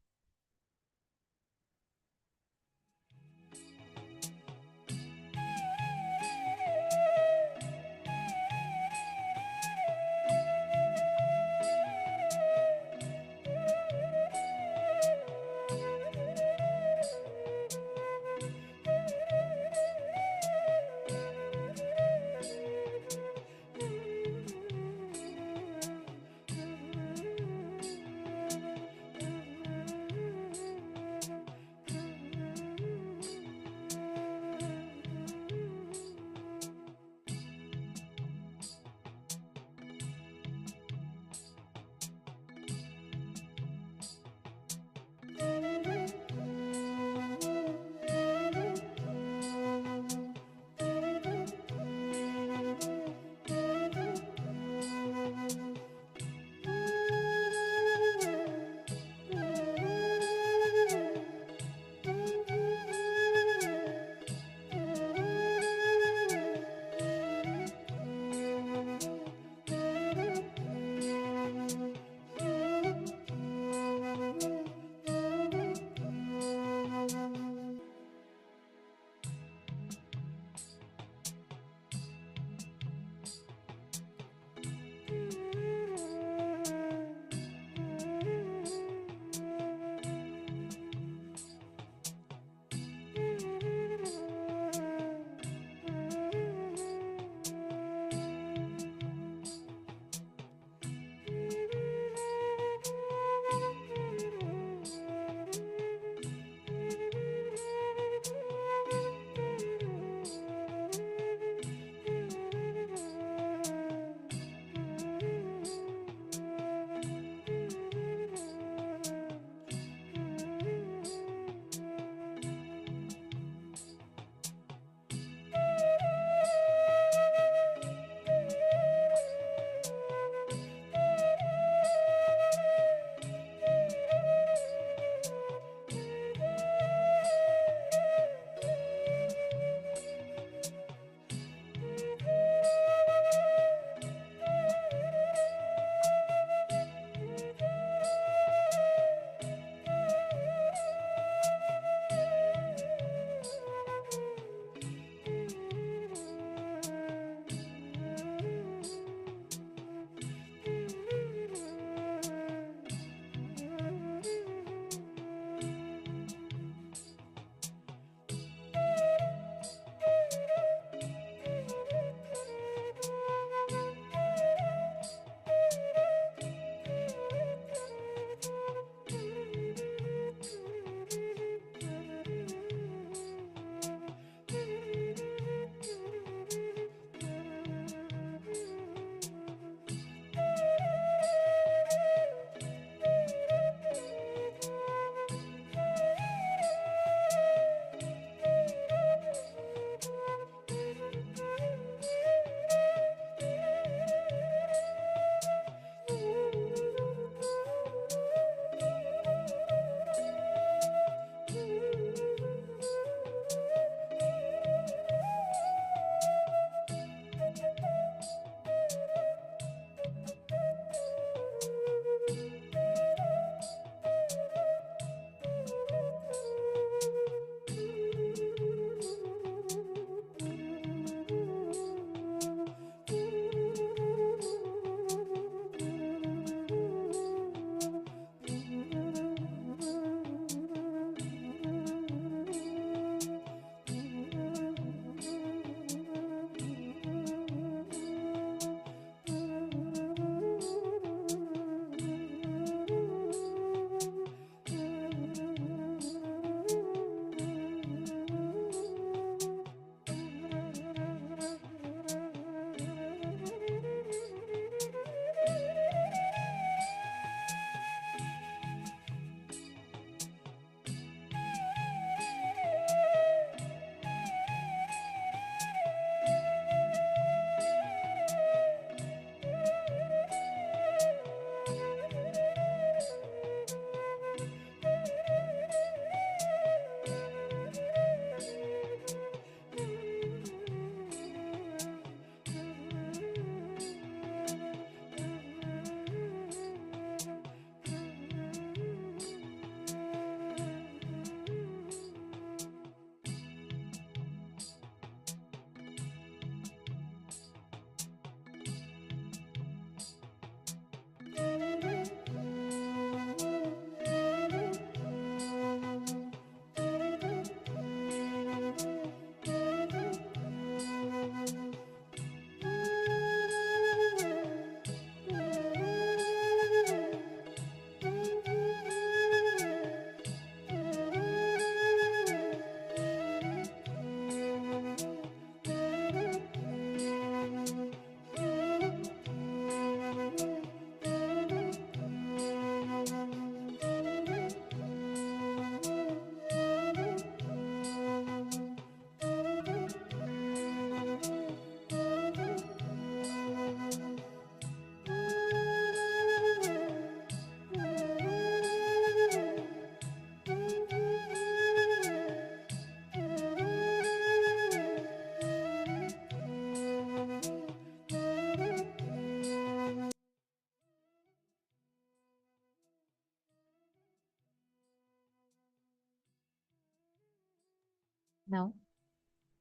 Now,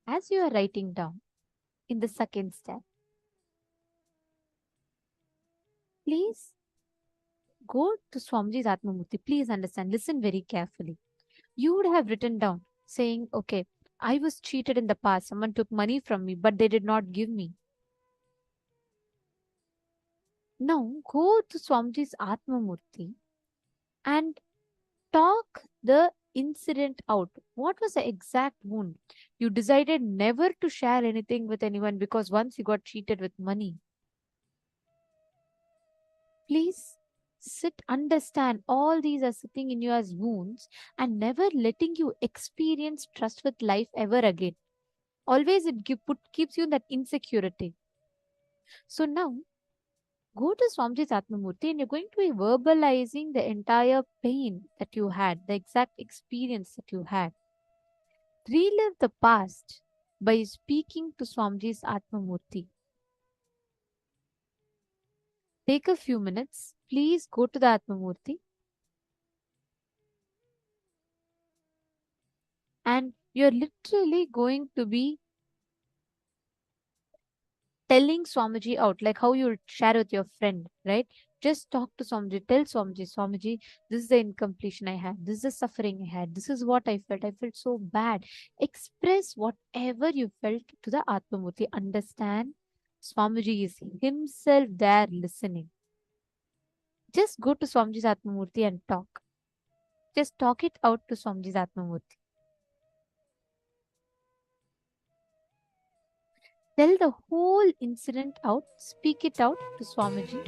as you are writing down in the second step, please go to Swamiji's Atmamurti. Please understand, listen very carefully. You would have written down saying, okay, I was cheated in the past. Someone took money from me, but they did not give me. Now, go to Swamiji's Atmamurti and talk the incident out. What was the exact wound? You decided never to share anything with anyone because once you got cheated with money. Please sit, understand all these are sitting in you as wounds and never letting you experience trust with life ever again. Always it keeps you in that insecurity. So now go to Swamiji's Atmamurti and you're going to be verbalizing the entire pain that you had, the exact experience that you had. Relive the past by speaking to Swamiji's Atmamurti. Take a few minutes. Please go to the Atmamurti and you're literally going to be telling Swamiji out, like how you share with your friend, right? Just talk to Swamiji, tell Swamiji, Swamiji, this is the incompletion I had, this is the suffering I had, this is what I felt so bad. Express whatever you felt to the Atmamurti. Understand, Swamiji is himself there listening. Just go to Swamiji's Atmamurti and talk. Just talk it out to Swamiji's Atmamurti. Tell the whole incident out, speak it out to Swamiji.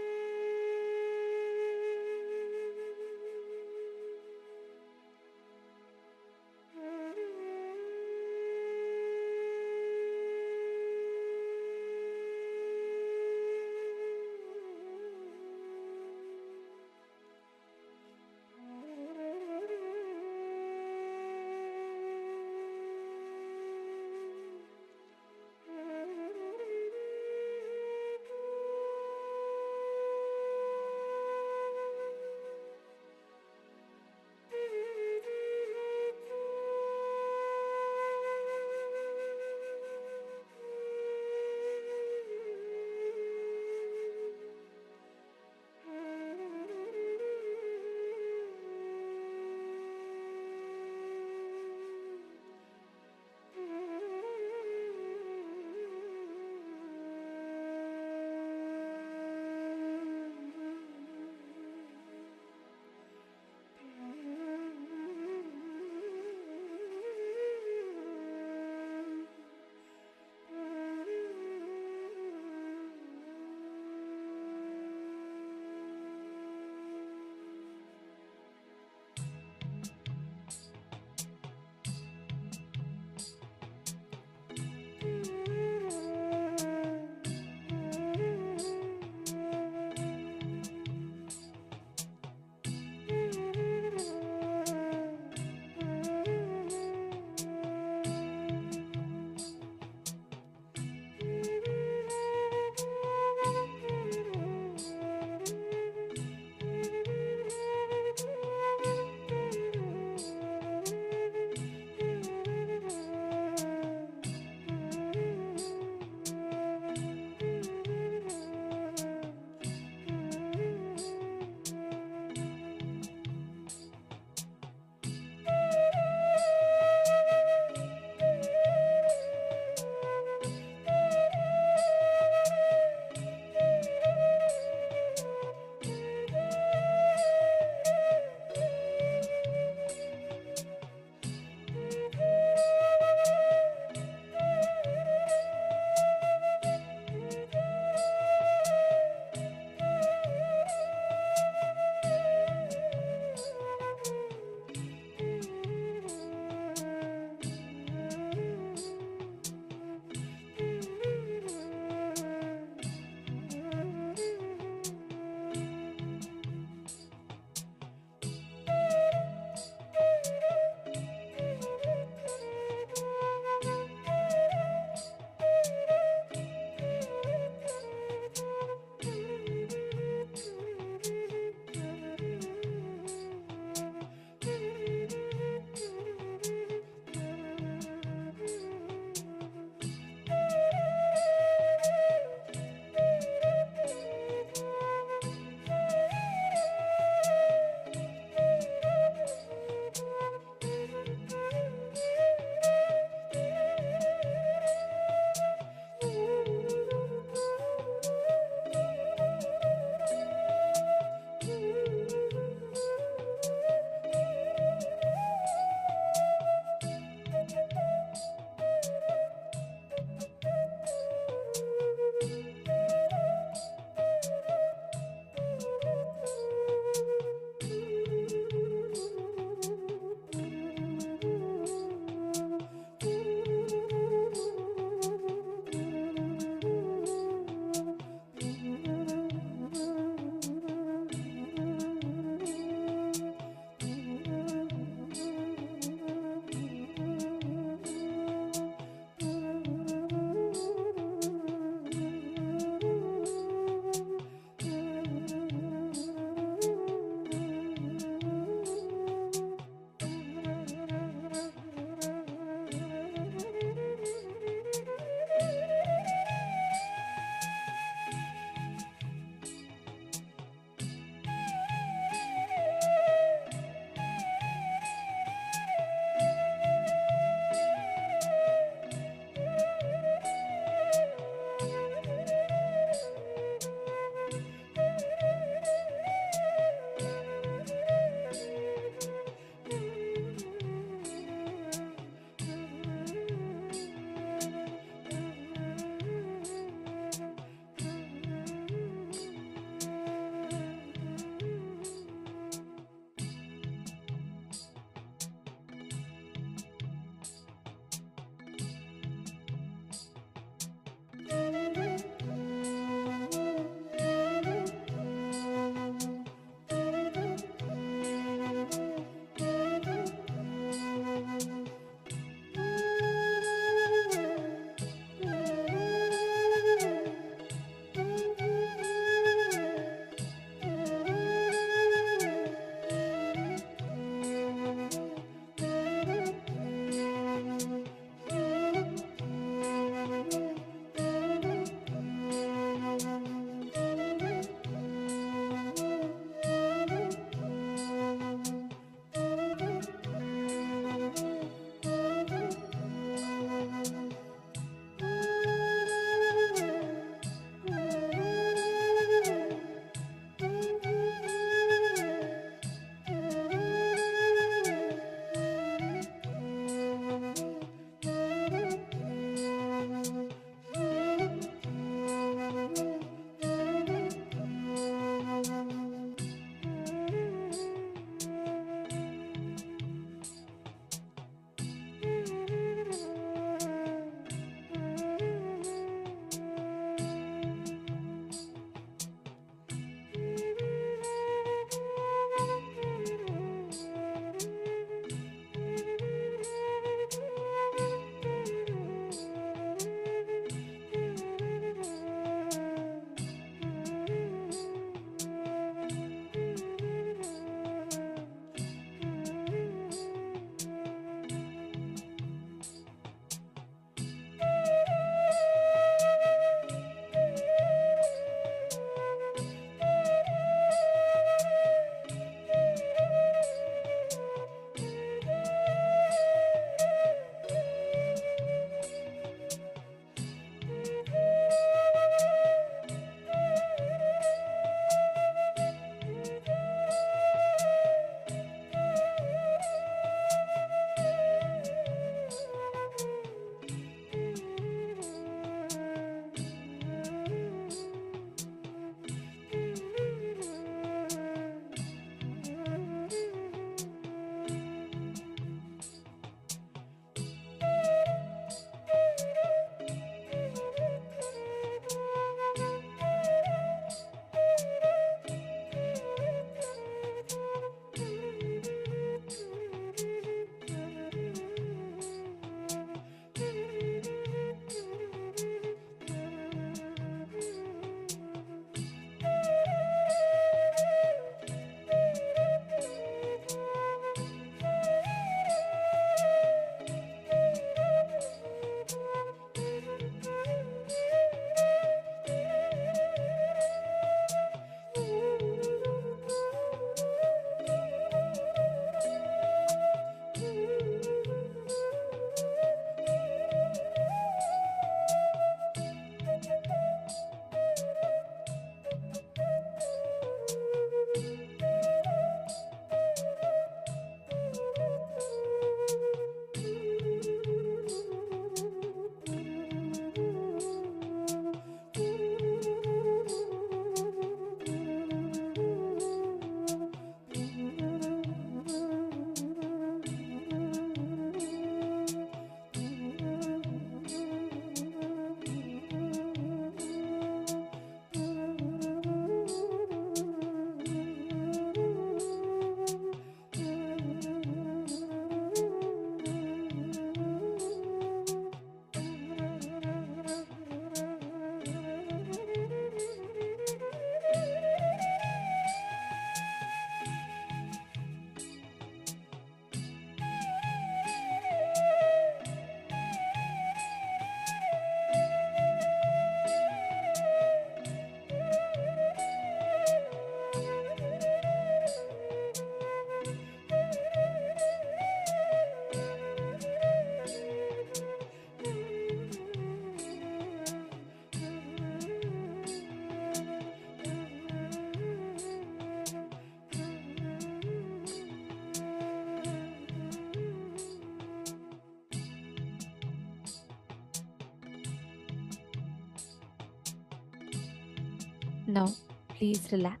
Now, please relax.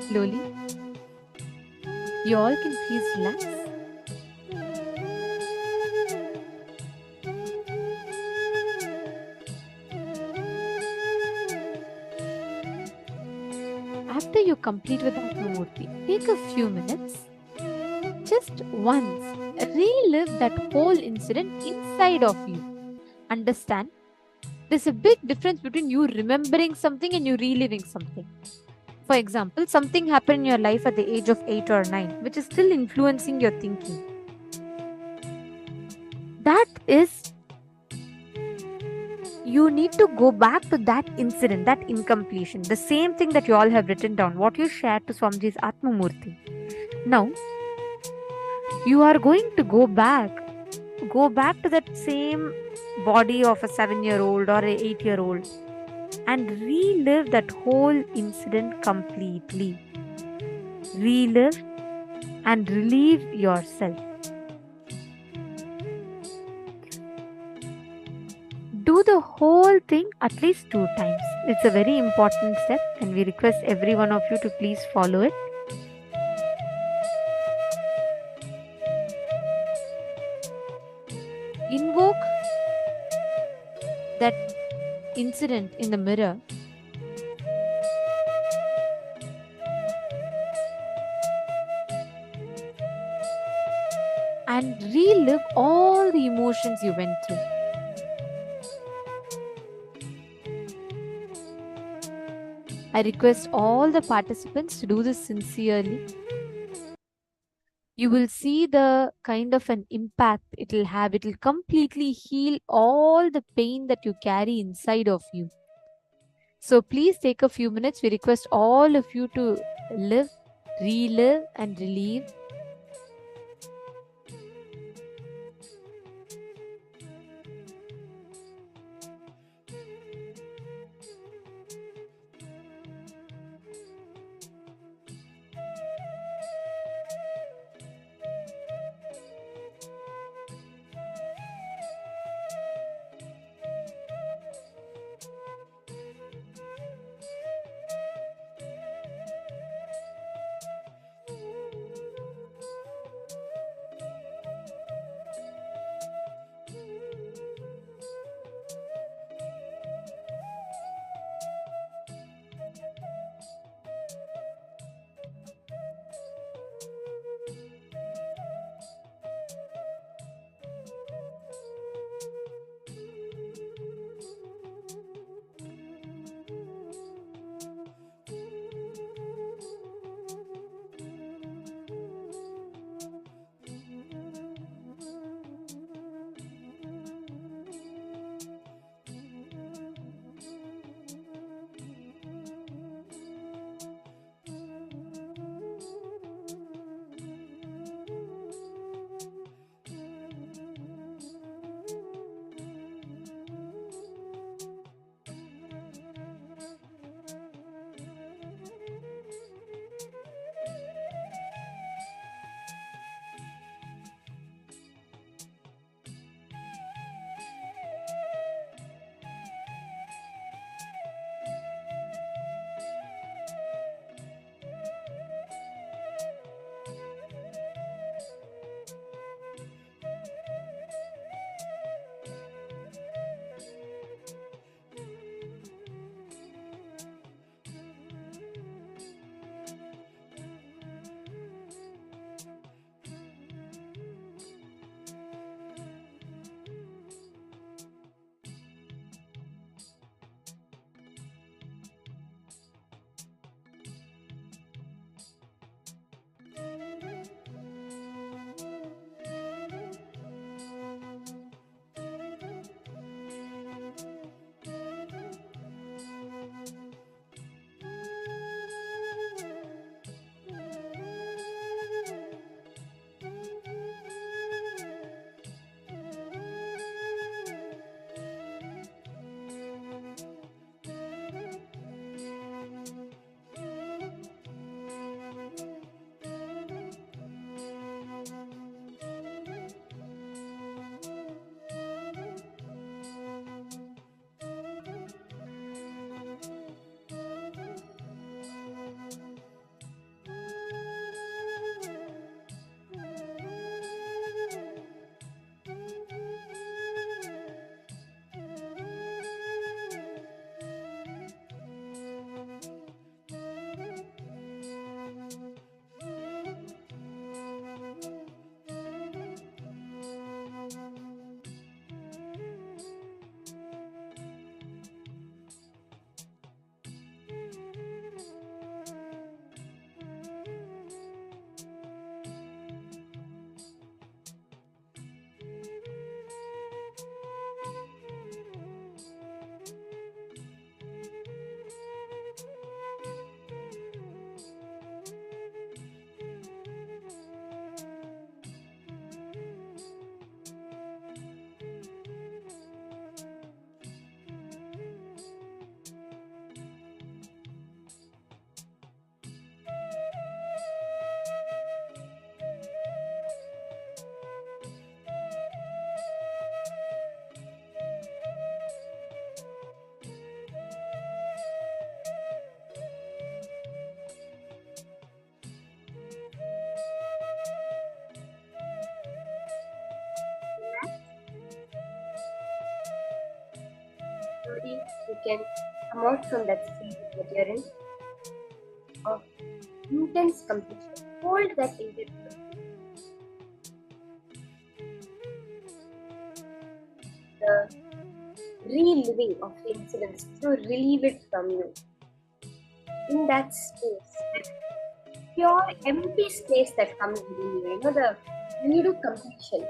Slowly, you all can please relax. After you complete with Atmamurti, take a few minutes. Just once, relive that whole incident inside of you. Understand? There's a big difference between you remembering something and you reliving something. For example, something happened in your life at the age of 8 or 9, which is still influencing your thinking. That is, you need to go back to that incident, that incompletion, the same thing that you all have written down, what you shared to Swamiji's Atmamurti. Now, you are going to go back to that same body of a 7-year-old or an 8-year-old and relive that whole incident completely. Relive and relieve yourself. Do the whole thing at least 2 times. It's a very important step and we request every one of you to please follow it. Invoke that incident in the mirror and relive all the emotions you went through. I request all the participants to do this sincerely. You will see the kind of an impact it will have. It will completely heal all the pain that you carry inside of you. So please take a few minutes. We request all of you to live, relive and relieve. can come out from that state that you're in of intense completion. Hold that intense completion. The reliving of the incidents to relieve it from you. In that space, that pure empty space that comes within you, when you do completion,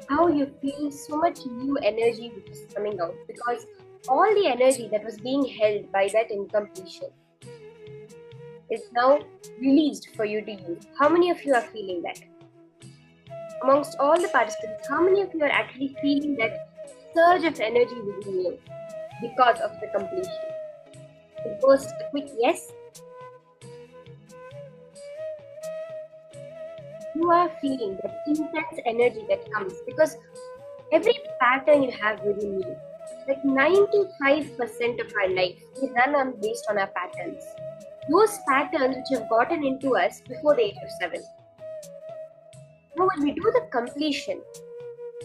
how you feel so much new energy which is coming out, because all the energy that was being held by that incompletion is now released for you to use. How many of you are feeling that? Amongst all the participants, how many of you are actually feeling that surge of energy within you because of the completion? First, a quick yes. You are feeling that intense energy that comes because every pattern you have within you, like 95% of our life, we run on based on our patterns. Those patterns which have gotten into us before the age of 7. Now, when we do the completion,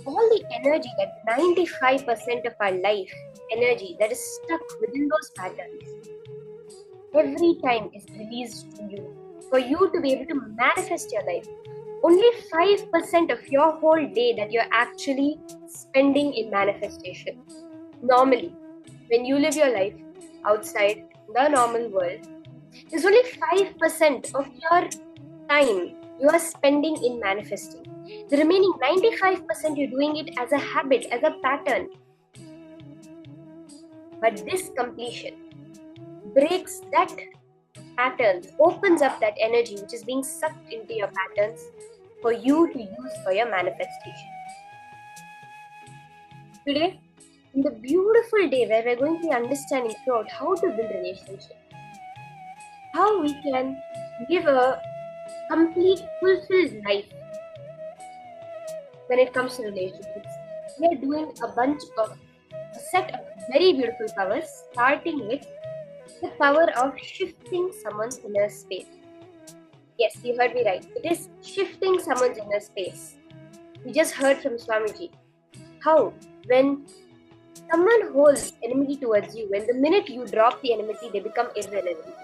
all the energy, that 95% of our life energy that is stuck within those patterns, every time is released to you for you to be able to manifest your life. Only 5% of your whole day that you're actually spending in manifestation. Normally, when you live your life outside the normal world, there's only 5% of your time you are spending in manifesting. The remaining 95% you're doing it as a habit, as a pattern. But this completion breaks that pattern, opens up that energy which is being sucked into your patterns for you to use for your manifestation. Today, in the beautiful day where we're going to be understanding throughout how to build relationships, how we can live a complete, fulfilled life when it comes to relationships, we are doing a set of very beautiful powers, starting with the power of shifting someone's inner space. Yes, you heard me right. It is shifting someone's inner space. We just heard from Swamiji how when someone holds enmity towards you, when the minute you drop the enmity, they become irrelevant.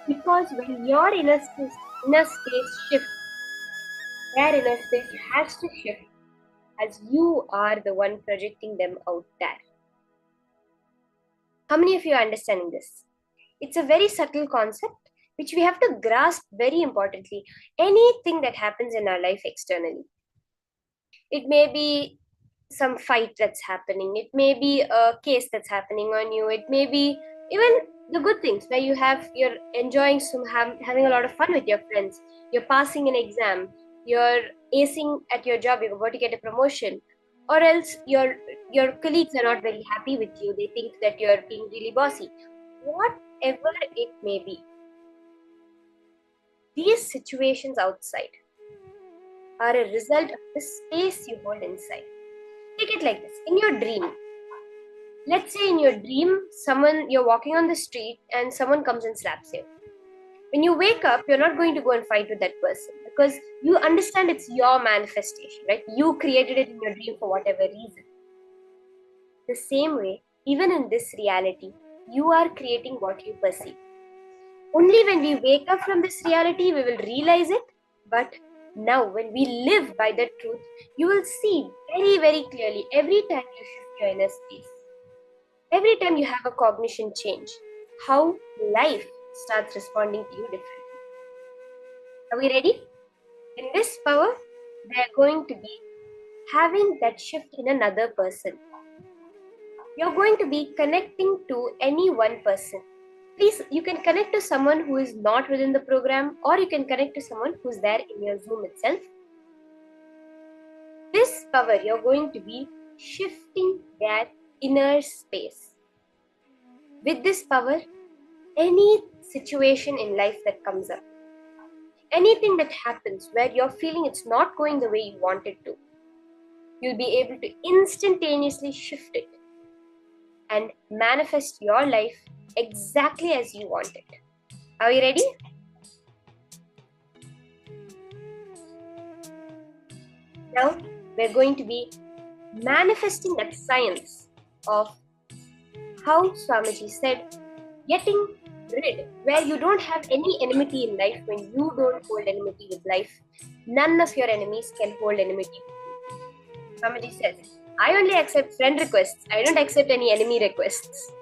Because when your inner space shifts, their inner space has to shift as you are the one projecting them out there. How many of you are understanding this? It's a very subtle concept which we have to grasp very importantly. Anything that happens in our life externally, it may be some fight that's happening, it may be a case that's happening on you, it may be even the good things where you're enjoying having a lot of fun with your friends, you're passing an exam, you're acing at your job, you're about to get a promotion, or else your colleagues are not very happy with you, they think that you're being really bossy. Whatever it may be, these situations outside are a result of the space you hold inside. Take it like this. In your dream, let's say in your dream, you're walking on the street and someone comes and slaps you. When you wake up, you're not going to go and fight with that person because you understand it's your manifestation, right? You created it in your dream for whatever reason. The same way, even in this reality, you are creating what you perceive. Only when we wake up from this reality, we will realize it. But now, when we live by that truth, you will see very, very clearly every time you shift your inner space, every time you have a cognition change, how life starts responding to you differently. Are we ready? In this power, they are going to be having that shift in another person. You're going to be connecting to any one person. Please, you can connect to someone who is not within the program, or you can connect to someone who's there in your Zoom itself. This power, you're going to be shifting their inner space. With this power, any situation in life that comes up, anything that happens where you're feeling it's not going the way you want it to, you'll be able to instantaneously shift it and manifest your life exactly as you want it. Are you ready? Now, we're going to be manifesting that science of how Swamiji said, getting rid, where you don't have any enmity in life, when you don't hold enmity with life, none of your enemies can hold enmity with you. Swamiji says, I only accept friend requests, I don't accept any enemy requests.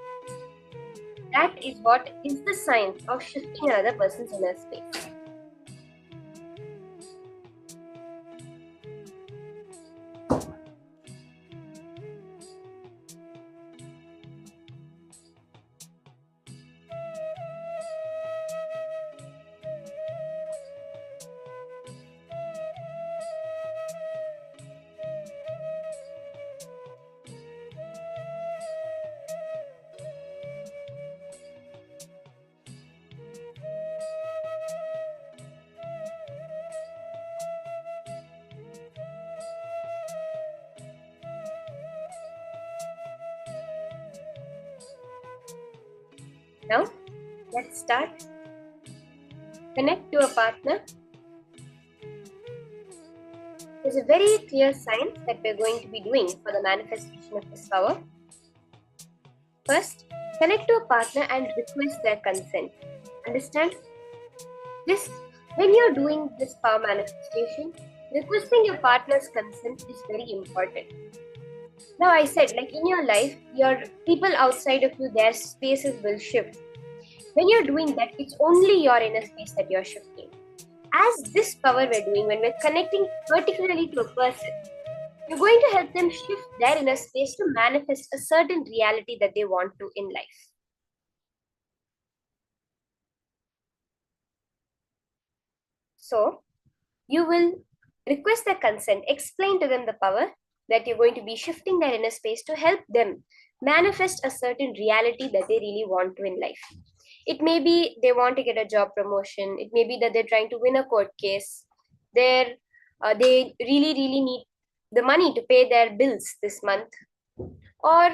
That is what is the science of shifting another person's inner space. Now, let's start. Connect to a partner. There's a very clear science that we're going to be doing for the manifestation of this power. First, connect to a partner and request their consent. Understand? This, when you're doing this power manifestation, requesting your partner's consent is very important. Now, I said, like in your life, your people outside of you, their spaces will shift. When you're doing that, it's only your inner space that you're shifting. As this power we're doing, when we're connecting particularly to a person, you're going to help them shift their inner space to manifest a certain reality that they want to in life. So, you will request their consent, explain to them the power that you're going to be shifting their inner space to help them manifest a certain reality that they really want to in life. It may be they want to get a job promotion. It may be that they're trying to win a court case. They really need the money to pay their bills this month. Or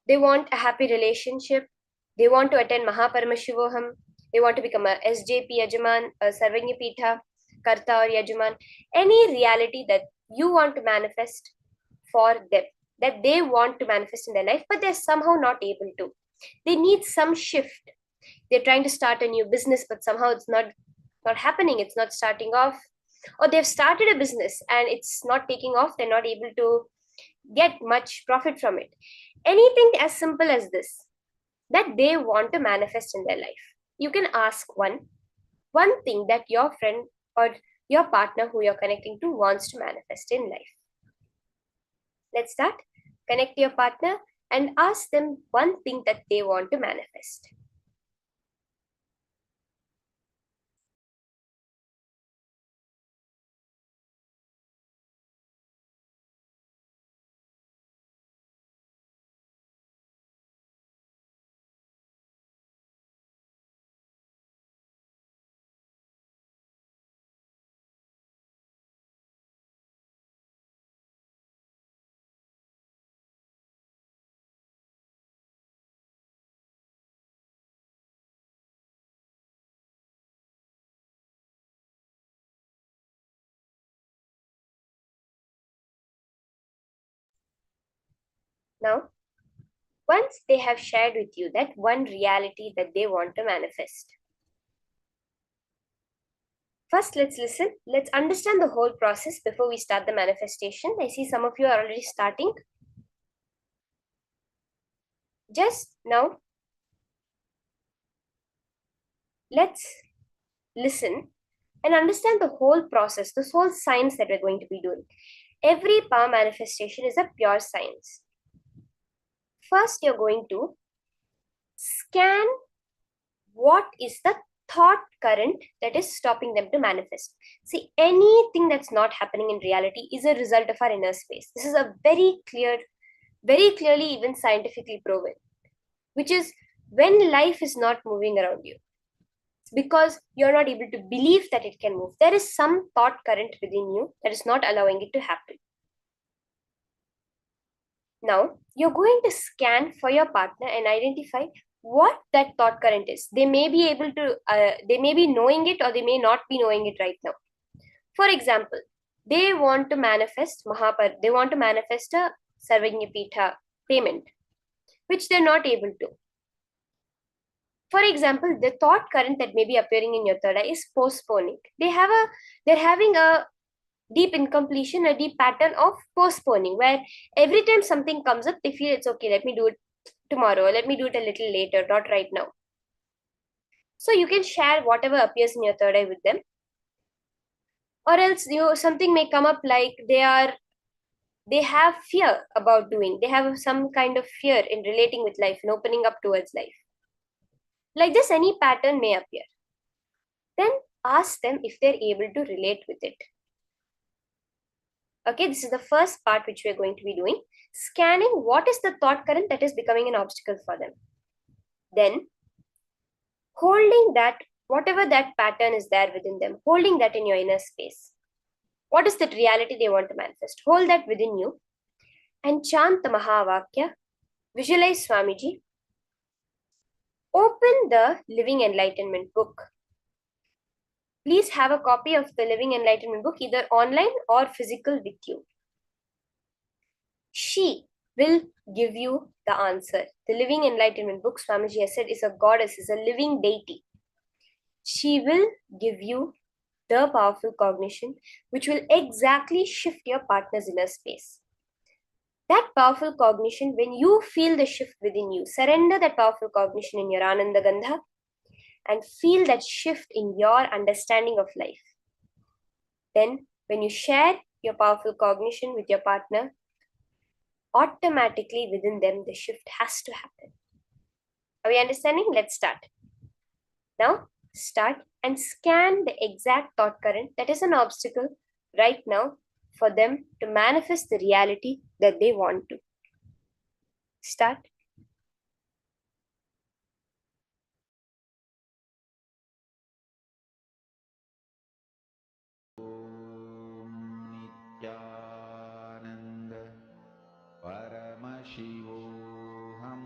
they want a happy relationship. They want to attend Paramashivoham. They want to become a SJP Yajaman, a Sarvanyapitha, Karta or Yajaman. Any reality that you want to manifest for them, that they want to manifest in their life, but they're somehow not able to. They need some shift. They're trying to start a new business, but somehow it's not happening. It's not starting off. Or they've started a business and it's not taking off. They're not able to get much profit from it. Anything as simple as this that they want to manifest in their life. You can ask one thing that your friend or your partner who you're connecting to wants to manifest in life. Let's start. Connect to your partner and ask them one thing that they want to manifest. Now, once they have shared with you that one reality that they want to manifest, first let's listen. Let's understand the whole process before we start the manifestation. I see some of you are already starting. Just now, let's listen and understand the whole process, this whole science that we're going to be doing. Every power manifestation is a pure science. First, you're going to scan what is the thought current that is stopping them to manifest. See, anything that's not happening in reality is a result of our inner space. This is a very clearly even scientifically proven, which is when life is not moving around you, because you're not able to believe that it can move. There is some thought current within you that is not allowing it to happen. Now, you're going to scan for your partner and identify what that thought current is. They may be able to, they may be knowing it or they may not be knowing it right now. For example, they want to manifest they want to manifest a Sarvanyapitha payment. which they're not able to. For example, the thought current that may be appearing in your third eye is postponing. They're having a deep incompletion, a deep pattern of postponing, where every time something comes up, they feel it's okay, let me do it tomorrow, let me do it a little later, not right now. So you can share whatever appears in your third eye with them. Or else something may come up like they have fear about doing. They have some kind of fear in relating with life and opening up towards life. Like this, any pattern may appear. Then ask them if they're able to relate with it. Okay, this is the first part which we're going to be doing. Scanning what is the thought current that is becoming an obstacle for them. Then holding that, whatever that pattern is there within them, holding that in your inner space. What is that reality they want to manifest? Hold that within you and chant the Mahavakya. Visualize Swamiji. Open the Living Enlightenment book. Please have a copy of the Living Enlightenment book either online or physical with you. She will give you the answer. The Living Enlightenment book, Swamiji has said, is a goddess, is a living deity. She will give you the powerful cognition which will exactly shift your partner's inner space. That powerful cognition, when you feel the shift within you, surrender that powerful cognition in your Ananda Gandha and feel that shift in your understanding of life. Then, when you share your powerful cognition with your partner, automatically within them, the shift has to happen. Are we understanding? Let's start. Now, start and scan the exact thought current that is an obstacle right now for them to manifest the reality that they want to. Start. Nithyananda Paramashivoham.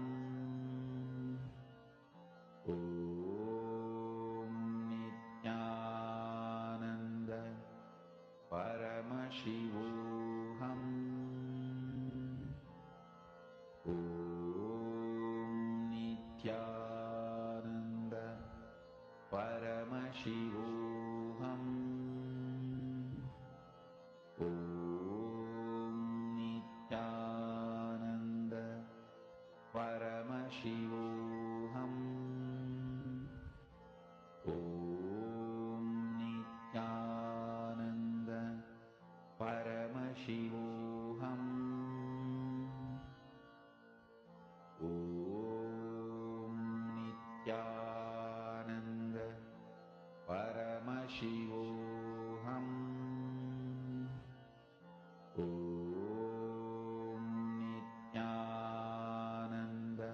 Om Nithyananda Paramashivoham. Om Nithyananda Paramashivoham. Om Nithyananda Paramashivoham. Om Nithyananda Paramashivoham. Om Nithyananda Paramashivoham. Om Nithyananda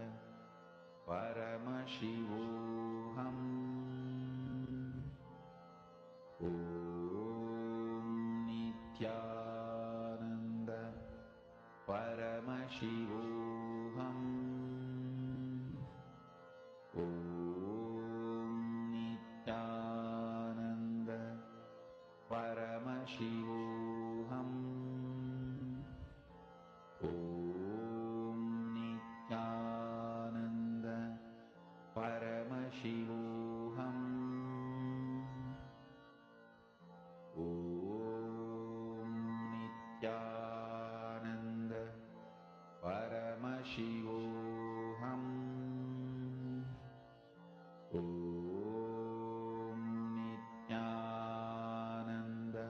Paramashivoham. Om Nithyananda Paramashivoham. Om Nithyananda Paramashivoham. Om Nithyananda Paramashivoham. Om Nithyananda Paramashivoham. Om Nithyananda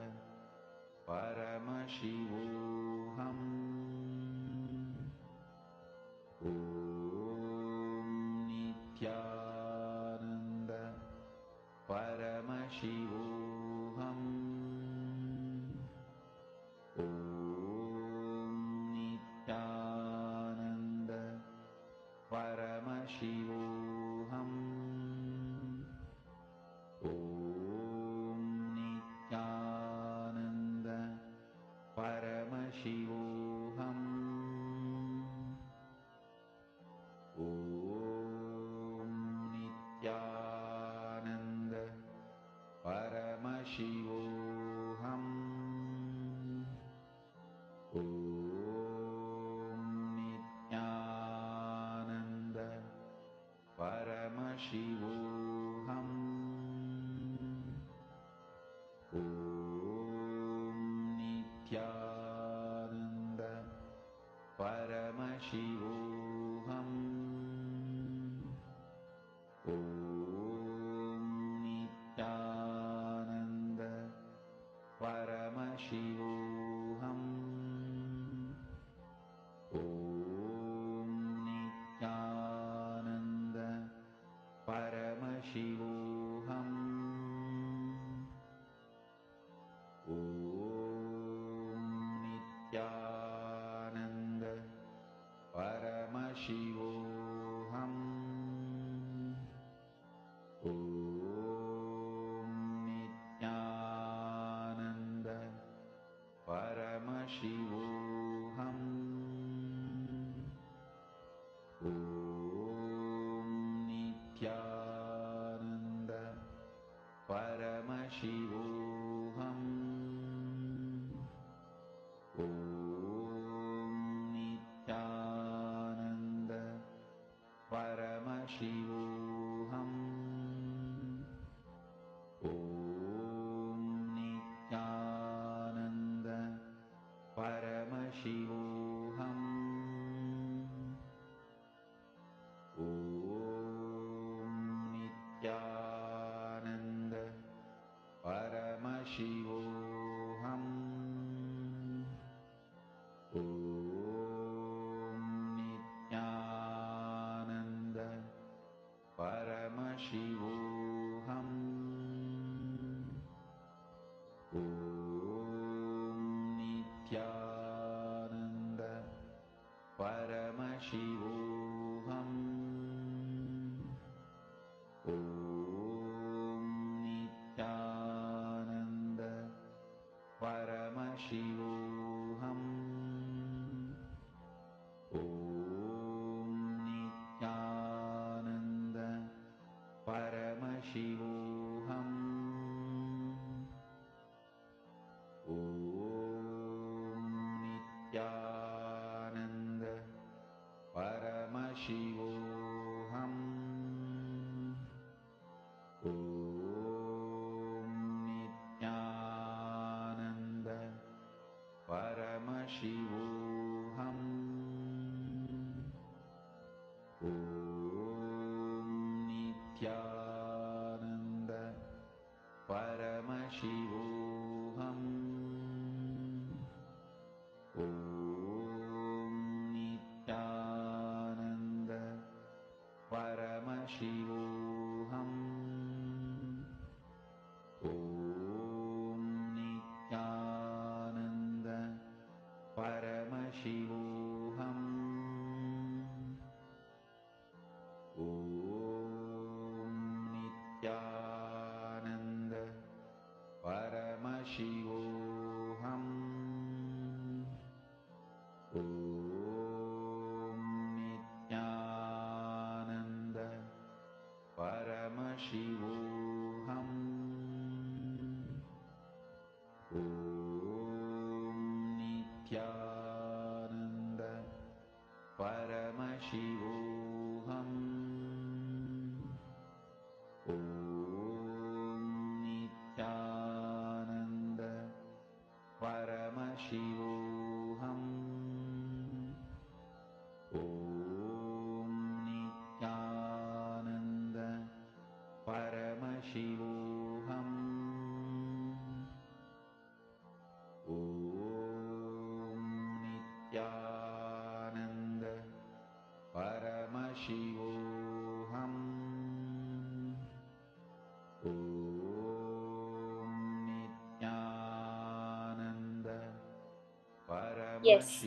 Yes.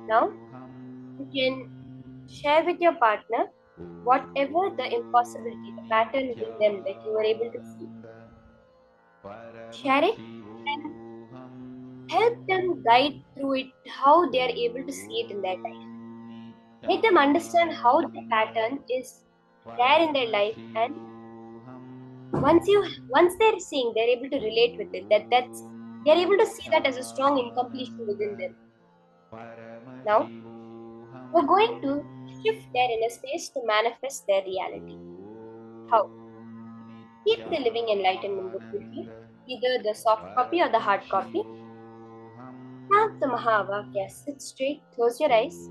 Now you can share with your partner whatever the impossibility, the pattern within them that you were able to see. Share it and help them guide through it, how they are able to see it in their life. Make them understand how the pattern is there in their life, and once they're seeing, they're able to relate with it. They're able to see that as a strong incompletion within them. Now we're going to shift their inner space to manifest their reality. How? Keep the living enlightenment book with you, either the soft copy or the hard copy. Chant the Mahavakya, sit straight, close your eyes.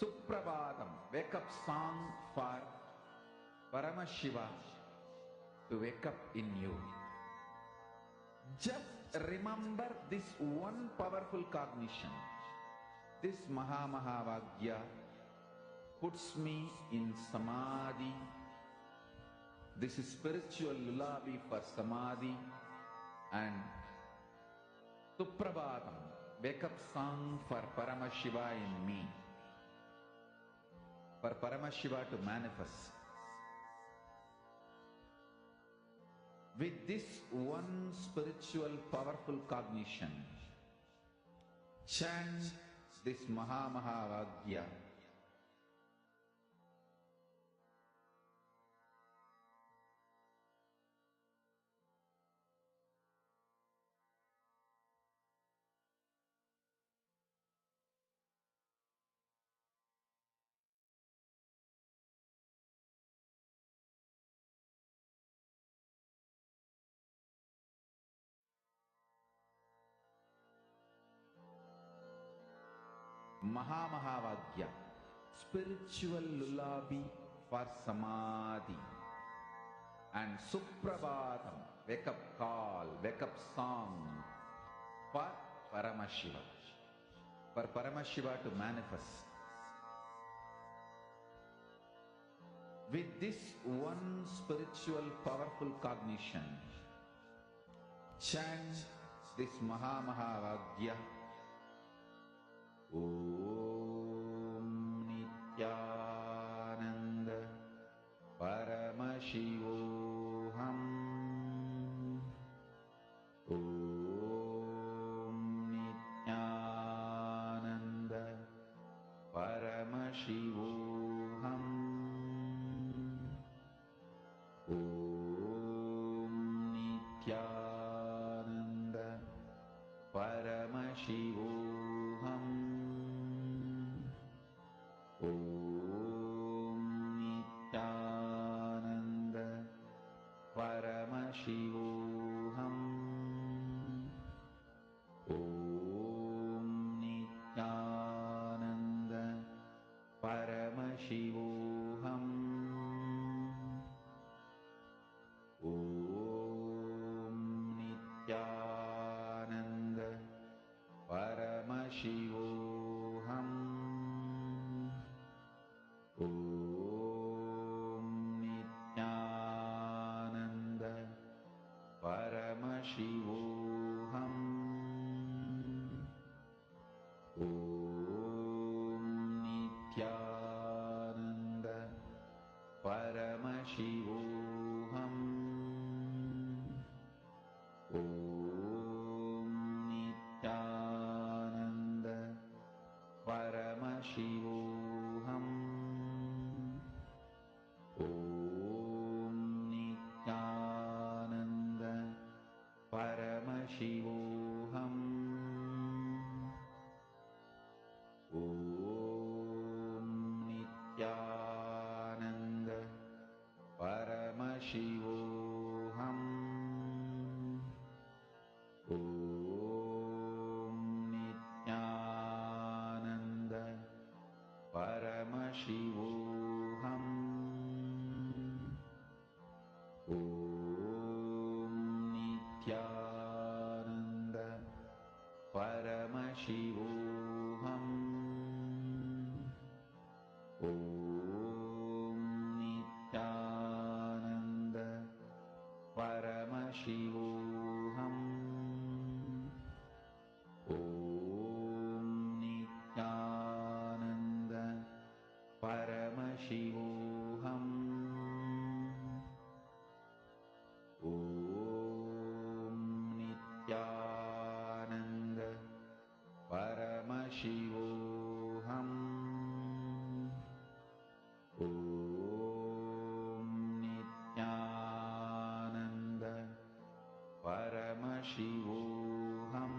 Suprabhatam, wake up song for Paramashiva to wake up in you. Just remember this one powerful cognition. This Mahavagya puts me in Samadhi. This is spiritual lullaby for Samadhi. And Suprabhatam, wake up song for Paramashiva in me. For Paramashiva to manifest. With this one spiritual powerful cognition, chant this Mahavagya. Mahavagya, spiritual lullaby for Samadhi. And Suprabhatam, wake up call, wake up song for Paramashiva. For Paramashiva to manifest. With this one spiritual powerful cognition, chant this Mahavagya. Om Nithyananda Paramashivoham. Om Nithyananda Paramashivoham. Om Nithyananda Paramashivoham. Om Nithyananda Paramashivoham. Om Nithyananda Paramashivoham. Om Nithyananda Paramashivoham. Om Nithyananda Paramashivoham. Om Nithyananda Paramashivoham. Om Nithyananda Paramashivoham. Om Nithyananda Paramashivoham. Om Nithyananda Paramashivoham. Om Nithyananda Paramashivoham. Om Nithyananda Paramashivoham. Om Nithyananda Paramashivoham. Om Nithyananda Paramashivoham. Om Nithyananda Paramashivoham. Om Nithyananda Paramashivoham.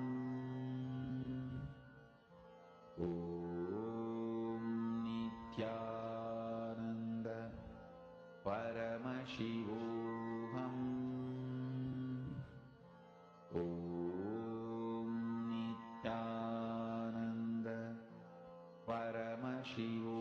Om Nithyananda Paramashivoham. Om Nithyananda Paramashivoham.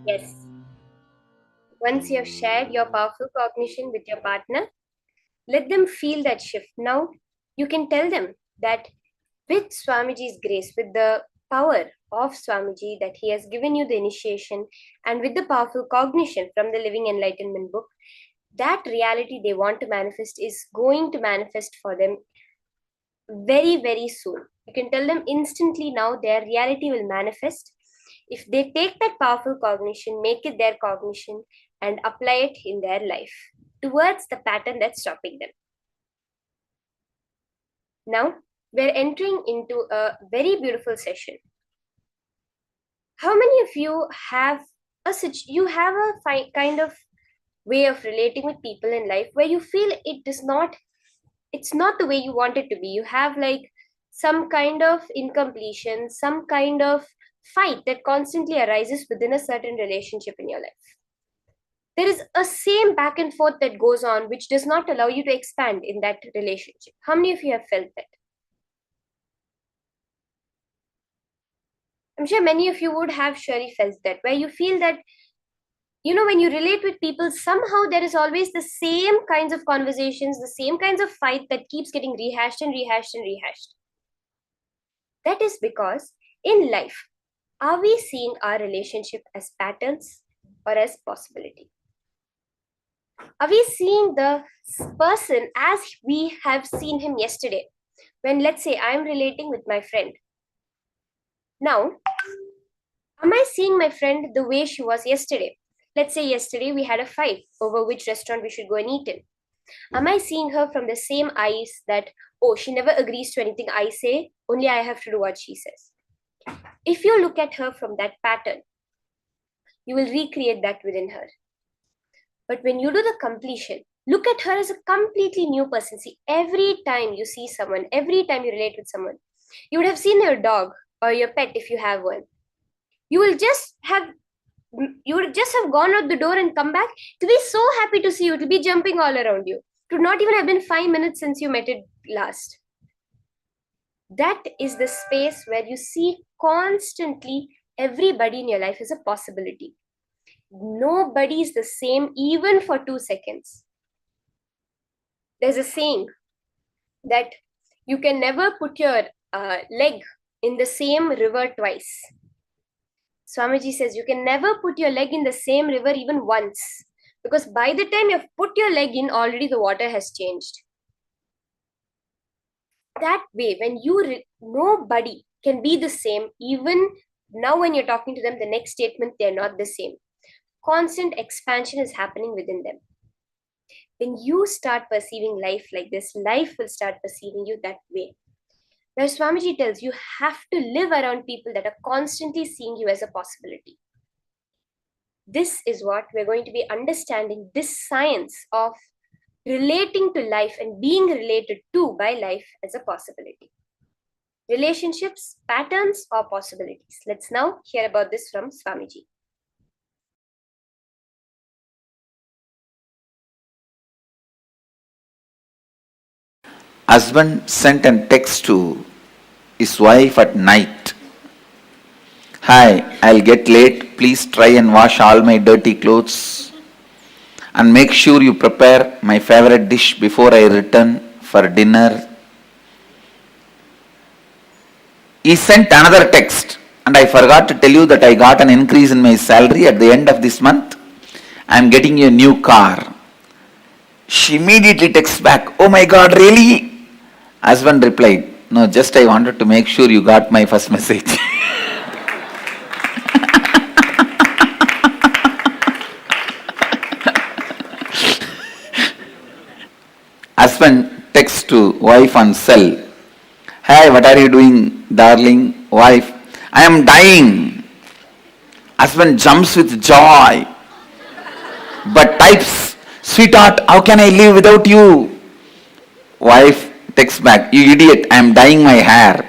Yes. Once you have shared your powerful cognition with your partner, let them feel that shift. Now, you can tell them that with Swamiji's grace, with the power of Swamiji that he has given you the initiation, and with the powerful cognition from the Living Enlightenment book, that reality they want to manifest is going to manifest for them very, very soon. You can tell them instantly now their reality will manifest if they take that powerful cognition, make it their cognition, and apply it in their life towards the pattern that's stopping them. Now, we're entering into a very beautiful session. How many of you have a kind of way of relating with people in life where you feel it's not the way you want it to be? You have like some kind of incompletion, some kind of fight that constantly arises within a certain relationship in your life. There is a same back and forth that goes on which does not allow you to expand in that relationship. How many of you have felt that? I'm sure many of you would have surely felt that, where you feel that, when you relate with people, somehow there is always the same kinds of conversations, the same kinds of fight that keeps getting rehashed and rehashed and rehashed. That is because in life, are we seeing our relationship as patterns or as possibility? Are we seeing the person as we have seen him yesterday? When, let's say, I'm relating with my friend. Now, am I seeing my friend the way she was yesterday? Let's say yesterday we had a fight over which restaurant we should go and eat in. Am I seeing her from the same eyes that, oh, she never agrees to anything I say, only I have to do what she says? If you look at her from that pattern, you will recreate that within her. But when you do the completion, look at her as a completely new person. See, every time you see someone, every time you relate with someone, you would have seen your dog or your pet if you have one. You would just have gone out the door and come back to be so happy to see you, to be jumping all around you. It would not even have been 5 minutes since you met it last. That is the space where you see constantly everybody in your life is a possibility. Nobody is the same even for 2 seconds. There's a saying that you can never put your leg in the same river twice. Swamiji says you can never put your leg in the same river even once, because by the time you've put your leg in, already the water has changed. That way, when nobody can be the same, even now when you're talking to them, the next statement, they're not the same. Constant expansion is happening within them. When you start perceiving life like this, life will start perceiving you that way. Where Swamiji tells you have to live around people that are constantly seeing you as a possibility. This is what we're going to be understanding, this science of relating to life and being related to by life as a possibility. Relationships, patterns, or possibilities. Let's now hear about this from Swamiji. Husband sent a text to his wife at night. Hi, I'll get late. Please try and wash all my dirty clothes. And make sure you prepare my favorite dish before I return for dinner. He sent another text. And I forgot to tell you that I got an increase in my salary at the end of this month. I'm getting you a new car. She immediately texts back, oh my God, really? Husband replied, no, just I wanted to make sure you got my first message. Husband texts to wife on cell. Hey, what are you doing, darling? Wife, I am dying. Husband jumps with joy, but types, sweetheart, how can I live without you? Wife texts back, you idiot, I am dyeing my hair.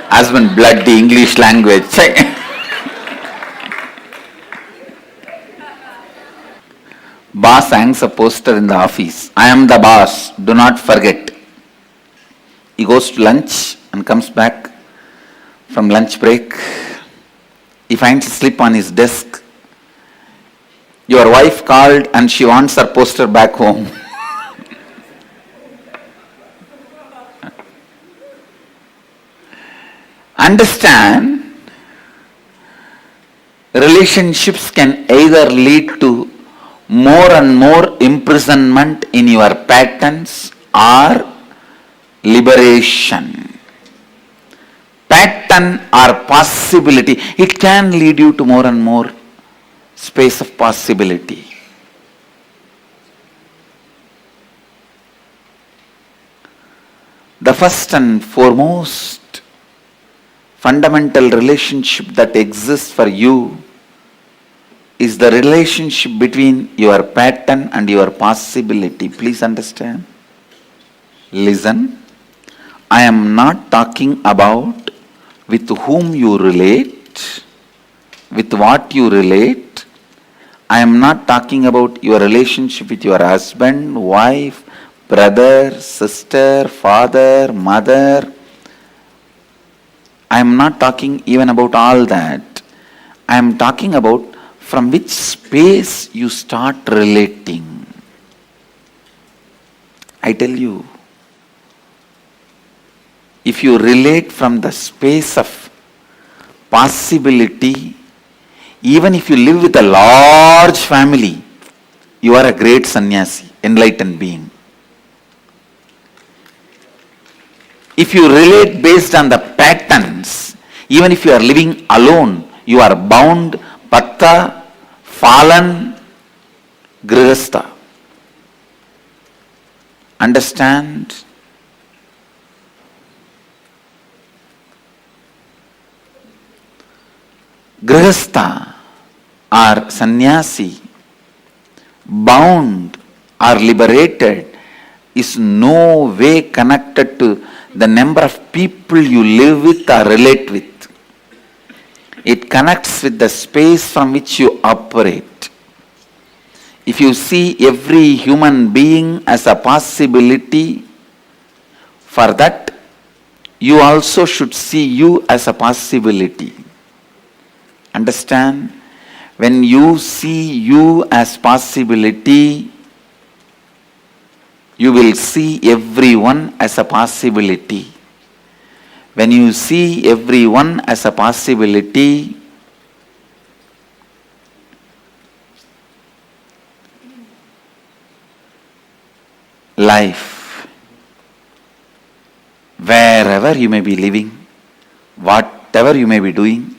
Husband, bloody English language. Boss hangs a poster in the office. I am the boss, do not forget. He goes to lunch and comes back from lunch break. He finds a slip on his desk. Your wife called and she wants her poster back home. Understand, relationships can either lead to more and more imprisonment in your patterns or liberation. Pattern or possibility, it can lead you to more and more space of possibility. The first and foremost fundamental relationship that exists for you is the relationship between your pattern and your possibility. Please understand. Listen, I am not talking about with whom you relate, with what you relate. I am not talking about your relationship with your husband, wife, brother, sister, father, mother. I am not talking even about all that. I am talking about from which space you start relating. I tell you, if you relate from the space of possibility, even if you live with a large family, you are a great sannyasi, enlightened being. If you relate based on the patterns, even if you are living alone, you are bound, patta, fallen, grihastha. Understand? Grihastha or sannyasi, bound or liberated, is no way connected to the number of people you live with or relate with. It connects with the space from which you operate. If you see every human being as a possibility, for that, you also should see you as a possibility. Understand? When you see you as possibility, you will see everyone as a possibility. When you see everyone as a possibility, life, wherever you may be living, whatever you may be doing,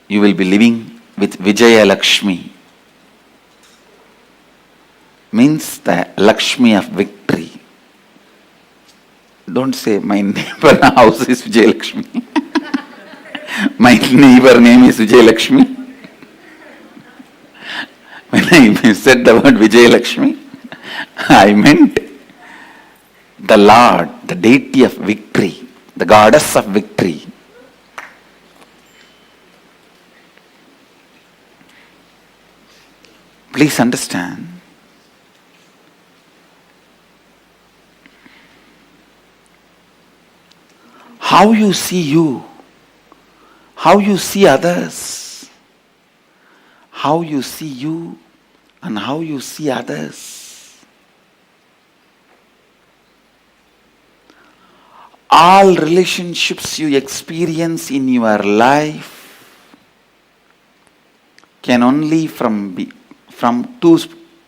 you will be living with Vijaya Lakshmi. Means the Lakshmi of victory. Don't say my neighbor house is Vijaya Lakshmi. My neighbor name is Vijaya Lakshmi. When I said the word Vijaya Lakshmi, I meant the Lord, the deity of victory, the goddess of victory. Please understand. How you see you, how you see others, how you see you and how you see others. All relationships you experience in your life can only from two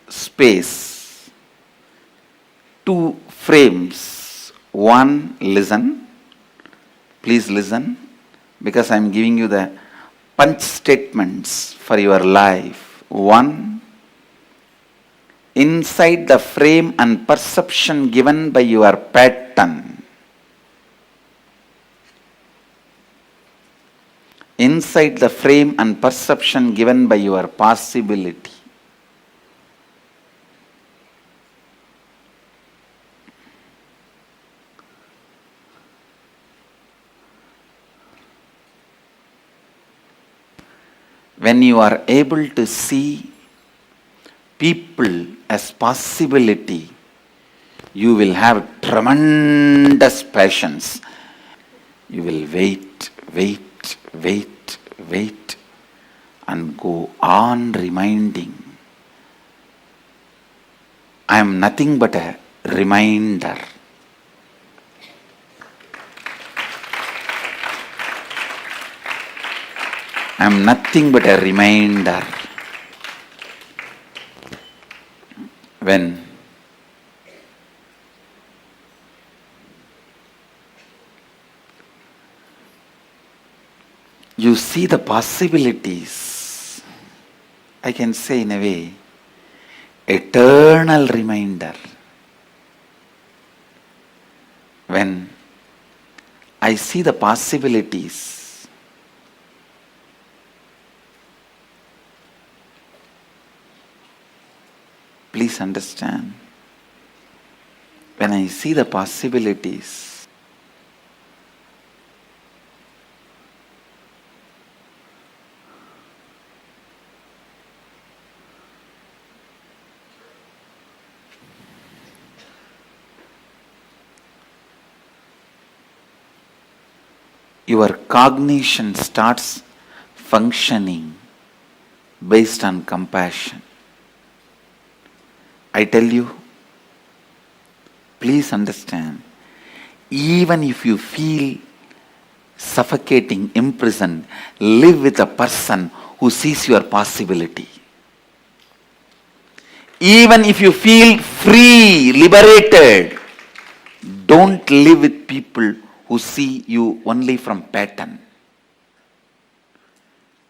space, two frames. One, listen. Please listen, because I am giving you the punch statements for your life. One, inside the frame and perception given by your pattern. Inside the frame and perception given by your possibility. When you are able to see people as possibility, you will have tremendous patience. You will wait, and go on reminding. I am nothing but a reminder. I am nothing but a reminder. When you see the possibilities, I can say in a way, eternal reminder. When I see the possibilities, please understand, when I see the possibilities, your cognition starts functioning based on compassion. I tell you, please understand, even if you feel suffocating, imprisoned, live with a person who sees your possibility. Even if you feel free, liberated, don't live with people who see you only from pattern.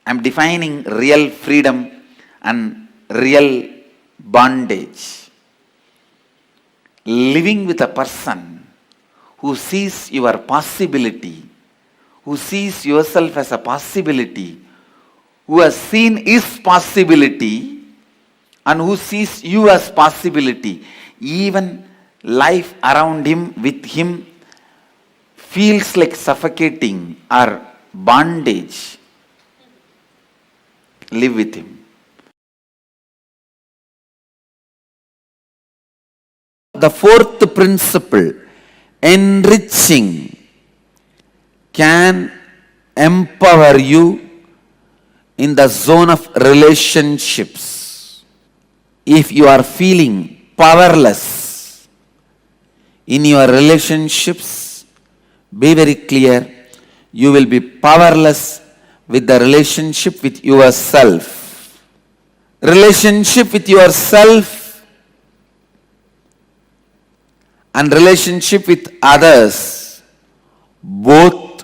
I am defining real freedom and real bondage. Living with a person who sees your possibility, who sees yourself as a possibility, who has seen his possibility and who sees you as possibility. Even life around him, with him, feels like suffocating or bondage. Live with him. The fourth principle, enriching, can empower you in the zone of relationships. If you are feeling powerless in your relationships, be very clear, you will be powerless with the relationship with yourself. Relationship with yourself and relationship with others both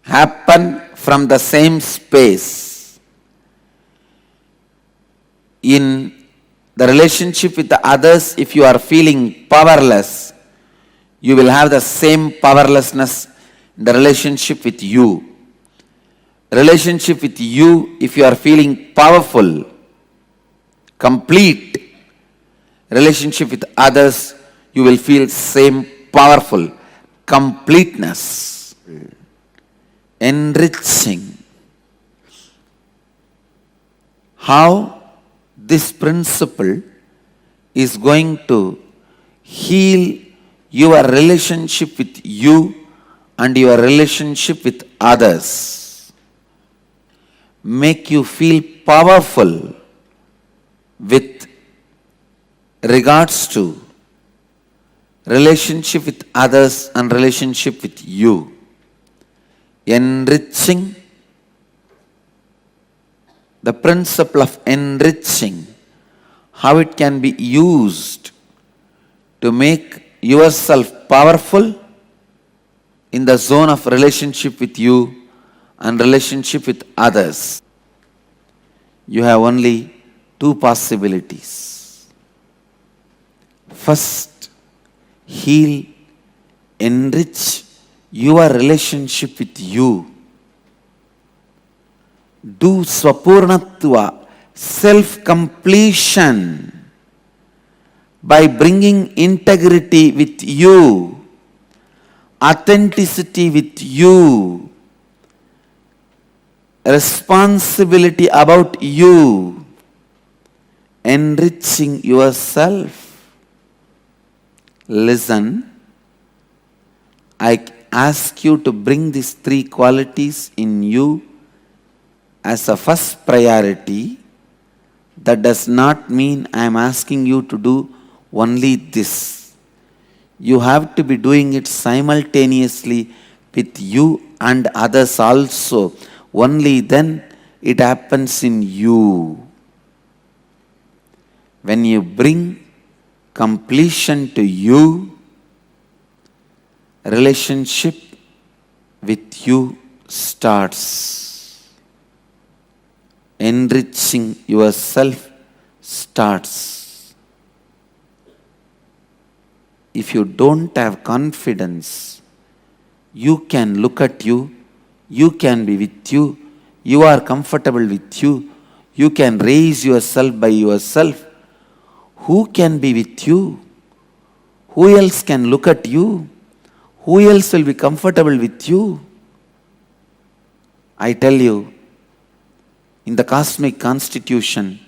happen from the same space. In the relationship with the others, if you are feeling powerless, you will have the same powerlessness in the relationship with you. Relationship with you, if you are feeling powerful, complete. Relationship with others, you will feel same powerful, completeness, enriching. How this principle is going to heal your relationship with you and your relationship with others. Make you feel powerful with regards to relationship with others and relationship with you. Enriching. The principle of enriching, how it can be used to make yourself powerful in the zone of relationship with you and relationship with others. You have only two possibilities. First, heal, enrich your relationship with you. Do swapurnatva, self-completion, by bringing integrity with you, authenticity with you, responsibility about you, enriching yourself. Listen, I ask you to bring these three qualities in you as a first priority. That does not mean I am asking you to do only this. You have to be doing it simultaneously with you and others also. Only then it happens in you. When you bring completion to you, relationship with you starts. Enriching yourself starts. If you don't have confidence, you can look at you, you can be with you, you are comfortable with you, you can raise yourself by yourself. Who can be with you? Who else can look at you? Who else will be comfortable with you? I tell you, in the cosmic constitution,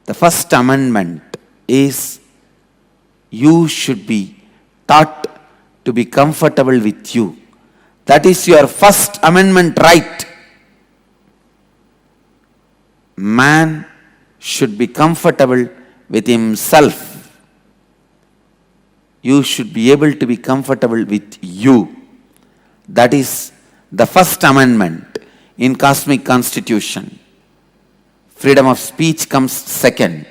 the first amendment is you should be taught to be comfortable with you. That is your first amendment right. Man should be comfortable with himself. You should be able to be comfortable with you. That is the first amendment in cosmic constitution. Freedom of speech comes second.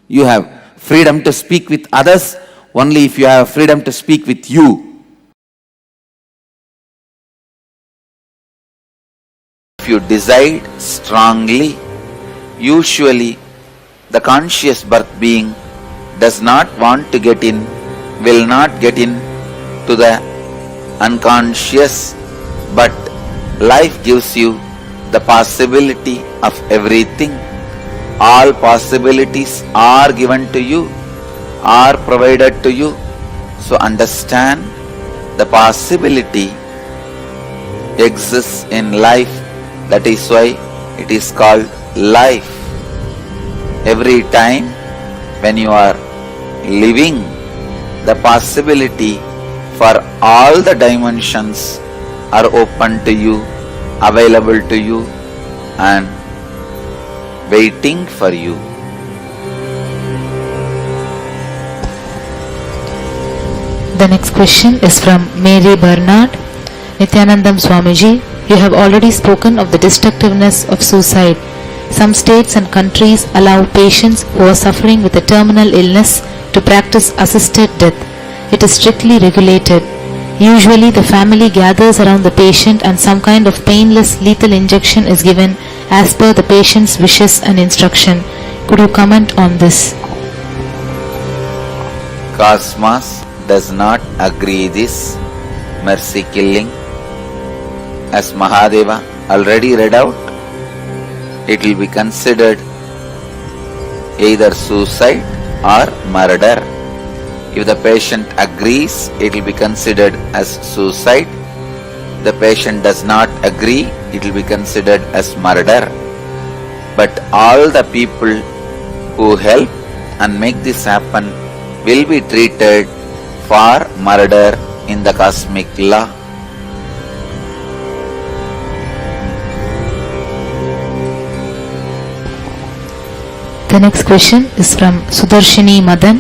You have freedom to speak with others only if you have freedom to speak with you. If you decide strongly, usually the conscious birth being does not want to get in, will not get in to the unconscious, but life gives you the possibility of everything. All possibilities are given to you, are provided to you. So understand the possibility exists in life. That is why it is called life. Every time when you are living, the possibility for all the dimensions are open to you, available to you, and waiting for you. The next question is from Mary Bernard. Nithyanandam Swamiji, you have already spoken of the destructiveness of suicide. Some states and countries allow patients who are suffering with a terminal illness to practice assisted death. It is strictly regulated. Usually the family gathers around the patient and some kind of painless lethal injection is given as per the patient's wishes and instruction. Could you comment on this? Cosmos does not agree this mercy killing. As Mahadeva already read out, it will be considered either suicide or murder. If the patient agrees, it will be considered as suicide. The patient does not agree, it will be considered as murder. But all the people who help and make this happen will be treated for murder in the cosmic law. The next question is from Sudarshini Madan.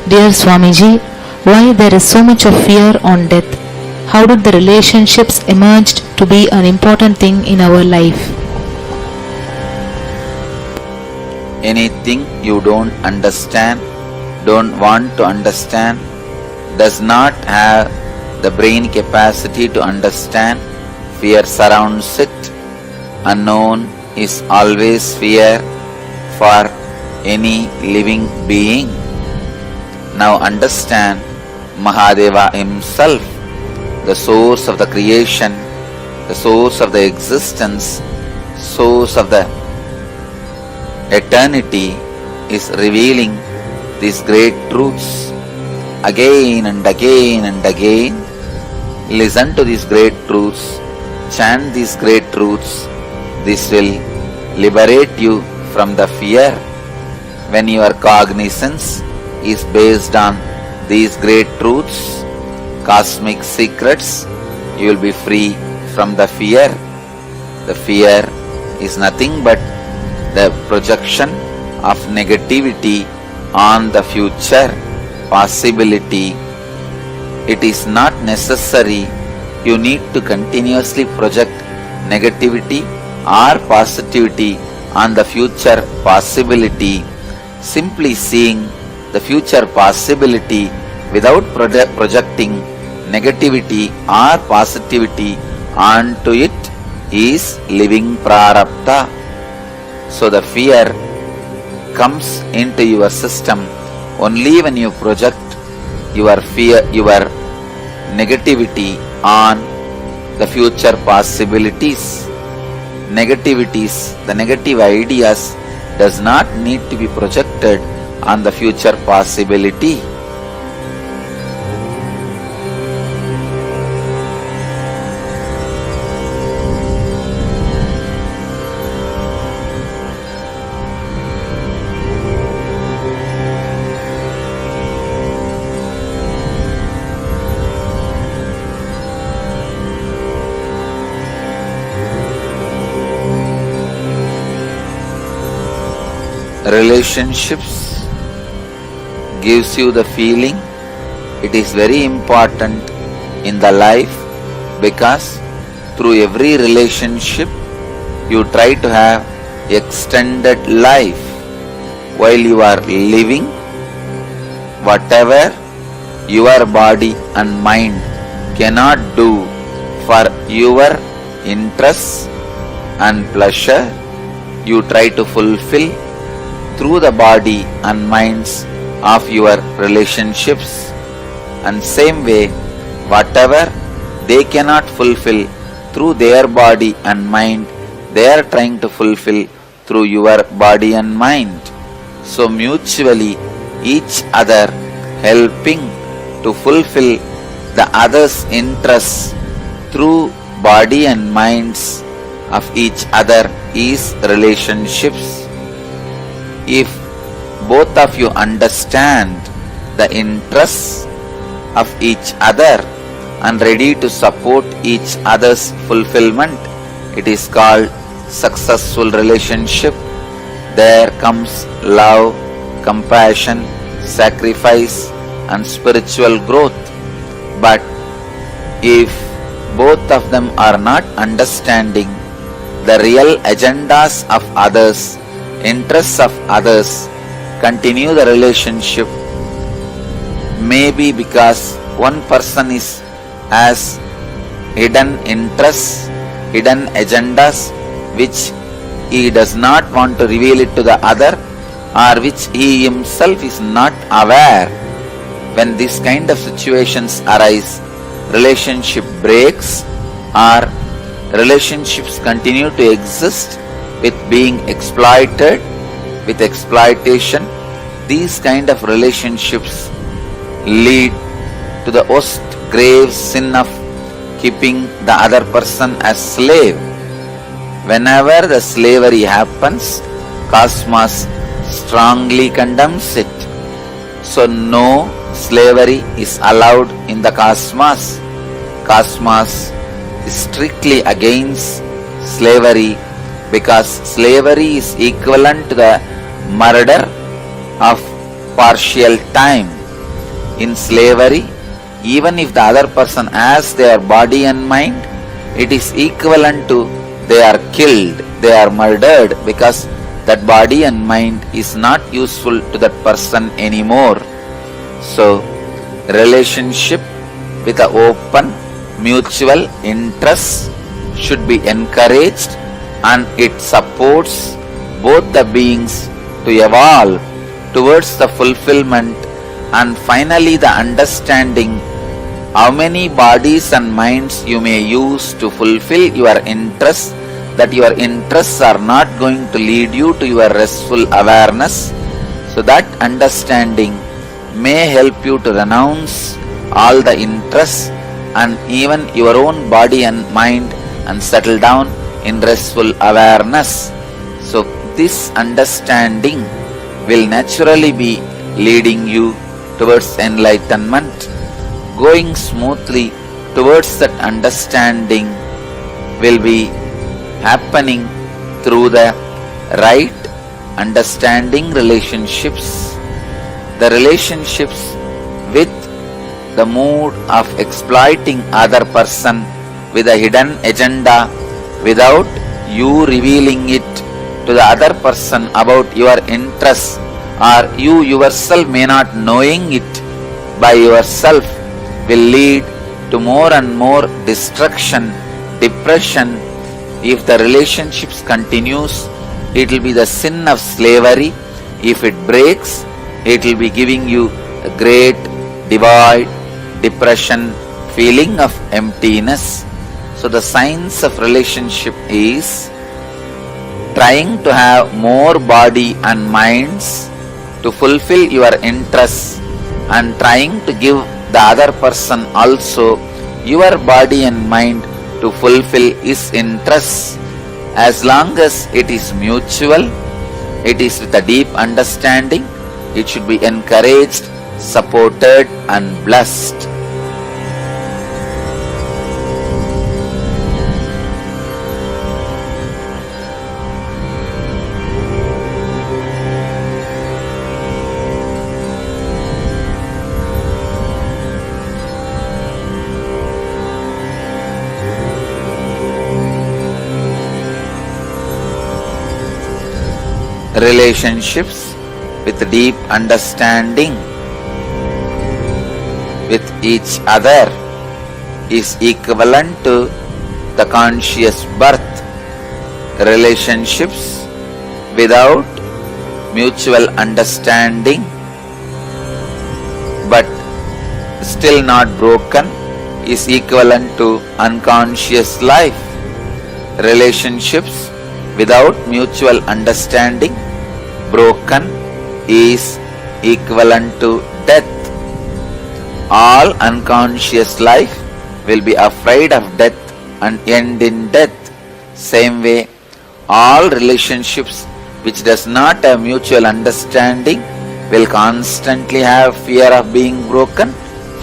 Dear Swamiji, why there is so much of fear on death? How did the relationships emerged to be an important thing in our life? Anything you don't understand, don't want to understand, does not have the brain capacity to understand, fear surrounds it. Unknown is always fear for any living being. Now understand Mahadeva himself, the source of the creation, the source of the existence, source of the eternity, is revealing these great truths again and again and again. Listen to these great truths, chant these great truths. This will liberate you from the fear. When your cognizance is based on these great truths, cosmic secrets, you will be free from the fear. The fear is nothing but the projection of negativity on the future possibility. It is not necessary you need to continuously project negativity or positivity on the future possibility. Simply seeing the future possibility without projecting negativity or positivity onto it is living prarabdha. So the fear comes into your system only when you project your fear, your negativity on the future possibilities. Negativities, the negative ideas does not need to be projected on the future possibility. Relationships gives you the feeling it is very important in the life, because through every relationship you try to have extended life. While you are living, whatever your body and mind cannot do for your interests and pleasure, you try to fulfill through the body and minds of your relationships. And same way, whatever they cannot fulfill through their body and mind, they are trying to fulfill through your body and mind. So mutually each other helping to fulfill the other's interests through body and minds of each other is relationships. If both of you understand the interests of each other and ready to support each other's fulfillment, it is called successful relationship, there comes love, compassion, sacrifice and spiritual growth. But if both of them are not understanding the real agendas of others, interests of others, continue the relationship, maybe because one person has hidden interests, hidden agendas which he does not want to reveal it to the other, or which he himself is not aware. When this kind of situations arise, relationship breaks or relationships continue to exist with being exploited, with exploitation. These kind of relationships lead to the most grave sin of keeping the other person as slave. Whenever the slavery happens, Cosmos strongly condemns it. So no slavery is allowed in the Cosmos. Cosmos is strictly against slavery because slavery is equivalent to the murder of partial time. In slavery, even if the other person has their body and mind, it is equivalent to they are killed, they are murdered, because that body and mind is not useful to that person anymore. So, relationship with an open, mutual interest should be encouraged, and it supports both the beings to evolve towards the fulfillment and finally the understanding how many bodies and minds you may use to fulfill your interests, that your interests are not going to lead you to your restful awareness. So that understanding may help you to renounce all the interests and even your own body and mind and settle down in restful awareness. So this understanding will naturally be leading you towards enlightenment. Going smoothly towards that understanding will be happening through the right understanding relationships. The relationships with the mood of exploiting other person with a hidden agenda without you revealing it to the other person about your interests, or you yourself may not knowing it by yourself, will lead to more and more destruction, depression. If the relationships continues, it will be the sin of slavery. If it breaks, it will be giving you a great divide, depression, feeling of emptiness. So the science of relationship is trying to have more body and minds to fulfill your interests, and trying to give the other person also your body and mind to fulfill his interests. As long as it is mutual, it is with a deep understanding, it should be encouraged, supported and blessed. Relationships with deep understanding with each other is equivalent to the conscious birth. Relationships without mutual understanding but still not broken is equivalent to unconscious life. Relationships without mutual understanding broken is equivalent to death. All unconscious life will be afraid of death and end in death. Same way, all relationships which does not have mutual understanding will constantly have fear of being broken.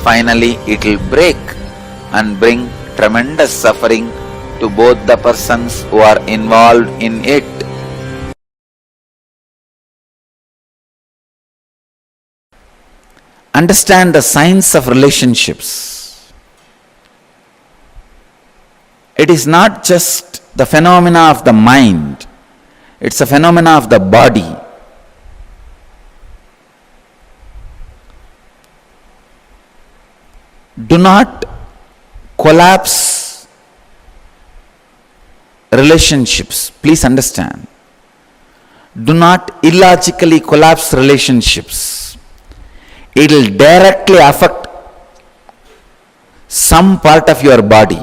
Finally, it will break and bring tremendous suffering to both the persons who are involved in it. Understand the science of relationships. It is not just the phenomena of the mind, it's a phenomena of the body. Do not collapse relationships. Please understand. Do not illogically collapse relationships. It will directly affect some part of your body.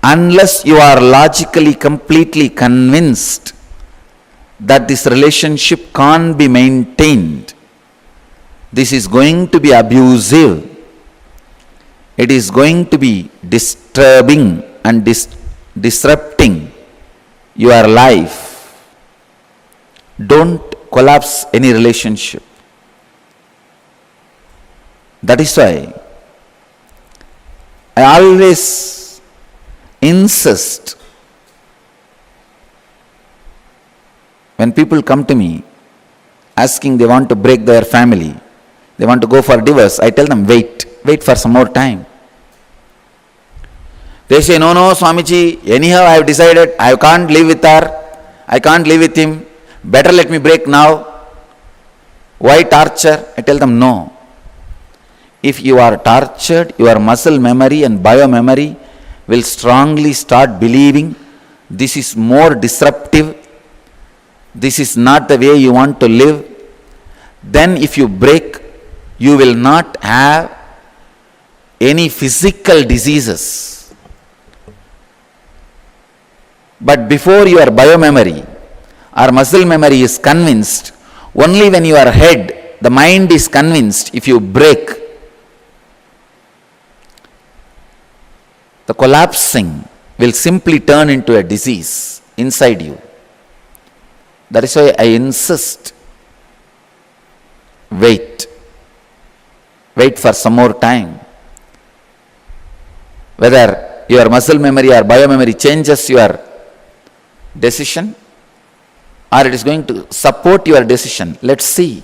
Unless you are logically completely convinced that this relationship can't be maintained, this is going to be abusive, it is going to be disturbing and disrupting your life, don't collapse any relationship. That is why I always insist, when people come to me asking they want to break their family, they want to go for divorce, I tell them wait for some more time. They say, no, Swamiji, anyhow I have decided I can't live with her, I can't live with him, better let me break now. Why torture? I tell them no. If you are tortured, your muscle memory and biomemory will strongly start believing this is more disruptive, this is not the way you want to live. Then if you break, you will not have any physical diseases. But before your biomemory or muscle memory is convinced, only when your head, the mind is convinced, if you break, the collapsing will simply turn into a disease inside you. That is why I insist, wait for some more time. Whether your muscle memory or biomemory changes your decision or it is going to support your decision, let's see.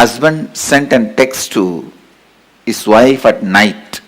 husband sent a text to his wife at night.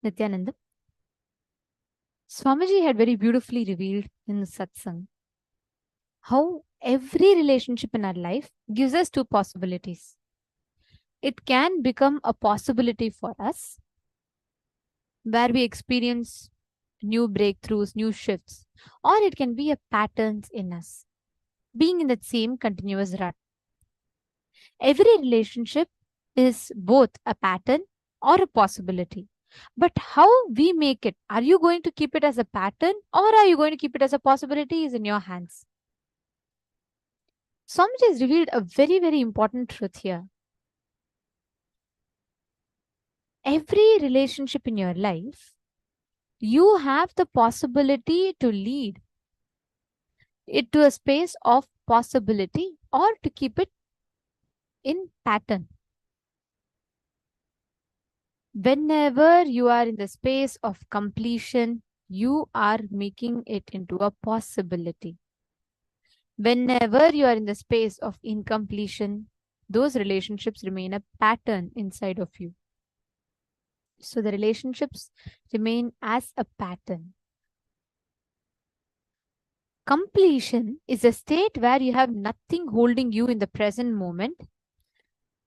Nithyananda, Swamiji had very beautifully revealed in the satsang how every relationship in our life gives us two possibilities. It can become a possibility for us where we experience new breakthroughs, new shifts, or it can be a patterns in us, being in that same continuous rut. Every relationship is both a pattern or a possibility. But how we make it, are you going to keep it as a pattern or are you going to keep it as a possibility, is in your hands. Swamiji has revealed a very, very important truth here. Every relationship in your life, you have the possibility to lead it to a space of possibility or to keep it in pattern. Whenever you are in the space of completion, you are making it into a possibility. Whenever you are in the space of incompletion, those relationships remain a pattern inside of you. So the relationships remain as a pattern. Completion is a state where you have nothing holding you in the present moment,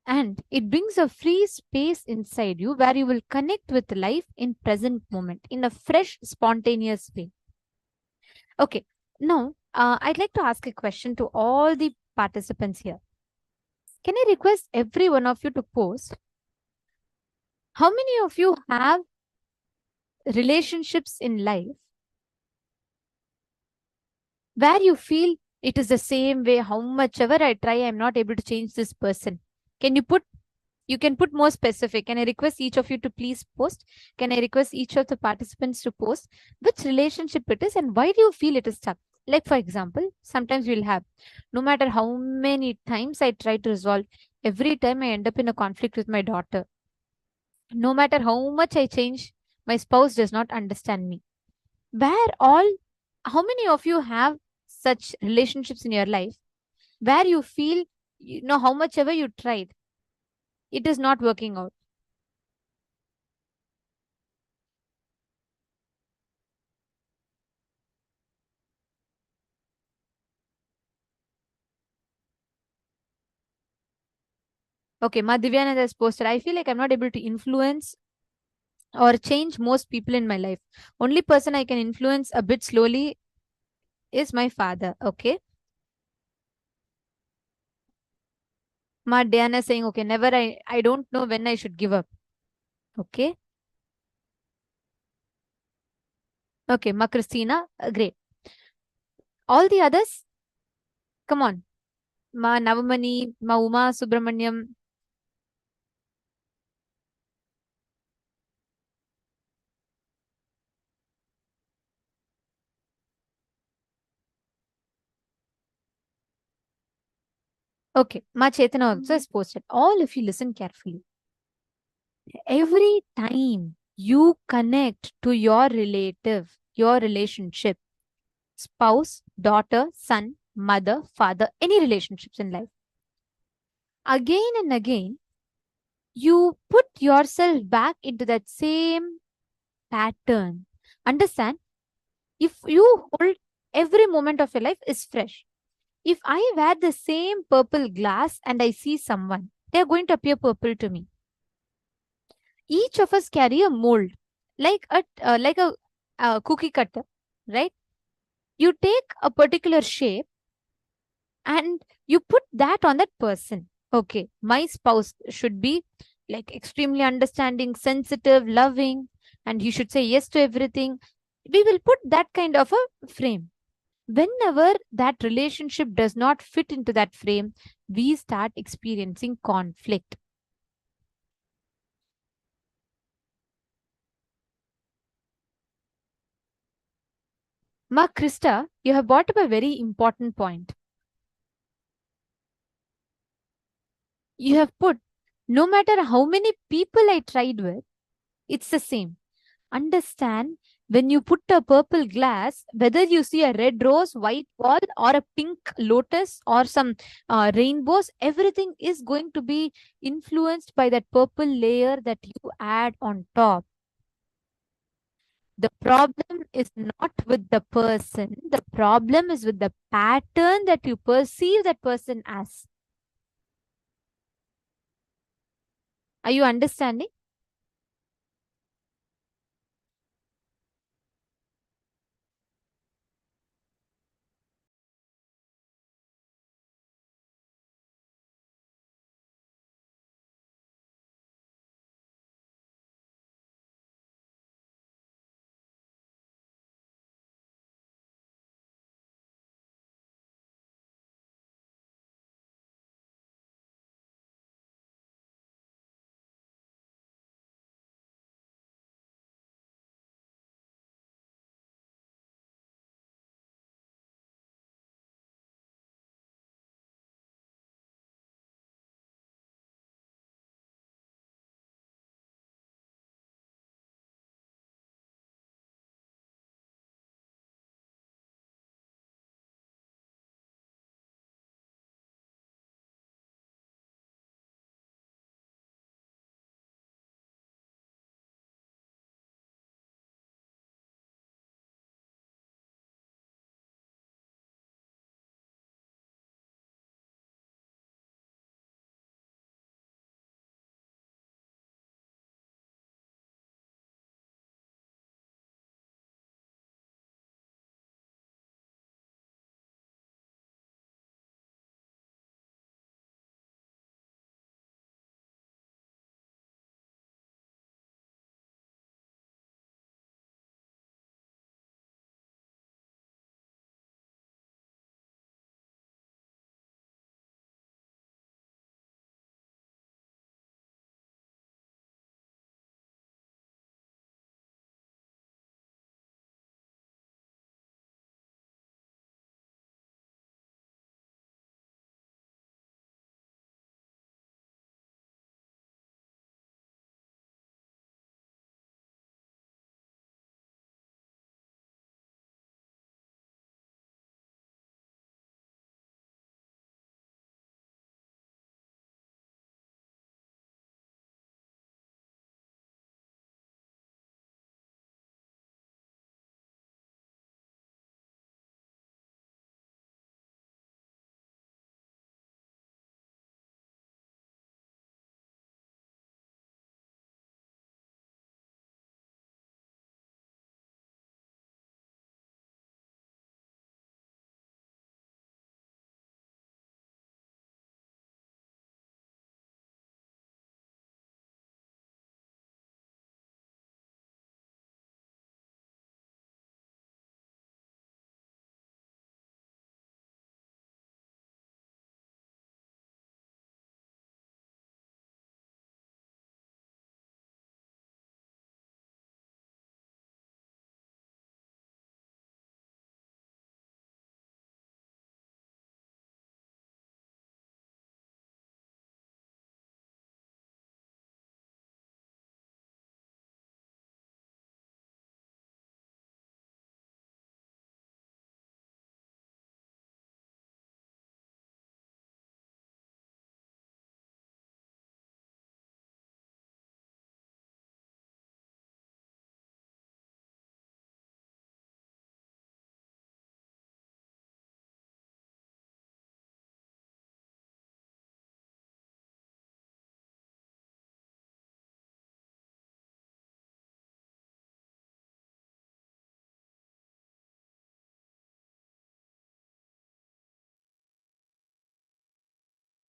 and it brings a free space inside you where you will connect with life in present moment in a fresh, spontaneous way. Okay, now I'd like to ask a question to all the participants here. Can I request every one of you to post how many of you have relationships in life where you feel it is the same way, how much ever I try, I'm not able to change this person? Can you put, you can put more specific. Can I request each of you to please post? Can I request each of the participants to post which relationship it is and why do you feel it is stuck? Like for example, sometimes we'll have, no matter how many times I try to resolve, every time I end up in a conflict with my daughter. No matter how much I change, my spouse does not understand me. How many of you have such relationships in your life where you feel, you know, how much ever you tried, it is not working out? Okay, Madhivyananda has posted, I feel like I'm not able to influence or change most people in my life. Only person I can influence a bit slowly is my father. Okay. Ma Diana saying, okay, never, I don't know when I should give up. Okay. Okay, Ma Christina, great. All the others, come on. Ma Navamani, Ma Uma Subramanyam. Okay, Ma Chetana also has posted. All if you listen carefully, every time you connect to your relative, your relationship, spouse, daughter, son, mother, father, any relationships in life, again and again, you put yourself back into that same pattern. Understand? If you hold every moment of your life is fresh. If I wear the same purple glass and I see someone, they're going to appear purple to me. Each of us carry a mold, like a cookie cutter, right? You take a particular shape and you put that on that person. Okay, my spouse should be like extremely understanding, sensitive, loving, and he should say yes to everything. We will put that kind of a frame. Whenever that relationship does not fit into that frame, we start experiencing conflict. Ma Krista, you have brought up a very important point. You have put, no matter how many people I tried with, it's the same. Understand, when you put a purple glass, whether you see a red rose, white wall, or a pink lotus, or some rainbows, everything is going to be influenced by that purple layer that you add on top. The problem is not with the person. The problem is with the pattern that you perceive that person as. Are you understanding?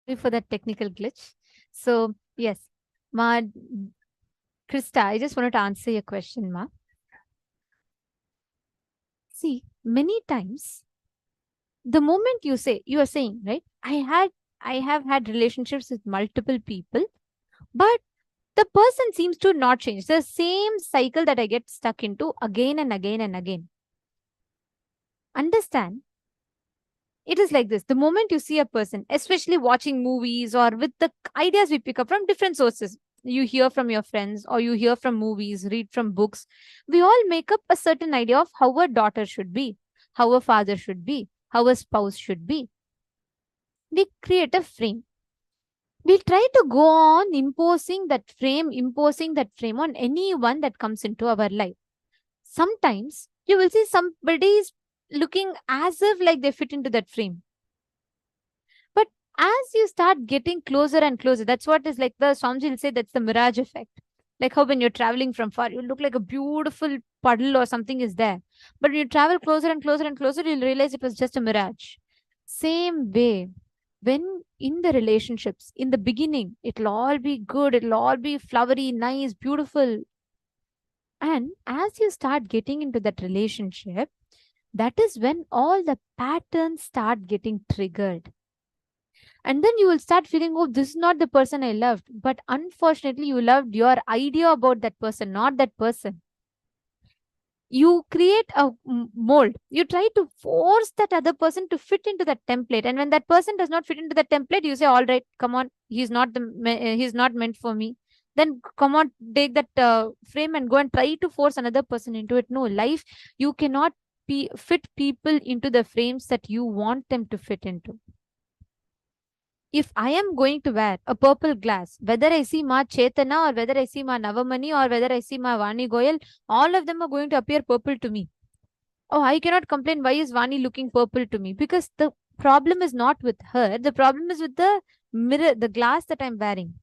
Sorry for that technical glitch. So, yes, Ma, Krista, I just wanted to answer your question, Ma. See, many times, the moment you say, you are saying, right, I have had relationships with multiple people, but the person seems to not change. The same cycle that I get stuck into again and again and again. Understand? It is like this. The moment you see a person, especially watching movies or with the ideas we pick up from different sources, you hear from your friends or you hear from movies, read from books, we all make up a certain idea of how a daughter should be, how a father should be, how a spouse should be. We create a frame. We try to go on imposing that frame on anyone that comes into our life. sometimes you will see somebody is looking as if like they fit into that frame. But as you start getting closer and closer, that's what is like the Swamiji will say, that's the mirage effect. Like how when you're traveling from far, you look like a beautiful puddle or something is there. But when you travel closer and closer and closer, you'll realize it was just a mirage. Same way, when in the relationships, in the beginning, it'll all be good, it'll all be flowery, nice, beautiful. And as you start getting into that relationship, that is when all the patterns start getting triggered. And then you will start feeling, oh, this is not the person I loved. But unfortunately, you loved your idea about that person, not that person. You create a mold. You try to force that other person to fit into that template. And when that person does not fit into the template, you say, all right, come on, he's not meant for me. Then come on, take that frame and go and try to force another person into it. No, life, you cannot fit people into the frames that you want them to fit into. If I am going to wear a purple glass, whether I see Ma Chetana or whether I see Ma Navamani or whether I see Ma Vani Goyal, all of them are going to appear purple to me. Oh, I cannot complain. Why is Vani looking purple to me? Because the problem is not with her. The problem is with the mirror, the glass that I'm wearing.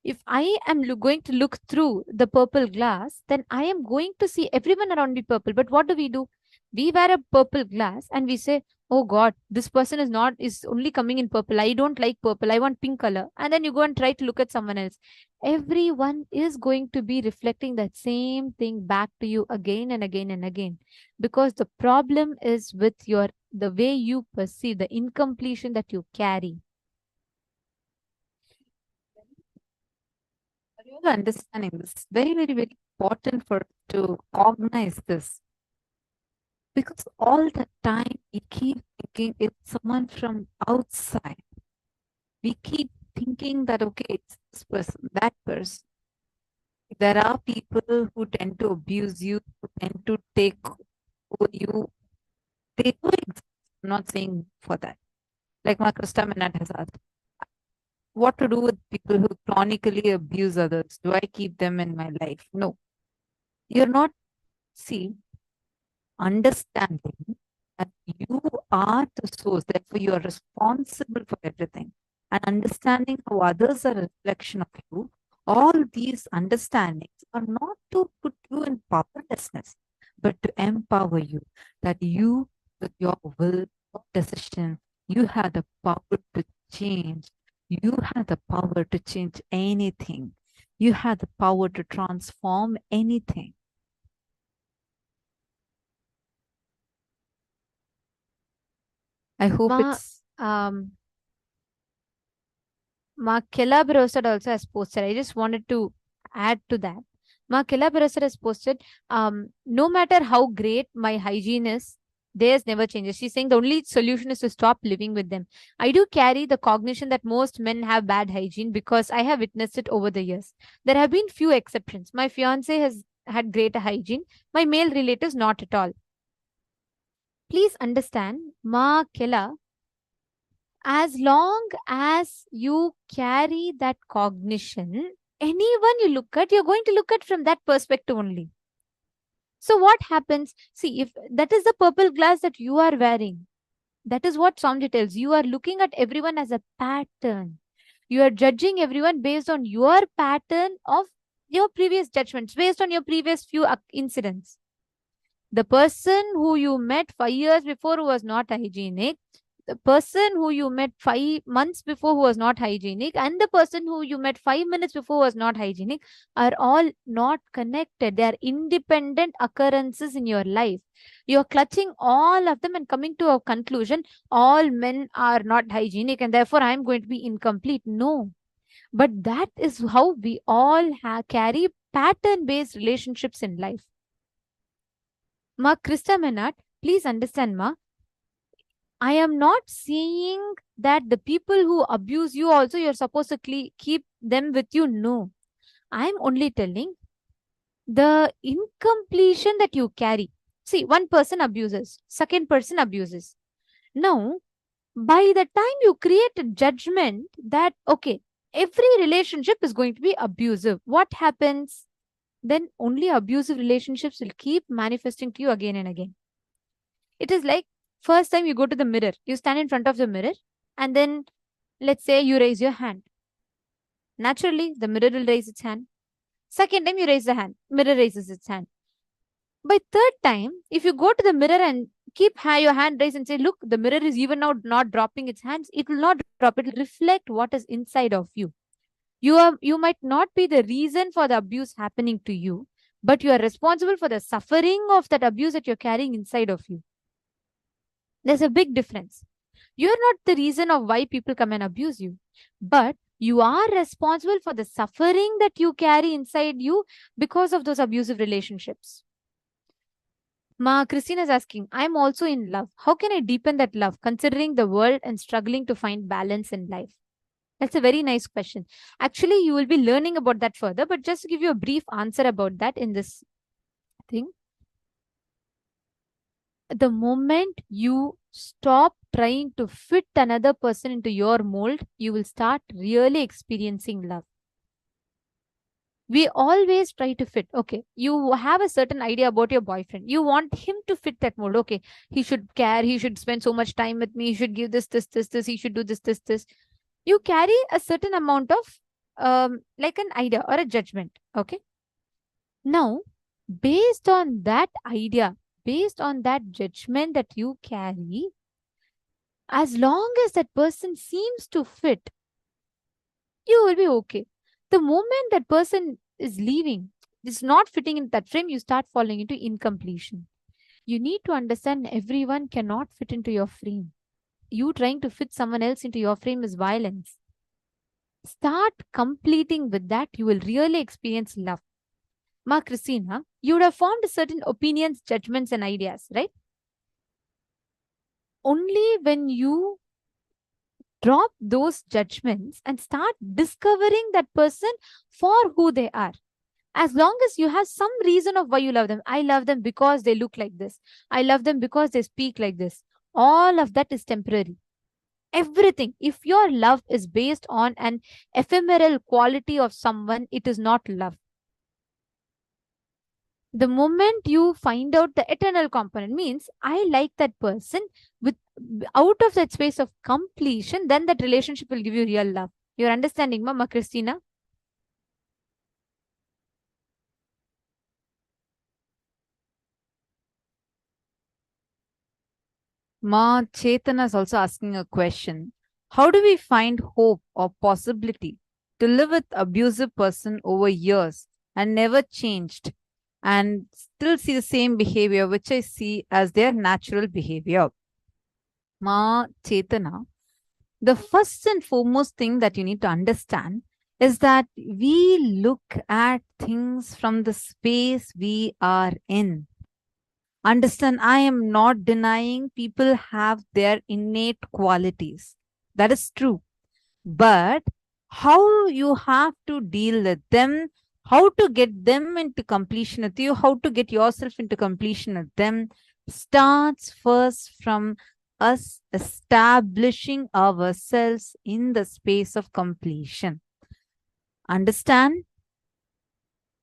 If I am going to look through the purple glass, then I am going to see everyone around me purple. But what do? We wear a purple glass and we say, oh God, this person is only coming in purple. I don't like purple. I want pink color. And then you go and try to look at someone else. Everyone is going to be reflecting that same thing back to you again and again and again. Because the problem is with the way you perceive, the incompletion that you carry. Understanding this is very, very, very important to cognize this. Because all the time we keep thinking it's someone from outside. We keep thinking that, okay, it's this person, that person. There are people who tend to abuse you, who tend to take over you. They do exist. I'm not saying for that. Like my Krista Minat has asked, what to do with people who chronically abuse others? Do I keep them in my life? No. You're not, understanding that you are the source, therefore you are responsible for everything. And understanding how others are a reflection of you, all these understandings are not to put you in powerlessness, but to empower you, that you, with your will, your decision, you have the power to change. You have the power to change anything. You have the power to transform anything. I hope it's... Ma Kela Brosad also has posted. I just wanted to add to that. Ma Kela Brosad has posted, no matter how great my hygiene is, theirs never changes. She's saying the only solution is to stop living with them. I do carry the cognition that most men have bad hygiene because I have witnessed it over the years. There have been few exceptions. My fiance has had great hygiene. My male relatives, not at all. Please understand, Ma Kela, as long as you carry that cognition, anyone you look at, you're going to look at from that perspective only. So what happens? See, if that is the purple glass that you are wearing, that is what Swamiji tells. You are looking at everyone as a pattern. You are judging everyone based on your pattern of your previous judgments, based on your previous few incidents. The person who you met 5 years before who was not hygienic, the person who you met 5 months before who was not hygienic, and the person who you met 5 minutes before was not hygienic are all not connected. They are independent occurrences in your life. You're clutching all of them and coming to a conclusion, all men are not hygienic and therefore I'm going to be incomplete. No. But that is how we all carry pattern-based relationships in life. Ma Krista Menat, please understand, Ma, I am not saying that the people who abuse you also, you're supposed to keep them with you. No. I'm only telling the incompletion that you carry. See, one person abuses, second person abuses. Now, by the time you create a judgment that, okay, every relationship is going to be abusive, what happens? then only abusive relationships will keep manifesting to you again and again. It is like first time you go to the mirror, you stand in front of the mirror, and then let's say you raise your hand. Naturally, the mirror will raise its hand. Second time you raise the hand, mirror raises its hand. By third time, if you go to the mirror and keep your hand raised and say, look, the mirror is even now not dropping its hands, it will not drop, it will reflect what is inside of you. You might not be the reason for the abuse happening to you, but you are responsible for the suffering of that abuse that you're carrying inside of you. There's a big difference. You're not the reason of why people come and abuse you, but you are responsible for the suffering that you carry inside you because of those abusive relationships. Christina is asking, I'm also in love. How can I deepen that love, considering the world and struggling to find balance in life? That's a very nice question. Actually, you will be learning about that further, but just to give you a brief answer about that in this thing. The moment you stop trying to fit another person into your mold, you will start really experiencing love. We always try to fit. Okay, you have a certain idea about your boyfriend. You want him to fit that mold. Okay, he should care. He should spend so much time with me. He should give this. He should do this. You carry a certain amount of like an idea or a judgment. Okay. Now, based on that idea, based on that judgment that you carry, as long as that person seems to fit, you will be okay. The moment that person is leaving, is not fitting in that frame, you start falling into incompletion. You need to understand everyone cannot fit into your frame. You trying to fit someone else into your frame is violence. Start completing with that, you will really experience love. Christina, you would have formed certain opinions, judgments, and ideas, right? Only when you drop those judgments and start discovering that person for who they are. As long as you have some reason of why you love them. I love them because they look like this. I love them because they speak like this. All of that is temporary. Everything. If your love is based on an ephemeral quality of someone, it is not love. The moment you find out the eternal component, means I like that person, with out of that space of completion, then that relationship will give you real love. You're understanding, Mama Christina? Chetana is also asking a question. How do we find hope or possibility to live with abusive person over years and never changed and still see the same behavior, which I see as their natural behavior? Chetana, the first and foremost thing that you need to understand is that we look at things from the space we are in. Understand, I am not denying people have their innate qualities. That is true. But how you have to deal with them, how to get them into completion with you, how to get yourself into completion with them, starts first from us establishing ourselves in the space of completion. Understand?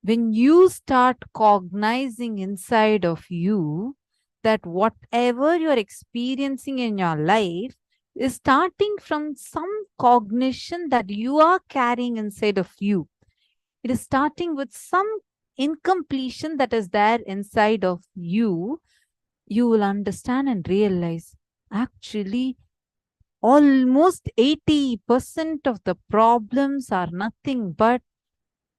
When you start cognizing inside of you that whatever you're experiencing in your life is starting from some cognition that you are carrying inside of you. It is starting with some incompletion that is there inside of you. You will understand and realize, actually, almost 80% of the problems are nothing but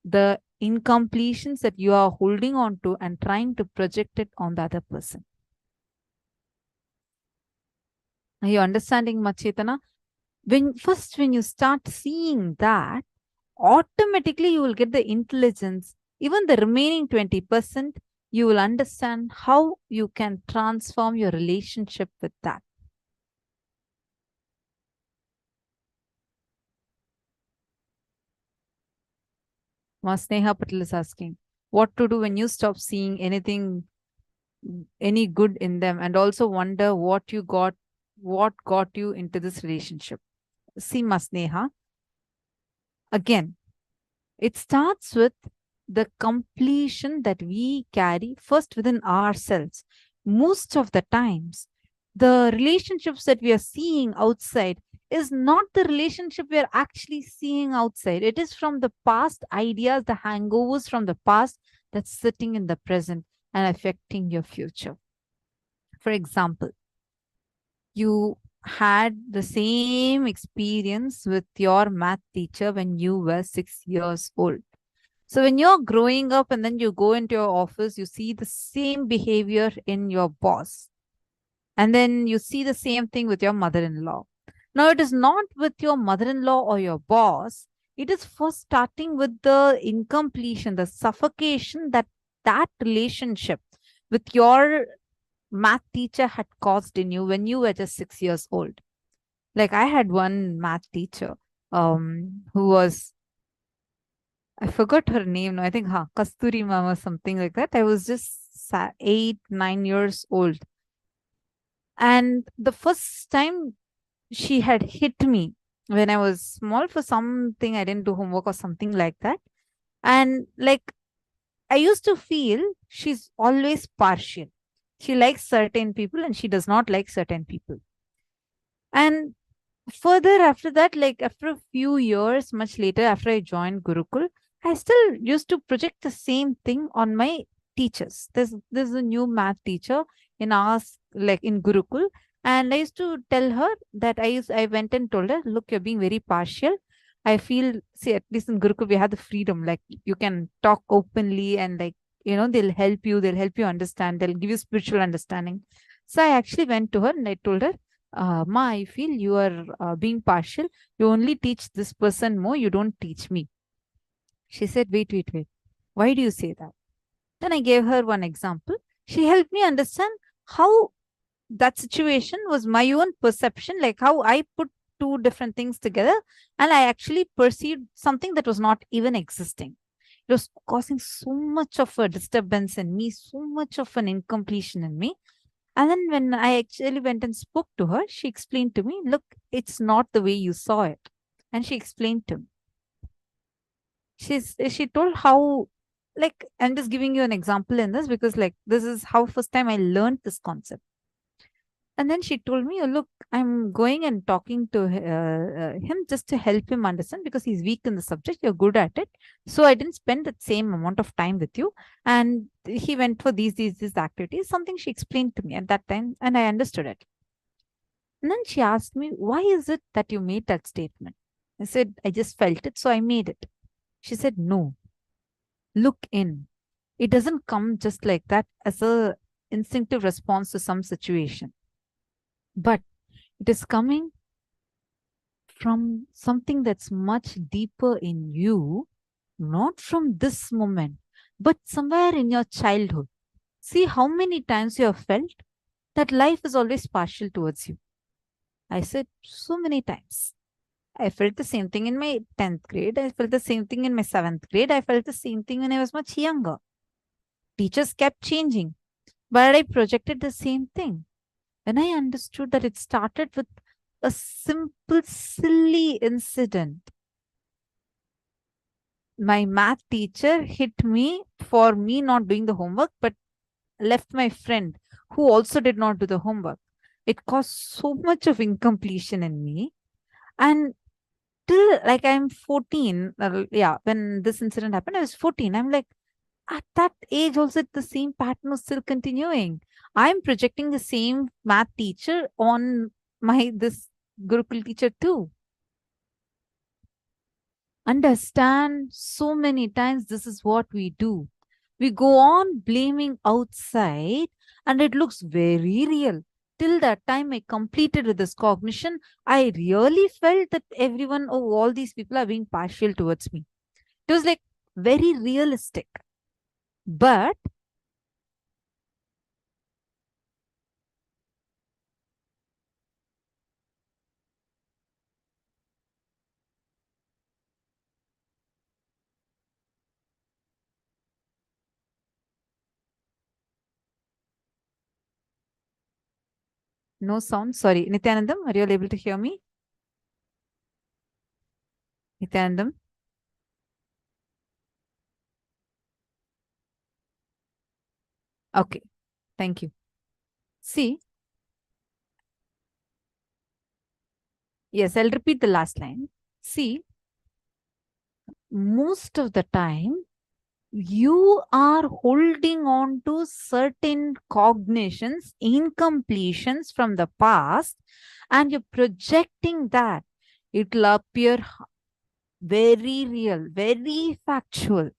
the incompletions that you are holding on to and trying to project it on the other person. Are you understanding, Chetana? When you start seeing that, automatically you will get the intelligence. Even the remaining 20%, you will understand how you can transform your relationship with that. Sneha Patel is asking, what to do when you stop seeing any good in them and also wonder what got you into this relationship? See, Sneha, again, it starts with the completion that we carry first within ourselves. Most of the times, the relationships that we are seeing outside is not the relationship we are actually seeing outside. It is from the past ideas, the hangovers from the past that's sitting in the present and affecting your future. For example, you had the same experience with your math teacher when you were 6 years old. So when you're growing up and then you go into your office, you see the same behavior in your boss. And then you see the same thing with your mother-in-law. Now, it is not with your mother-in-law or your boss. It is first starting with the incompletion, the suffocation that relationship with your math teacher had caused in you when you were just 6 years old. Like I had one math teacher who was, I forgot her name. I think Kasturi Mama, something like that. I was just 8, 9 years old. And the first time she had hit me when I was small for something, I didn't do homework or something like that. And like, I used to feel she's always partial. She likes certain people and she does not like certain people. And further after that, like after a few years, much later, after I joined Gurukul, I still used to project the same thing on my teachers. There's a new math teacher in us, like in Gurukul, and I used to tell her that I went and told her, look, you're being very partial. I feel, see, at least in Gurukul, we have the freedom, like you can talk openly and like, you know, they'll help you understand, they'll give you spiritual understanding. So I actually went to her and I told her, Ma, I feel you are being partial. You only teach this person more, you don't teach me. She said, wait. Why do you say that? Then I gave her one example. She helped me understand how that situation was my own perception, like how I put two different things together and I actually perceived something that was not even existing. It was causing so much of a disturbance in me, so much of an incompletion in me. And then when I actually went and spoke to her, she explained to me, look, it's not the way you saw it. And she explained to me. She told how, like, I'm just giving you an example in this because like this is how first time I learned this concept. And then she told me, oh, look, I'm going and talking to him just to help him understand because he's weak in the subject. You're good at it. So I didn't spend the same amount of time with you. And he went for these activities, something she explained to me at that time. And I understood it. And then she asked me, why is it that you made that statement? I said, I just felt it. So I made it. She said, no, look in. It doesn't come just like that as a instinctive response to some situation. But it is coming from something that's much deeper in you, not from this moment, but somewhere in your childhood. See how many times you have felt that life is always partial towards you. I said so many times. I felt the same thing in my 10th grade. I felt the same thing in my 7th grade. I felt the same thing when I was much younger. Teachers kept changing, but I projected the same thing. When I understood that it started with a simple, silly incident. My math teacher hit me for me not doing the homework, but left my friend who also did not do the homework. It caused so much of incompletion in me. And till like I'm 14, when this incident happened, I was 14. I'm like, at that age also the same pattern was still continuing. I'm projecting the same math teacher on this Gurukul teacher too. Understand, so many times this is what we do. We go on blaming outside and it looks very real. Till that time I completed with this cognition, I really felt that everyone, all these people are being partial towards me. It was like very realistic. But no sound, sorry. Nithyanandam, are you able to hear me? Nithyanandam? Okay, thank you. See, yes, I'll repeat the last line. See, most of the time, you are holding on to certain cognitions, incompletions from the past, and you're projecting that. It'll appear very real, very factual.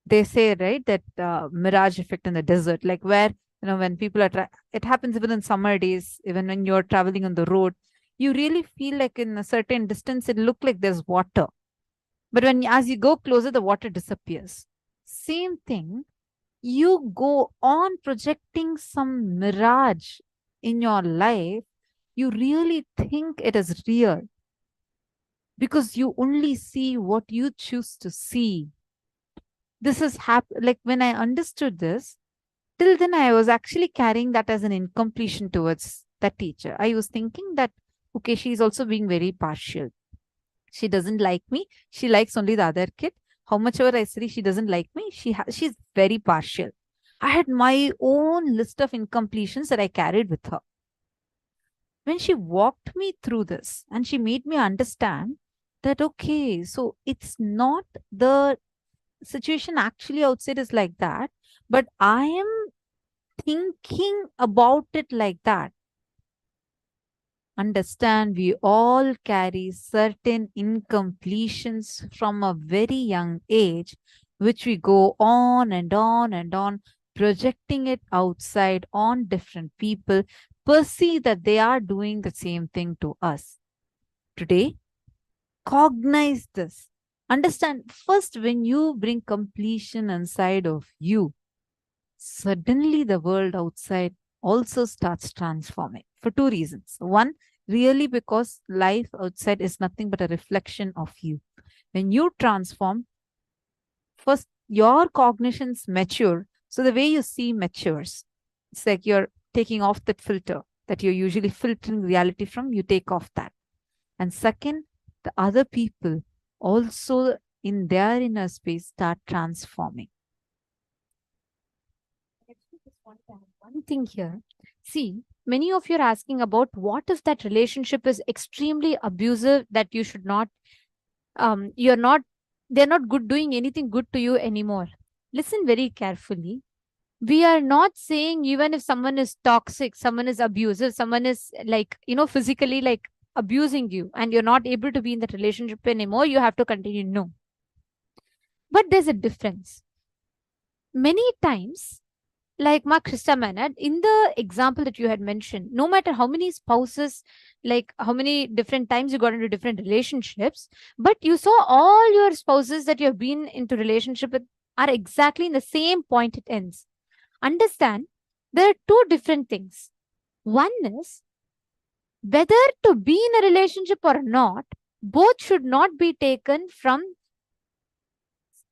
They say, right, that mirage effect in the desert, like where, when people are, it happens even in summer days, even when you're traveling on the road, you really feel like in a certain distance, it look like there's water. But as you go closer, the water disappears. Same thing, you go on projecting some mirage in your life. You really think it is real because you only see what you choose to see. This is like when I understood this, till then I was actually carrying that as an incompletion towards that teacher. I was thinking that, okay, she's also being very partial. She doesn't like me. She likes only the other kid. How much ever I say she doesn't like me, she's very partial. I had my own list of incompletions that I carried with her. When she walked me through this and she made me understand that, okay, so it's not the situation actually outside is like that, but I am thinking about it like that. Understand, we all carry certain incompletions from a very young age, which we go on and on and on, projecting it outside on different people, perceive that they are doing the same thing to us. Today, cognize this. Understand, first, when you bring completion inside of you, suddenly the world outside also starts transforming for two reasons. One, really because life outside is nothing but a reflection of you. When you transform, first your cognitions mature, so the way you see matures. It's like you're taking off that filter that you're usually filtering reality from, you take off that. And second, the other people also in their inner space start transforming. I just want to add one thing here. See, many of you are asking about what if that relationship is extremely abusive, that you should not, they're not good doing anything good to you anymore. Listen very carefully. We are not saying even if someone is toxic, someone is abusive, someone is like, physically like abusing you and you're not able to be in that relationship anymore, you have to continue. No. But there's a difference. Many times, like Ma Krista Manad, in the example that you had mentioned, no matter how many spouses, like how many different times you got into different relationships, but you saw all your spouses that you have been into relationship with are exactly in the same point it ends. Understand, there are two different things. One is whether to be in a relationship or not, both should not be taken from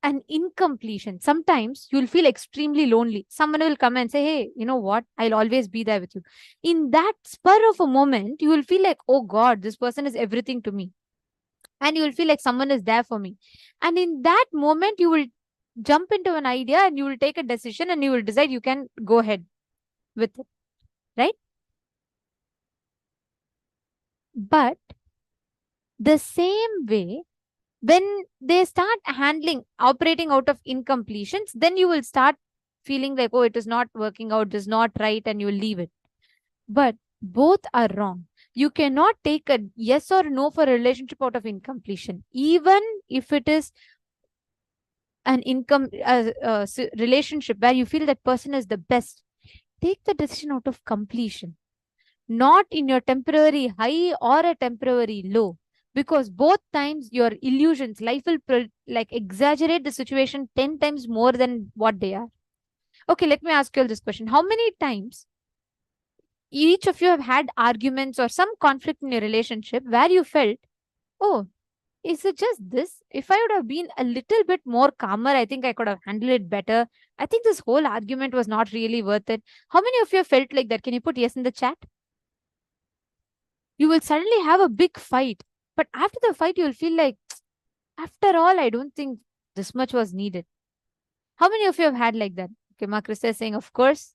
an incompletion. Sometimes you'll feel extremely lonely. Someone will come and say, hey, you know what? I'll always be there with you. In that spur of a moment, you will feel like, oh God, this person is everything to me. And you will feel like someone is there for me. And in that moment, you will jump into an idea and you will take a decision and you will decide you can go ahead with it. Right? But the same way, when they start operating out of incompletions, then you will start feeling like, oh, it is not working out, it is not right, and you will leave it. But both are wrong. You cannot take a yes or no for a relationship out of incompletion, even if it is an relationship where you feel that person is the best. Take the decision out of completion, not in your temporary high or a temporary low. Because both times your illusions, life will like exaggerate the situation 10 times more than what they are. Okay, let me ask you all this question. How many times each of you have had arguments or some conflict in your relationship where you felt, oh, is it just this? If I would have been a little bit more calmer, I think I could have handled it better. I think this whole argument was not really worth it. How many of you have felt like that? Can you put yes in the chat? You will suddenly have a big fight. But after the fight, you'll feel like, after all, I don't think this much was needed. How many of you have had like that? Okay, Marcus is saying, of course.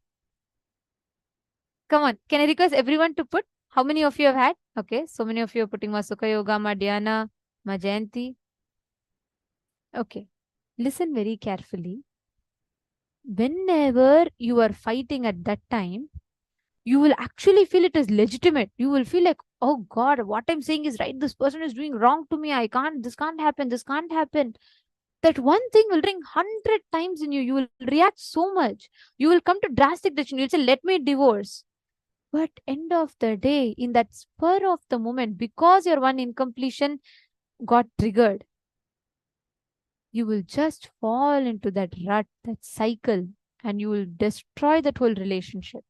Come on, can I request everyone to put? How many of you have had? Okay, so many of you are putting Masuka Yoga, Madhyana, Majayanti. Okay, listen very carefully. Whenever you are fighting at that time, you will actually feel it is legitimate. You will feel like, oh God, what I'm saying is right. This person is doing wrong to me. This can't happen. This can't happen. That one thing will ring 100 times in you. You will react so much. You will come to drastic decision. You'll say, let me divorce. But end of the day, in that spur of the moment, because your one incompletion got triggered, you will just fall into that rut, that cycle, and you will destroy that whole relationship.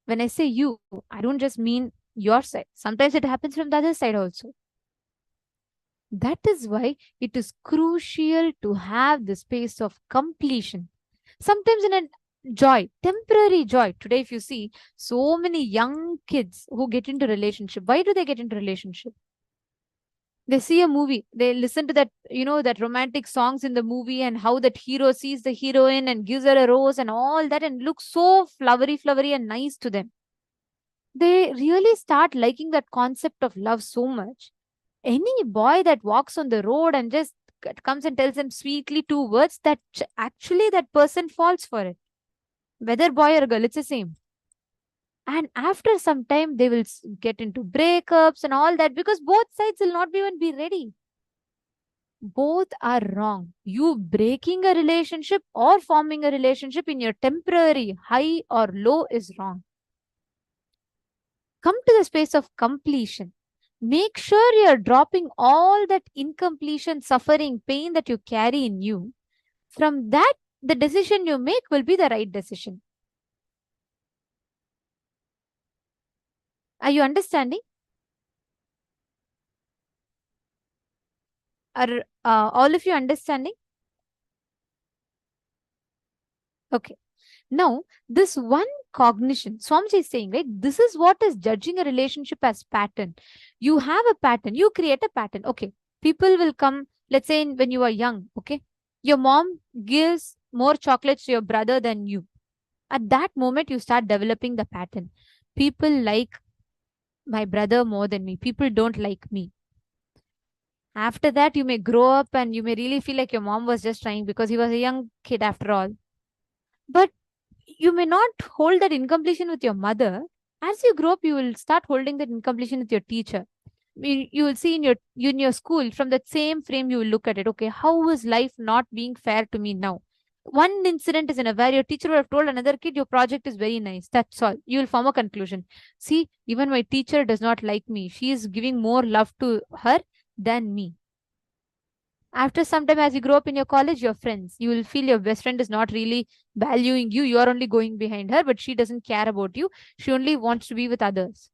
When I say you, I don't just mean your side. Sometimes it happens from the other side also. That is why it is crucial to have the space of completion. Sometimes in a joy, temporary joy. Today, if you see so many young kids who get into relationship, why do they get into relationship? They see a movie, they listen to that, that romantic songs in the movie, and how that hero sees the heroine and gives her a rose and all that, and looks so flowery and nice to them. They really start liking that concept of love so much. Any boy that walks on the road and just comes and tells them sweetly 2 words, that actually that person falls for it. Whether boy or girl, it's the same. And after some time, they will get into breakups and all that, because both sides will not even be ready. Both are wrong. You breaking a relationship or forming a relationship in your temporary high or low is wrong. Come to the space of completion. Make sure you're dropping all that incompletion, suffering, pain that you carry in you. From that, the decision you make will be the right decision. Are you understanding? Are all of you understanding? Okay. Now, this one cognition, Swamiji is saying, right? This is what is judging a relationship as pattern. You have a pattern. You create a pattern. Okay. People will come, let's say when you are young, okay? Your mom gives more chocolates to your brother than you. At that moment, you start developing the pattern. People like my brother more than me. People don't like me. After that, you may grow up and you may really feel like your mom was just trying because he was a young kid after all. But you may not hold that incompletion with your mother. As you grow up, you will start holding that incompletion with your teacher. You will see in your school, from that same frame, you will look at it. Okay, how is life not being fair to me now? One incident is where your teacher would have told another kid, your project is very nice. That's all. You will form a conclusion. See, even my teacher does not like me. She is giving more love to her than me. After some time, as you grow up in your college, your friends, you will feel your best friend is not really valuing you. You are only going behind her, but she doesn't care about you. She only wants to be with others.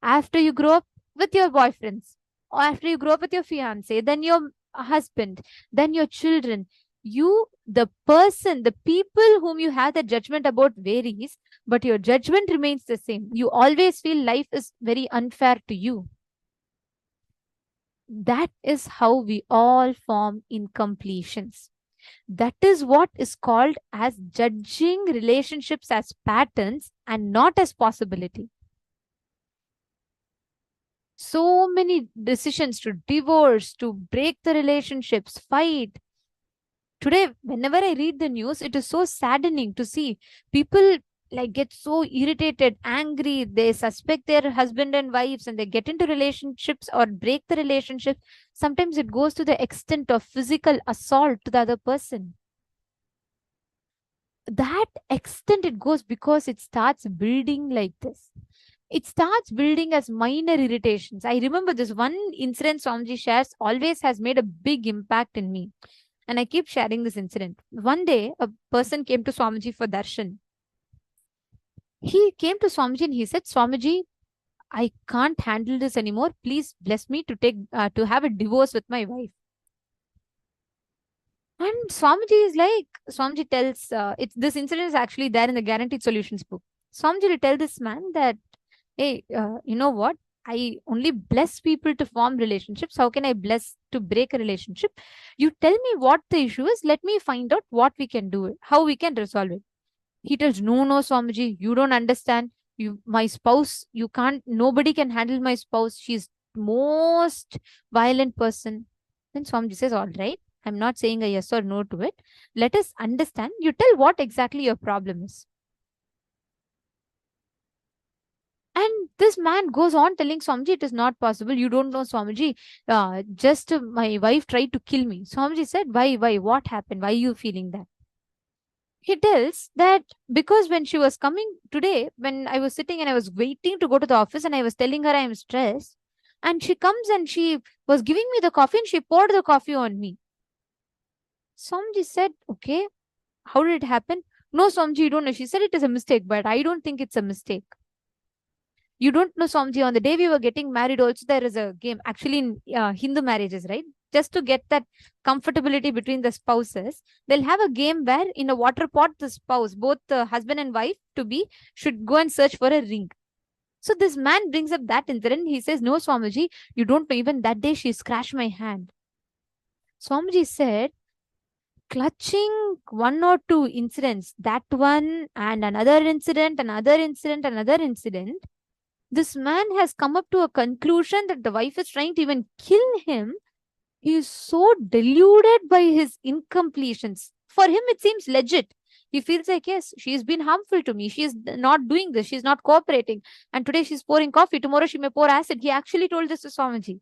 After you grow up with your boyfriends, or after you grow up with your fiance, then your husband, then your children, the person, the people whom you have the judgment about varies, but your judgment remains the same. You always feel life is very unfair to you. That is how we all form incompletions. That is what is called as judging relationships as patterns and not as possibility. So many decisions to divorce, to break the relationships, fight. Today, whenever I read the news, it is so saddening to see people get so irritated, angry. They suspect their husband and wives and they get into relationships or break the relationship. Sometimes it goes to the extent of physical assault to the other person. That extent it goes because it starts building like this. It starts building as minor irritations. I remember this one incident Swamiji shares always has made a big impact in me. And I keep sharing this incident. One day, a person came to Swamiji for darshan. He came to Swamiji and he said, Swamiji, I can't handle this anymore. Please bless me to have a divorce with my wife. And Swamiji tells, this incident is actually there in the Guaranteed Solutions book. Swamiji will tell this man that, hey, you know what? I only bless people to form relationships. How can I bless to break a relationship? You tell me what the issue is. Let me find out what we can do, how we can resolve it. He tells, no, Swamiji, you don't understand. My spouse, you can't, nobody can handle my spouse. She's most violent person. Then Swamiji says, all right, I'm not saying a yes or no to it. Let us understand. You tell what exactly your problem is. And this man goes on telling Swamiji, it is not possible. You don't know, Swamiji. Just my wife tried to kill me. Swamiji said, why? What happened? Why are you feeling that? He tells that because when she was coming today, when I was sitting and I was waiting to go to the office and I was telling her I am stressed, and she comes and she was giving me the coffee and she poured the coffee on me. Swamiji said, okay, how did it happen? No, Swamiji, you don't know. She said it is a mistake, but I don't think it's a mistake. You don't know, Swamiji, on the day we were getting married also, there is a game, actually in Hindu marriages, right? Just to get that comfortability between the spouses, they'll have a game where in a water pot, the spouse, both the husband and wife to be, should go and search for a ring. So this man brings up that incident. He says, no, Swamiji, you don't know, even that day she scratched my hand. Swamiji said, clutching one or two incidents, that one and another incident, this man has come up to a conclusion that the wife is trying to even kill him. He is so deluded by his incompletions. For him, it seems legit. He feels like, yes, she's been harmful to me. She is not doing this. She's not cooperating. And today she's pouring coffee. Tomorrow she may pour acid. He actually told this to Swamiji.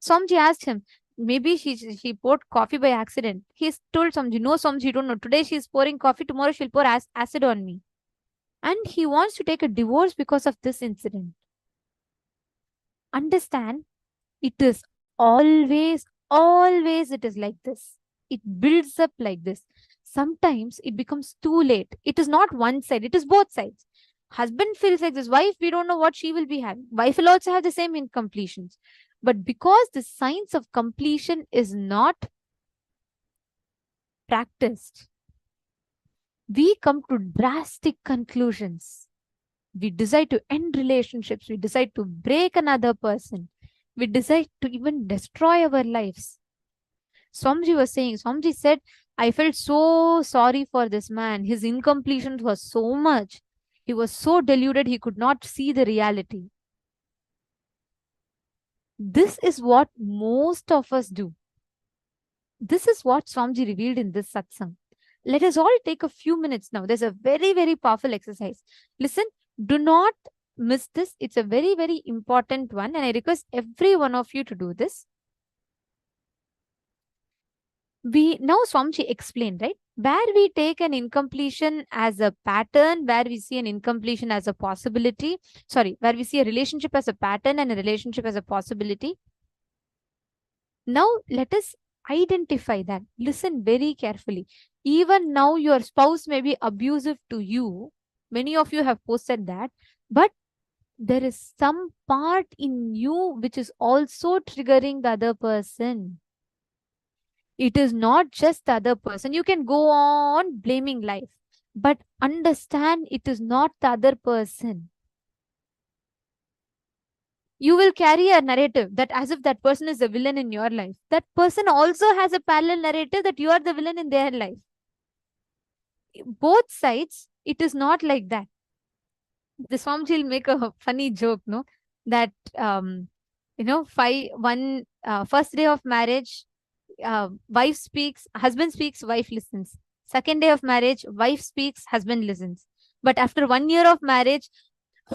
Swamiji asked him, maybe she poured coffee by accident. He told Swamiji, no, Swamiji, you don't know. Today she's pouring coffee. Tomorrow she'll pour acid on me. And he wants to take a divorce because of this incident. Understand, it is always it is like this. It builds up like this. Sometimes it becomes too late. It is not one side, it is both sides. Husband feels like this. Wife, we don't know what she will be having. Wife will also have the same incompletions. But because the science of completion is not practiced, we come to drastic conclusions. We decide to end relationships. We decide to break another person. We decide to even destroy our lives. Swamiji was saying, Swamiji said, I felt so sorry for this man. His incompletion was so much. He was so deluded, he could not see the reality. This is what most of us do. This is what Swamiji revealed in this satsang. Let us all take a few minutes now. There's a very, very powerful exercise. Listen, do not miss this. It's a very, very important one. And I request every one of you to do this. Now Swamiji explained, right? Where we take an incompletion as a pattern, where we see an incompletion as a possibility. Where we see a relationship as a pattern and a relationship as a possibility. Now let us identify that. Listen very carefully. Even now your spouse may be abusive to you. Many of you have posted that. But there is some part in you which is also triggering the other person. It is not just the other person. You can go on blaming life. But understand, it is not the other person. You will carry a narrative that as if that person is the villain in your life. That person also has a parallel narrative that you are the villain in their life. Both sides, it is not like that. The Swamiji will make a funny joke, no? That, first day of marriage, wife speaks, husband speaks, wife listens. Second day of marriage, wife speaks, husband listens. But after 1 year of marriage,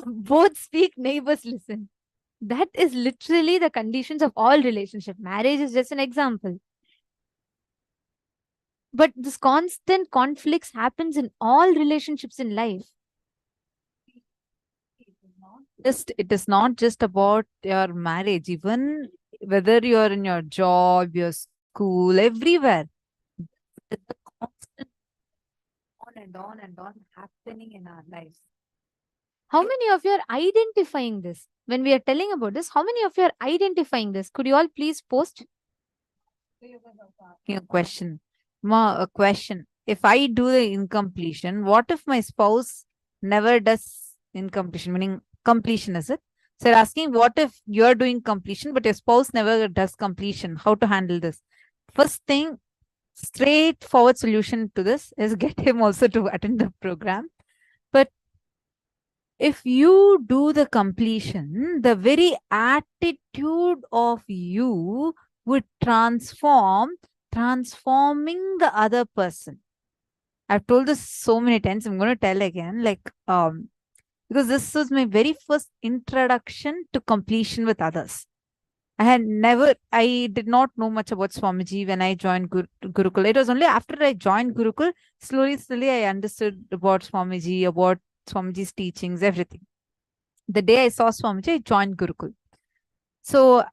both speak, neighbors listen. That is literally the conditions of all relationships. Marriage is just an example. But this constant conflicts happens in all relationships in life. It is not just about your marriage, even whether you're in your job, your school, everywhere. It's a constant on and on happening in our lives. How many of you are identifying this? When we are telling about this, how many of you are identifying this? Could you all please post? A question. A question. If I do the incompletion, what if my spouse never does incompletion? Meaning completion, is it? So they're asking, what if you're doing completion, but your spouse never does completion? How to handle this? First thing, straightforward solution to this is get him also to attend the program. But if you do the completion, the very attitude of you would transforming the other person. I've told this so many times. I'm going to tell again, because this was my very first introduction to completion with others. I did not know much about Swamiji when I joined Gurukul. It was only after I joined Gurukul, slowly I understood about Swamiji, about Swamiji's teachings, everything. The day I saw Swamiji, I joined Gurukul. So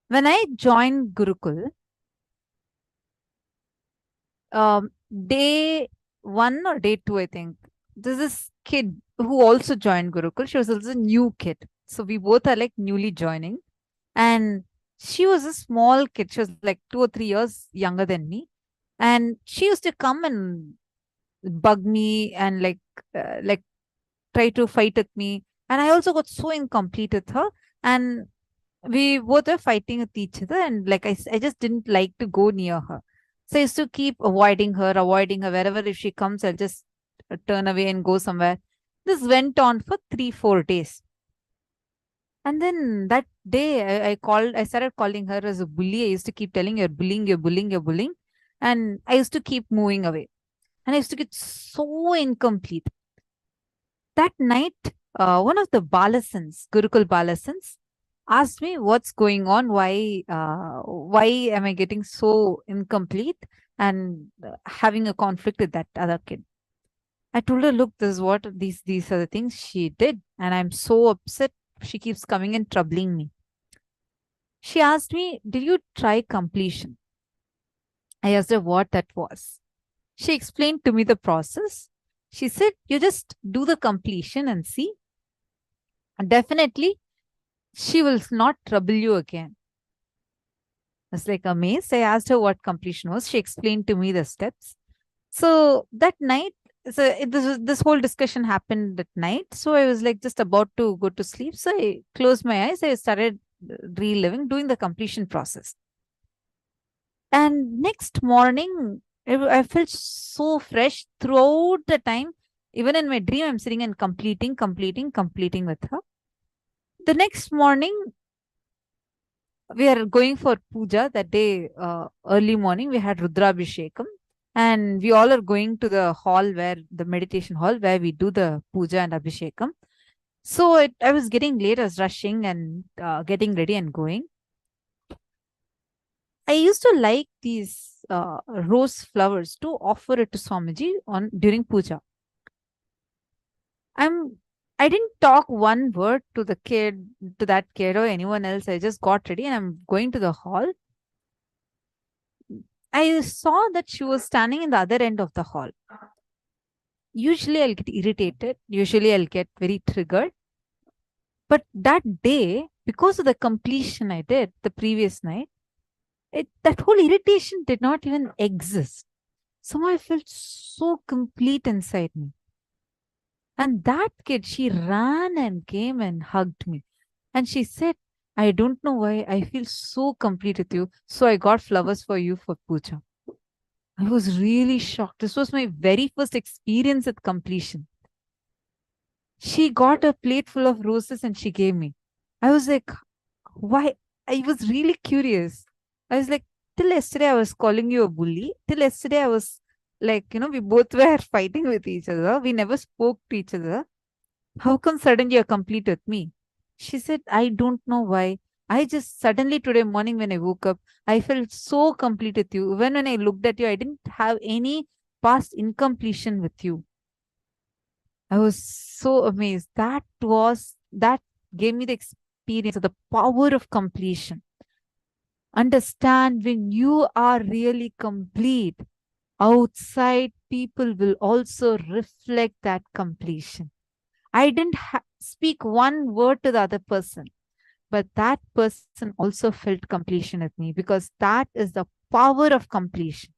when I joined Gurukul, day 1 or day 2, I think, there's this kid who also joined Gurukul. She was also a new kid. So we both are like newly joining. And she was a small kid. She was like 2 or 3 years younger than me. And she used to come and bug me and try to fight with me. And I also got so incomplete with her. And we both were fighting with each other. And I just didn't like to go near her. So I used to keep avoiding her. Wherever if she comes, I'll just turn away and go somewhere. This went on for 3-4 days. And then that day I started calling her as a bully. I used to keep telling her, you're bullying. And I used to keep moving away. And I used to get so incomplete. That night, one of the balasans, Gurukul balasans, asked me what's going on, why am I getting so incomplete and having a conflict with that other kid. I told her, look, this is what these are the things she did. And I'm so upset. She keeps coming and troubling me. She asked me, did you try completion? I asked her what that was. She explained to me the process. She said, you just do the completion and see. Definitely, she will not trouble you again. I was like amazed. I asked her what completion was. She explained to me the steps. So that night, this whole discussion happened at night. So I was like just about to go to sleep. So I closed my eyes. I started reliving, doing the completion process. And next morning, I felt so fresh throughout the time. Even in my dream, I'm sitting and completing with her. The next morning, we are going for puja. That day, early morning, we had Rudrabhishekam. And we all are going to the hall the meditation hall where we do the puja and abhishekam. So I was getting late. I was rushing and getting ready and going. I used to like these rose flowers to offer it to Swamiji during puja. I didn't talk one word to that kid or anyone else. I just got ready and I'm going to the hall. I saw that she was standing in the other end of the hall. Usually I'll get irritated. Usually I'll get very triggered. But that day, because of the completion I did the previous night, that whole irritation did not even exist. Somehow I felt so complete inside me. And that kid, she ran and came and hugged me. And she said, I don't know why I feel so complete with you. So I got flowers for you for puja. I was really shocked. This was my very first experience with completion. She got a plate full of roses and she gave me. I was like, why? I was really curious. I was like, till yesterday I was calling you a bully. Till yesterday I was like, we both were fighting with each other. We never spoke to each other. How come suddenly you're complete with me? She said, I don't know why. I just suddenly today morning when I woke up, I felt so complete with you. Even when I looked at you, I didn't have any past incompletion with you. I was so amazed. That gave me the experience of the power of completion. Understand, when you are really complete, outside people will also reflect that completion. I didn't speak one word to the other person, but that person also felt completion with me, because that is the power of completion.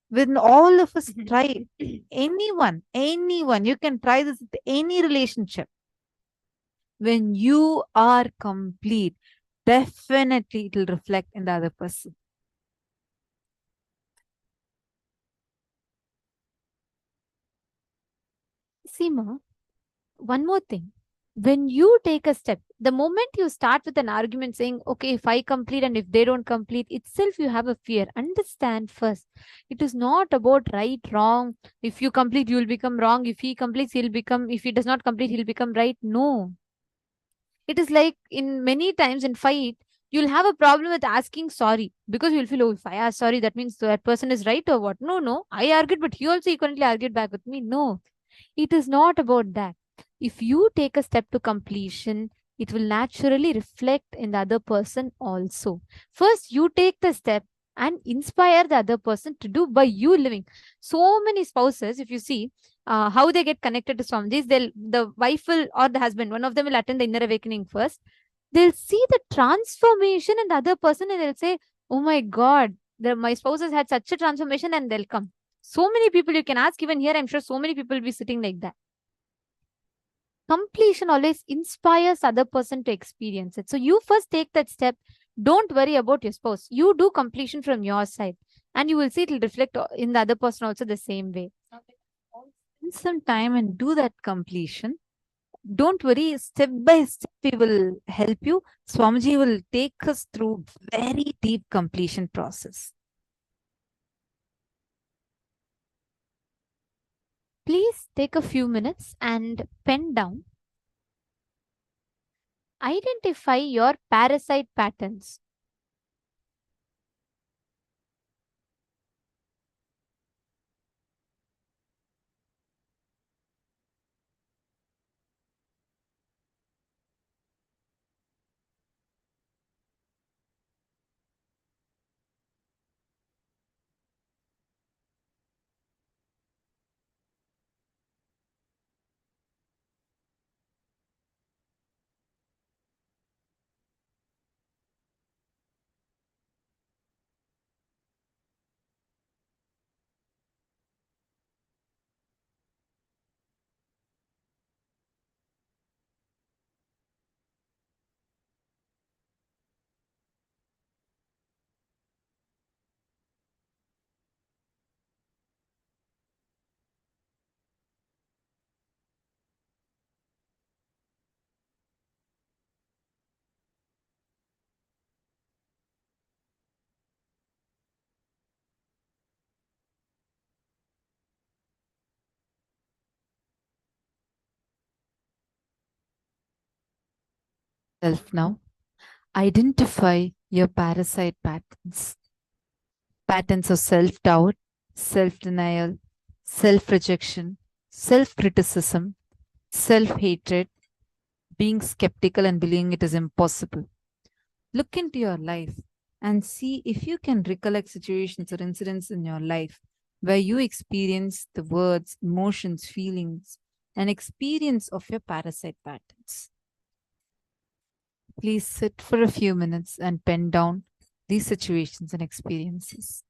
When all of us try, anyone, you can try this with any relationship. When you are complete, definitely it will reflect in the other person. Seema, one more thing. When you take a step, the moment you start with an argument saying, okay, if I complete and if they don't complete, itself you have a fear. Understand first. It is not about right, wrong. If you complete, you will become wrong. If he completes, he'll become, if he does not complete, he'll become right. No. It is like in many times in fight, you'll have a problem with asking sorry because you'll feel, oh, if I ask sorry, that means that person is right or what? No, no. I argued, but he also equally argued back with me. No, it is not about that. If you take a step to completion, it will naturally reflect in the other person also. First, you take the step and inspire the other person to do by you living. So many spouses, if you see, how they get connected to Swamijis, the wife will or the husband, one of them will attend the inner awakening first. They'll see the transformation in the other person and they'll say, oh my God, my spouse has had such a transformation, and they'll come. So many people you can ask, even here, I'm sure so many people will be sitting like that. Completion always inspires other person to experience it. So you first take that step. Don't worry about your spouse. You do completion from your side, and you will see it will reflect in the other person also the same way. Spend some time and do that completion. Don't worry, step by step we will help you. Swamiji will take us through very deep completion process. Please take a few minutes and pen down. Identify your parasite patterns. Self now. Identify your parasite patterns. Patterns of self-doubt, self-denial, self-rejection, self-criticism, self-hatred, being skeptical and believing it is impossible. Look into your life and see if you can recollect situations or incidents in your life where you experience the words, emotions, feelings, and experience of your parasite patterns. Please sit for a few minutes and pen down these situations and experiences.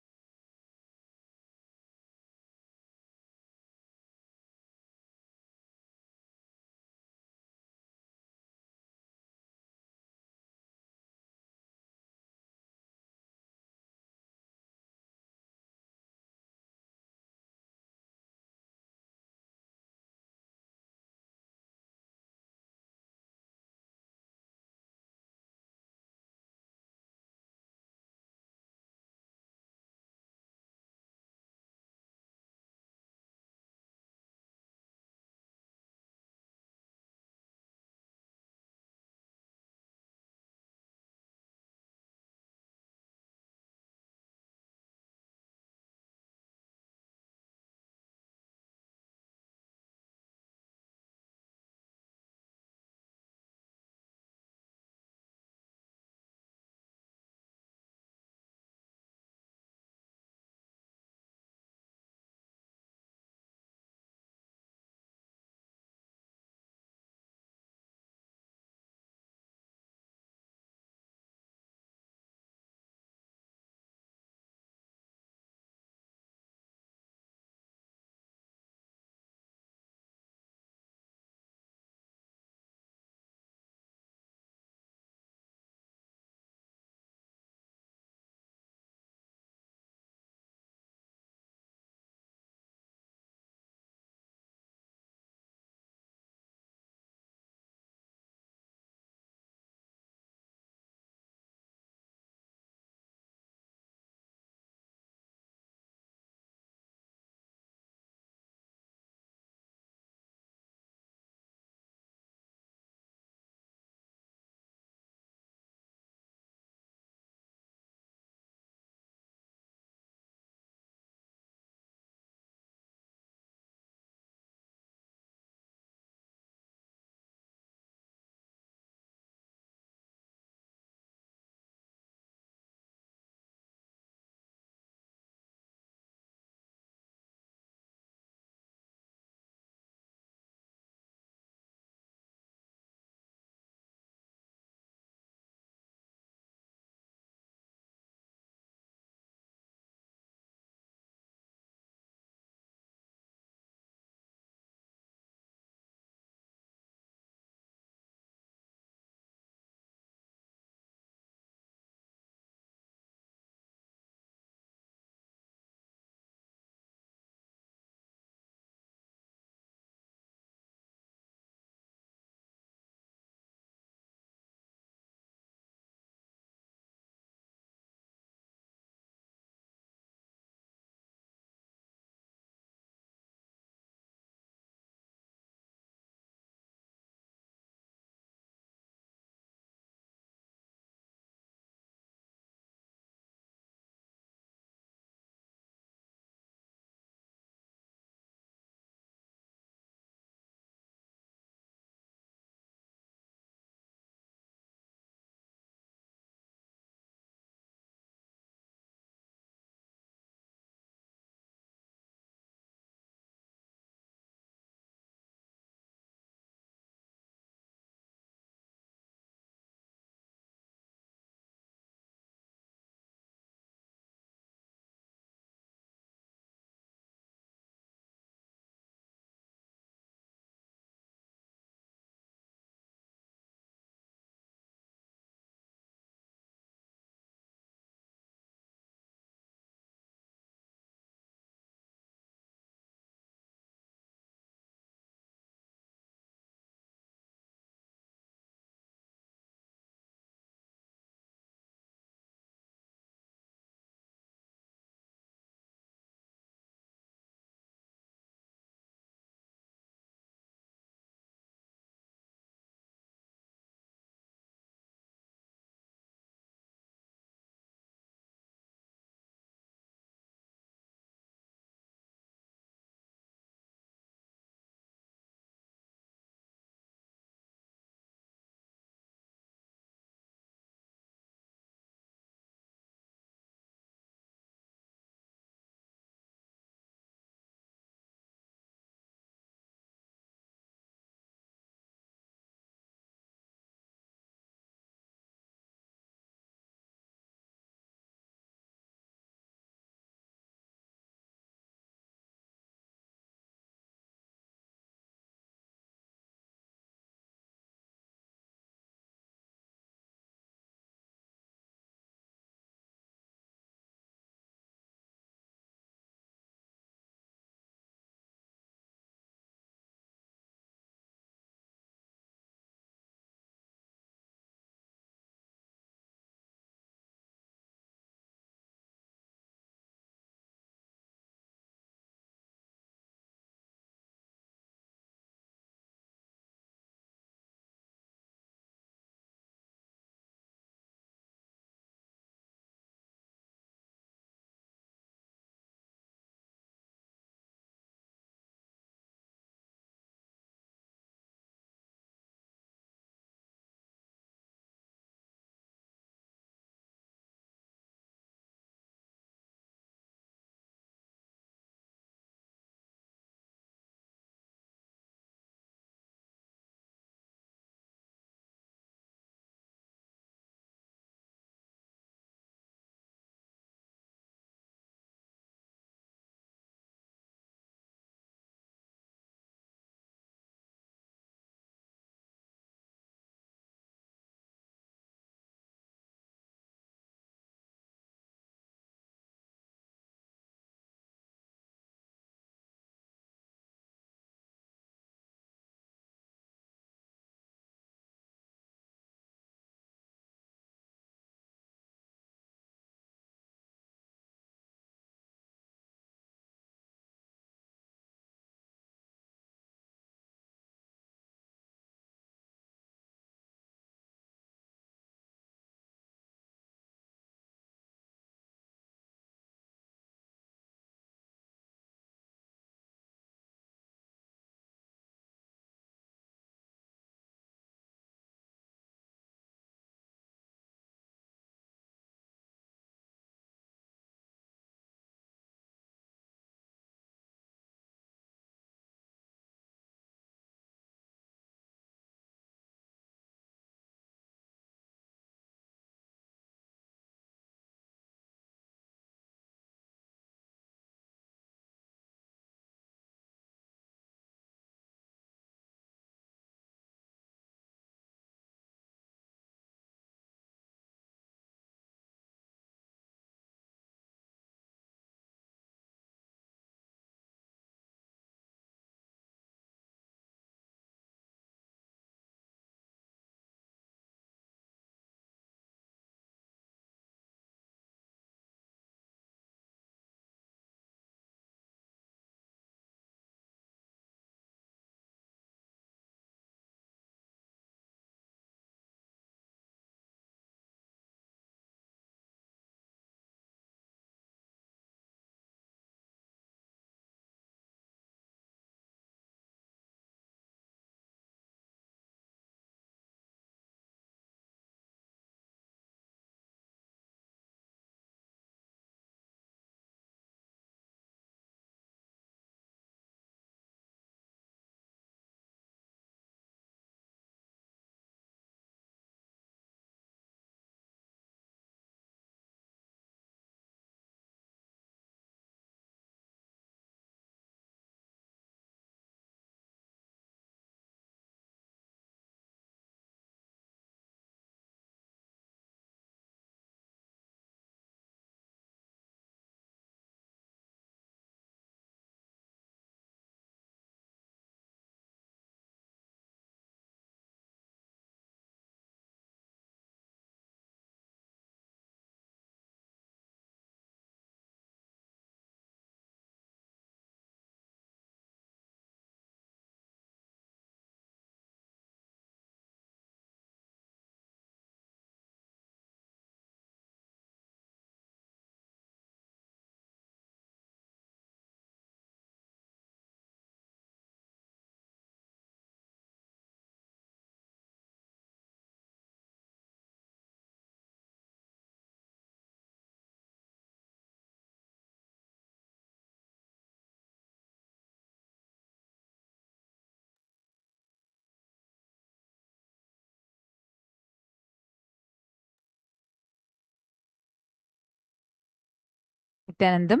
Nithyanandam.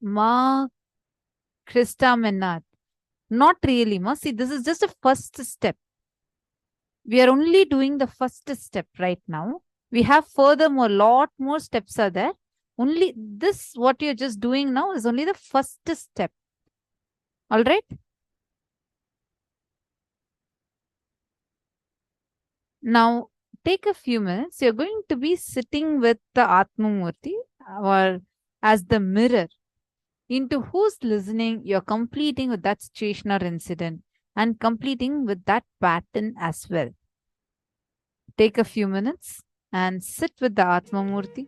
Ma Krista Menat. Not really, ma. See, this is just a first step. We are only doing the first step right now. We have furthermore, lot more steps are there. Only this, what you're just doing now is only the first step. All right. Now, take a few minutes. You're going to be sitting with the Atmamurti or as the mirror into whose listening you're completing with that situation or incident and completing with that pattern as well. Take a few minutes and sit with the Atmamurti.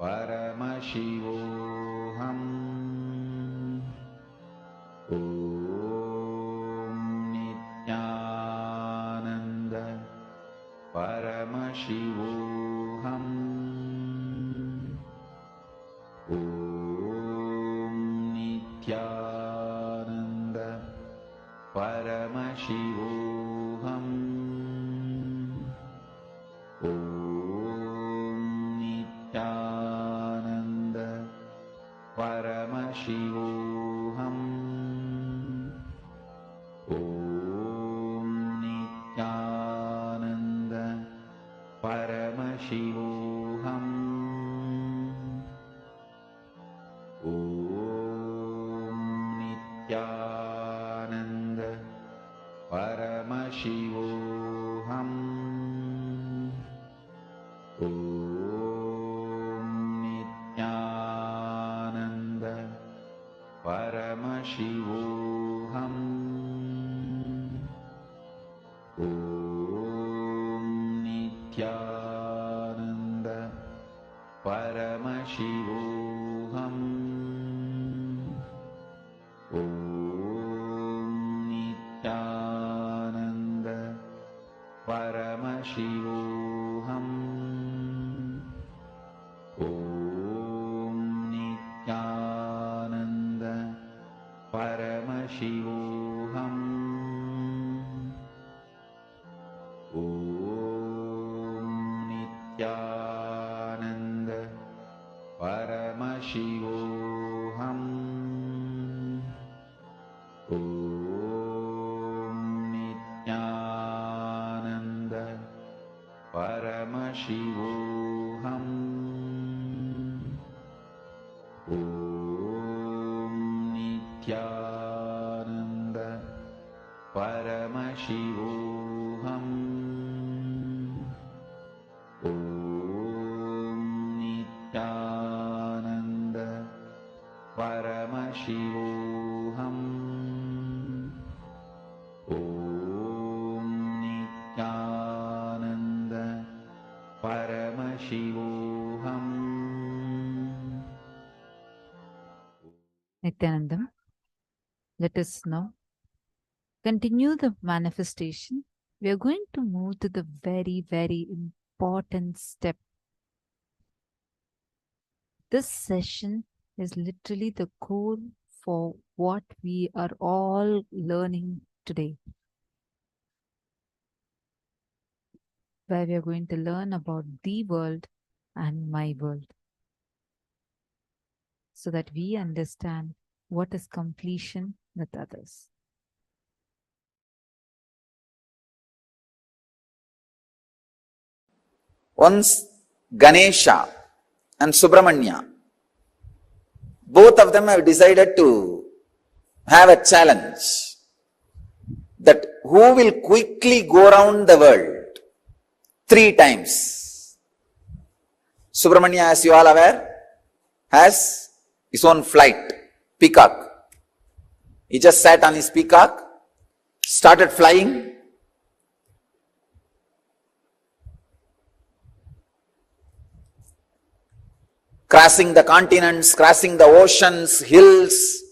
Paramashivoham. Om Nithyananda Paramashivoham. Om Nithyananda Paramashivoham. Om Nithyananda Paramashivoham. Om Nithyananda Paramashivoham. Om Nithyananda Paramashivoham. Om Nithyananda Paramashivoham. Om Nithyananda Paramashivoham. Om Nithyananda Paramashivoham. Om Nithyananda Paramashivoham. Om Nithyananda Paramashivoham. Om Nithyananda Paramashivoham. Om Nithyananda Paramashivoham. Om Nithyananda Paramashivoham. Om Nithyananda Paramashivoham. Nithyanandam, let us now continue the manifestation. We are going to move to the very, very important step. This session is literally the core for what we are all learning today, where we are going to learn about the world and my world, so that we understand what is completion with others. Once Ganesha and Subramanya, both of them have decided to have a challenge that who will quickly go around the world 3 times. Subramanya, as you all aware, has his own flight, peacock. He just sat on his peacock, started flying, crossing the continents, crossing the oceans, hills,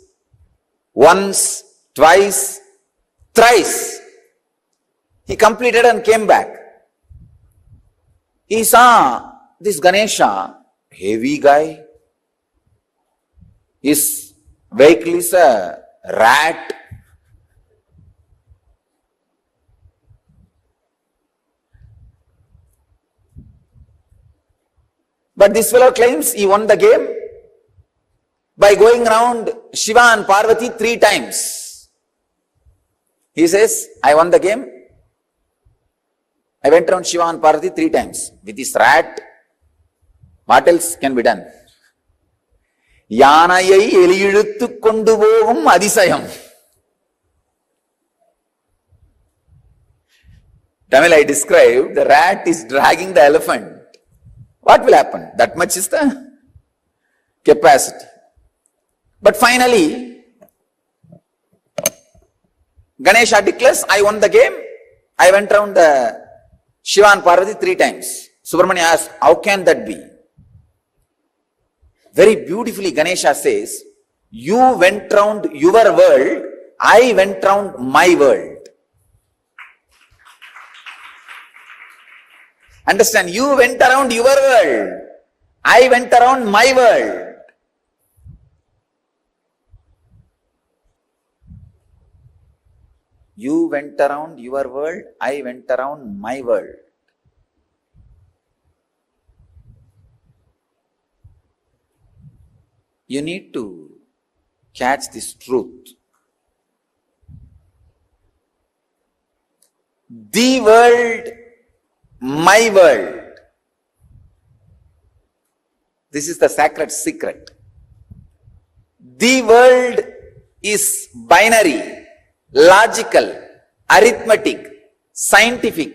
once, twice, thrice. He completed and came back. He saw this Ganesha, heavy guy. His vehicle is a rat. But this fellow claims he won the game by going around Shiva and Parvati 3 times. He says, I won the game. I went around Shiva and Parvati 3 times. With this rat, what else can be done? Yanayai eliyiluttu kondu pogum adisayam. Tamil I described, the rat is dragging the elephant. What will happen? That much is the capacity. But finally, Ganesha declares, I won the game. I went around the Shiva and Parvati 3 times. Subramanya asks, how can that be? Very beautifully Ganesha says, you went round your world, I went round my world. Understand? You went around your world, I went around my world. You went around your world, I went around my world. You need to catch this truth. The world, my world. This is the sacred secret. The world is binary, logical, arithmetic, scientific,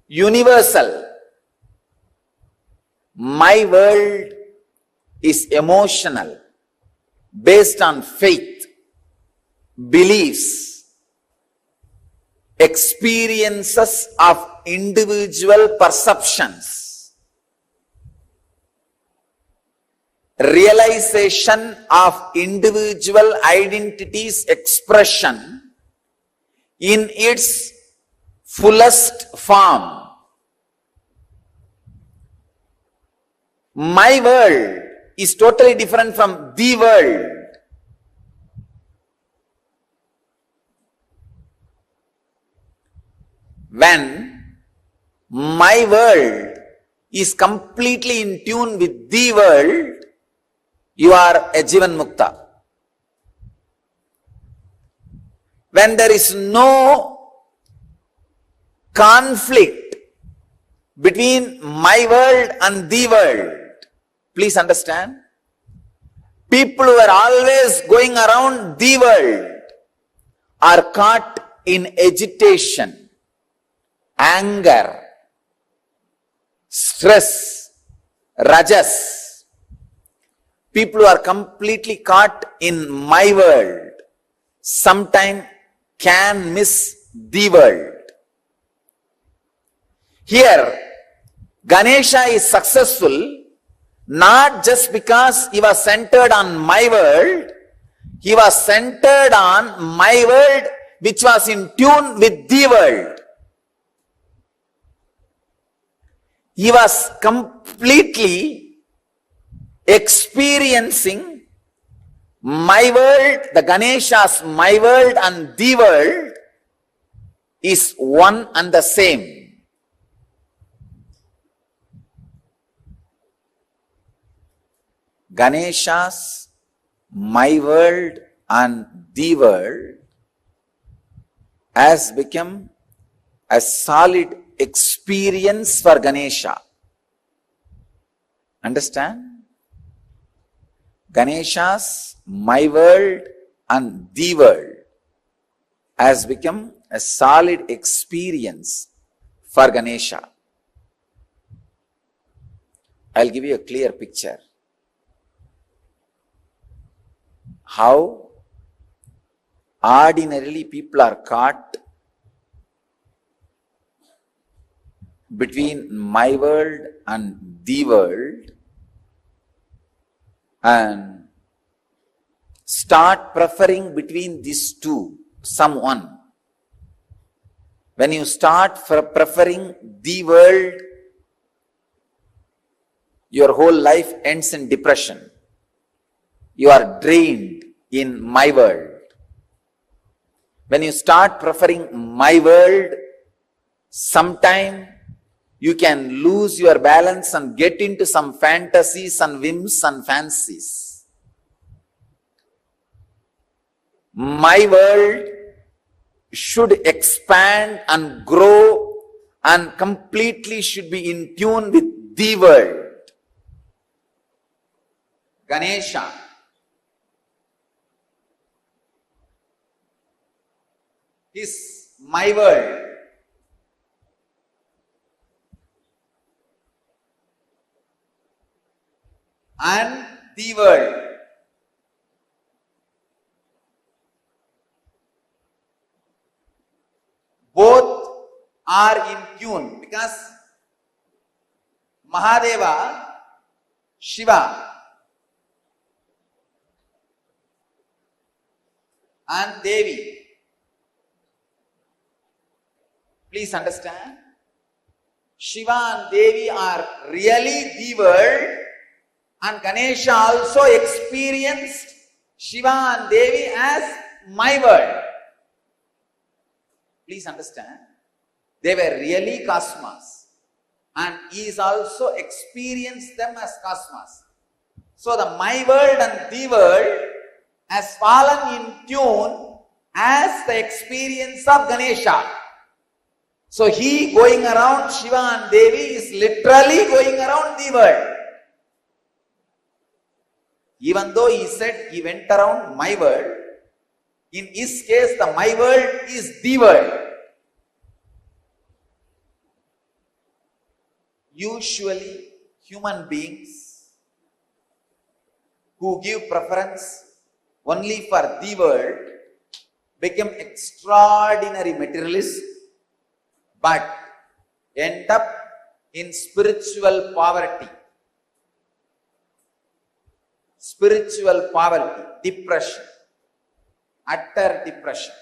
universal. My world is emotional, based on faith, beliefs, experiences of individual perceptions, realization of individual identity's expression in its fullest form. My world is totally different from the world. When my world is completely in tune with the world, you are a Jivan Mukta. When there is no conflict between my world and the world, please understand, people who are always going around the world are caught in agitation, anger, stress, rajas. People who are completely caught in my world sometimes can miss the world. Here, Ganesha is successful not just because he was centered on my world, he was centered on my world which was in tune with the world. He was completely experiencing my world, the Ganesha's my world and the world is one and the same. Ganesha's my world and the world has become a solid experience for Ganesha. Understand? Ganesha's my world and the world has become a solid experience for Ganesha. I'll give you a clear picture. How ordinarily people are caught between my world and the world and start preferring between these two, someone. When you start preferring the world, your whole life ends in depression. You are drained in my world. When you start preferring my world, sometime you can lose your balance and get into some fantasies and whims and fancies. My world should expand and grow and completely should be in tune with the world. Ganesha is my world. And the world. Both are in tune because Mahadeva, Shiva, and Devi. Please understand, Shiva and Devi are really the world, and Ganesha also experienced Shiva and Devi as my world. Please understand, they were really cosmos, and he is also experienced them as cosmos. So the my world and the world has fallen in tune as the experience of Ganesha. So he going around Shiva and Devi is literally going around the world. Even though he said he went around my world, in his case the my world is the world. Usually human beings who give preference only for the world become extraordinary materialists, but end up in spiritual poverty. Spiritual poverty, depression, utter depression.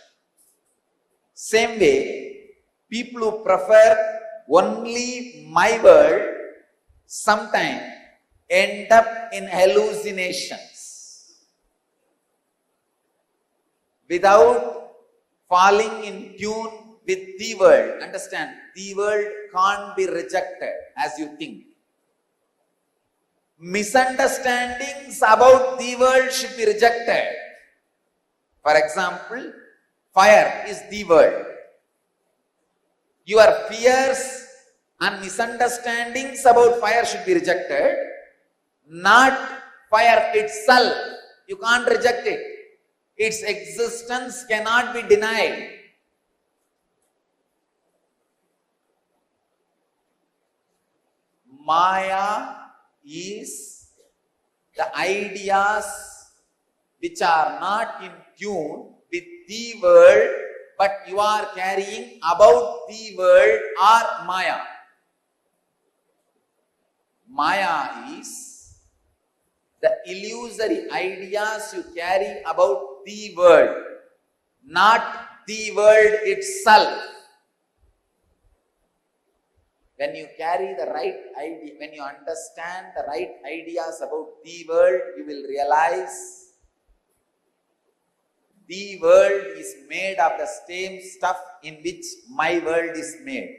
Same way, people who prefer only my world sometimes end up in hallucinations without falling in tune with the world. Understand, the world can't be rejected as you think. Misunderstandings about the world should be rejected. For example, fire is the world. Your fears and misunderstandings about fire should be rejected, not fire itself. You can't reject it. Its existence cannot be denied. Maya is the ideas which are not in tune with the world, but you are carrying about the world or Maya. Maya is the illusory ideas you carry about the world, not the world itself. When you carry the right idea, when you understand the right ideas about the world, you will realize the world is made of the same stuff in which my world is made.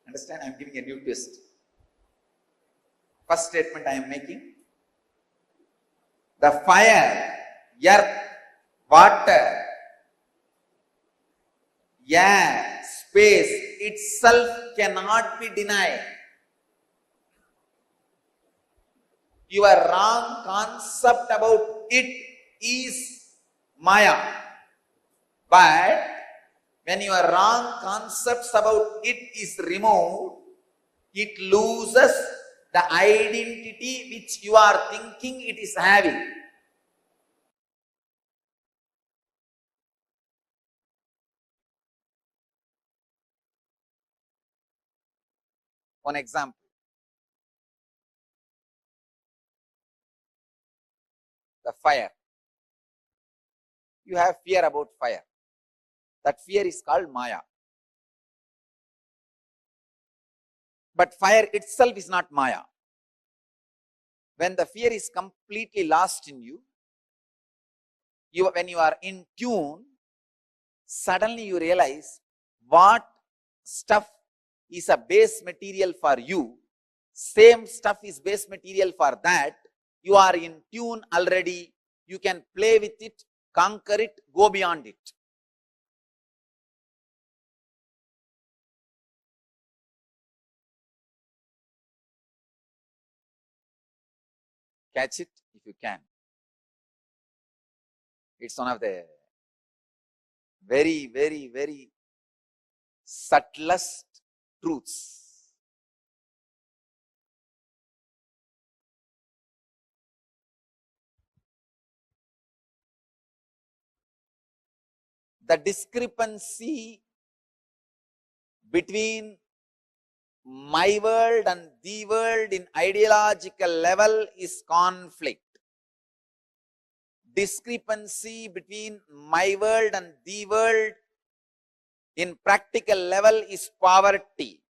Understand? I am giving a new twist. First statement I am making: the fire, earth, water, air, space itself cannot be denied. Your wrong concept about it is Maya. But when your wrong concepts about it is removed, it loses the identity which you are thinking it is having. One example. The fire. You have fear about fire. That fear is called Maya. But fire itself is not Maya. When the fear is completely lost in you, when you are in tune, suddenly you realize what stuff is a base material for you, same stuff is base material for that. You are in tune already. You can play with it, conquer it, go beyond it. Catch it if you can. It's one of the very, very, very subtlest truths. The discrepancy between my world and the world in ideological level is conflict. discrepancy between my world and the world in practical level is poverty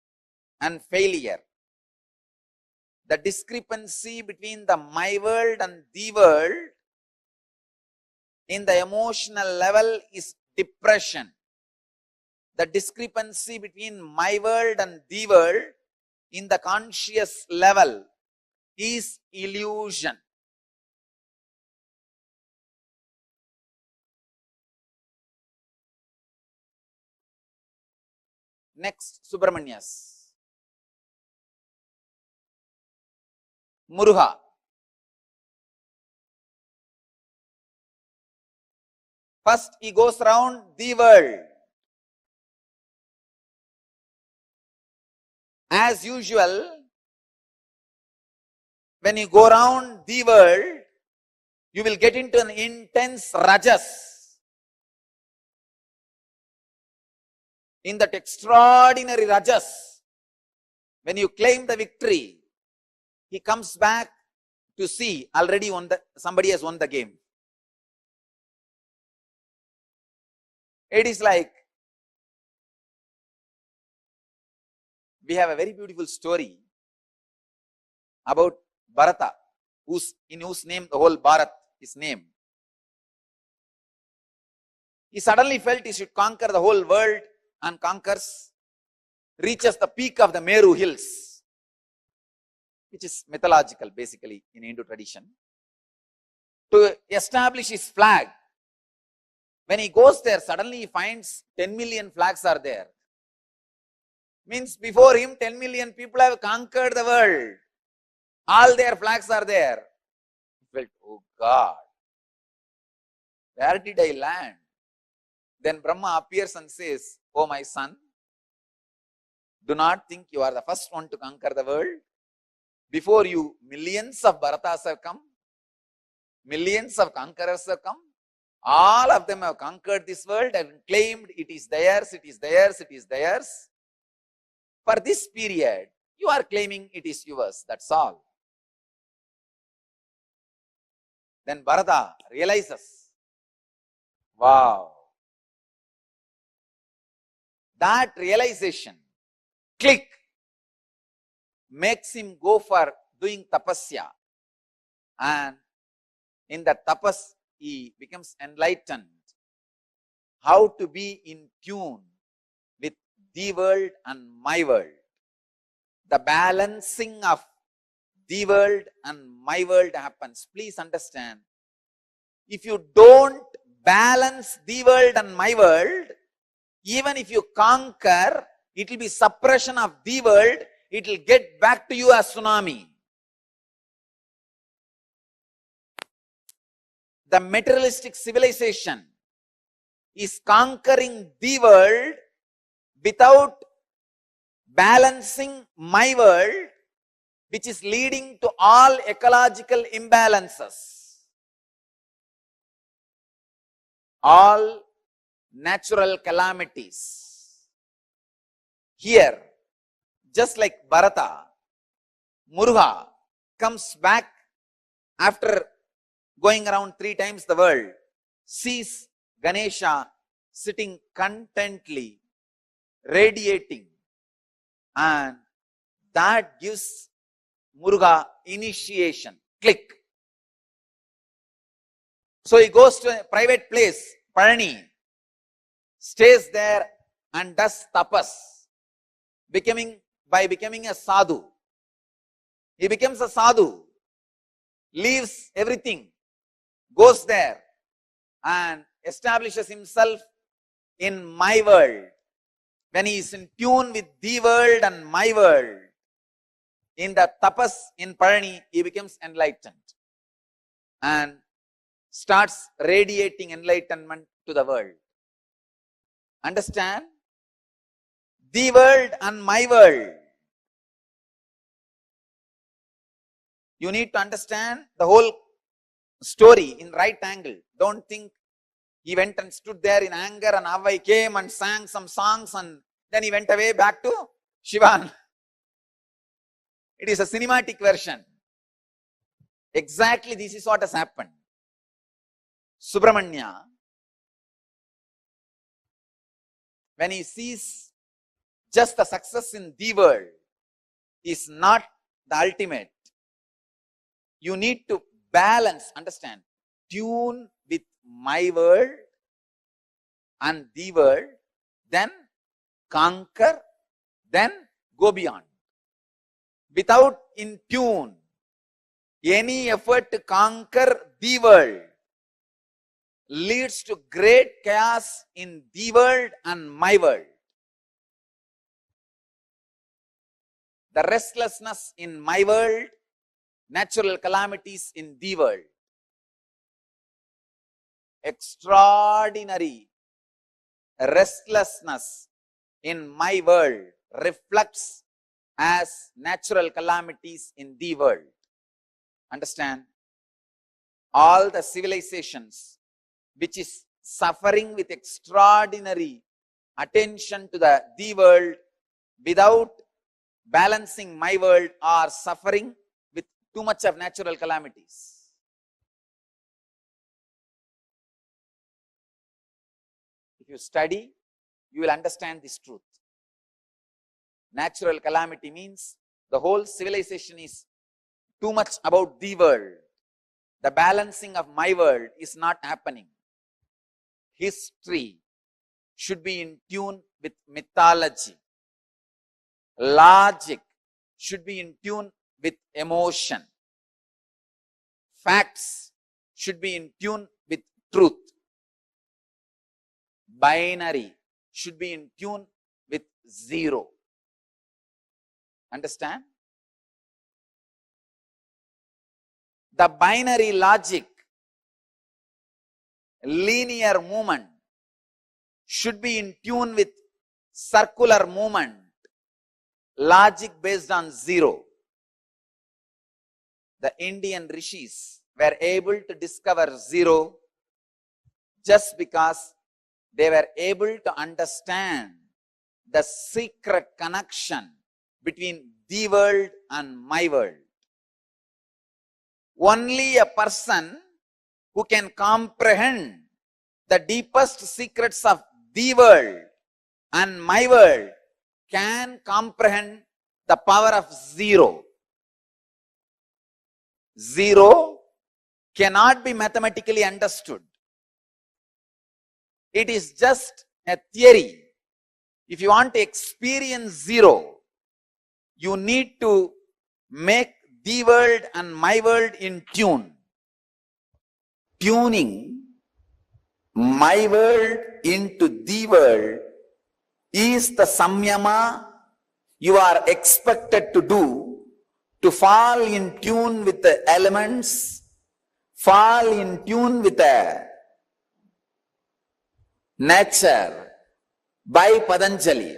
and failure. The discrepancy between the my world and the world in the emotional level is depression. The discrepancy between my world and the world in the conscious level is illusion. Next, Subramanyas. Muruga. First, he goes around the world. As usual, when you go around the world, you will get into an intense rajas. In that extraordinary rajas, when you claim the victory, he comes back to see already somebody has won the game. It is like, we have a very beautiful story about Bharata, in whose name the whole Bharat is named. He suddenly felt he should conquer the whole world and conquers, reaches the peak of the Meru hills, which is mythological basically in Hindu tradition, to establish his flag. When he goes there, suddenly he finds 10 million flags are there. Means before him 10 million people have conquered the world. All their flags are there. He felt, oh God, where did I land? Then Brahma appears and says, oh my son, do not think you are the first one to conquer the world. Before you, millions of Bharatas have come. Millions of conquerors have come. All of them have conquered this world and claimed it is theirs, it is theirs, it is theirs. For this period, you are claiming it is yours, that's all. Then Bharata realizes, wow, that realization, click, makes him go for doing tapasya. And in that tapas, he becomes enlightened. How to be in tune with the world and my world. The balancing of the world and my world happens. Please understand, if you don't balance the world and my world, even if you conquer, it will be suppression of the world, it will get back to you as tsunami. The materialistic civilization is conquering the world without balancing my world, which is leading to all ecological imbalances, all natural calamities. Here, just like Bharata, Muruga comes back after going around 3 times the world, sees Ganesha sitting contently, radiating, and that gives Muruga initiation. Click. So he goes to a private place, Palani, stays there and does tapas, by becoming a sadhu. He becomes a sadhu, leaves everything, goes there and establishes himself in my world. When he is in tune with the world and my world, in the tapas in Palani, he becomes enlightened and starts radiating enlightenment to the world. Understand? The world and my world. You need to understand the whole story in right angle. Don't think he went and stood there in anger and Avai came and sang some songs and then he went away back to Shivan. It is a cinematic version. Exactly this is what has happened. Subramanya, when he sees just the success in the world is not the ultimate. You need to balance, understand, tune with my world and the world, then conquer, then go beyond. Without in tune, any effort to conquer the world leads to great chaos in the world and my world. The restlessness in my world, natural calamities in the world. Extraordinary restlessness in my world reflects as natural calamities in the world. Understand? All the civilizations which is suffering with extraordinary attention to the world without balancing my world are suffering with too much of natural calamities. If you study, you will understand this truth. Natural calamity means the whole civilization is too much about the world. The balancing of my world is not happening. History should be in tune with mythology. Logic should be in tune with emotion. Facts should be in tune with truth. Binary should be in tune with zero. Understand? The binary logic, linear movement should be in tune with circular movement, logic based on zero. The Indian rishis were able to discover zero just because they were able to understand the secret connection between the world and my world. Only a person who can comprehend the deepest secrets of the world and my world can comprehend the power of zero. Zero cannot be mathematically understood. It is just a theory. If you want to experience zero, you need to make the world and my world in tune. Tuning my world into the world is the samyama you are expected to do to fall in tune with the elements, fall in tune with the nature by Patanjali.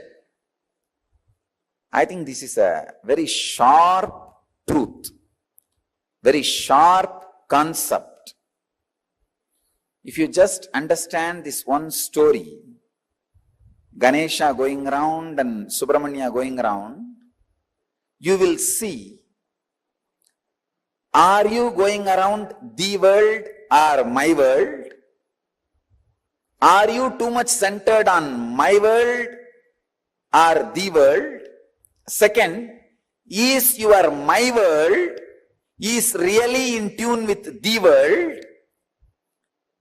I think this is a very sharp truth, very sharp concept. If you just understand this one story, Ganesha going around and Subramanya going around, you will see, are you going around the world or my world? Are you too much centered on my world or the world? Second, is your my world is really in tune with the world?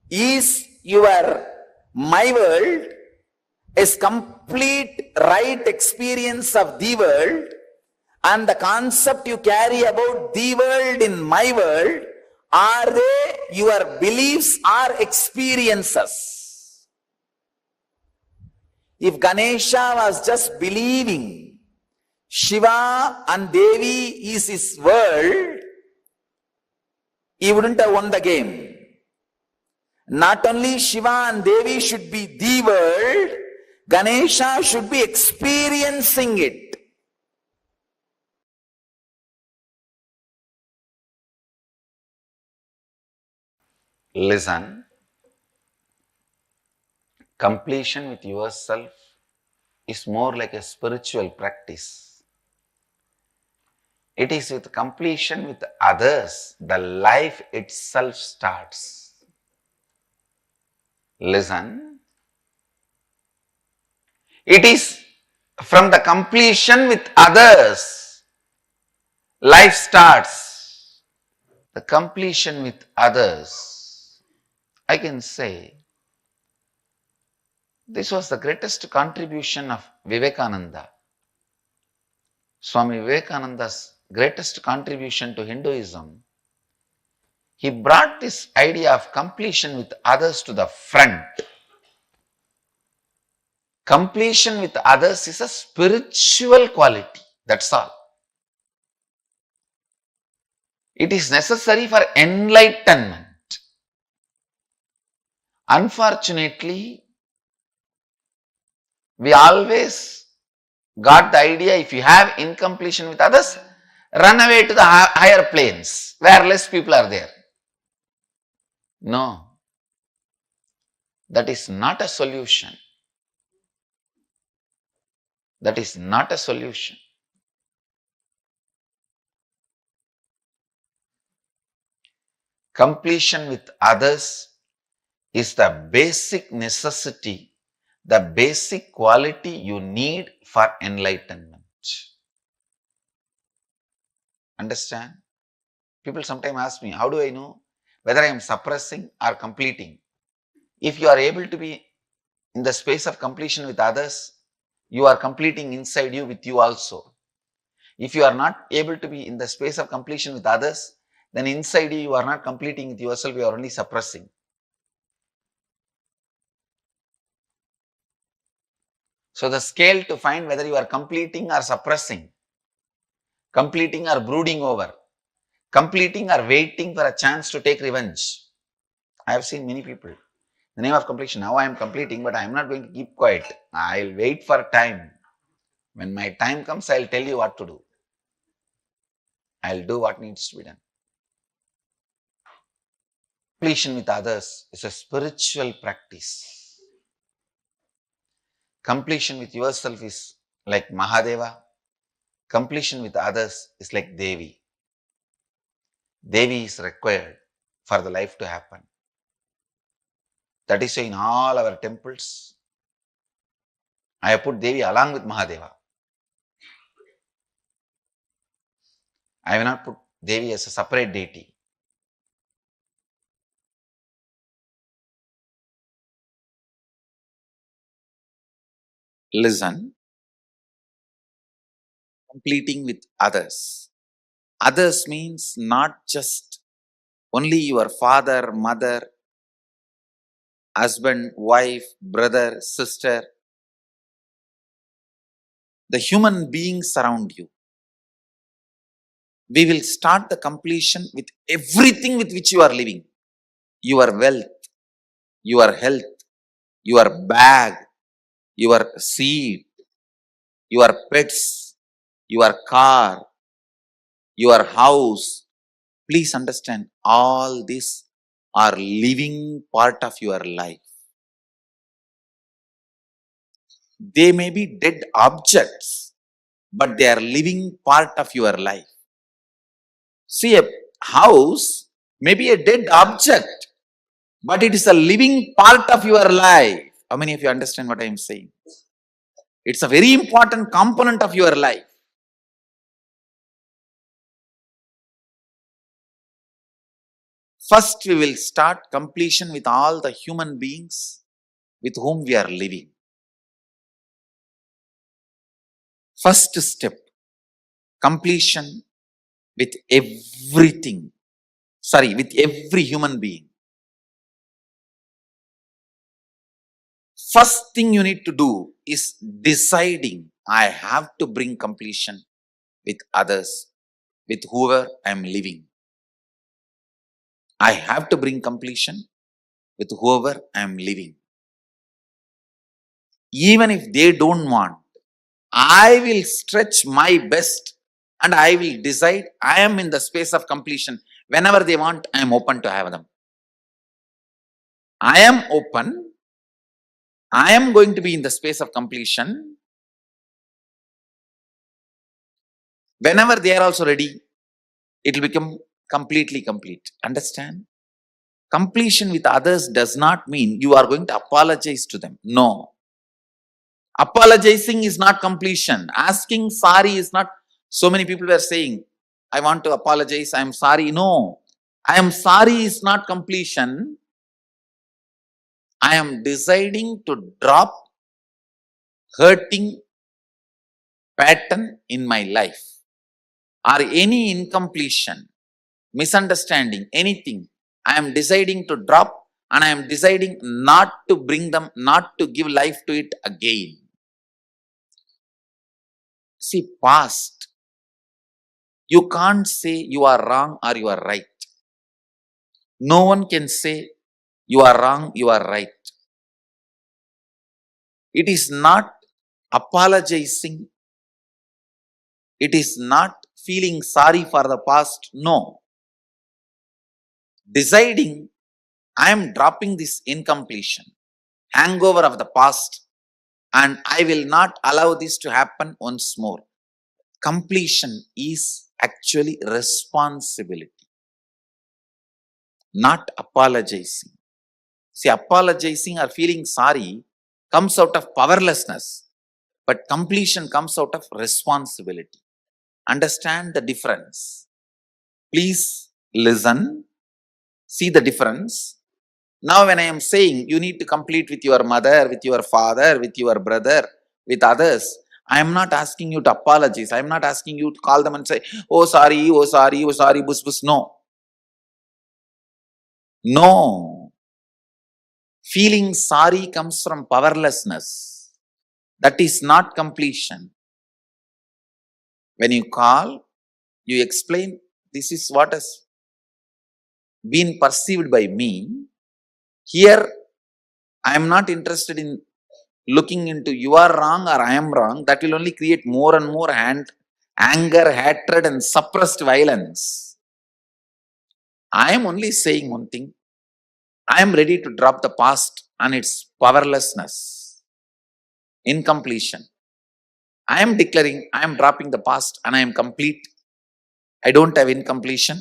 Is your my world is complete right experience of the world, and the concept you carry about the world in my world, are they your beliefs or experiences? If Ganesha was just believing Shiva and Devi is his world, he wouldn't have won the game. Not only Shiva and Devi should be the world, Ganesha should be experiencing it. Listen. Completion with yourself is more like a spiritual practice. It is with completion with others, the life itself starts. Listen. It is from the completion with others life starts. The completion with others. I can say this was the greatest contribution of Vivekananda. Swami Vivekananda's greatest contribution to Hinduism. He brought this idea of completion with others to the front. Completion with others is a spiritual quality. That's all. It is necessary for enlightenment. Unfortunately, we always got the idea if you have incompletion with others, run away to the higher planes where less people are there. No, that is not a solution. That is not a solution. Completion with others is the basic necessity, the basic quality you need for enlightenment. Understand? People sometimes ask me, how do I know whether I am suppressing or completing? If you are able to be in the space of completion with others, you are completing inside you with you also. If you are not able to be in the space of completion with others, then inside you are not completing with yourself, you are only suppressing. So the scale to find whether you are completing or suppressing, completing or brooding over, completing or waiting for a chance to take revenge. I have seen many people. In the name of completion, now I am completing, but I am not going to keep quiet. I will wait for time. When my time comes, I will tell you what to do. I will do what needs to be done. Completion with others is a spiritual practice. Completion with yourself is like Mahadeva. Completion with others is like Devi. Devi is required for the life to happen. That is why in all our temples, I have put Devi along with Mahadeva. I have not put Devi as a separate deity. Listen. Completing with others. Others means not just only your father, mother, husband, wife, brother, sister. The human beings around you. We will start the completion with everything with which you are living. Your wealth, your health, your bag, your seed, your pets, your car, your house. Please understand, all these are living part of your life. They may be dead objects, but they are living part of your life. See, a house may be a dead object, but it is a living part of your life. How many of you understand what I am saying? It's a very important component of your life. First, we will start completion with all the human beings with whom we are living. First step, completion with everything. With every human being. First thing you need to do is deciding, I have to bring completion with others, with whoever I am living. I have to bring completion with whoever I am living. Even if they don't want, I will stretch my best and I will decide I am in the space of completion. Whenever they want, I am open to have them. I am open. I am going to be in the space of completion. Whenever they are also ready, it will become completely complete. Understand? Completion with others does not mean you are going to apologize to them. No. Apologizing is not completion. Asking sorry is not. So many people were saying, I want to apologize, I am sorry. No. I am sorry is not completion. I am deciding to drop hurting pattern in my life or any incompletion, misunderstanding, anything. I am deciding to drop and I am deciding not to bring them, not to give life to it again. See, past, you can't say you are wrong or you are right. No one can say you are wrong, you are right. It is not apologizing. It is not feeling sorry for the past. No. Deciding, I am dropping this incompletion, hangover of the past, and I will not allow this to happen once more. Completion is actually responsibility, not apologizing. See, apologizing or feeling sorry comes out of powerlessness, but completion comes out of responsibility. Understand the difference. Please listen, see the difference. Now when I am saying you need to complete with your mother, with your father, with your brother, with others, I am not asking you to apologize. I am not asking you to call them and say, oh sorry, oh sorry, oh sorry, bus bus. No. No. Feeling sorry comes from powerlessness. That is not completion. When you call, you explain, this is what has been perceived by me. Here, I am not interested in looking into you are wrong or I am wrong. That will only create more and more anger, hatred and suppressed violence. I am only saying one thing. I am ready to drop the past and its powerlessness, incompletion. I am declaring I am dropping the past and I am complete. I don't have incompletion.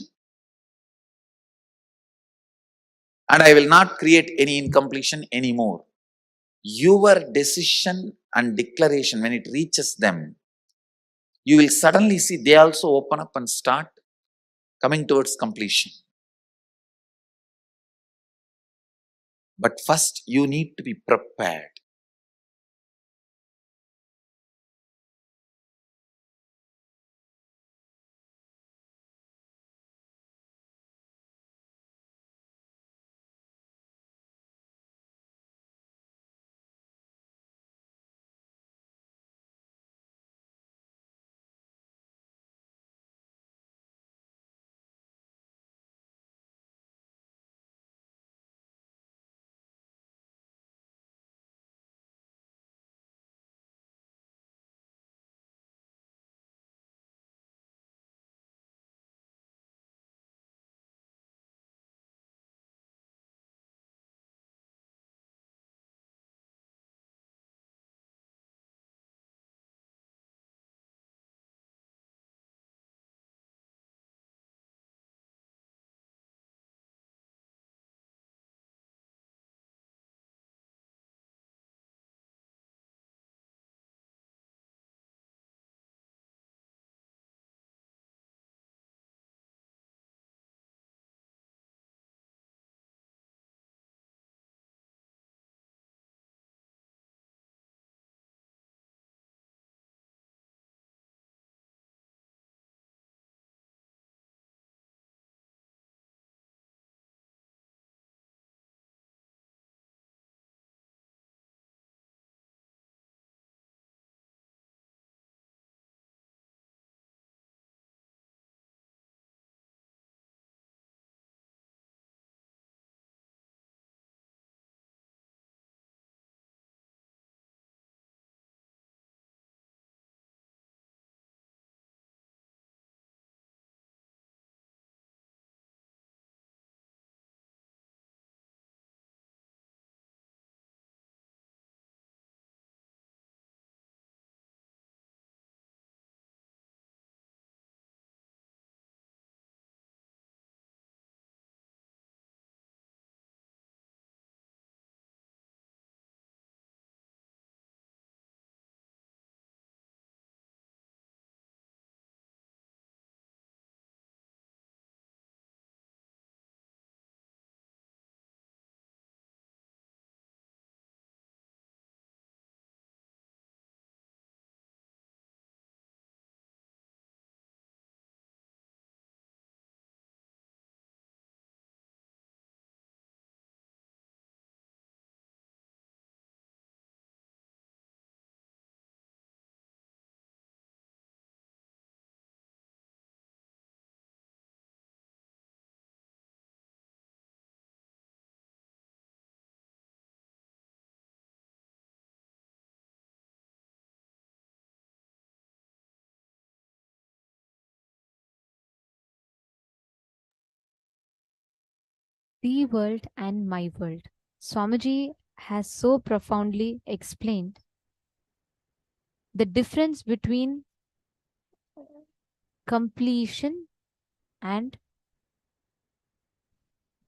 And I will not create any incompletion anymore. Your decision and declaration, when it reaches them, you will suddenly see they also open up and start coming towards completion. But first, you need to be prepared. The world and my world. Swamiji has so profoundly explained the difference between completion and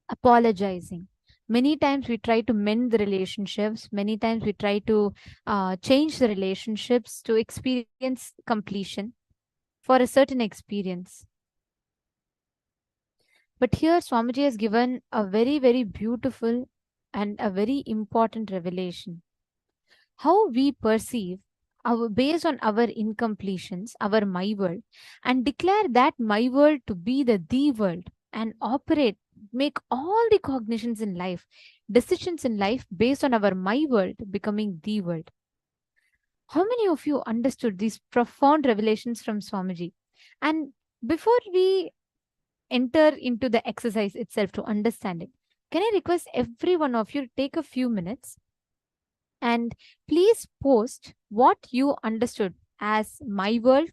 apologizing. Many times we try to mend the relationships. Many times we try to change the relationships to experience completion for a certain experience. But here Swamiji has given a very, very beautiful and a very important revelation. How we perceive based on our incompletions, our my world, and declare that my world to be the world and operate, make all the cognitions in life, decisions in life based on our my world becoming the world. How many of you understood these profound revelations from Swamiji? And before we enter into the exercise itself to understand it, can I request every one of you to take a few minutes and please post what you understood as my world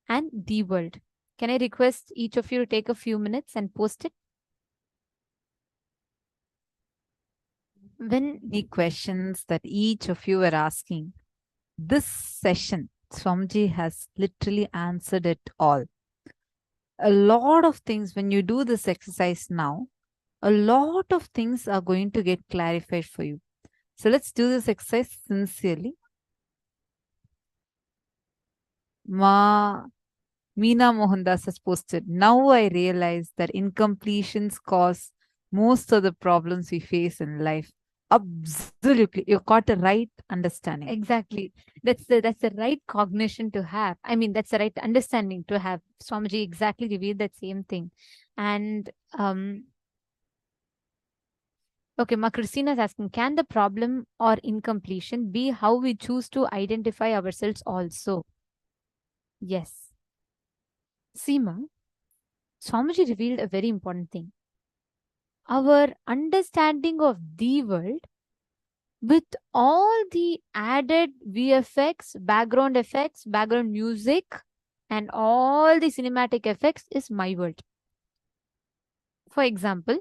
and the world. Can I request each of you to take a few minutes and post it? When the questions that each of you are asking, this session, Swamiji has literally answered it all. A lot of things, when you do this exercise now, a lot of things are going to get clarified for you. So let's do this exercise sincerely. Meena Mohandas has posted, now I realize that incompletions cause most of the problems we face in life. Absolutely. You got the right understanding. Exactly. That's the right cognition to have. I mean, that's the right understanding to have. Swamiji exactly revealed that same thing. And okay, Ma Christina is asking, can the problem or incompletion be how we choose to identify ourselves also? Yes. Seema, Swamiji revealed a very important thing. Our understanding of the world with all the added VFX, background music, and all the cinematic effects is my world. For example,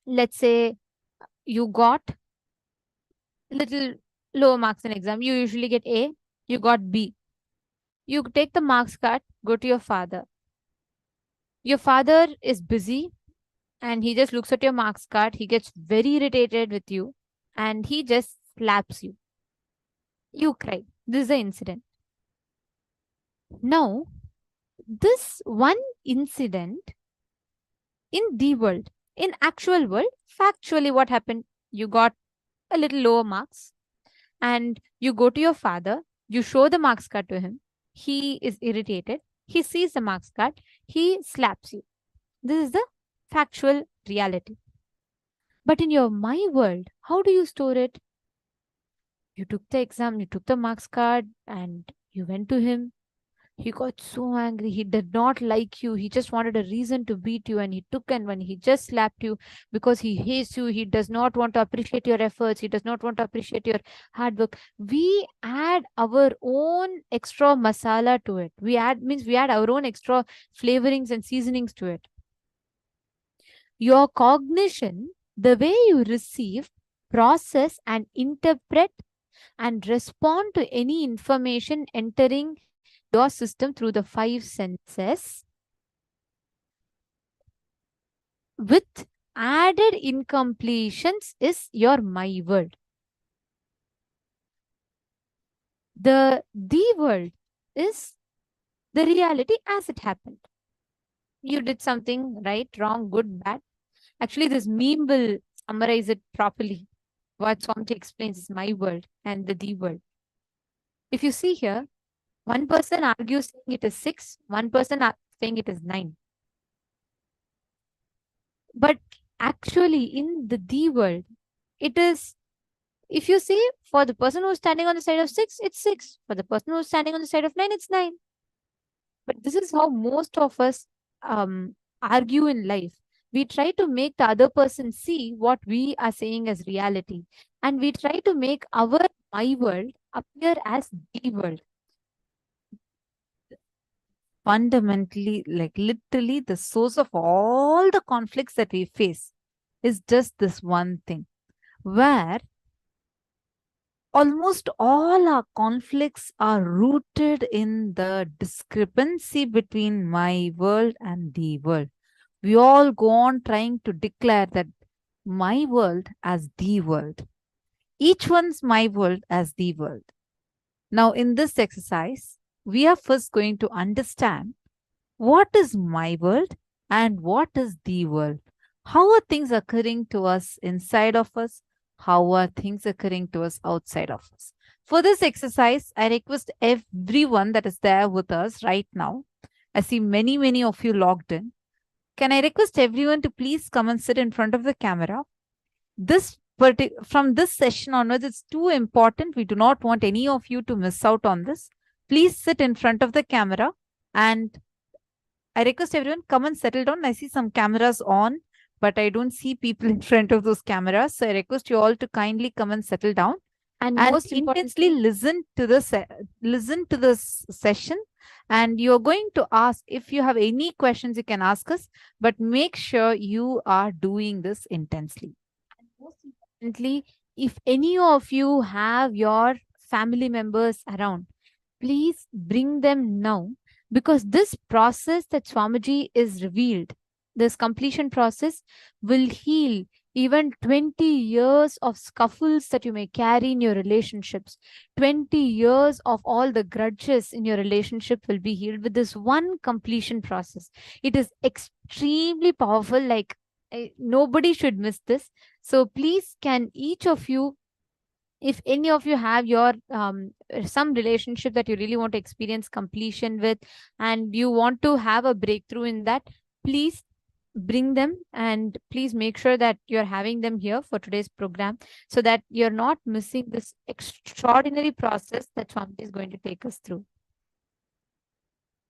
let's say you got little lower marks in exam. You usually get A, you got B. You take the marks card, go to your father. Your father is busy and he just looks at your marks card. He gets very irritated with you and he just slaps you. You cry. This is the incident. Now, this one incident in the world, in actual world, factually what happened? You got a little lower marks and you go to your father, you show the marks card to him. He is irritated. He sees the marks card. He slaps you. This is the factual reality. But in your my world, how do you store it? You took the exam, you took the marks card, and you went to him. He got so angry. He did not like you. He just wanted a reason to beat you, and he took and when he just slapped you because he hates you, he does not want to appreciate your efforts. He does not want to appreciate your hard work. We add our own extra masala to it. We add our own extra flavorings and seasonings to it. Your cognition, the way you receive, process, and interpret and respond to any information entering your system through the 5 senses with added incompletions is your my world. The world is the reality as it happened. You did something right, wrong, good, bad. Actually, this meme will summarize it properly. What Swamiji explains is my world and the world. If you see here, one person argues saying it is 6, one person saying it is 9. But actually, in the world, it is, if you see, for the person who's standing on the side of 6, it's 6. For the person who's standing on the side of 9, it's 9. But this is how most of us argue in life. We try to make the other person see what we are saying as reality. And we try to make our my world appear as the world. Fundamentally, like literally the source of all the conflicts that we face is just this one thing, where almost all our conflicts are rooted in the discrepancy between my world and the world. We all go on trying to declare that my world as the world. Each one's my world as the world. Now, in this exercise, we are first going to understand what is my world and what is the world. How are things occurring to us inside of us? How are things occurring to us outside of us? For this exercise, I request everyone that is there with us right now. I see many of you logged in. Can I request everyone to please come and sit in front of the camera? From this session onwards, it's too important. We do not want any of you to miss out on this. Please sit in front of the camera, and I request everyone come and settle down. I see some cameras on, but I don't see people in front of those cameras. So I request you all to kindly come and settle down and most intensely listen to this session. And you're going to ask, if you have any questions, you can ask us, but make sure you are doing this intensely. And most importantly, if any of you have your family members around, please bring them now, because this process that Swamiji is revealed, this completion process, will heal even 20 years of scuffles that you may carry in your relationships. 20 years of all the grudges in your relationship will be healed with this one completion process. It is extremely powerful. Like, nobody should miss this. So please, can each of you, if any of you have your some relationship that you really want to experience completion with, and you want to have a breakthrough in that, please bring them, and please make sure that you're having them here for today's program, so that you're not missing this extraordinary process that Swamiji is going to take us through.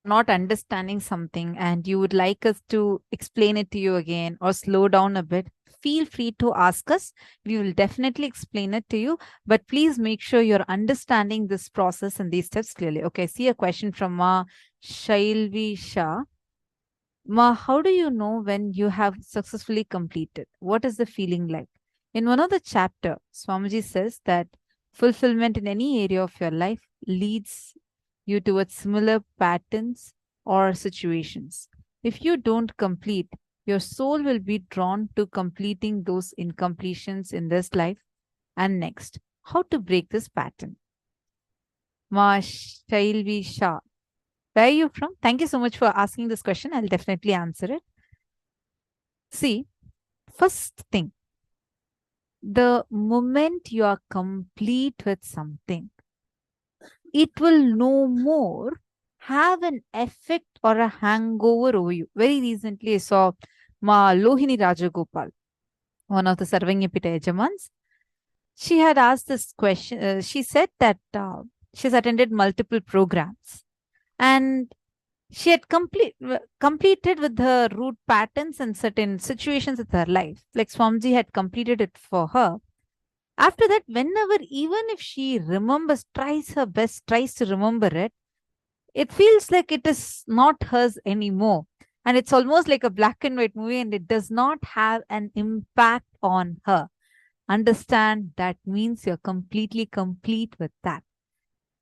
Not understanding something and you would like us to explain it to you again or slow down a bit, feel free to ask us. We will definitely explain it to you, but please make sure you're understanding this process and these steps clearly. Okay, I see a question from Ma Shailvi Shah. Ma, how do you know when you have successfully completed? What is the feeling like? In one of the chapter, Swamiji says that fulfillment in any area of your life leads you towards similar patterns or situations. If you don't complete, your soul will be drawn to completing those incompletions in this life and next. How to break this pattern? Ma Shailvi Shah. Where are you from? Thank you so much for asking this question. I'll definitely answer it. See, first thing, the moment you are complete with something, it will no more have an effect or a hangover over you. Very recently, I saw Ma Lohini Rajagopal, one of the Sarvanyapita Yajamans. She had asked this question. She said that she's attended multiple programs, and she had completed with her root patterns and certain situations with her life. Like Swamiji had completed it for her. After that, whenever, even if she remembers, tries her best, tries to remember it, it feels like it is not hers anymore. And it's almost like a black and white movie, and it does not have an impact on her. Understand, that means you're completely complete with that.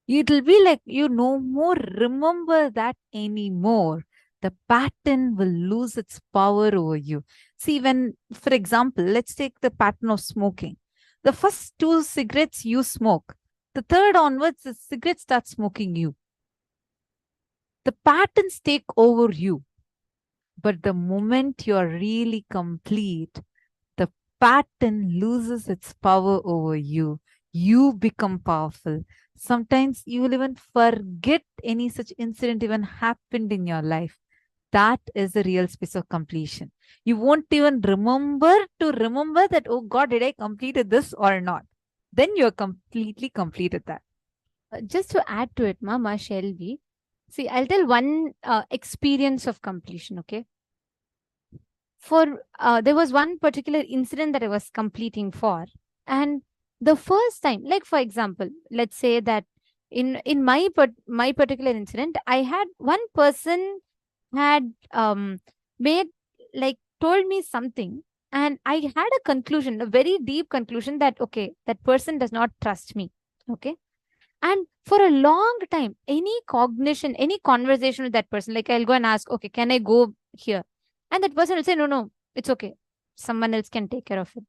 It will be like you no more remember that anymore. The pattern will lose its power over you. See, when, for example, let's take the pattern of smoking. The first 2 cigarettes you smoke. The third onwards, the cigarette starts smoking you. The patterns take over you. But the moment you're really complete, the pattern loses its power over you. You become powerful. Sometimes you will even forget any such incident even happened in your life. That is the real space of completion. You won't even remember that, oh God, did I completed this or not? Then you're completely completed that. Just to add to it, Mama Shelby, see, I'll tell one experience of completion, okay? There was one particular incident that I was completing for, and the first time, like for example, let's say that in my particular incident, I had one person had told me something, And I had a conclusion, a very deep conclusion that, okay, that person does not trust me. Okay. And for a long time, any cognition, any conversation with that person, like I'll go and ask, okay, can I go here? And that person will say, no, no, it's okay. Someone else can take care of it.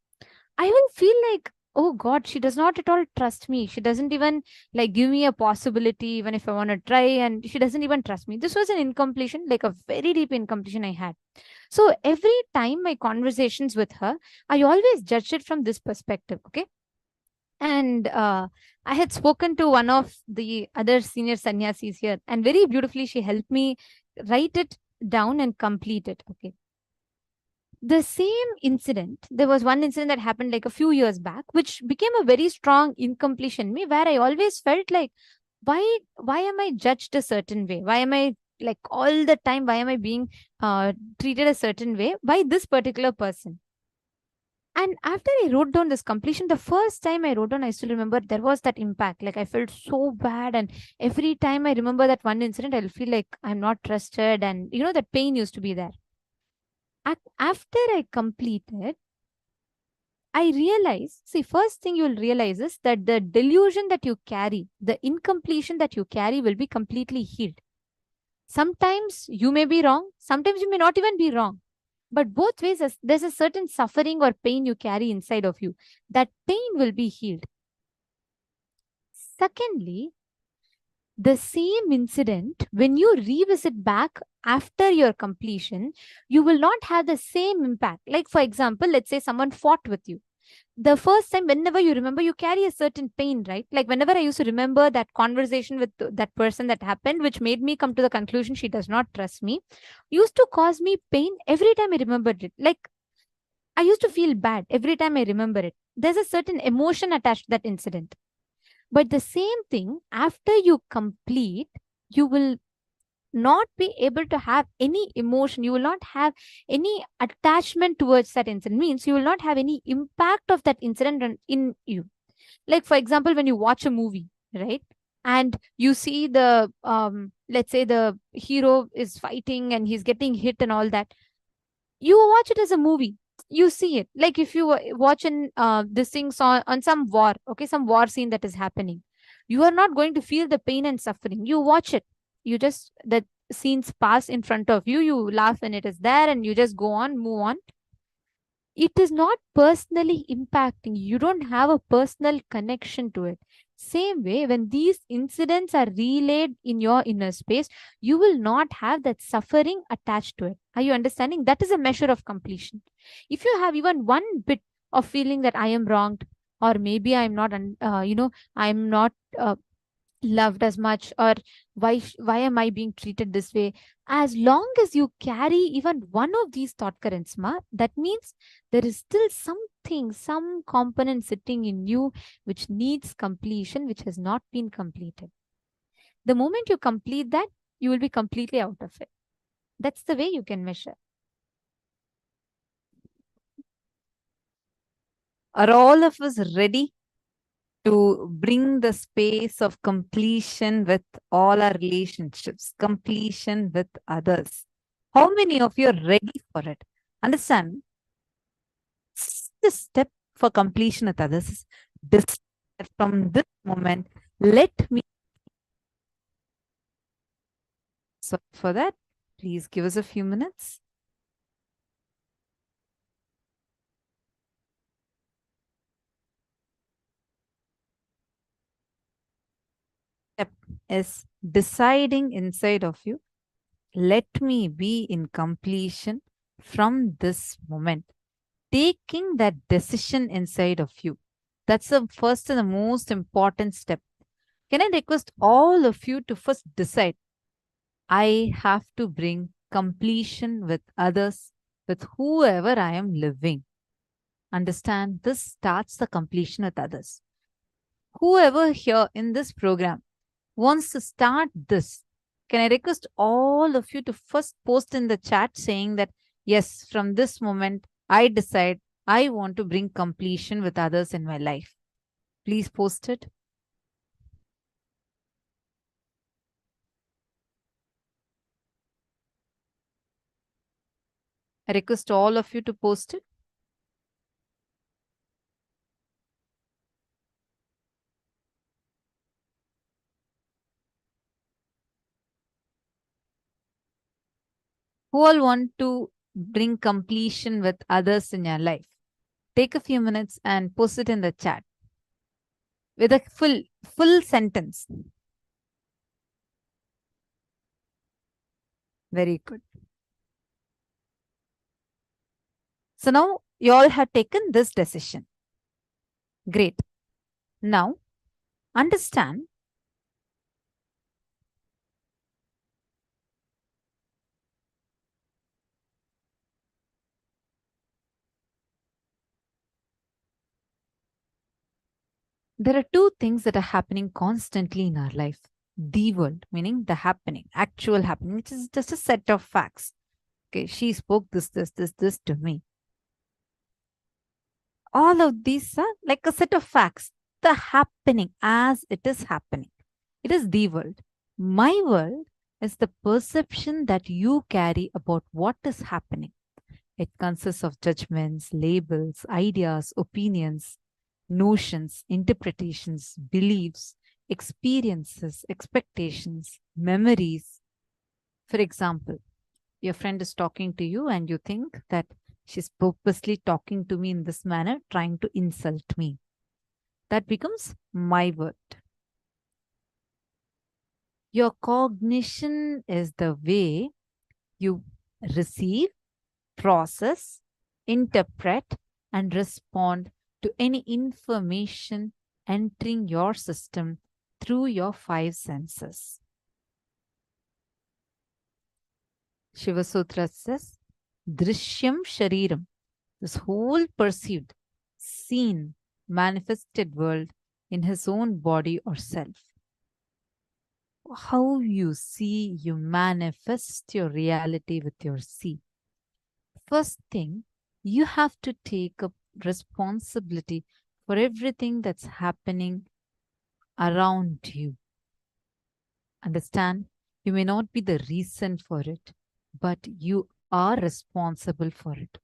I will feel like, oh God, she does not at all trust me. She doesn't even like give me a possibility, even if I want to try, and she doesn't even trust me. This was an incompletion, like a very deep incompletion I had. So every time my conversations with her, I always judged it from this perspective. Okay. And I had spoken to one of the other senior sannyasis here, and very beautifully she helped me write it down and complete it. Okay. The same incident, there was one incident that happened like a few years back, which became a very strong incompletion in me, where I always felt like, why am I judged a certain way? Why am I like all the time? Why am I being treated a certain way by this particular person? And after I wrote down this completion, the first time I wrote down, I still remember there was that impact. Like I felt so bad. And every time I remember that one incident, I'll feel like I'm not trusted. And that pain used to be there. After I completed, I realized, see, first thing you'll realize is that the delusion that you carry, the incompletion that you carry will be completely healed. Sometimes you may be wrong. Sometimes you may not even be wrong. But both ways, there's a certain suffering or pain you carry inside of you. That pain will be healed. Secondly, the same incident, when you revisit back after your completion, you will not have the same impact. Like, for example, let's say someone fought with you. The first time, whenever you remember, you carry a certain pain, right? Like whenever I used to remember that conversation with that person that happened, which made me come to the conclusion she does not trust me, used to cause me pain every time I remembered it. Like I used to feel bad every time I remember it. There's a certain emotion attached to that incident. But the same thing, after you complete, you will not be able to have any emotion. You will not have any attachment towards that incident. Means you will not have any impact of that incident in you. Like, for example, when you watch a movie, right? And you see the, let's say the hero is fighting and he's getting hit and all that. You watch it as a movie. You see it. Like if you watch this thing on some war, okay, some war scene that is happening, you are not going to feel the pain and suffering. You watch it. You just, the scenes pass in front of you. You laugh when it is there and you just go on, move on. It is not personally impacting. You don't have a personal connection to it. Same way, when these incidents are relayed in your inner space, you will not have that suffering attached to it. Are you understanding? That is a measure of completion. If you have even one bit of feeling that I am wronged, or maybe I'm not, I'm not loved as much, or why am I being treated this way, as long as you carry even one of these thought currents, that means there is still something, some component sitting in you which needs completion, which has not been completed. The moment you complete that, you will be completely out of it. That's the way you can measure. Are all of us ready to bring the space of completion with all our relationships, completion with others? How many of you are ready for it? Understand? The step for completion with others is from this moment, let me. So for that, please give us a few minutes. Step is deciding inside of you, let me be in completion from this moment. Taking that decision inside of you. That's the first and the most important step. Can I request all of you to first decide, I have to bring completion with others, with whoever I am living. Understand, this starts the completion with others. Whoever here in this program wants to start this, can I request all of you to first post in the chat saying that, yes, from this moment, I decide I want to bring completion with others in my life. Please post it. I request all of you to post it. Who all want to bring completion with others in your life? Take a few minutes and post it in the chat with a full sentence. Very good. So now you all have taken this decision. Great. Now understand there are two things that are happening constantly in our life. The world, meaning the happening, actual happening, which is just a set of facts. Okay, she spoke this to me. All of these are like a set of facts. The happening as it is happening. It is the world. My world is the perception that you carry about what is happening. It consists of judgments, labels, ideas, opinions, notions, interpretations, beliefs, experiences, expectations, memories. For example, your friend is talking to you and you think that she's purposely talking to me in this manner, trying to insult me. That becomes my word. Your cognition is the way you receive, process, interpret, and respond to any information entering your system through your five senses. Shiva Sutra says, Drishyam Shariram, this whole perceived, seen, manifested world in his own body or self. How you see, you manifest your reality with your see. First thing, you have to take up responsibility for everything that's happening around you. Understand? You may not be the reason for it, but you are responsible for it.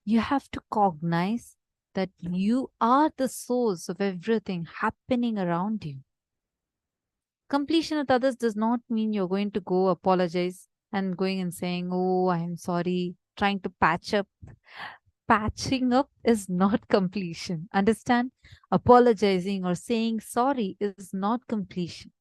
You have to cognize that you are the source of everything happening around you. Completion with others does not mean you're going to go apologize and going and saying, oh, I am sorry, trying to patch up. Patching up is not completion. Understand? Apologizing or saying sorry is not completion.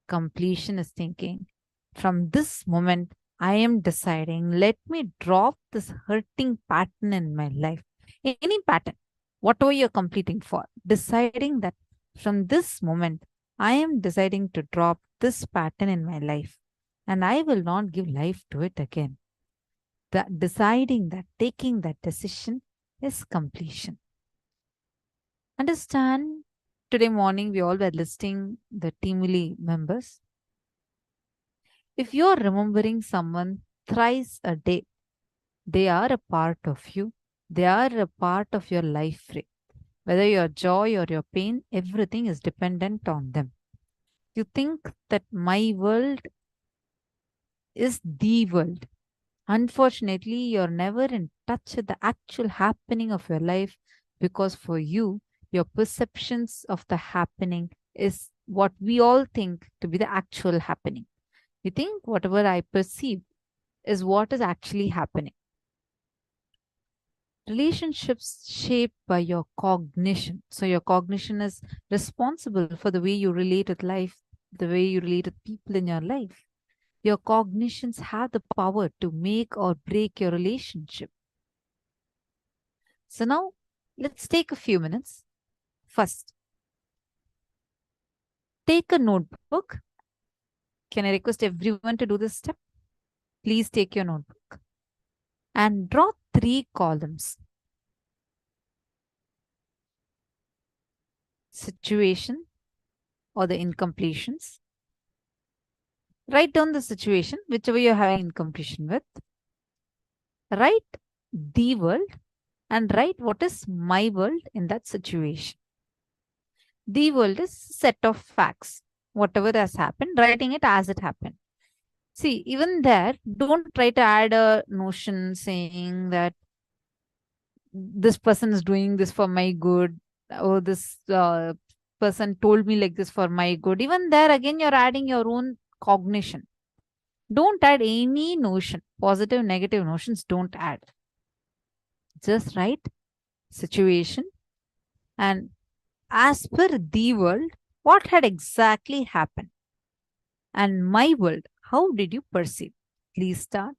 Completion is thinking, from this moment, I am deciding, let me drop this hurting pattern in my life. Any pattern, whatever you're completing for, deciding that from this moment, I am deciding to drop this pattern in my life and I will not give life to it again. That deciding that, taking that decision is completion. Understand, today morning we all were listing the Teamily members. If you're remembering someone thrice a day, they are a part of you. They are a part of your life. Whether your joy or your pain, everything is dependent on them. You think that my world is the world. Unfortunately, you're never in touch with the actual happening of your life because for you, your perceptions of the happening is what we all think to be the actual happening. We think whatever I perceive is what is actually happening. Relationships shaped by your cognition. So your cognition is responsible for the way you relate with life, the way you relate with people in your life. Your cognitions have the power to make or break your relationship. So now let's take a few minutes. First, take a notebook. Can I request everyone to do this step? Please take your notebook and draw 3 columns. Situation or the incompletions. Write down the situation, whichever you're having incompletion with. Write the world and write what is my world in that situation. The world is set of facts. Whatever has happened, writing it as it happened. See, even there, don't try to add a notion saying that this person is doing this for my good, or this person told me like this for my good. Even there, again, you're adding your own cognition. Don't add any notion. Positive, negative notions, don't add. Just write situation and as per the world, what had exactly happened? And my world, how did you perceive? Please start.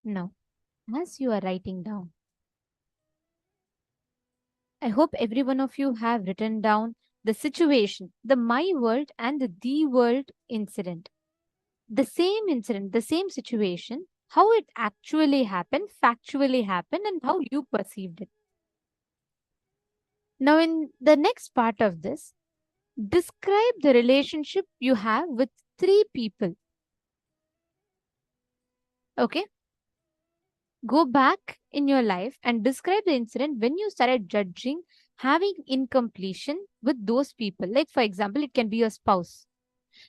Now, as you are writing down, I hope every one of you have written down the situation, the my world and the world incident. The same incident, the same situation, how it actually happened, factually happened, and how you perceived it. Now, in the next part of this, describe the relationship you have with 3 people. Okay? Go back in your life and describe the incident when you started judging having incompletion with those people. Like, for example, it can be your spouse,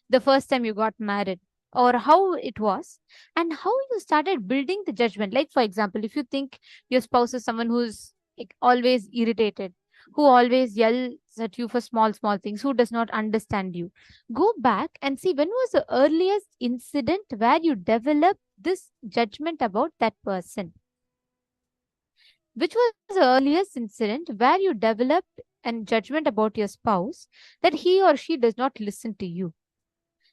the first time you got married, or how it was, and how you started building the judgment. Like, for example, if you think your spouse is someone who's like, always irritated, who always yells at you for small, small things, who does not understand you, go back and see when was the earliest incident where you developed this judgment about that person. Which was the earliest incident where you developed a judgment about your spouse that he or she does not listen to you?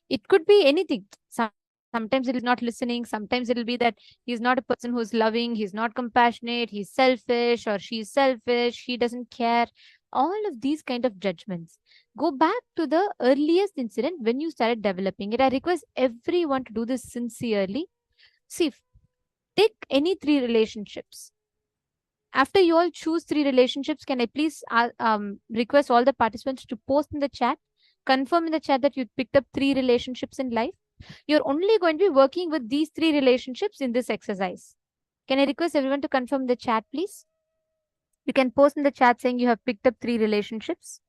It could be anything. Sometimes it is not listening. Sometimes it will be that he's not a person who's loving. He's not compassionate. He's selfish or she's selfish. He doesn't care. All of these kind of judgments. Go back to the earliest incident when you started developing it. I request everyone to do this sincerely. See, take any 3 relationships. After you all choose 3 relationships, can I please request all the participants to post in the chat, confirm in the chat that you picked up 3 relationships in life? You're only going to be working with these 3 relationships in this exercise. Can I request everyone to confirm in the chat, please? You can post in the chat saying you have picked up 3 relationships.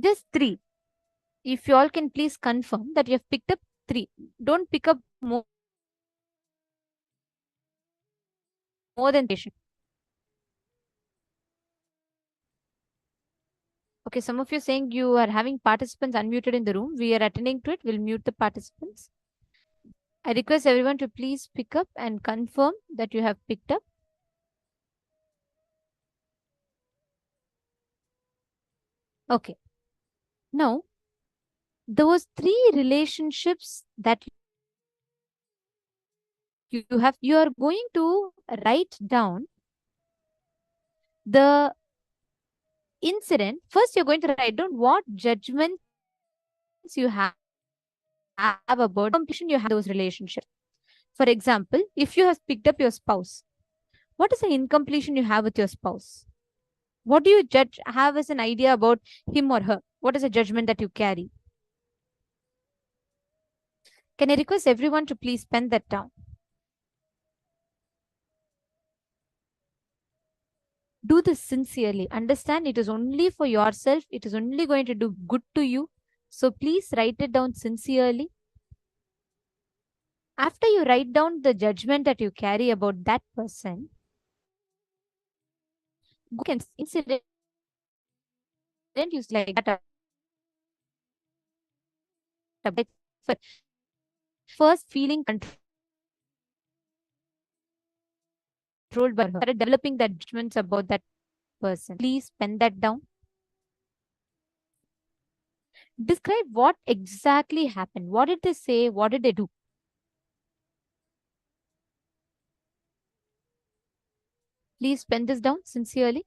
Just 3. If you all can please confirm that you have picked up 3. Don't pick up more than patient. Okay, some of you saying you are having participants unmuted in the room. We are attending to it. We'll mute the participants. I request everyone to please pick up and confirm that you have picked up. Okay. Now, those 3 relationships that you are going to write down the incident. First, you're going to write down what judgments you have about completion you have those relationships. For example, if you have picked up your spouse, what is the incompletion you have with your spouse? What do you have as an idea about him or her? What is the judgment that you carry? Can I request everyone to please pen that down? Do this sincerely. Understand it is only for yourself. It is only going to do good to you. So please write it down sincerely. After you write down the judgment that you carry about that person, go and incident use like that. First feeling controlled by her, started developing that judgments about that person. Please pen that down. Describe what exactly happened. What did they say? What did they do? Please pen this down sincerely.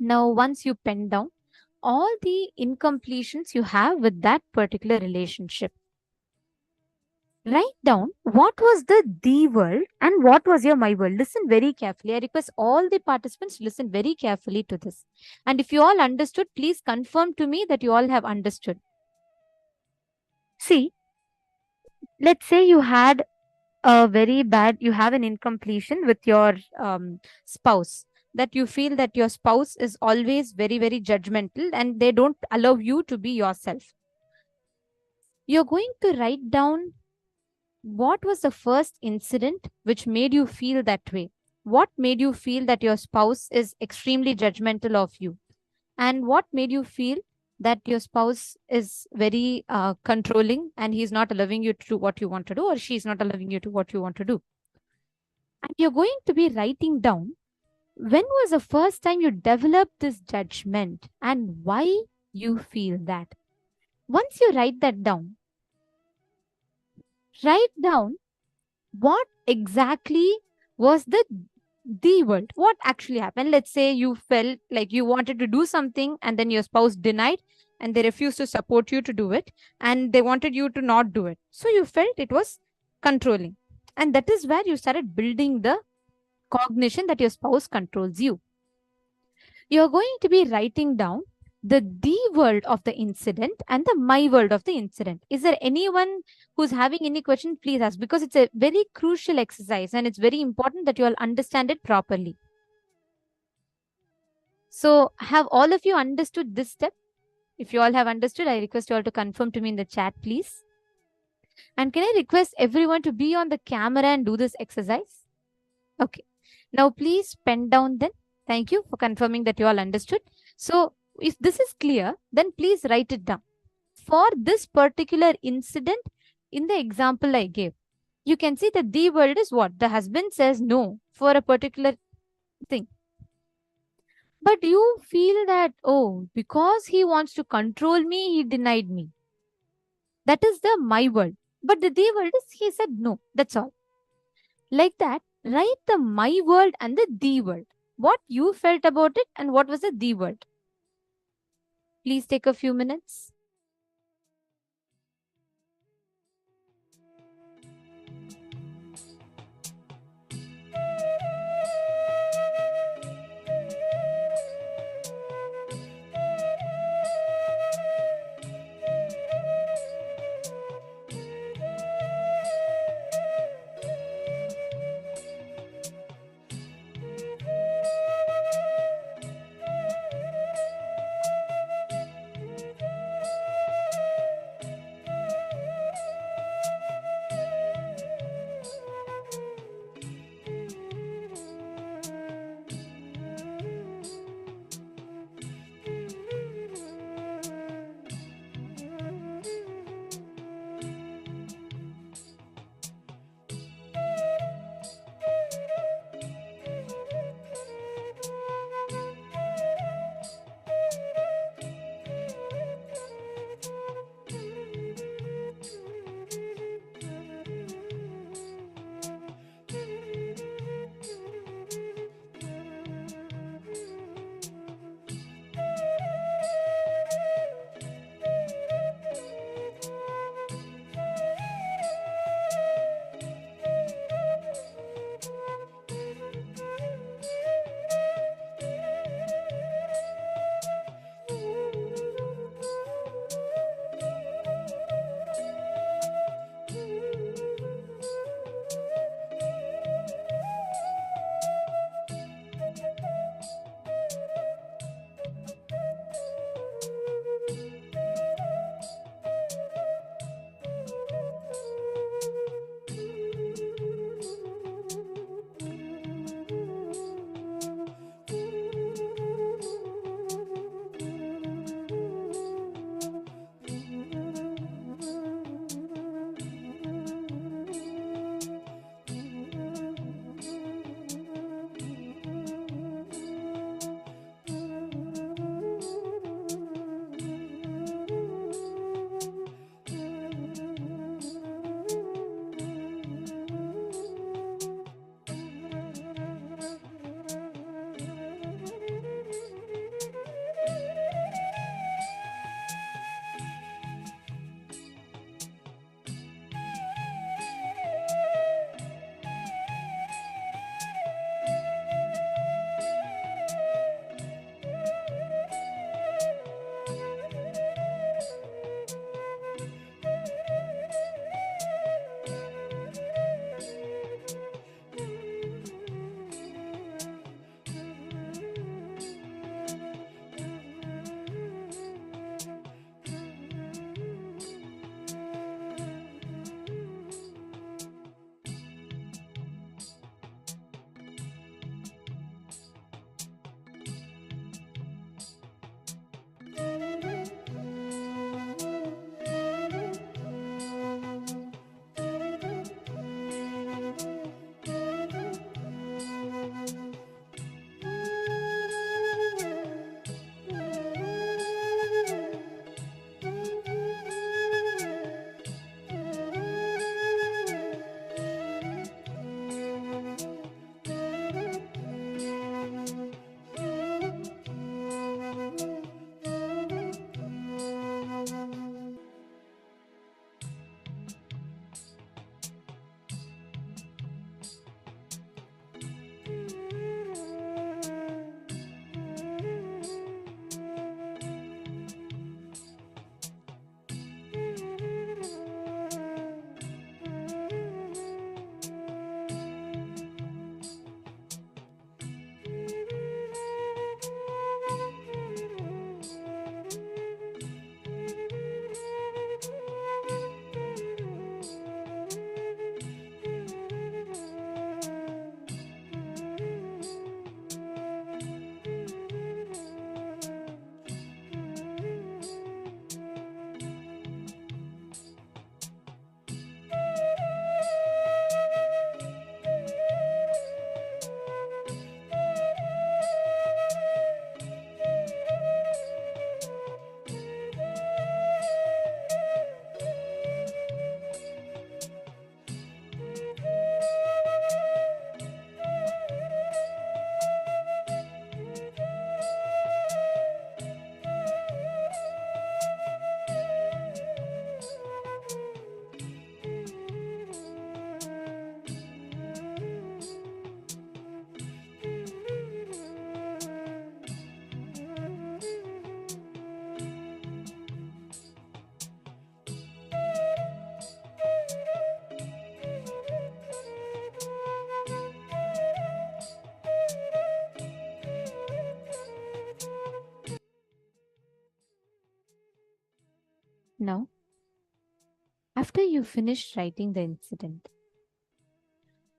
Now, once you pen down all the incompletions you have with that particular relationship, write down what was the world and what was your my world. Listen very carefully. I request all the participants to listen very carefully to this. And if you all understood, please confirm to me that you all have understood. See, let's say you had you have an incompletion with your spouse, that you feel that your spouse is always very, very judgmental and they don't allow you to be yourself. You're going to write down what was the first incident which made you feel that way. What made you feel that your spouse is extremely judgmental of you? And what made you feel that your spouse is very controlling and he's not allowing you to do what you want to do, or she's not allowing you to what you want to do? And you're going to be writing down when was the first time you developed this judgment and why you feel that. Once you write that down, write down what exactly was the world. What actually happened? Let's say you felt like you wanted to do something and then your spouse denied and they refused to support you to do it and they wanted you to not do it. So you felt it was controlling. And that is where you started building the cognition that your spouse controls you. You're going to be writing down the world of the incident and the my world of the incident. Is there anyone who's having any question? Please ask, because it's a very crucial exercise and it's very important that you all understand it properly. So have all of you understood this step? If you all have understood, I request you all to confirm to me in the chat, please. And can I request everyone to be on the camera and do this exercise? Okay. Now please pen down then. Thank you for confirming that you all understood. So if this is clear, then please write it down. For this particular incident, in the example I gave, you can see that the world is what? The husband says no for a particular thing. But you feel that, oh, because he wants to control me, he denied me. That is the my world. But the world is, he said no. That's all. Like that, write the my world and the world. What you felt about it and what was the world. Please take a few minutes. now, after you finish writing the incident,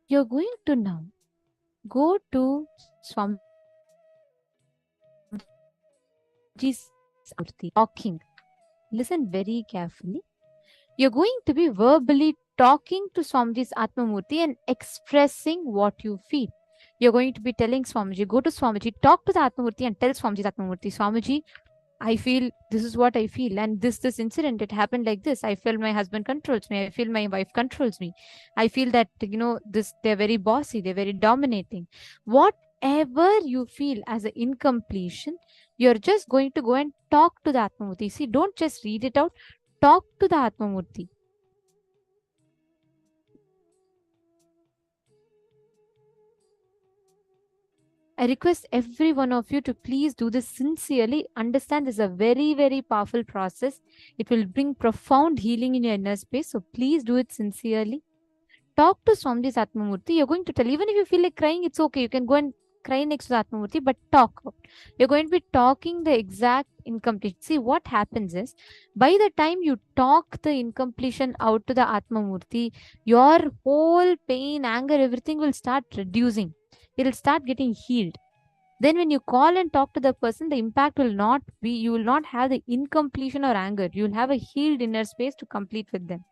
you're going to now go to Swamiji's talking. Listen very carefully. You're going to be verbally talking to Swamiji's Atmamurti and expressing what you feel. You're going to be telling Swamiji, go to Swamiji, talk to the Atmamurti and tell Swamiji's Atmamurti, Swamiji, I feel this is what I feel, and this incident, it happened like this. I feel my husband controls me. I feel my wife controls me. I feel that they're very bossy, they're very dominating. Whatever you feel as an incompletion, you're just going to go and talk to the Atmamurti. See, don't just read it out. Talk to the Atmamurti. I request every one of you to please do this sincerely. Understand this is a very, very powerful process. It will bring profound healing in your inner space. So please do it sincerely. Talk to Swamiji's Atmamurti. You're going to tell, even if you feel like crying, it's okay. You can go and cry next to the Atmamurti, but talk. You're going to be talking the exact incompletion. See, what happens is, by the time you talk the incompletion out to the Atmamurti, your whole pain, anger, everything will start reducing. It'll start getting healed. Then when you call and talk to the person, the impact will not be, you will not have the incompletion or anger. You will have a healed inner space to complete with them.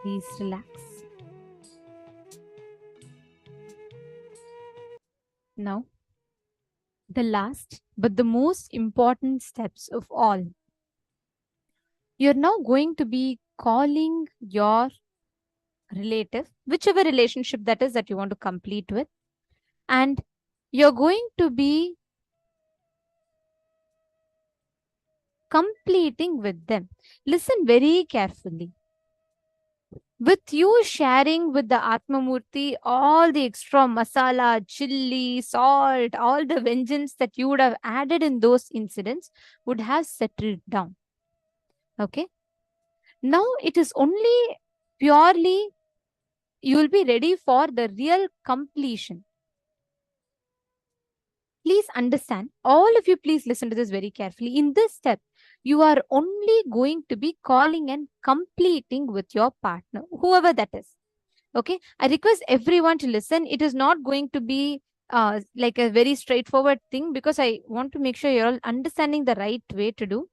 Please relax. Now, the last but the most important steps of all. You're now going to be calling your relative, whichever relationship that is that you want to complete with, and you're going to be completing with them. Listen very carefully. With you sharing with the Atmamurti all the extra masala, chili, salt, all the vengeance that you would have added in those incidents would have settled down. Okay. Now it is only purely you will be ready for the real completion. Please understand, all of you, please listen to this very carefully. In this step, you are only going to be calling and completing with your partner, whoever that is. Okay, I request everyone to listen. It is not going to be like a very straightforward thing, because I want to make sure you're all understanding the right way to do.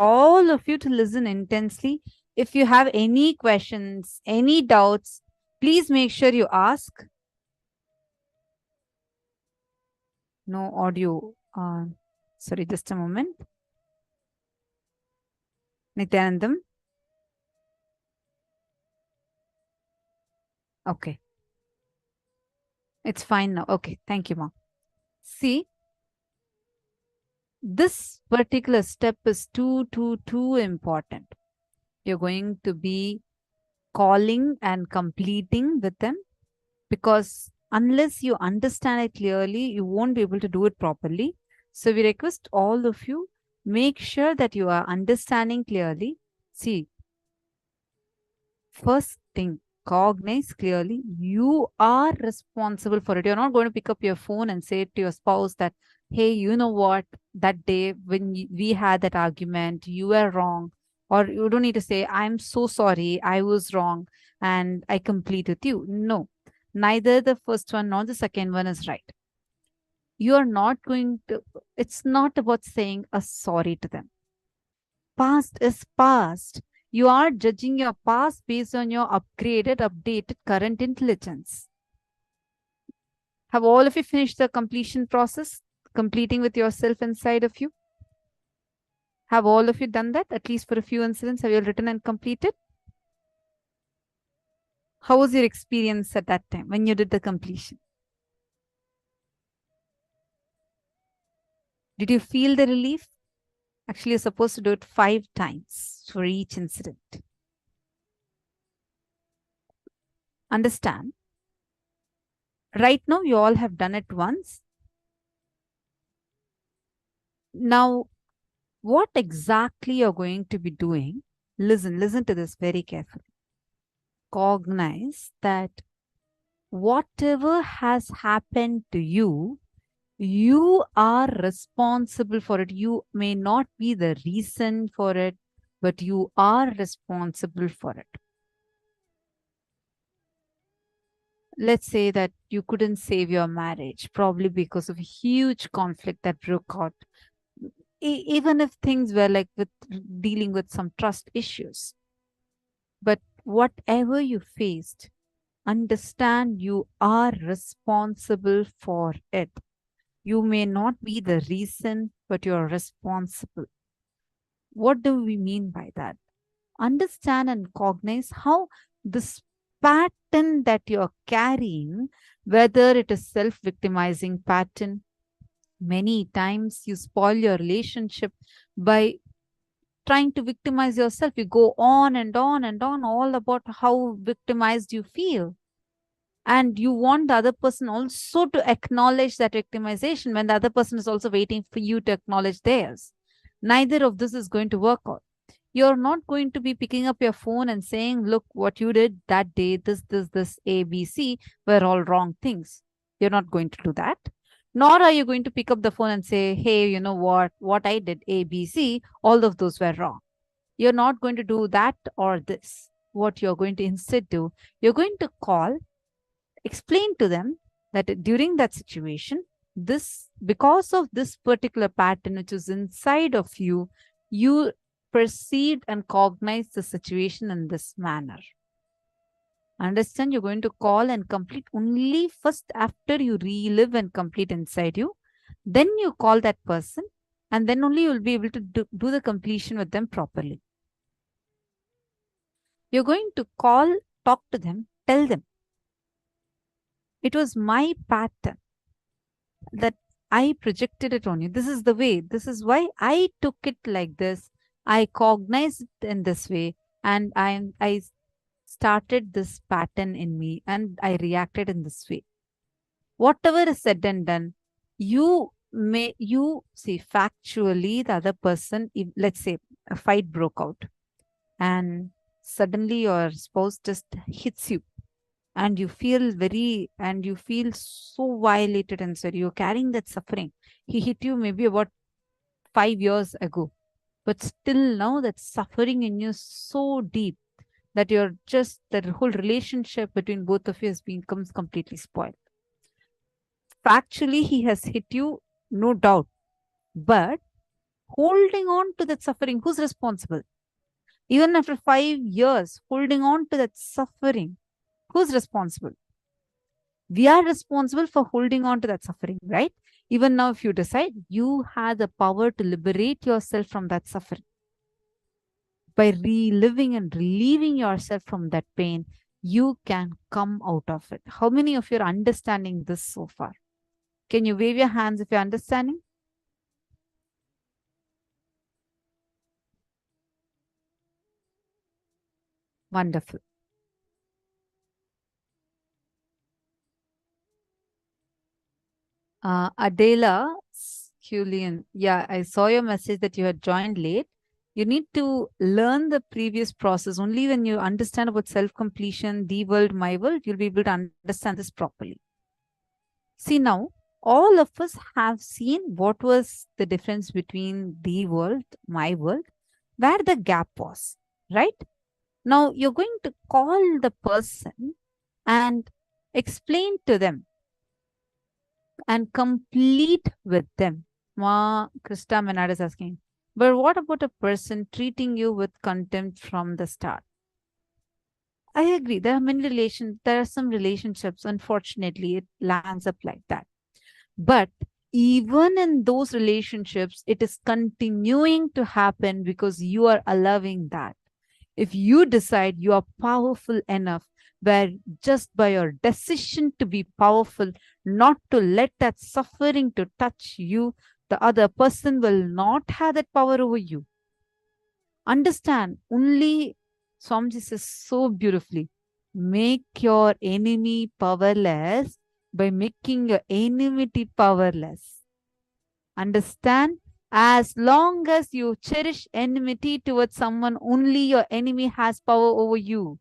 All of you to listen intensely. If you have any questions, any doubts, please make sure you ask. No audio. Sorry, just a moment. Nithyanandam. Okay. It's fine now. Okay. Thank you, Mom. See, this particular step is too important. You're going to be calling and completing with them, because unless you understand it clearly, you won't be able to do it properly. So we request all of you, make sure that you are understanding clearly. See, first thing, cognize clearly, you are responsible for it. You're not going to pick up your phone and say to your spouse that, hey, you know what, that day when we had that argument, you were wrong. Or you don't need to say, I'm so sorry, I was wrong and I complete with you. No, neither the first one nor the second one is right. You are not going to, it's not about saying a sorry to them. Past is past. You are judging your past based on your updated current intelligence. Have all of you finished the completion process, completing with yourself inside of you? Have all of you done that? At least for a few incidents, have you written and completed? How was your experience at that time when you did the completion? Did you feel the relief? Actually, you're supposed to do it 5 times for each incident. Understand? Right now, you all have done it once. Now, what exactly you're going to be doing, listen to this very carefully. Cognize that whatever has happened to you, you are responsible for it. You may not be the reason for it, but you are responsible for it. Let's say that you couldn't save your marriage, probably because of a huge conflict that broke out. Even if things were like with dealing with some trust issues. But whatever you faced, understand you are responsible for it. You may not be the reason, but you're responsible. What do we mean by that? Understand and cognize how this pattern that you're carrying, whether it is self-victimizing pattern, many times you spoil your relationship by trying to victimize yourself. You go on and on and on all about how victimized you feel. And you want the other person also to acknowledge that victimization when the other person is also waiting for you to acknowledge theirs. Neither of this is going to work out. You're not going to be picking up your phone and saying, look, what you did that day, this, A, B, C, were all wrong things. You're not going to do that. Nor are you going to pick up the phone and say, hey, you know what I did, A, B, C, all of those were wrong. You're not going to do that or this. What you're going to instead do, you're going to call, explain to them that during that situation, because of this particular pattern which is inside of you, you perceived and cognized the situation in this manner. Understand? You're going to call and complete only first after you relive and complete inside you. Then you call that person, and then only you'll be able to do the completion with them properly. You're going to call, talk to them, tell them, it was my pattern that I projected it on you. This is the way. This is why I took it like this. I cognized it in this way, and I started this pattern in me, and I reacted in this way. Whatever is said and done, you see factually the other person, if, let's say a fight broke out and suddenly your spouse just hits you, and you feel so violated inside. You're carrying that suffering. He hit you maybe about 5 years ago, but still now that suffering in you is so deep that that whole relationship between both of you becomes completely spoiled. Factually, he has hit you, no doubt, but holding on to that suffering, who's responsible? Even after 5 years, holding on to that suffering, who's responsible? We are responsible for holding on to that suffering, right? Even now, if you decide, you have the power to liberate yourself from that suffering. By reliving and relieving yourself from that pain, you can come out of it. How many of you are understanding this so far? Can you wave your hands if you're understanding? Wonderful. Adela Julian, yeah, I saw your message that you had joined late. You need to learn the previous process. Only when you understand about self-completion, the world, my world, you'll be able to understand this properly. See, now, all of us have seen what was the difference between the world, my world, where the gap was, right? Now, you're going to call the person and explain to them and complete with them. Ma Krista Menard is asking, but what about a person treating you with contempt from the start? I agree. There are some relationships, unfortunately, it lands up like that. But even in those relationships, it is continuing to happen because you are allowing that. If you decide you are powerful enough, where just by your decision to be powerful, not to let that suffering to touch you, the other person will not have that power over you. Understand, only Swamiji says so beautifully, make your enemy powerless by making your enmity powerless. Understand? As long as you cherish enmity towards someone, only your enemy has power over you.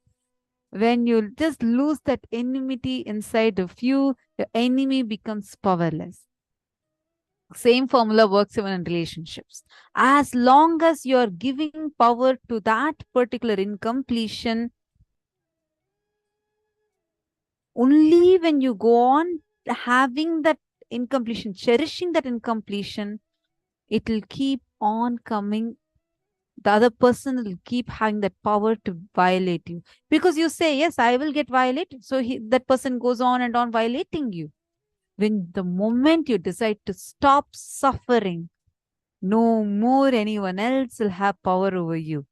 When you just lose that enmity inside of you, your enemy becomes powerless. Same formula works even in relationships. As long as you're giving power to that particular incompletion, only when you go on having that incompletion, cherishing that incompletion, it will keep on coming. The other person will keep having that power to violate you. Because you say, yes, I will get violated. So that person goes on and on violating you. When the moment you decide to stop suffering, no more anyone else will have power over you.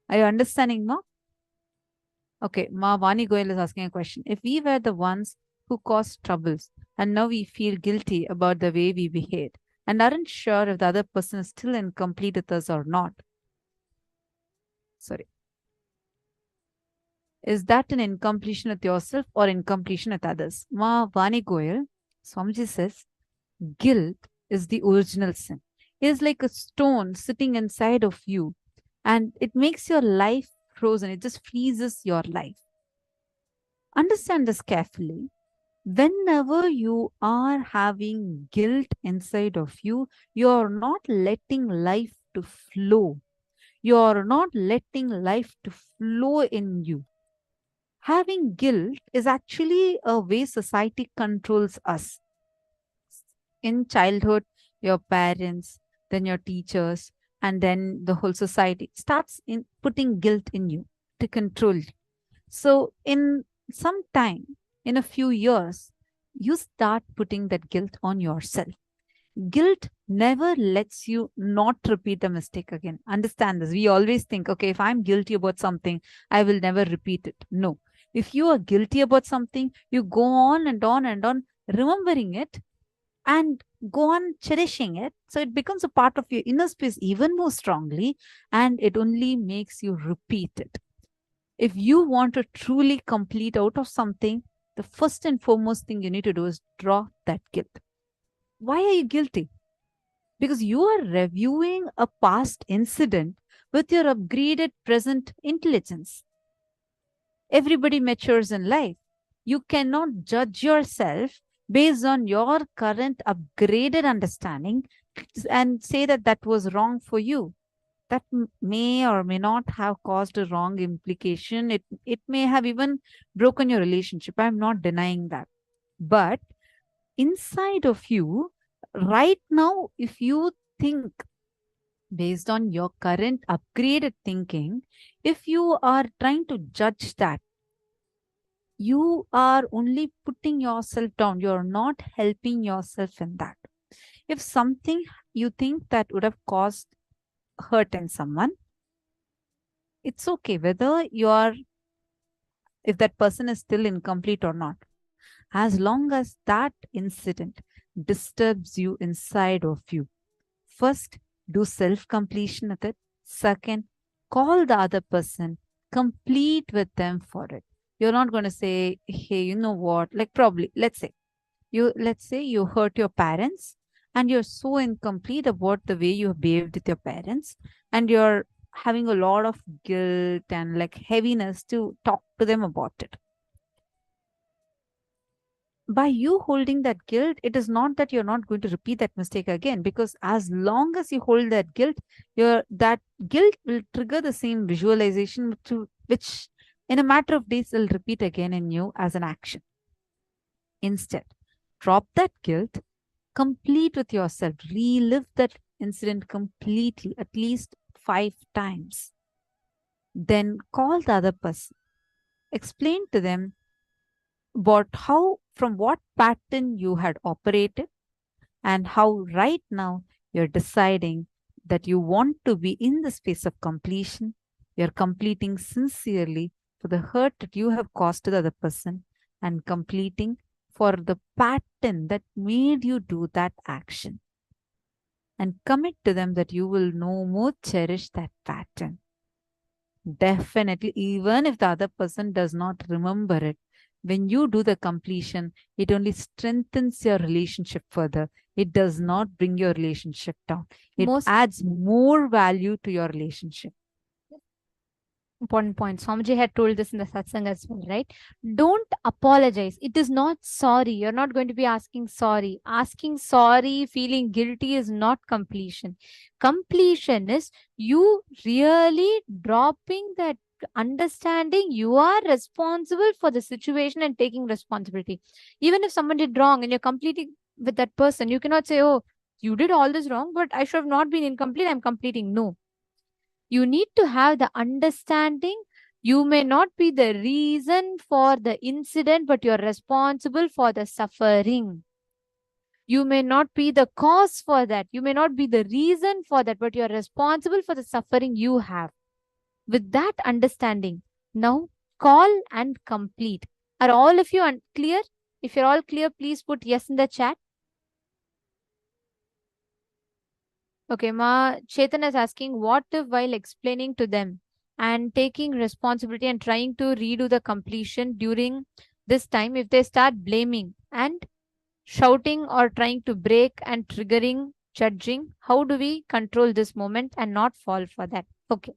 Are you understanding, Ma? Okay, Ma Vani Goyal is asking a question. If we were the ones who caused troubles and now we feel guilty about the way we behaved and aren't sure if the other person is still incomplete with us or not. Sorry. Is that an incompletion with yourself or incompletion with others? Ma Vani Goyal, Swamiji says, guilt is the original sin. It is like a stone sitting inside of you and it makes your life frozen. It just freezes your life. Understand this carefully. Whenever you are having guilt inside of you, you're not letting life to flow. You're not letting life to flow in you. Having guilt is actually a way society controls us. In childhood, your parents, then your teachers, and then the whole society starts in putting guilt in you to control you. So in some time, in a few years, you start putting that guilt on yourself. Guilt never lets you not repeat a mistake again. Understand this. We always think, okay, if I'm guilty about something, I will never repeat it. No. If you are guilty about something, you go on and on and on remembering it and go on cherishing it. So it becomes a part of your inner space even more strongly, and it only makes you repeat it. If you want to truly complete out of something, the first and foremost thing you need to do is drop that guilt. Why are you guilty? Because you are reviewing a past incident with your upgraded present intelligence. Everybody matures in life. You cannot judge yourself based on your current upgraded understanding and say that that was wrong for you. That may or may not have caused a wrong implication. It may have even broken your relationship. I'm not denying that. But inside of you, right now, if you think based on your current upgraded thinking, if you are trying to judge that, you are only putting yourself down. You're not helping yourself in that. If something you think that would have caused hurt in someone, it's okay whether if that person is still incomplete or not. As long as that incident disturbs you inside of you, first, do self-completion with it. Second, call the other person, complete with them for it. You're not going to say, hey, you know what? Like probably, let's say you hurt your parents and you're so incomplete about the way you behaved with your parents, and you're having a lot of guilt and like heaviness to talk to them about it. By you holding that guilt, it is not that you're not going to repeat that mistake again, because as long as you hold that guilt, that guilt will trigger the same visualization which in a matter of days will repeat again in you as an action. Instead, drop that guilt, complete with yourself, relive that incident completely, at least 5 times. Then call the other person, explain to them about from what pattern you had operated and how right now you're deciding that you want to be in the space of completion. You're completing sincerely for the hurt that you have caused to the other person, and completing for the pattern that made you do that action. And commit to them that you will no more cherish that pattern. Definitely, even if the other person does not remember it, when you do the completion, it only strengthens your relationship further. It does not bring your relationship down. It adds more value to your relationship. Important point. Swamiji had told this in the satsang as well, right? Don't apologize. It is not sorry. You're not going to be asking sorry. Asking sorry, feeling guilty is not completion. Completion is you really dropping that understanding you are responsible for the situation and taking responsibility. Even if someone did wrong and you're completing with that person, you cannot say, oh, you did all this wrong, but I should have not been incomplete. I'm completing. No. You need to have the understanding. You may not be the reason for the incident, but you're responsible for the suffering. You may not be the cause for that. You may not be the reason for that, but you're responsible for the suffering you have. With that understanding, now call and complete. Are all of you clear? If you're all clear, please put yes in the chat. Okay, Ma Chetan is asking, what if while explaining to them and taking responsibility and trying to redo the completion during this time, if they start blaming and shouting or trying to break and triggering, judging, how do we control this moment and not fall for that? Okay.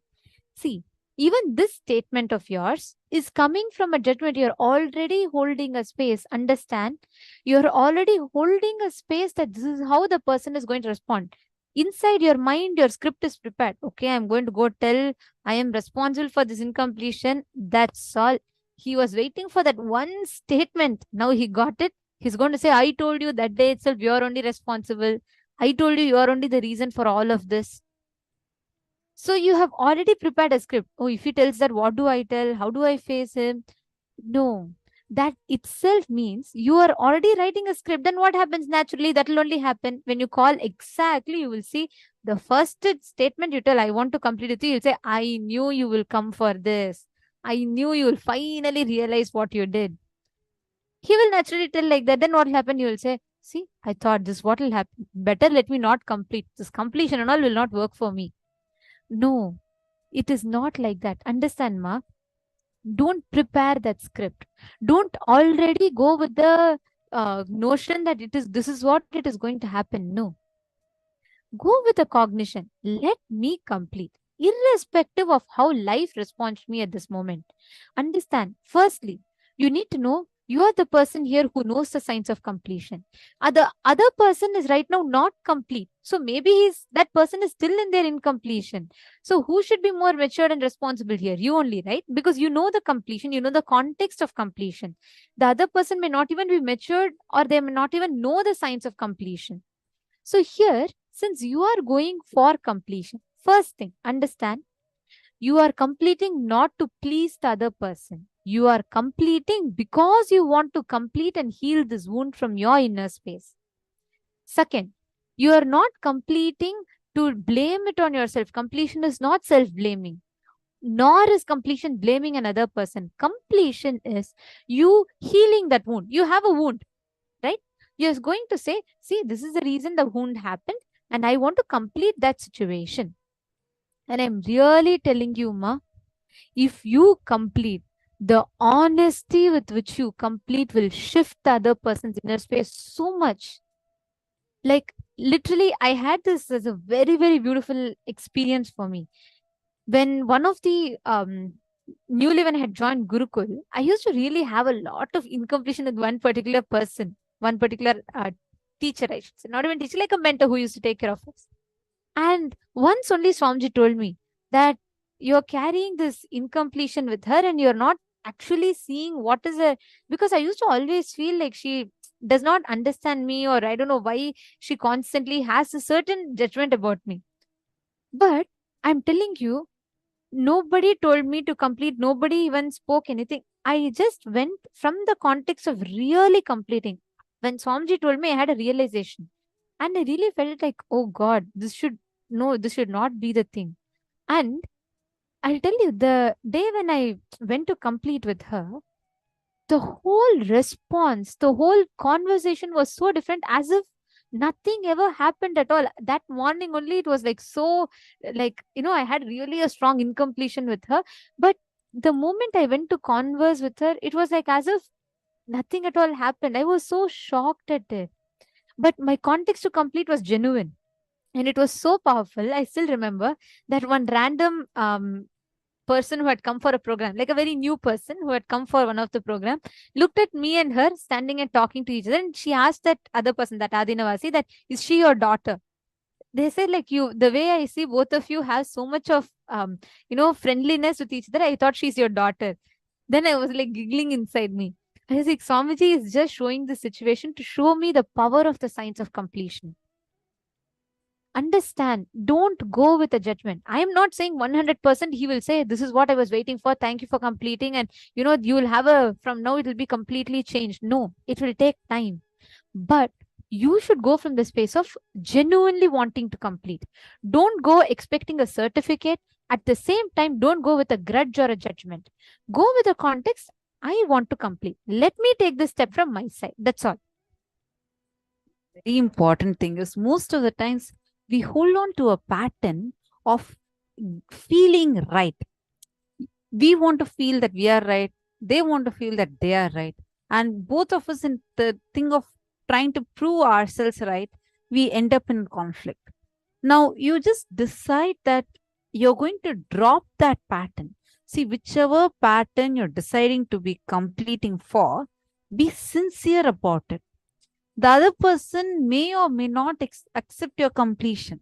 See, even this statement of yours is coming from a judgment. You're already holding a space. Understand? You're already holding a space that this is how the person is going to respond. Inside your mind, your script is prepared. Okay, I'm going to go tell I am responsible for this incompletion. That's all. He was waiting for that one statement. Now he got it. He's going to say, I told you that day itself, you're only responsible. I told you you're only the reason for all of this. So you have already prepared a script. Oh, if he tells that, what do I tell? How do I face him? No, that itself means you are already writing a script. Then what happens naturally? That will only happen when you call exactly. You will see the first statement you tell, I want to complete it. You'll say, I knew you will come for this. I knew you will finally realize what you did. He will naturally tell like that. Then what will happen? You will say, see, I thought this, what will happen? Better let me not complete. This completion and all will not work for me. No, it is not like that. Understand, Ma? Don't prepare that script. Don't already go with the notion that this is what it is going to happen. No. Go with a cognition. Let me complete, irrespective of how life responds to me at this moment. Understand, firstly, you need to know you are the person here who knows the signs of completion. The other person is right now not complete. So maybe that person is still in their incompletion. So who should be more matured and responsible here? You only, right? Because you know the completion, you know the context of completion. The other person may not even be matured, or they may not even know the signs of completion. So here, since you are going for completion, first thing, understand, you are completing not to please the other person. You are completing because you want to complete and heal this wound from your inner space. Second, you are not completing to blame it on yourself. Completion is not self-blaming, nor is completion blaming another person. Completion is you healing that wound. You have a wound, right? You're going to say, see, this is the reason the wound happened, and I want to complete that situation. And I'm really telling you, Ma, if you complete, the honesty with which you complete will shift the other person's inner space so much. Like, literally, I had this as a very, very beautiful experience for me. When one of the newly when I had joined Gurukul, I used to really have a lot of incompletion with one particular person, one particular teacher, I should say. Not even teacher, like a mentor who used to take care of us. And once only Swamiji told me that you're carrying this incompletion with her and you're not actually seeing what is a, because I used to always feel like she does not understand me, or I don't know why she constantly has a certain judgment about me. But I'm telling you, nobody told me to complete. Nobody even spoke anything. I just went from the context of really completing. When Swamiji told me, I had a realization. And I really felt like, oh God, this should not be the thing. And I'll tell you, the day when I went to complete with her, the whole response, the whole conversation was so different, as if nothing ever happened at all. That morning only, it was like so, like, I had really a strong incompletion with her. But the moment I went to converse with her, it was like as if nothing at all happened. I was so shocked at it. But my context to complete was genuine. And it was so powerful. I still remember that one random person who had come for a program, like a very new person who had come for one of the program, looked at me and her standing and talking to each other. And she asked that other person, that Adinavasi, that is she your daughter? They said, like, the way I see both of you have so much of, friendliness with each other, I thought she's your daughter. Then I was like giggling inside me. I was like, Swamiji is just showing the situation to show me the power of the science of completion. Understand, don't go with a judgment. I am not saying 100% he will say, this is what I was waiting for. Thank you for completing. And, you will have from now, it will be completely changed. No, it will take time. But you should go from the space of genuinely wanting to complete. Don't go expecting a certificate. At the same time, don't go with a grudge or a judgment. Go with a context. I want to complete. Let me take this step from my side. That's all. Very important thing is, most of the times we hold on to a pattern of feeling right. We want to feel that we are right. They want to feel that they are right. And both of us, in the thing of trying to prove ourselves right, we end up in conflict. Now, you just decide that you're going to drop that pattern. See, whichever pattern you're deciding to be completing for, be sincere about it. The other person may or may not accept your completion.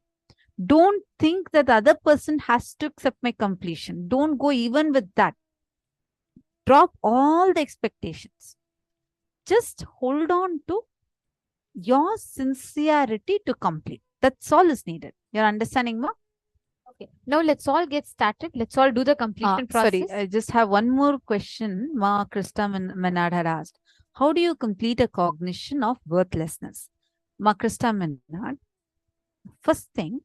Don't think that the other person has to accept my completion. Don't go even with that. Drop all the expectations. Just hold on to your sincerity to complete. That's all is needed. You're understanding, Ma? Okay. Now let's all get started. Let's all do the completion process. Sorry, I just have one more question. Ma Krista Menard had asked. How do you complete a cognition of worthlessness? Ma Krista Menard, first thing,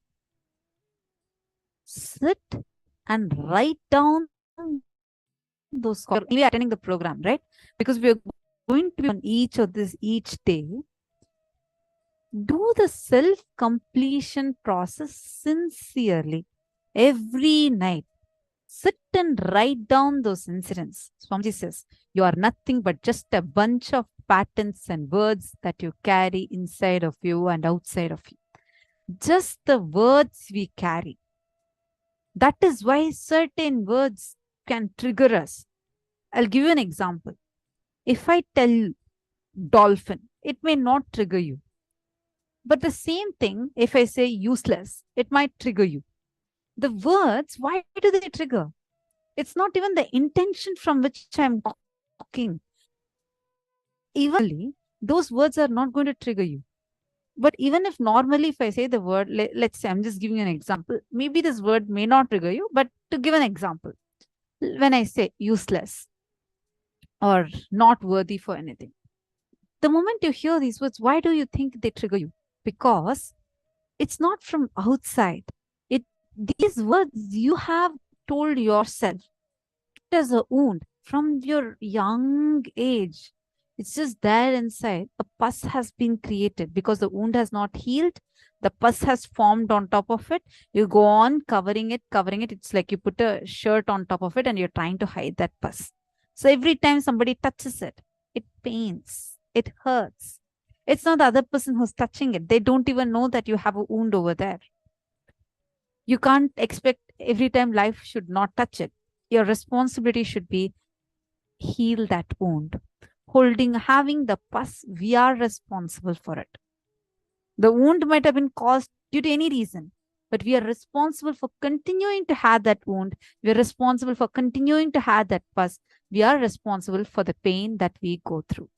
sit and write down those. We're attending the program, right? Because we're going to be on each of this each day. Do the self-completion process sincerely every night. Sit and write down those incidents. Swamiji says, you are nothing but just a bunch of patterns and words that you carry inside of you and outside of you. Just the words we carry. That is why certain words can trigger us. I'll give you an example. If I tell dolphin, it may not trigger you. But the same thing, if I say useless, it might trigger you. The words, why do they trigger? It's not even the intention from which I'm talking. Even those words are not going to trigger you. But even if normally, if I say the word, let's say, I'm just giving an example. Maybe this word may not trigger you, but to give an example, when I say useless or not worthy for anything, the moment you hear these words, why do you think they trigger you? Because it's not from outside. These words you have told yourself. It is a wound from your young age. It's just there inside. A pus has been created because the wound has not healed. The pus has formed on top of it. You go on covering it. It's like you put a shirt on top of it and you're trying to hide that pus. So every time somebody touches it, it pains. It hurts. It's not the other person who's touching it. They don't even know that you have a wound over there. You can't expect every time life should not touch it. Your responsibility should be heal that wound. Having the pus, we are responsible for it. The wound might have been caused due to any reason, but we are responsible for continuing to have that wound. We are responsible for continuing to have that pus. We are responsible for the pain that we go through.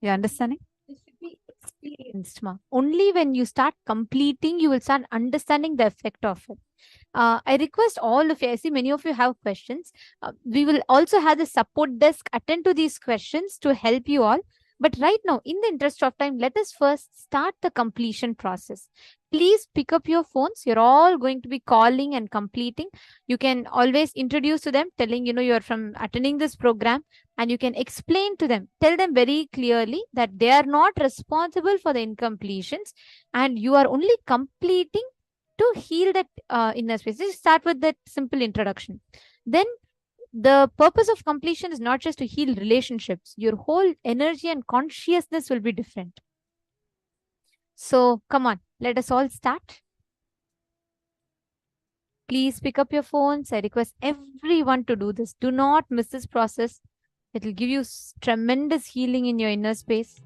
You understanding? This should be experienced, Ma. Only when you start completing, you will start understanding the effect of it. I request all of you, I see many of you have questions. We will also have the support desk attend to these questions to help you all. But right now, in the interest of time, let us first start the completion process. Please pick up your phones. You're all going to be calling and completing. You can always introduce to them, telling, you're from attending this program, and you can explain to them, tell them very clearly that they are not responsible for the incompletions and you are only completing to heal that inner space. Just start with that simple introduction. Then the purpose of completion is not just to heal relationships. Your whole energy and consciousness will be different. So come on, let us all start. Please pick up your phones. I request everyone to do this. Do not miss this process. It will give you tremendous healing in your inner space.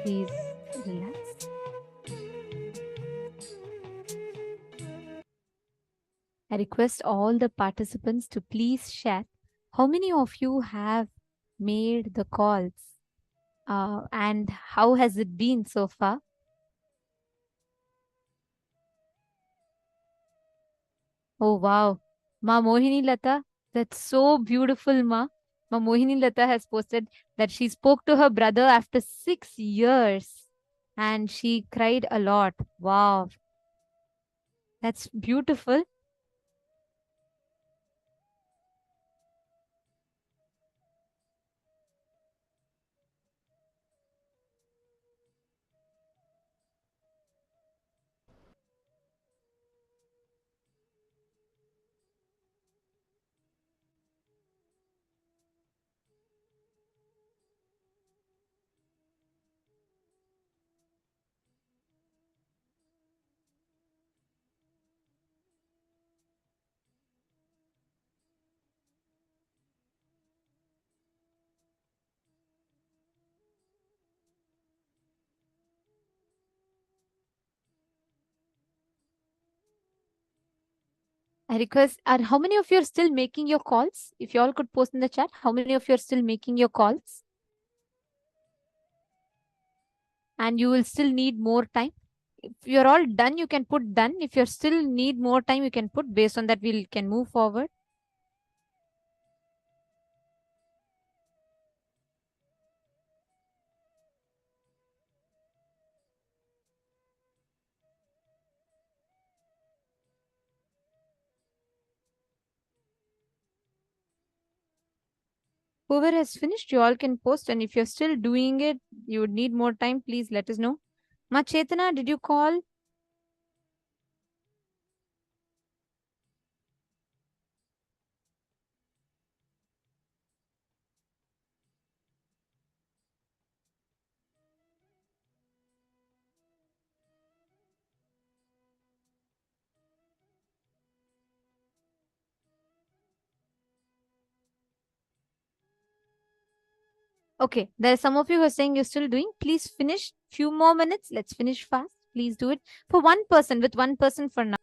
Please relax. I request all the participants to please share how many of you have made the calls and how has it been so far? Oh wow, Ma Mohini Lata, that's so beautiful, Ma. Ma Mohini Lata has posted that she spoke to her brother after 6 years and she cried a lot. Wow, that's beautiful. I request, and how many of you are still making your calls? If you all could post in the chat, how many of you are still making your calls? And you will still need more time. If you're all done, you can put done. If you still need more time, you can put. Based on that, we can move forward. Whoever has finished, you all can post. And if you're still doing it, you would need more time, please let us know. Ma Chetana, did you call? Okay, there are some of you who are saying you're still doing. Please finish. Few more minutes. Let's finish fast. Please do it for one person, with one person for now.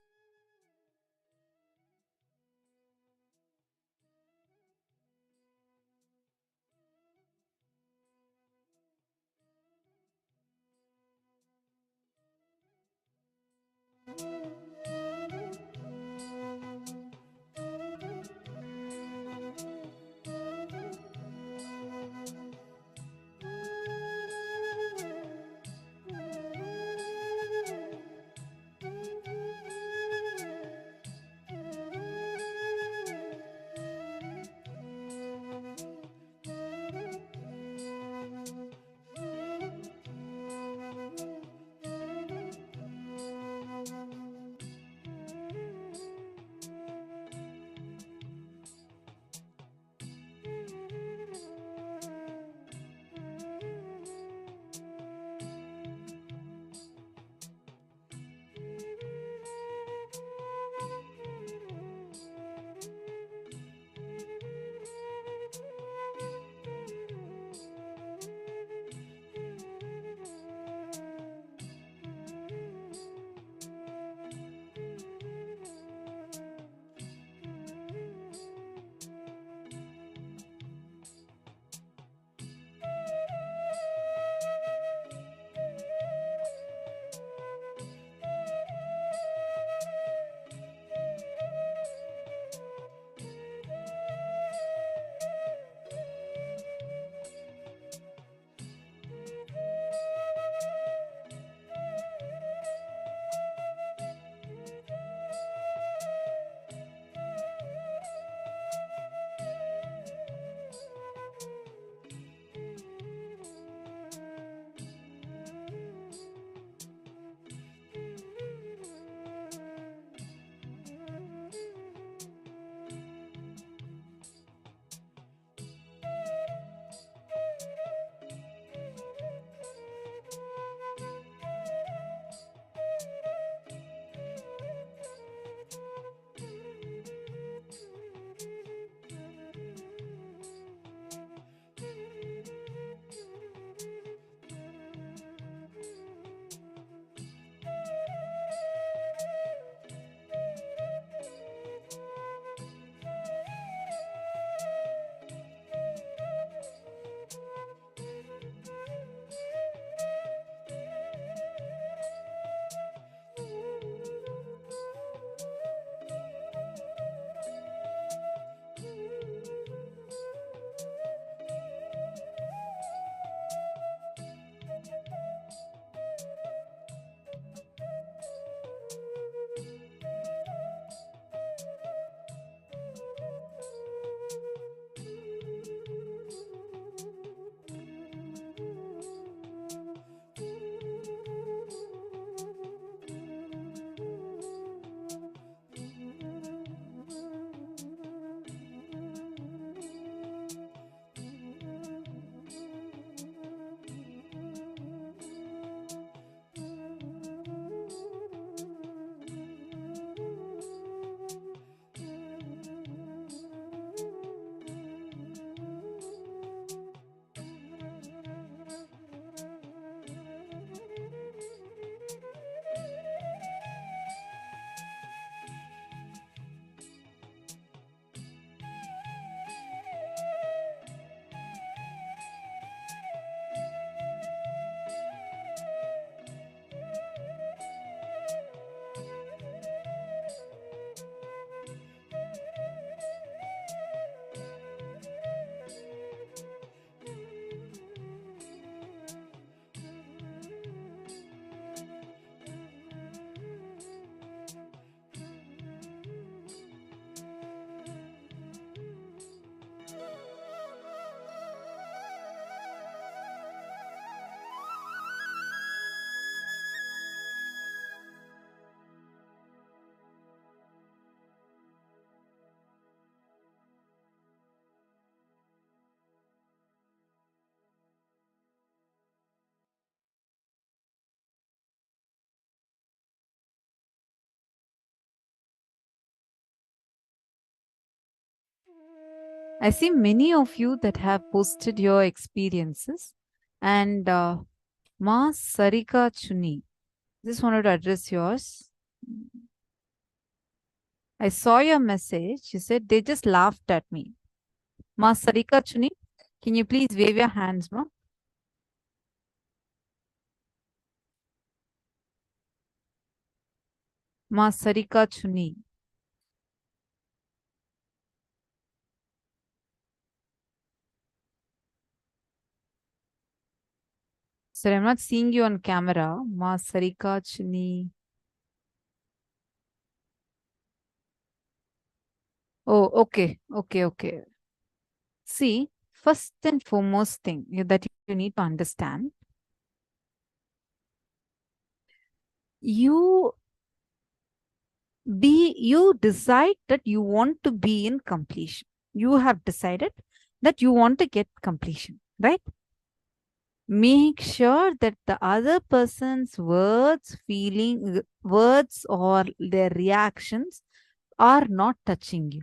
I see many of you that have posted your experiences. And Ma Sarika Chuni, just wanted to address yours. I saw your message. You said they just laughed at me. Ma Sarika Chuni, can you please wave your hands, Ma? Ma Sarika Chuni. Sir, I'm not seeing you on camera. Ma Sarika Chuni. Oh, okay. Okay. See, first and foremost thing that you need to understand, you decide that you want to be in completion. You have decided that you want to get completion, right? Make sure that the other person's words, words or their reactions are not touching you.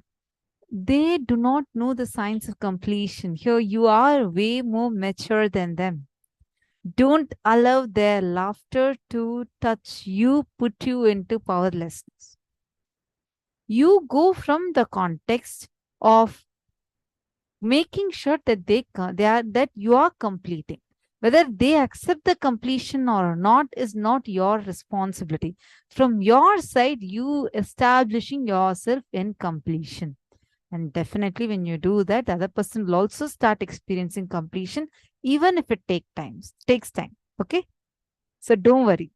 They do not know the signs of completion. Here you are way more mature than them. Don't allow their laughter to touch you, put you into powerlessness. You go from the context of making sure that that you are completing. Whether they accept the completion or not is not your responsibility. From your side, you establishing yourself in completion. And definitely when you do that, the other person will also start experiencing completion, even if it takes time. Okay? So don't worry.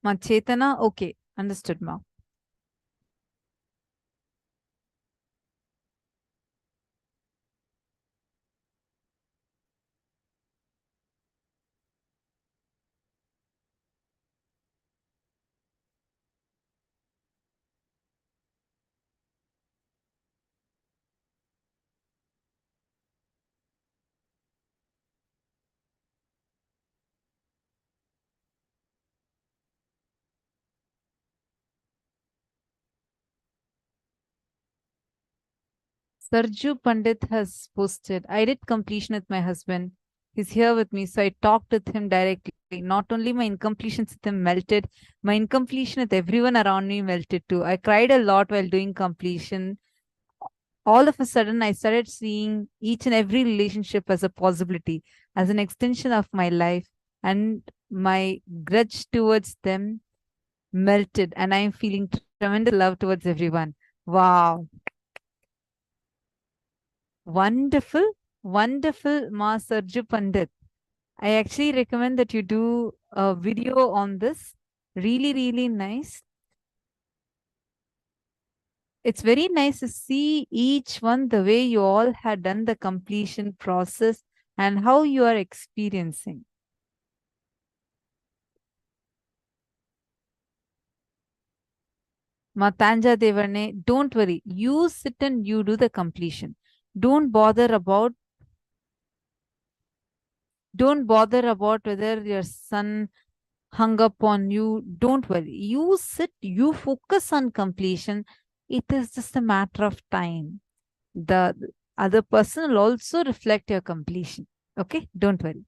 Ma Chetana, okay, understood, Ma. Sarju Pandit has posted, I did completion with my husband. He's here with me, so I talked with him directly. Not only my incompletions with him melted, my incompletion with everyone around me melted too. I cried a lot while doing completion. All of a sudden, I started seeing each and every relationship as a possibility, as an extension of my life, and my grudge towards them melted, and I'm feeling tremendous love towards everyone. Wow. Wonderful, wonderful, Ma Sarju Pandit. I actually recommend that you do a video on this. Really, really nice. It's very nice to see each one the way you all had done the completion process and how you are experiencing. Matanja Devane, don't worry. You sit and you do the completion. Don't bother about whether your son hung up on you. Don't worry. You sit, you focus on completion. It is just a matter of time. The other person will also reflect your completion. Okay? Don't worry.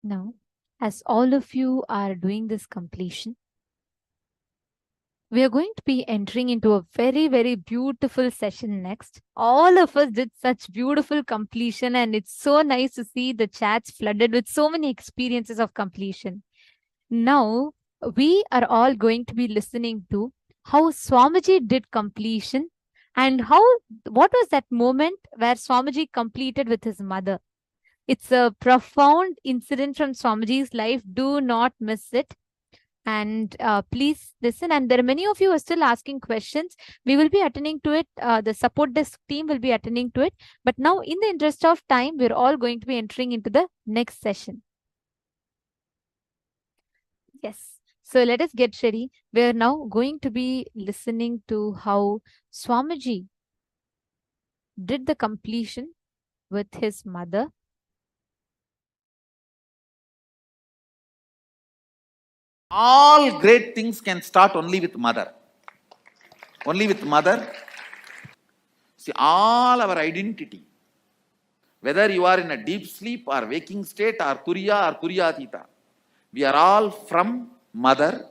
Now, as all of you are doing this completion, we are going to be entering into a very, very beautiful session next. All of us did such beautiful completion, and it's so nice to see the chats flooded with so many experiences of completion. Now, we are all going to be listening to how Swamiji did completion and what was that moment where Swamiji completed with his mother. It's a profound incident from Swamiji's life. Do not miss it. And please listen. And there are many of you who are still asking questions. We will be attending to it. The support desk team will be attending to it. But now, in the interest of time, we're all going to be entering into the next session. Yes. So let us get ready. We're now going to be listening to how Swamiji did the completion with his mother. All great things can start only with mother. Only with mother. See, all our identity, whether you are in a deep sleep or waking state or turiya or turiyatita, we are all from mother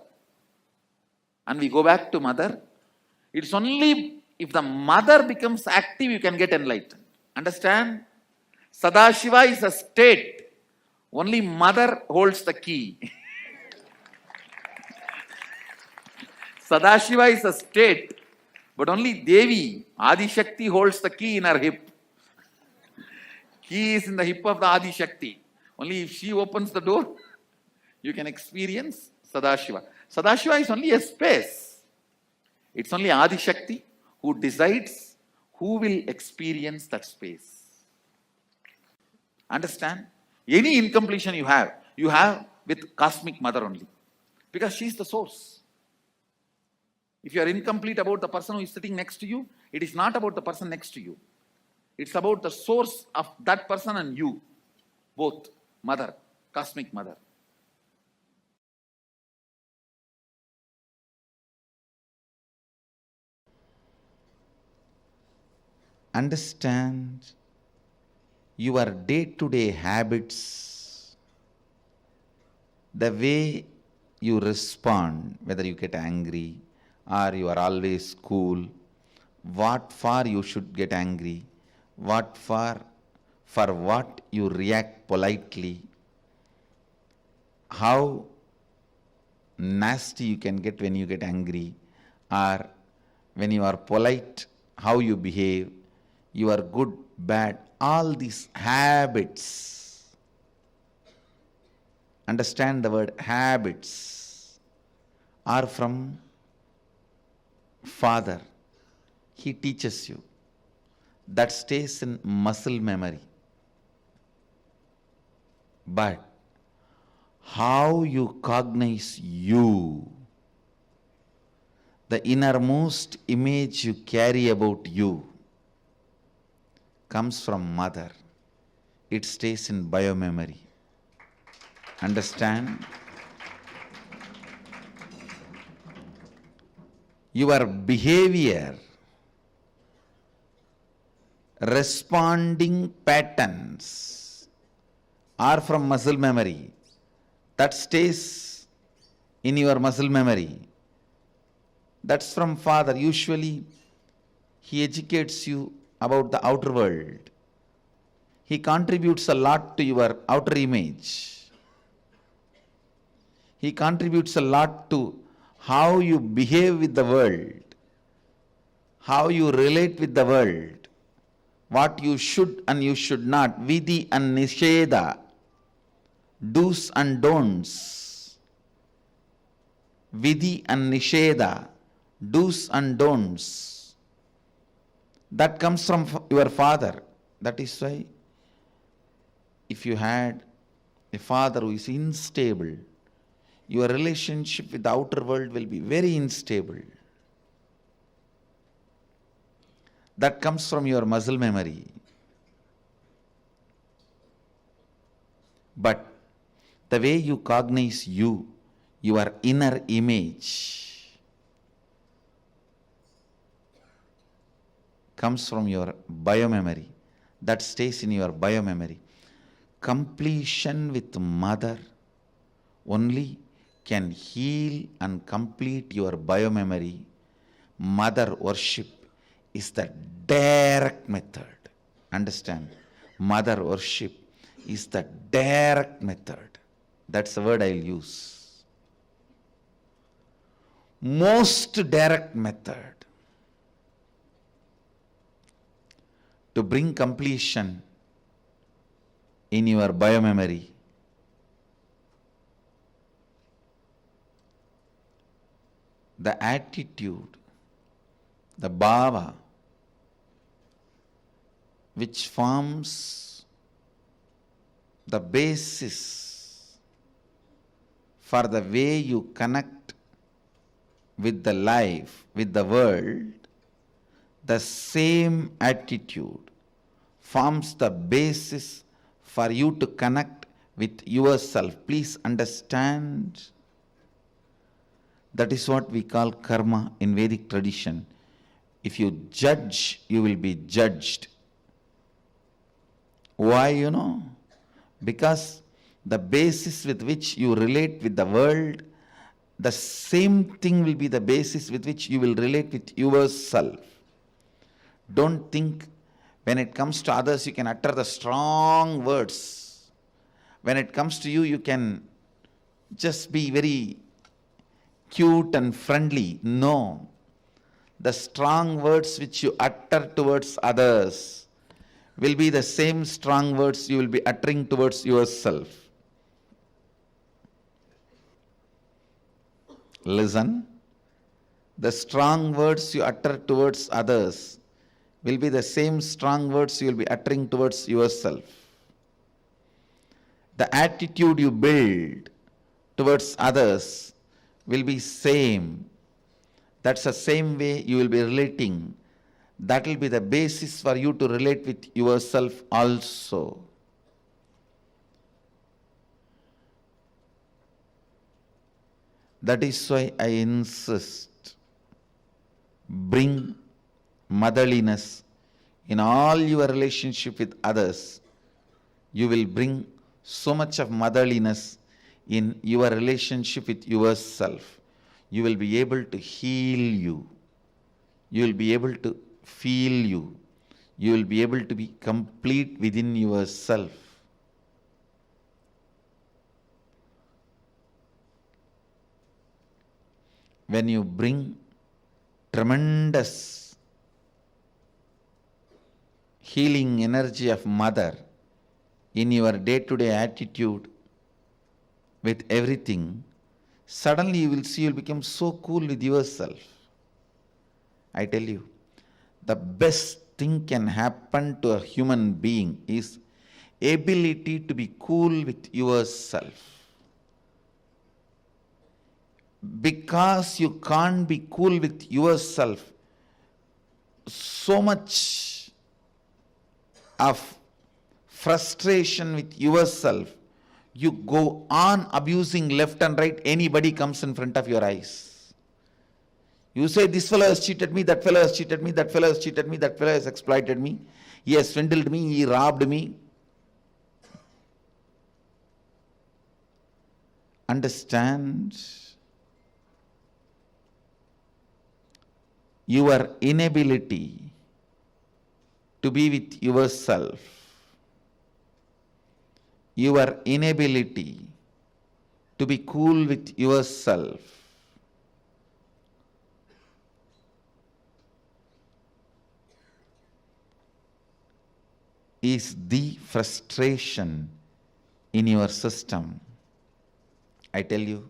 and we go back to mother. It's only if the mother becomes active, you can get enlightened. Understand? Sadashiva is a state. Only mother holds the key. Sadashiva is a state, but only Devi, Adi Shakti, holds the key in her hip. Key is in the hip of the Adi Shakti. Only if she opens the door, you can experience Sadashiva. Sadashiva is only a space. It's only Adi Shakti who decides who will experience that space. Understand? Any incompletion you have with cosmic mother only. Because she is the source. If you are incomplete about the person who is sitting next to you, it is not about the person next to you. It's about the source of that person and you. Both. Mother. Cosmic mother. Understand your day-to-day habits, the way you respond, whether you get angry or you are always cool, what for you should get angry, what for what you react politely, how nasty you can get when you get angry, or when you are polite, how you behave, you are good, bad, all these habits. Understand the word habits are from Father. He teaches you. That stays in muscle memory. But how you cognize you, the innermost image you carry about you, comes from mother. It stays in biomemory. Understand? Your behavior, responding patterns are from muscle memory. That stays in your muscle memory. That's from Father. Usually, he educates you about the outer world. He contributes a lot to your outer image. He contributes a lot to how you behave with the world, how you relate with the world, what you should and you should not, vidhi and nisheda, do's and don'ts. Vidhi and nisheda, do's and don'ts. That comes from your father. That is why if you had a father who is unstable, your relationship with the outer world will be very unstable. That comes from your muscle memory. But the way you cognize you, your inner image, comes from your biomemory. That stays in your biomemory. completion with mother only can heal and complete your biomemory. Mother worship is the direct method. Understand? Mother worship is the direct method. That's the word I'll use. Most direct method to bring completion in your biomemory. The attitude, the bhava, which forms the basis for the way you connect with the life, with the world, the same attitude forms the basis for you to connect with yourself. Please understand, that is what we call karma in Vedic tradition. If you judge, you will be judged. Why, you know? Because the basis with which you relate with the world, the same thing will be the basis with which you will relate with yourself. Don't think when it comes to others you can utter the strong words. When it comes to you, you can just be very cute and friendly. No. The strong words which you utter towards others will be the same strong words you will be uttering towards yourself. Listen. The strong words you utter towards others will be the same strong words you will be uttering towards yourself. The attitude you build towards others will be same. That's the same way you will be relating. That will be the basis for you to relate with yourself also. That is why I insist, bring motherliness in all your relationship with others. You will bring so much of motherliness in your relationship with yourself. You will be able to heal you. You will be able to feel you. You will be able to be complete within yourself. When you bring tremendous healing energy of mother in your day-to-day attitude with everything, suddenly you will see you will become so cool with yourself. I tell you, the best thing can happen to a human being is ability to be cool with yourself. Because you can't be cool with yourself, so much of frustration with yourself, you go on abusing left and right. Anybody comes in front of your eyes. You say, this fellow has cheated me, that fellow has cheated me, that fellow has cheated me, that fellow has exploited me, he has swindled me, he robbed me. Understand? Your inability to be with yourself, your inability to be cool with yourself, is the frustration in your system. I tell you,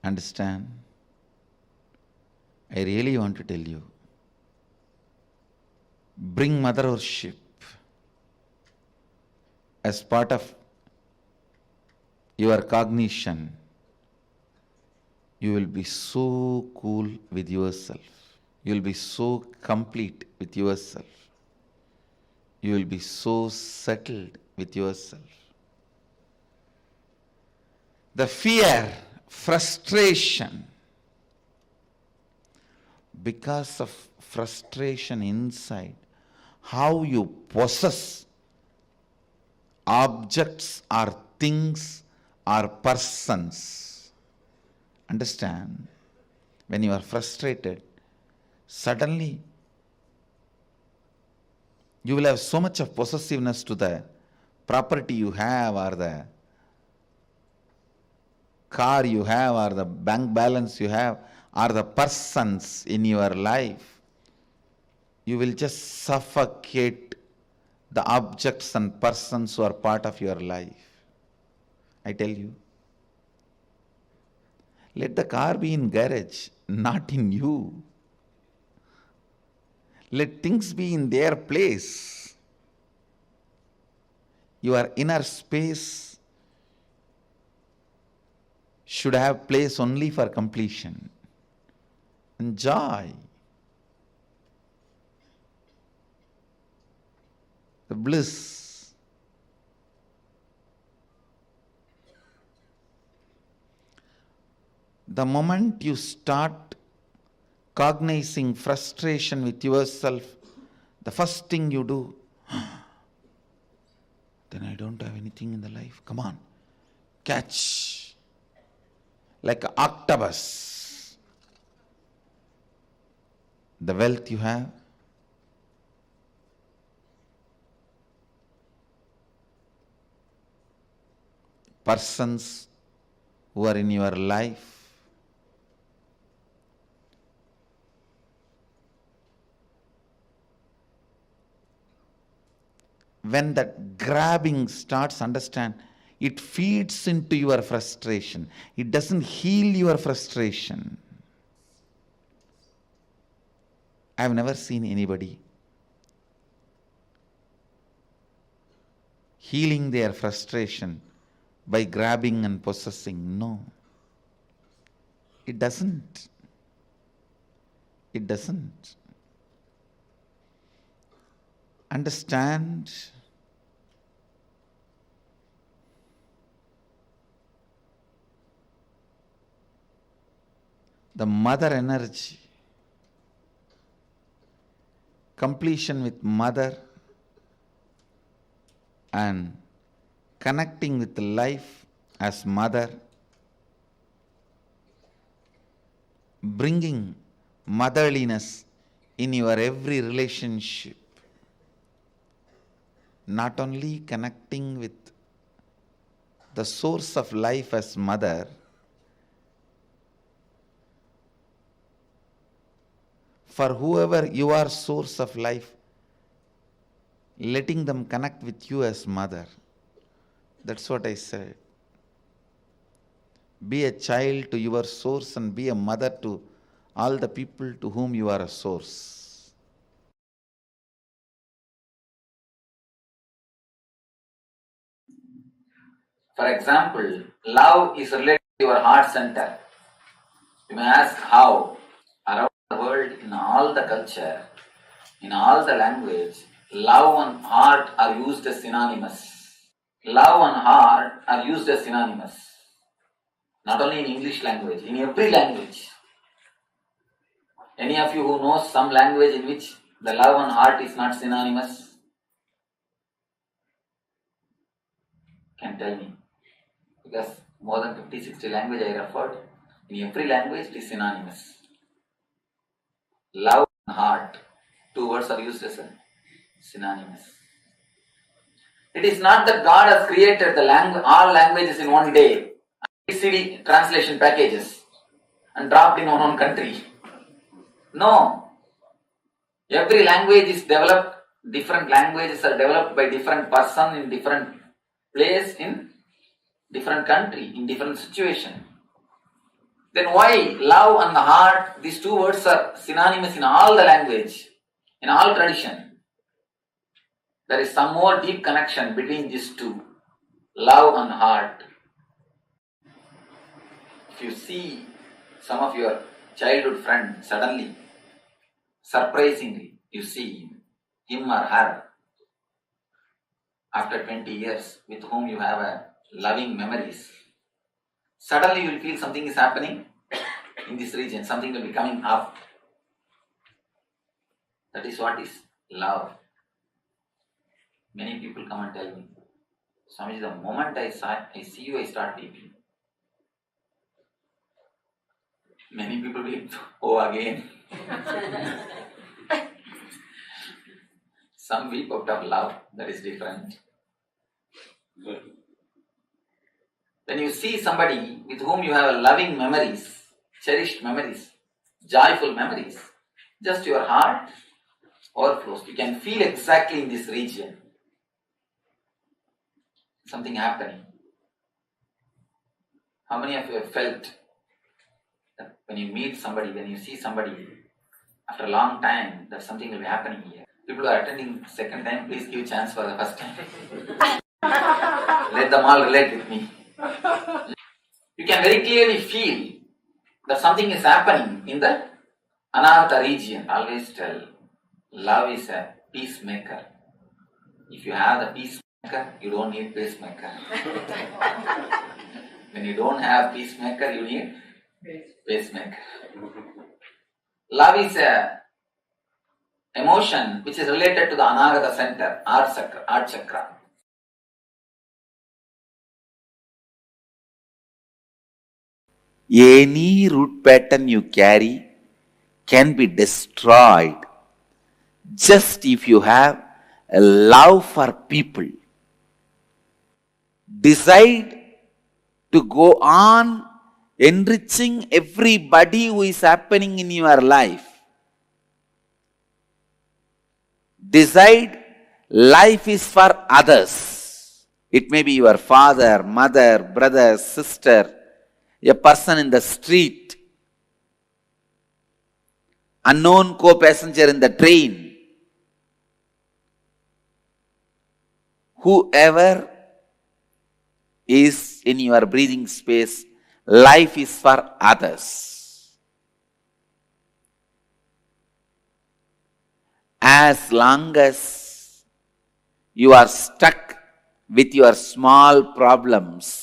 understand? I really want to tell you, bring mother worship as part of your cognition. You will be so cool with yourself. You will be so complete with yourself. You will be so settled with yourself. the fear, frustration. Because of frustration inside, how you possess objects or things or persons. Understand? When you are frustrated, suddenly you will have so much of possessiveness to the property you have, or the car you have, or the bank balance you have, or the persons in your life. You will just suffocate the objects and persons who are part of your life. I tell you. Let the car be in garage, not in you. Let things be in their place. Your inner space should have place only for completion and joy. The bliss. The moment you start cognizing frustration with yourself, the first thing you do, then I don't have anything in the life. Come on, catch. Like an octopus. The wealth you have, persons who are in your life, when that grabbing starts, understand, it feeds into your frustration. It doesn't heal your frustration. I have never seen anybody healing their frustration by grabbing and possessing. No. It doesn't. It doesn't. Understand? The mother energy, completion with mother and connecting with life as mother, bringing motherliness in your every relationship, not only connecting with the source of life as mother, for whoever you are source of life, letting them connect with you as mother. That's what I said. Be a child to your source and be a mother to all the people to whom you are a source. For example, love is related to your heart center. You may ask how. Around the world, in all the culture, in all the language, love and heart are used as synonymous. Love and heart are used as synonymous. Not only in English language, in every language. Any of you who knows some language in which the love and heart is not synonymous? Can tell me. Because more than 50-60 language I referred, in every language it is synonymous. Love and heart, two words are used as synonymous. It is not that God has created all languages in one day, CD translation packages, and dropped in one country. No. Every language is developed, different languages are developed by different person in different place, in different country, in different situation. Then why love and the heart, these two words are synonymous in all the language, in all tradition? There is some more deep connection between these two, love and heart. If you see some of your childhood friend, suddenly, surprisingly, you see him or her after 20 years with whom you have a loving memories. Suddenly you will feel something is happening in this region, something will be coming up. That is what is love. Many people come and tell me, Swamiji, the moment I see you, I start weeping. Many people weep, oh again. Some weep out of love, that is different. When you see somebody with whom you have loving memories, cherished memories, joyful memories, just your heart overflows. You can feel exactly in this region something happening. How many of you have felt that when you meet somebody, when you see somebody after a long time, that something will be happening here? People who are attending second time, please give chance for the first time. Let them all relate with me. You can very clearly feel that something is happening in the Anahata region. I always tell, love is a peacemaker. If you have the peacemaker, you don't need pacemaker. When you don't have peacemaker, you need pacemaker. Love is a emotion which is related to the Anahata center, Heart chakra. Any root pattern you carry can be destroyed just if you have a love for people. Decide to go on enriching everybody who is happening in your life. Decide life is for others. It may be your father, mother, brother, sister, a person in the street, unknown co-passenger in the train, whoever is in your breathing space, life is for others. As long as you are stuck with your small problems,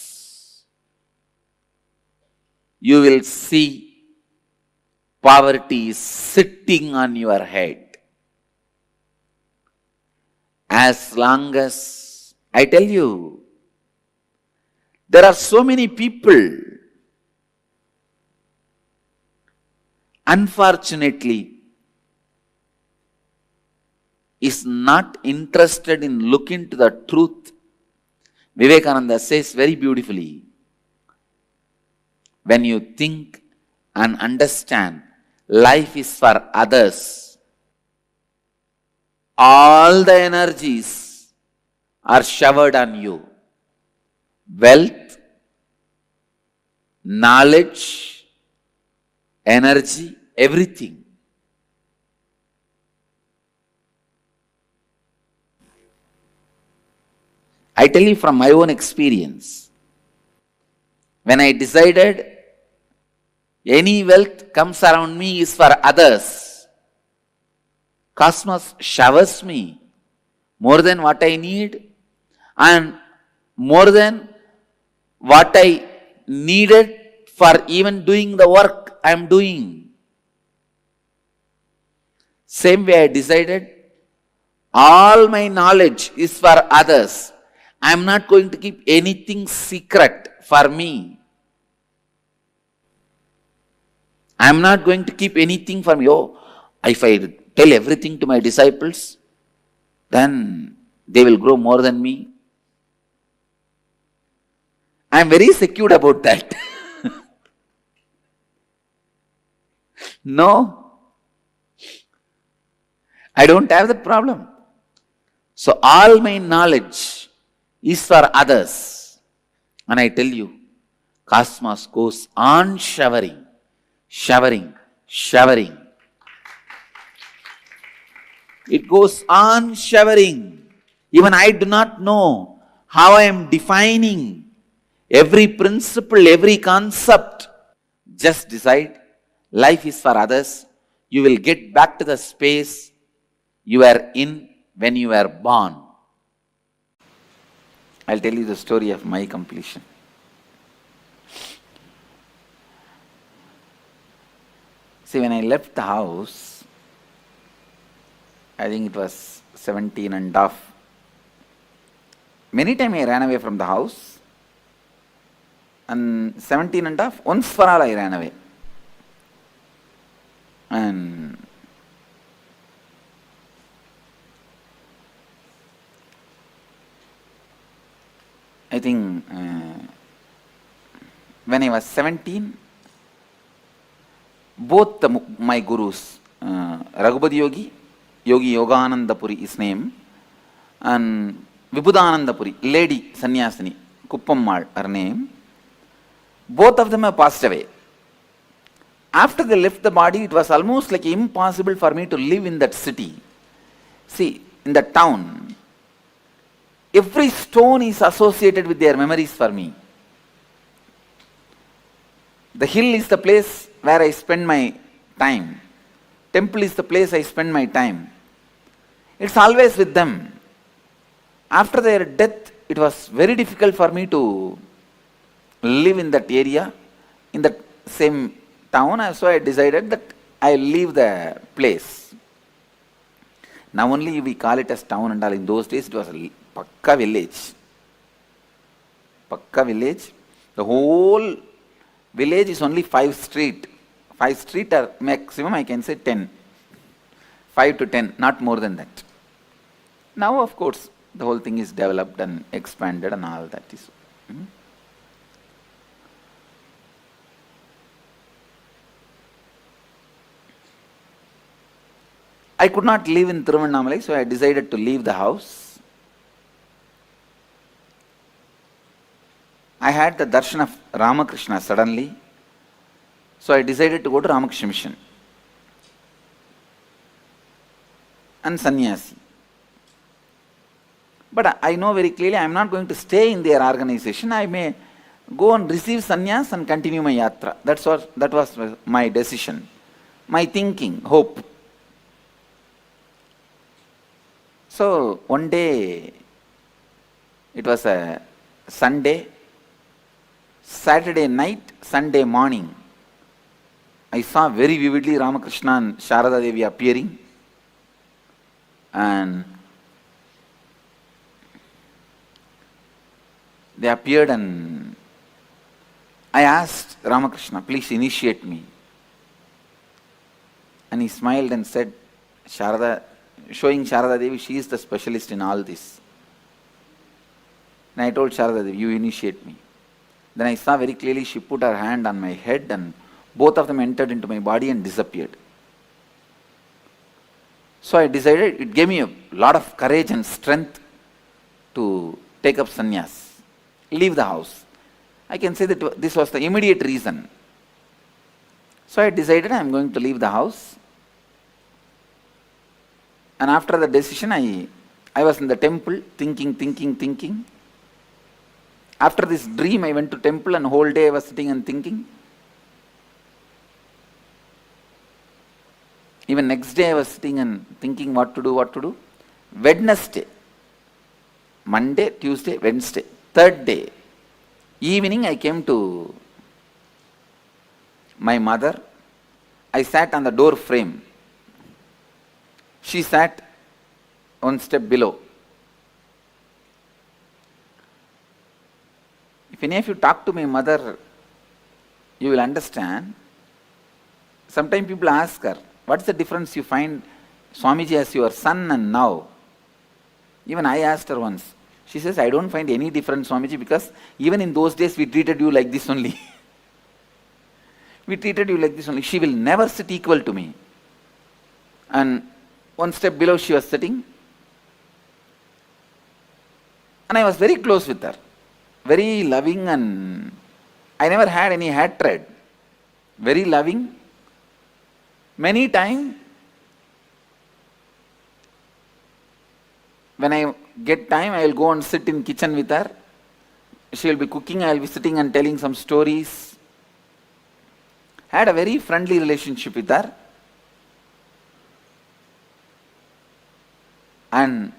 you will see poverty is sitting on your head. As long as, I tell you, there are so many people, unfortunately, is not interested in looking to the truth. Vivekananda says very beautifully, when you think and understand life is for others, all the energies are showered on you. Wealth, knowledge, energy, everything. I tell you from my own experience, when I decided any wealth comes around me is for others, cosmos showers me more than what I need and more than what I needed for even doing the work I am doing. Same way I decided, all my knowledge is for others. I am not going to keep anything secret for me. I am not going to keep anything for me. Oh, if I tell everything to my disciples, then they will grow more than me. I am very secure about that. No, I don't have that problem. So all my knowledge is for others. And I tell you, cosmos goes on showering, showering, showering. It goes on showering. Even I do not know how I am defining every principle, every concept. Just decide, life is for others. You will get back to the space you were in when you were born. I'll tell you the story of my completion. See, when I left the house, I think it was 17 and a half. Many times I ran away from the house, and 17 and a half, once for all I ran away. And I think when I was 17, both my gurus, Raghupati Yogi, Yogi Yogananda Puri, his name, and Vibhudananda Puri, lady sannyasini, Kuppammal, her name, both of them have passed away. After they left the body, it was almost like impossible for me to live in that city. See, in the town, every stone is associated with their memories for me. The hill is the place where I spend my time. Temple is the place I spend my time. It's always with them. After their death, it was very difficult for me to live in that area, in that same town, so I decided that I'll leave the place. Now only we call it as town and all. In those days, it was a Pakka village. Pakka village. The whole village is only 5 streets. 5 streets are maximum, I can say 10. 5 to 10, not more than that. Now, of course, the whole thing is developed and expanded and all that is. I could not live in Tiruvannamalai, so I decided to leave the house. I had the darshan of Ramakrishna suddenly, so I decided to go to Ramakrishna Mission and sannyasi. But I know very clearly I am not going to stay in their organization. I may go and receive sannyas and continue my yatra. That was my decision, my thinking, hope. So one day, it was a Sunday, Saturday night, Sunday morning, I saw very vividly Ramakrishna and Sharada Devi appearing, and they appeared, and I asked Ramakrishna, please initiate me. And he smiled and said, showing Sharada Devi, she is the specialist in all this. And I told Sharada Devi, you initiate me. Then I saw very clearly she put her hand on my head and both of them entered into my body and disappeared. So I decided, it gave me a lot of courage and strength to take up sannyas, leave the house. I can say that this was the immediate reason. So I decided I am going to leave the house. And after the decision, I was in the temple thinking. After this dream, I went to temple and whole day I was sitting and thinking. Even next day I was sitting and thinking what to do. Wednesday, Monday, Tuesday, Wednesday, third day, evening I came to my mother. I sat on the door frame. She sat one step below. If any of you talk to my mother, you will understand. Sometimes people ask her, what's the difference you find Swamiji as your son and now? Even I asked her once. She says, I don't find any difference, Swamiji, because even in those days we treated you like this only. We treated you like this only. She will never sit equal to me. And one step below she was sitting. And I was very close with her. Very loving, and I never had any hatred. Very loving. Many times, when I get time, I will go and sit in kitchen with her. She will be cooking, I will be sitting and telling some stories. I had a very friendly relationship with her. And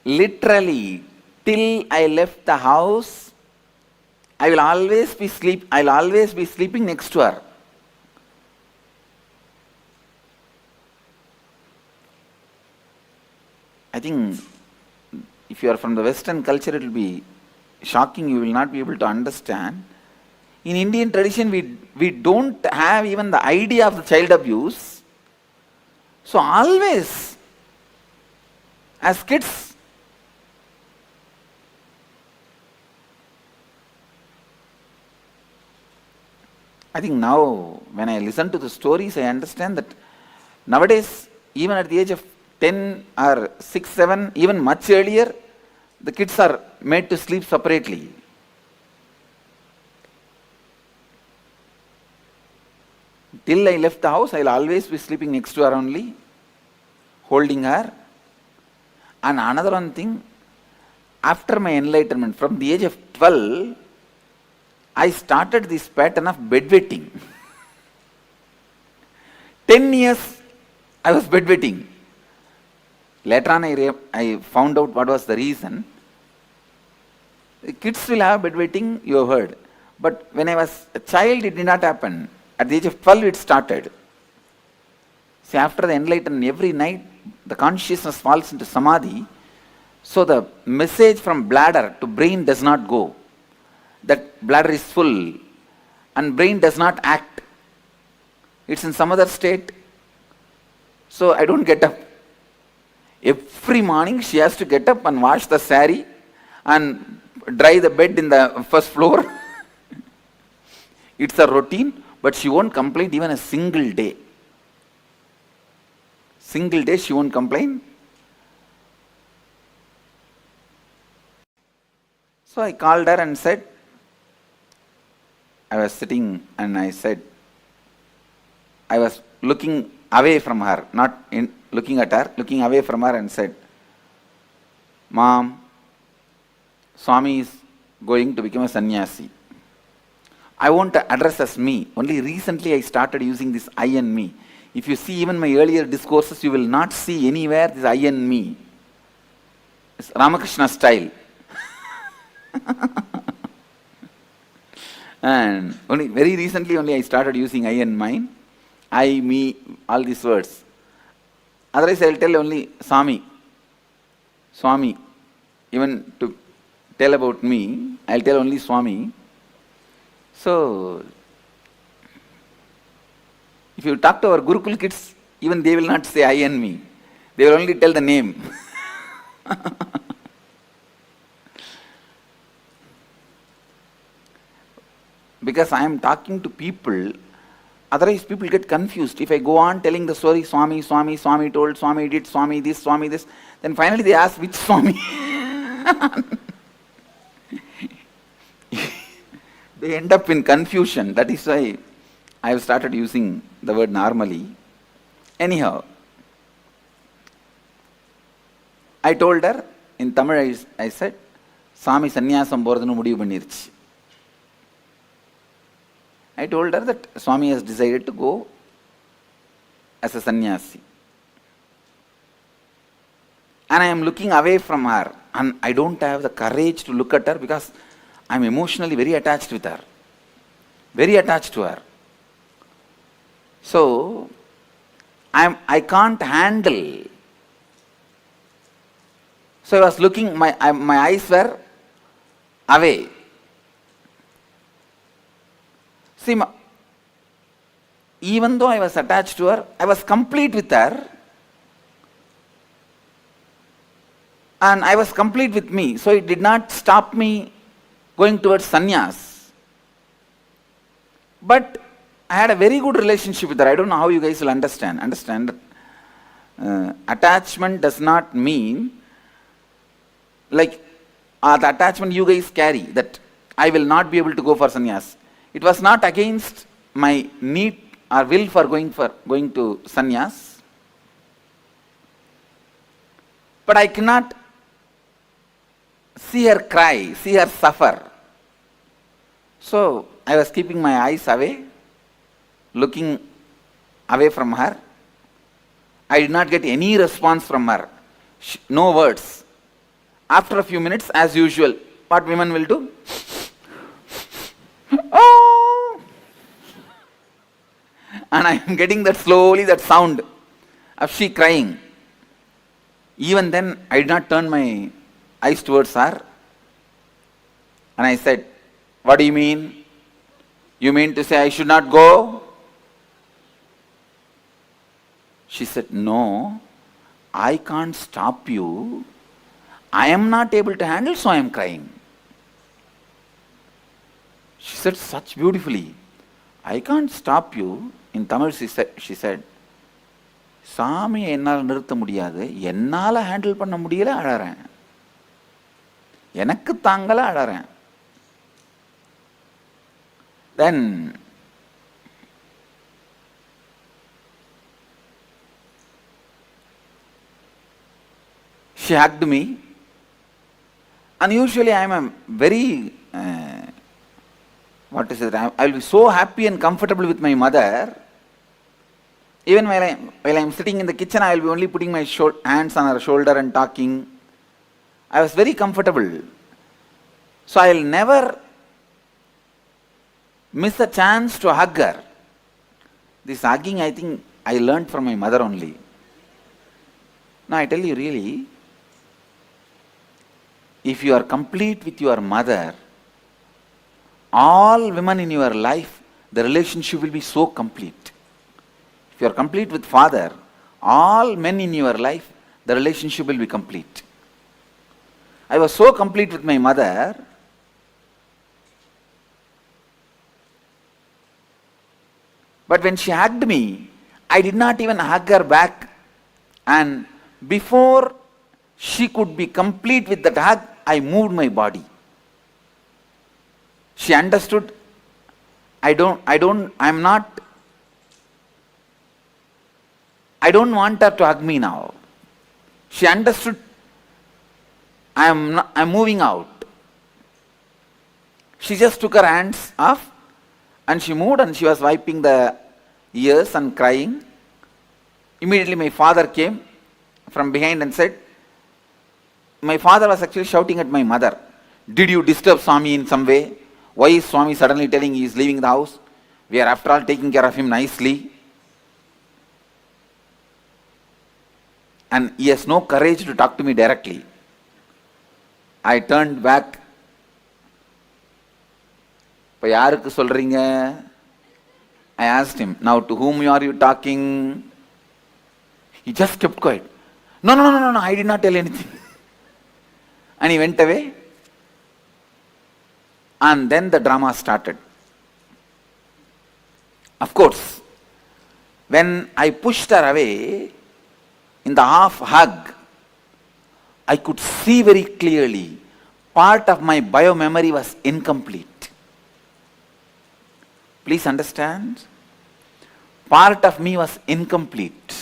literally, till I left the house, I'll always be sleeping next to her. I think if you are from the Western culture, it will be shocking. You will not be able to understand. In Indian tradition, we don't have even the idea of the child abuse. So always, as kids, I think now when I listen to the stories, I understand that nowadays, even at the age of 10 or 6, 7, even much earlier, the kids are made to sleep separately. Till I left the house, I will always be sleeping next to her only, holding her. And another one thing, after my enlightenment, from the age of 12, I started this pattern of bedwetting. 10 years I was bedwetting. Later on I found out what was the reason. Kids will have bedwetting, you have heard. But when I was a child, it did not happen. At the age of 12, it started. See, after the enlightenment, every night the consciousness falls into samadhi. So the message from bladder to brain does not go. That bladder is full and brain does not act. It's in some other state. So I don't get up. Every morning she has to get up and wash the sari and dry the bed in the first floor. It's a routine, but she won't complain even a single day. Single day she won't complain. So I called her and said, I was sitting and I said, I was looking away from her, not looking at her, looking away from her and said, Mom, Swami is going to become a sannyasi. I won't address as me. Only recently I started using this I and me. If you see even my earlier discourses, you will not see anywhere this I and me. It's Ramakrishna style. And only very recently only I started using I and mine. I, me, all these words. Otherwise I will tell only Swami. Swami. Even to tell about me, I will tell only Swami. So, if you talk to our Gurukul kids, even they will not say I and me. They will only tell the name. Because I am talking to people, otherwise people get confused. If I go on telling the story, Swami, Swami, Swami told, Swami did, Swami this, then finally they ask which Swami. They end up in confusion. That is why I have started using the word normally. Anyhow, I told her, in Tamil I said, Swami sannyasam போறதுன்னு முடிவு பண்ணிருச்சு. I told her that Swami has decided to go as a sannyasi. And I am looking away from her. And I don't have the courage to look at her because I am emotionally very attached with her. Very attached to her. So, I can't handle. So I was looking, my eyes were away. See, even though I was attached to her, I was complete with her. And I was complete with me. So it did not stop me going towards sannyas. But I had a very good relationship with her. I don't know how you guys will understand. Understand that attachment does not mean like the attachment you guys carry, that I will not be able to go for sannyas. It was not against my need or will for going to sannyas. But I cannot see her cry, see her suffer. So I was keeping my eyes away, looking away from her. I did not get any response from her. No words. After a few minutes, as usual, what women will do? Oh! And I am getting that slowly, that sound of she crying. Even then, I did not turn my eyes towards her. And I said, "What do you mean? You mean to say I should not go?" She said, "No, I can't stop you. I am not able to handle, so I am crying." She said such beautifully, "I can't stop you." In Tamil she said, "சாமி என்னால் நிறுத்த முடியாது, என்னால் handle பண்ண முடியல, அழறேன். எனக்கு தாங்கல, அழறேன்." Then she hugged me, and usually I am a very I will be so happy and comfortable with my mother. Even while I am sitting in the kitchen, I will be only putting my hands on her shoulder and talking. I was very comfortable. So I will never miss a chance to hug her. This hugging, I think, I learned from my mother only. Now I tell you really, if you are complete with your mother, all women in your life, the relationship will be so complete. If you are complete with father, all men in your life, the relationship will be complete. I was so complete with my mother, but when she hugged me, I did not even hug her back, and before she could be complete with that hug, I moved my body. She understood, I don't want her to hug me now. She understood, I'm moving out. She just took her hands off and she moved, and she was wiping the ears and crying. Immediately my father came from behind and said, my father was actually shouting at my mother, "Did you disturb Swami in some way? Why is Swami suddenly telling he is leaving the house? We are after all taking care of him nicely." And he has no courage to talk to me directly. I turned back. "Ppa yarukku solringa?" I asked him, "Now to whom are you talking?" He just kept quiet. No, I did not tell anything." And he went away. And then the drama started. Of course, when I pushed her away, in the half hug, I could see very clearly part of my bio memory was incomplete. Please understand? Part of me was incomplete.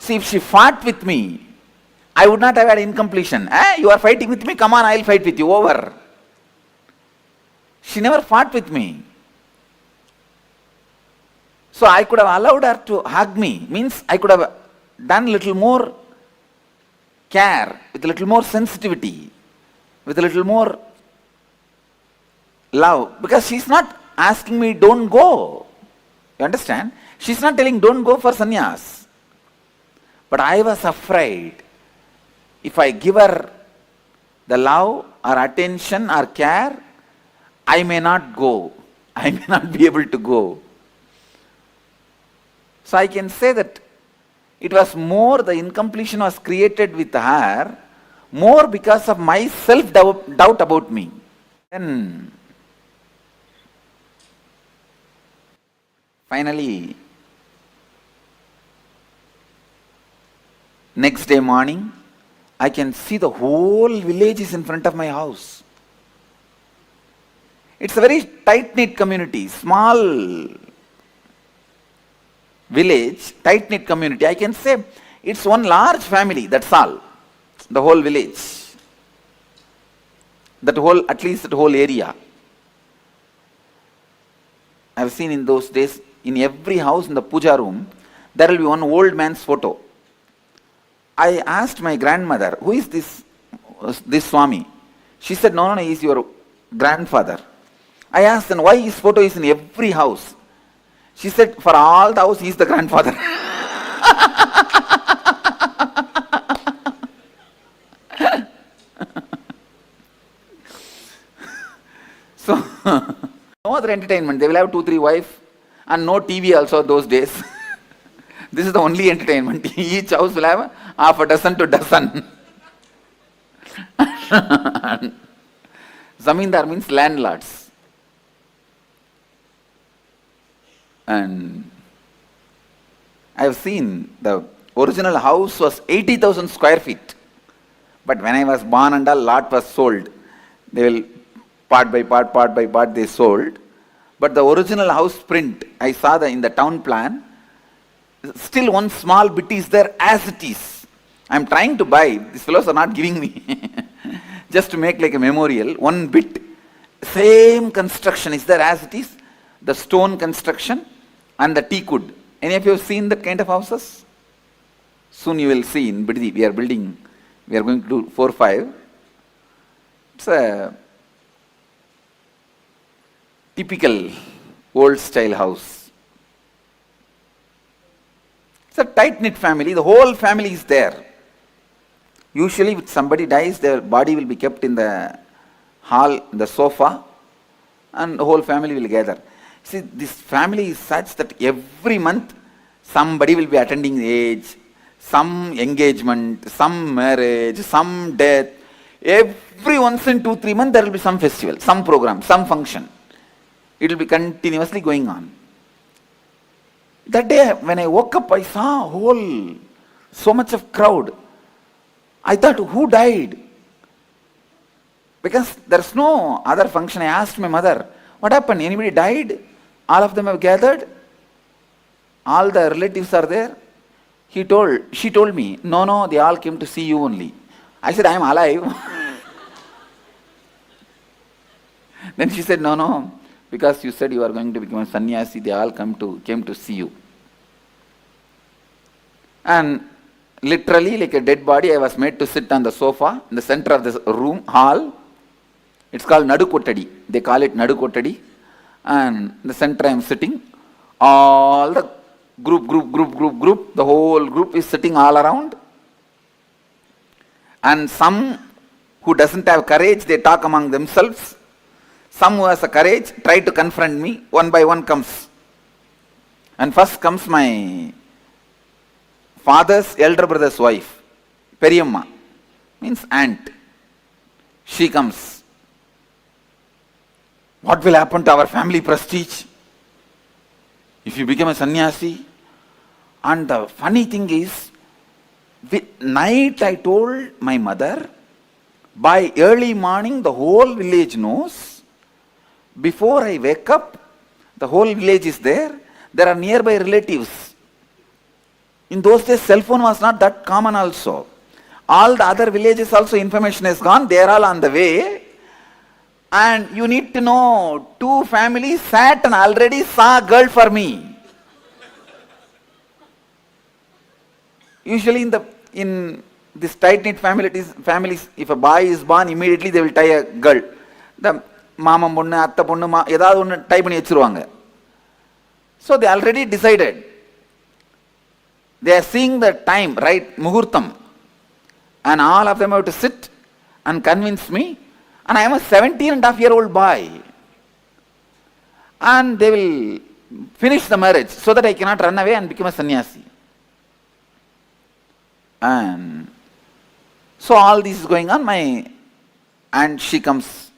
See, if she fought with me, I would not have had incompletion. You are fighting with me? Come on, I will fight with you. Over. She never fought with me. So I could have allowed her to hug me. Means I could have done a little more care, with a little more sensitivity, with a little more love. Because she's not asking me, "Don't go." You understand? She's not telling, "Don't go for sannyas." But I was afraid, if I give her the love or attention or care, I may not go. I may not be able to go. So I can say that it was more, the incompletion was created with her, more because of my self-doubt about me. Then, finally, next day morning, I can see the whole village is in front of my house. It's a very tight-knit community, small village, tight-knit community. I can say it's one large family, that's all. The whole village. At least that whole area. I've seen in those days, in every house in the puja room, there will be one old man's photo. I asked my grandmother, "Who is this Swami?" She said, no, he is your grandfather. I asked, "Then why his photo is in every house?" She said, "For all the house, he is the grandfather." No other entertainment. They will have 2-3 wives and no TV also those days. This is the only entertainment. Each house will have half a dozen to dozen. Zamindar means landlords. And I have seen the original house was 80,000 square feet. But when I was born and a lot was sold. They will part by part they sold. But the original house print, I saw in the town plan, still one small bit is there as it is. I am trying to buy, these fellows are not giving me. Just to make like a memorial, one bit, same construction is there as it is, the stone construction and the teak wood. Any of you have seen that kind of houses? Soon you will see in Biddi, we are building, we are going to do 4-5. It's a typical old style house. It's a tight-knit family, the whole family is there. Usually if somebody dies, their body will be kept in the hall, the sofa, and the whole family will gather. See, this family is such that every month somebody will be attending the age, some engagement, some marriage, some death. Every once in 2-3 months there will be some festival, some program, some function. It will be continuously going on. That day when I woke up, I saw so much of crowd. I thought, who died? Because there's no other function. I asked my mother, what happened? Anybody died? All of them have gathered? All the relatives are there? She told me, no, they all came to see you only. I said, I am alive. Then she said, no, because you said you are going to become a sannyasi, they all came to see you. And literally, like a dead body, I was made to sit on the sofa in the center of this room, hall. It's called Nadukotadi. They call it Nadukotadi. And in the center I am sitting. All the group, the whole group is sitting all around. And some who doesn't have courage, they talk among themselves. Some who has a courage try to confront me. One by one comes. And first comes my father's elder brother's wife, Periyamma, means aunt. She comes. What will happen to our family prestige if you become a sannyasi? And the funny thing is, night I told my mother, by early morning the whole village knows. Before I wake up, the whole village is there. There are nearby relatives. In those days, cell phone was not that common also. All the other villages also information has gone. They are all on the way. And you need to know, 2 families sat and already saw a girl for me. Usually in this tight-knit families, if a boy is born, immediately they will tie a girl. The mama ponnu, atta ponnu, edavadhu onnu tie panni vechiruvaanga. So they already decided. They are seeing the time, right, muhurtam. And all of them have to sit and convince me. And I am a 17.5-year-old boy. And they will finish the marriage so that I cannot run away and become a sannyasi. And so all this is going on. And she comes,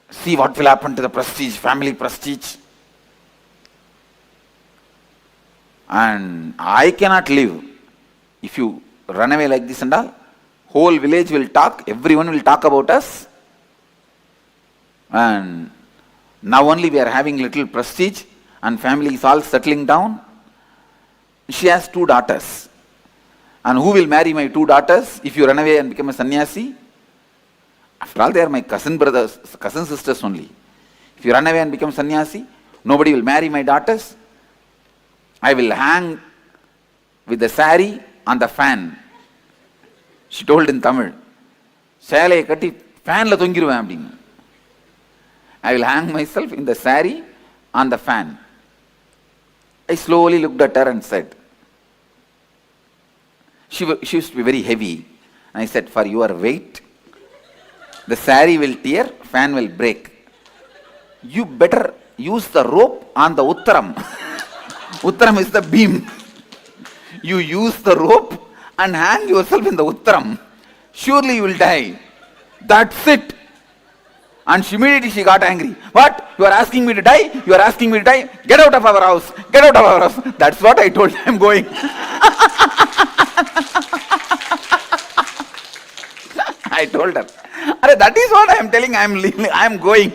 see what will happen to the prestige, family prestige. And I cannot live if you run away like this and all. Whole village will talk, everyone will talk about us. And now only we are having little prestige and family is all settling down. She has 2 daughters. And who will marry my 2 daughters if you run away and become a sannyasi? After all, they are my cousin sisters only. If you run away and become sannyasi, nobody will marry my daughters. I will hang with the sari on the fan. She told in Tamil. Shalai katti fan la thongiruven appadinu. I will hang myself in the sari on the fan. I slowly looked at her and said, she used to be very heavy. And I said, for your weight, the sari will tear, fan will break. you better use the rope on the Uttaram. Uttaram is the beam. You use the rope and hang yourself in the Uttaram. Surely you will die. That's it. And immediately she got angry. What? You are asking me to die? You are asking me to die? Get out of our house. Get out of our house. That's what I told her. I'm going. I told her. That is what I am telling. I am going.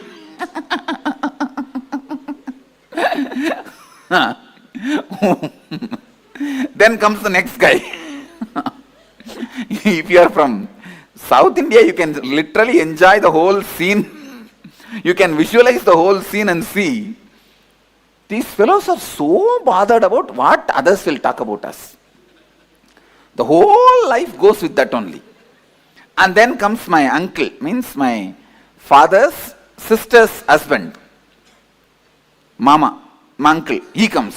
Then comes the next guy. If you are from South India, you can literally enjoy the whole scene. You can visualize the whole scene and see. These fellows are so bothered about what others will talk about us. The whole life goes with that only. And then comes my uncle, means my father's sister's husband. Mama, my uncle, he comes.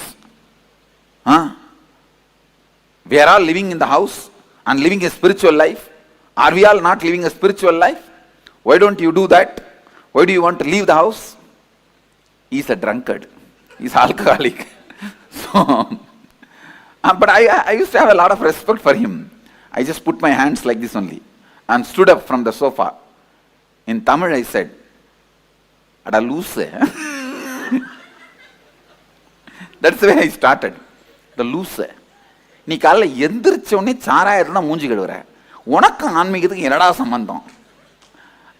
We are all living in the house and living a spiritual life. Are we all not living a spiritual life? Why don't you do that? Why do you want to leave the house? He's a drunkard. He's alcoholic. So, but I used to have a lot of respect for him. I just put my hands like this only and stood up from the sofa. In Tamil I said, "Ada loose." That's the way I started. The loose. நீ காலைல எந்திரிச்ச உடனே சாராயிரம் தான் மூஞ்சி கழுவுற. உனக்கு ஆன்மீகத்துக்கு என்னடா சம்பந்தம்?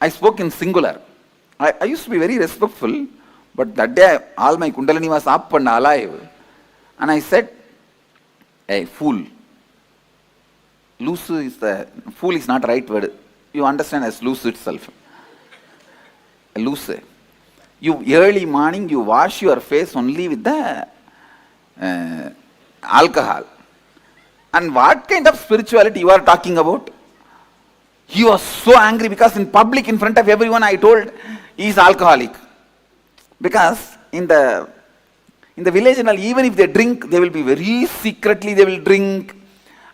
I spoke in singular. I used to be very respectful, but that day all my kundalini was up and alive. And I said, "Hey, fool. Loose is the, fool is not the right word. You understand as loose itself. Loose. You early morning, you wash your face only with the alcohol. And what kind of spirituality you are talking about?" He was so angry because in public, in front of everyone, I told he is alcoholic. Because in the village, even if they drink, they will be very secretly, they will drink.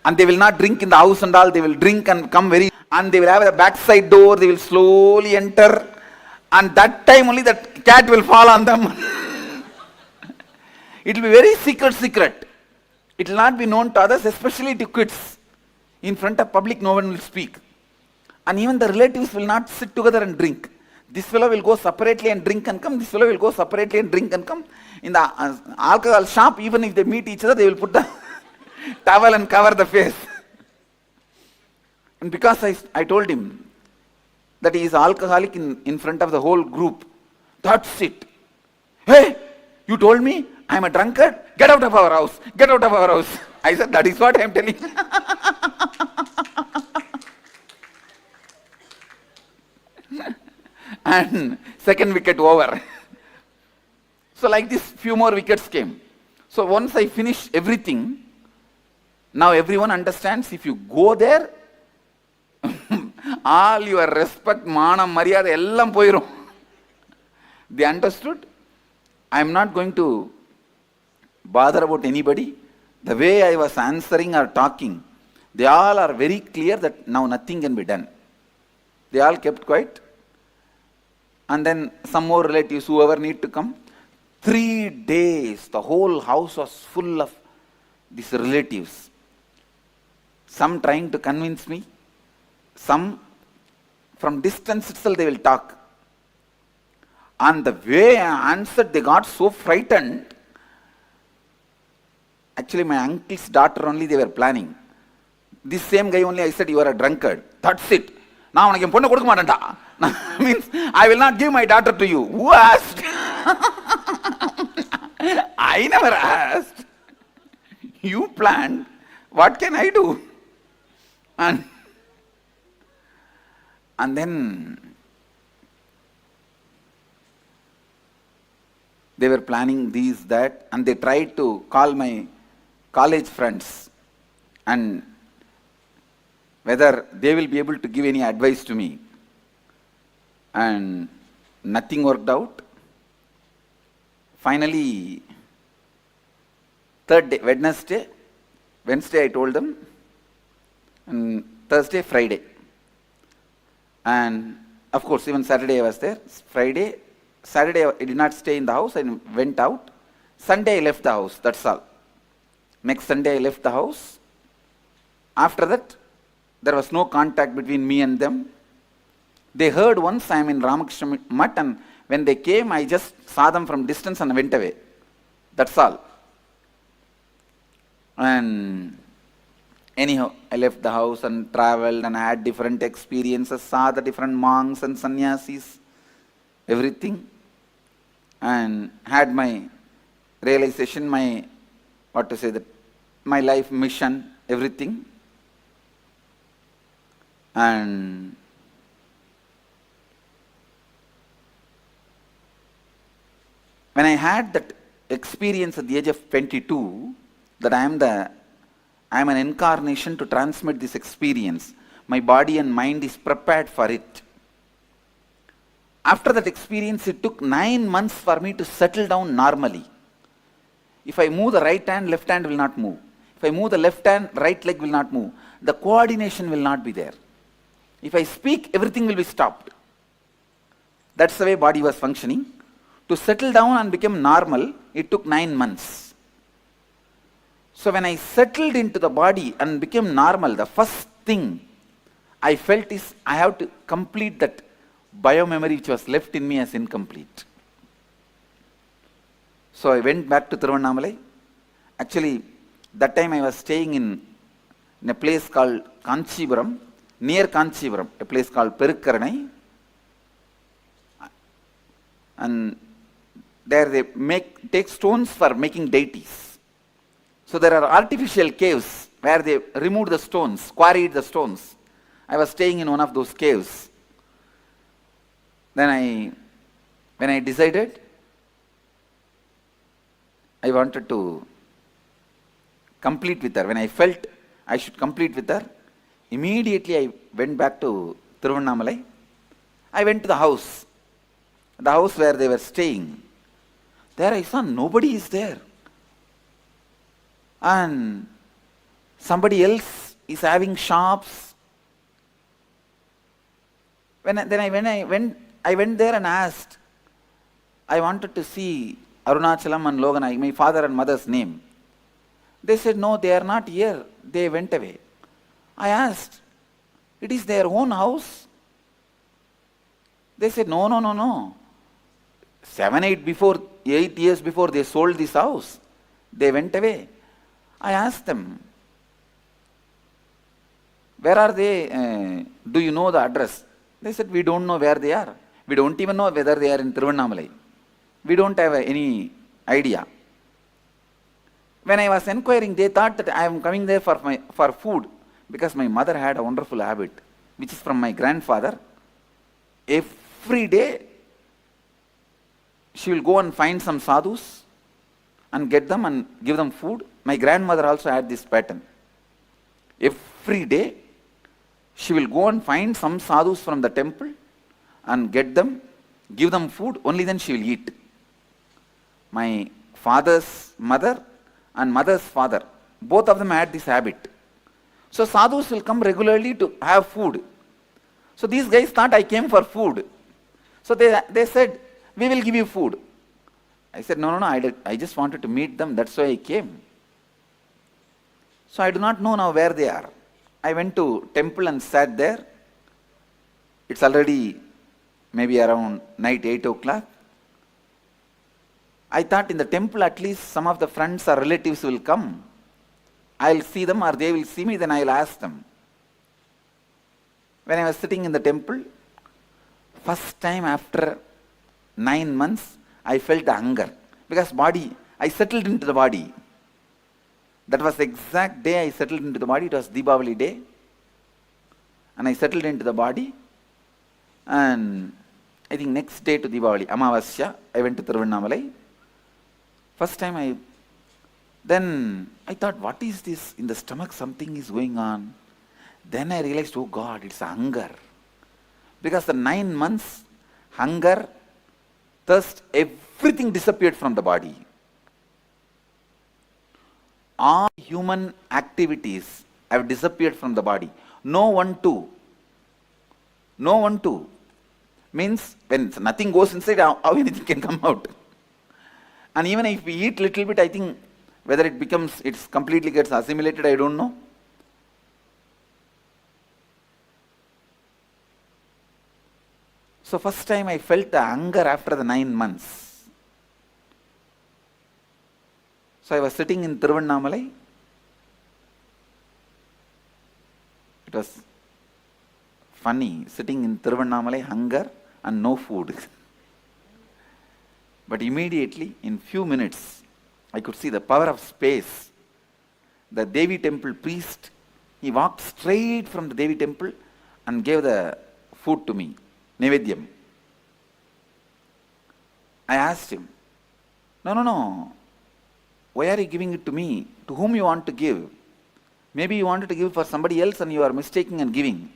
And they will not drink in the house and all, they will drink and come very, and they will have a backside door, they will slowly enter. And that time only that cat will fall on them. It will be very secret. It will not be known to others, especially to kids. In front of public, no one will speak. And even the relatives will not sit together and drink. This fellow will go separately and drink and come. This fellow will go separately and drink and come. In the alcohol shop, even if they meet each other, they will put the towel and cover the face. And because I told him that he is alcoholic in front of the whole group, that's it. "Hey, you told me I am a drunkard? Get out of our house. Get out of our house." I said, that is what I am telling. And second wicket over. So like this, few more wickets came. So once I finished everything, now everyone understands if you go there, all your respect, manam, maryada, ellam poirum. They understood. I am not going to bother about anybody. The way I was answering or talking, they all are very clear that now nothing can be done. They all kept quiet. And then some more relatives, whoever need to come. 3 days, the whole house was full of these relatives. Some trying to convince me. Some from distance itself they will talk. And the way I answered, they got so frightened. Actually, my uncle's daughter only they were planning. This same guy only I said, "You are a drunkard." That's it. Now I can கொடுக்க மாட்டேன்டா. Means I will not give my daughter to you. Who asked? I never asked. You planned. What can I do? And then they were planning these, that, and they tried to call my college friends and whether they will be able to give any advice to me. And nothing worked out. Finally, third day, Wednesday I told them, and Thursday, Friday. And of course, even Saturday I was there. Friday, Saturday I did not stay in the house, I went out. Sunday I left the house, that's all. Next Sunday I left the house. After that, there was no contact between me and them. They heard once I am in Ramakrishna Mutt, and when they came, I just saw them from distance and went away. That's all. And anyhow, I left the house and traveled and had different experiences, saw the different monks and sannyasis, everything, and had my realization, my, my life mission, everything. And when I had that experience at the age of 22, that I am an incarnation to transmit this experience, my body and mind is prepared for it. After that experience, it took 9 months for me to settle down normally. If I move the right hand, left hand will not move. If I move the left hand, right leg will not move. The coordination will not be there. If I speak, everything will be stopped. That's the way body was functioning. To settle down and become normal, it took 9 months. So when I settled into the body and became normal, the first thing I felt is I have to complete that biomemory which was left in me as incomplete. So I went back to Tiruvannamalai. Actually, that time I was staying in a place called Kanchipuram, near Kanchipuram, a place called Perukkaranai. And there they take stones for making deities. So there are artificial caves where they removed the stones, quarried the stones. I was staying in one of those caves. Then when I decided, I wanted to complete with her. When I felt I should complete with her, immediately I went back to Tiruvannamalai. I went to the house where they were staying. There I saw nobody is there. And somebody else is having shops. I went there and asked. I wanted to see Arunachalam and Logan, my father and mother's name. They said, no, they are not here. They went away. I asked, it is their own house? They said, no. 8 years before they sold this house, they went away. I asked them, where are they? Do you know the address? They said, we don't know where they are. We don't even know whether they are in Tiruvannamalai. We don't have any idea. When I was inquiring, they thought that I am coming there for food, because my mother had a wonderful habit, which is from my grandfather. Every day, she will go and find some sadhus and get them and give them food. My grandmother also had this pattern. Every day, she will go and find some sadhus from the temple and get them, give them food, only then she will eat. My father's mother and mother's father, both of them had this habit. So sadhus will come regularly to have food. So these guys thought I came for food. So they said, we will give you food. I said, no, I just wanted to meet them, that's why I came. So I do not know now where they are. I went to temple and sat there. It's already maybe around night 8 o'clock. I thought in the temple at least some of the friends or relatives will come. I'll see them or they will see me, then I'll ask them. When I was sitting in the temple, first time after 9 months, I felt hunger. Because I settled into the body. That was the exact day I settled into the body. It was Deepavali day. And I settled into the body. And I think next day to Deepavali, Amavasya, I went to Tiruvannamalai. First time then I thought, what is this? In the stomach something is going on. Then I realized, oh God, it's hunger. Because the 9 months, hunger, thirst, everything disappeared from the body. All human activities have disappeared from the body. No one too. Means when nothing goes inside, how anything can come out? And even if we eat little bit, I think whether it's completely gets assimilated, I don't know. So first time I felt the hunger after the 9 months. So I was sitting in Tiruvannamalai. It was funny, sitting in Tiruvannamalai, hunger and no food. But immediately, in few minutes, I could see the power of space. The Devi temple priest, he walked straight from the Devi temple and gave the food to me, Nevedyam. I asked him, no, why are you giving it to me? To whom you want to give? Maybe you wanted to give for somebody else and you are mistaking and giving.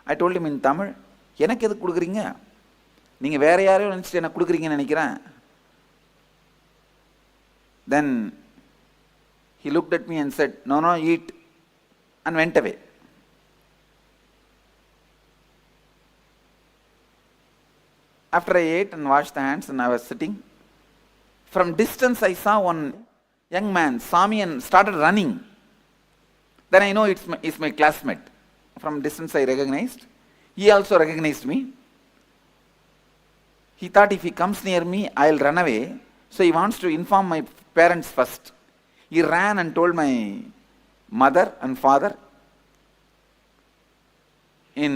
I told him in Tamil, எனக்கு எது கொடுக்குறீங்க? நீங்க வேற யாரையோ நினைச்சிட்டு எனக்கு கொடுக்குறீங்கன்னு நினைக்கிறேன். Then he looked at me and said, no, eat, and went away. After I ate and washed the hands and I was sitting, from distance I saw one young man saw me and started running. Then I know it's my classmate. From distance I recognized. He also recognized me. He thought if he comes near me, I'll run away. So he wants to inform my parents first. He ran and told my mother and father. In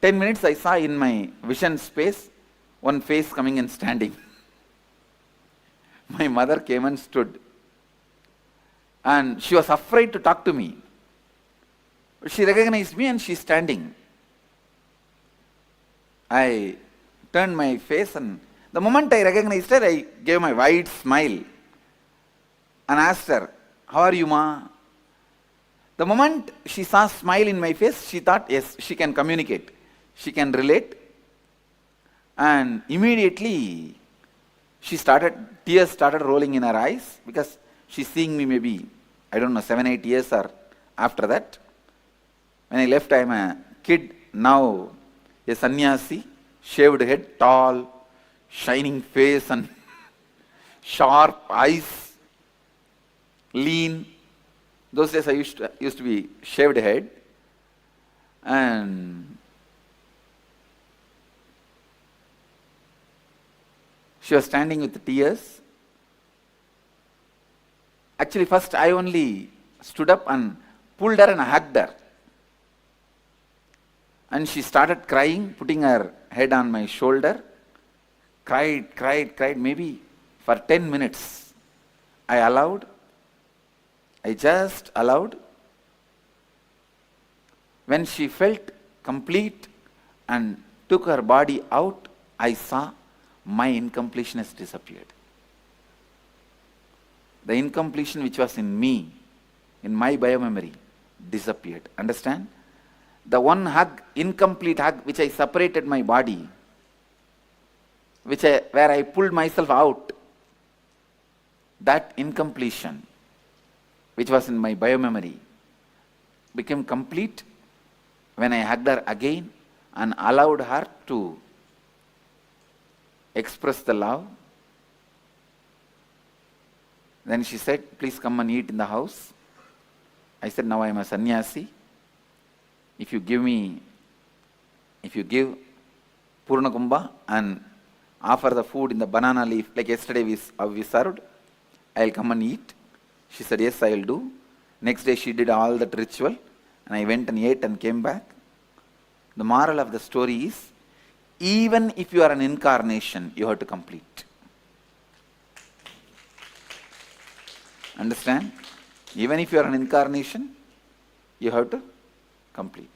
10 minutes I saw in my vision space one face coming and standing. My mother came and stood. And she was afraid to talk to me. She recognized me and she's standing. I turned my face and the moment I recognized her, I gave my wide smile and asked her, how are you, Ma? The moment she saw a smile in my face, she thought, yes, she can communicate. She can relate. And immediately, tears started rolling in her eyes because she's seeing me maybe, 7, 8 years or after that. When I left, I'm a kid, now a sannyasi, shaved head, tall, shining face and sharp eyes, lean. Those days I used to be shaved head. And she was standing with tears. Actually, first I only stood up and pulled her and hugged her. And she started crying, putting her head on my shoulder. Cried, maybe for 10 minutes. I just allowed. When she felt complete and took her body out, I saw my incompleteness disappeared. The incompletion which was in me, in my biomemory, disappeared. Understand? The one hug, incomplete hug, which I separated my body, where I pulled myself out, that incompletion, which was in my biomemory, became complete when I hugged her again and allowed her to express the love. Then she said, please come and eat in the house. I said, now I am a sannyasi. If you give Purna Kumbha and offer the food in the banana leaf, like yesterday we served, I'll come and eat. She said, yes, I'll do. Next day she did all that ritual and I went and ate and came back. The moral of the story is, even if you are an incarnation, you have to complete. Understand? Even if you are an incarnation, you have to complete.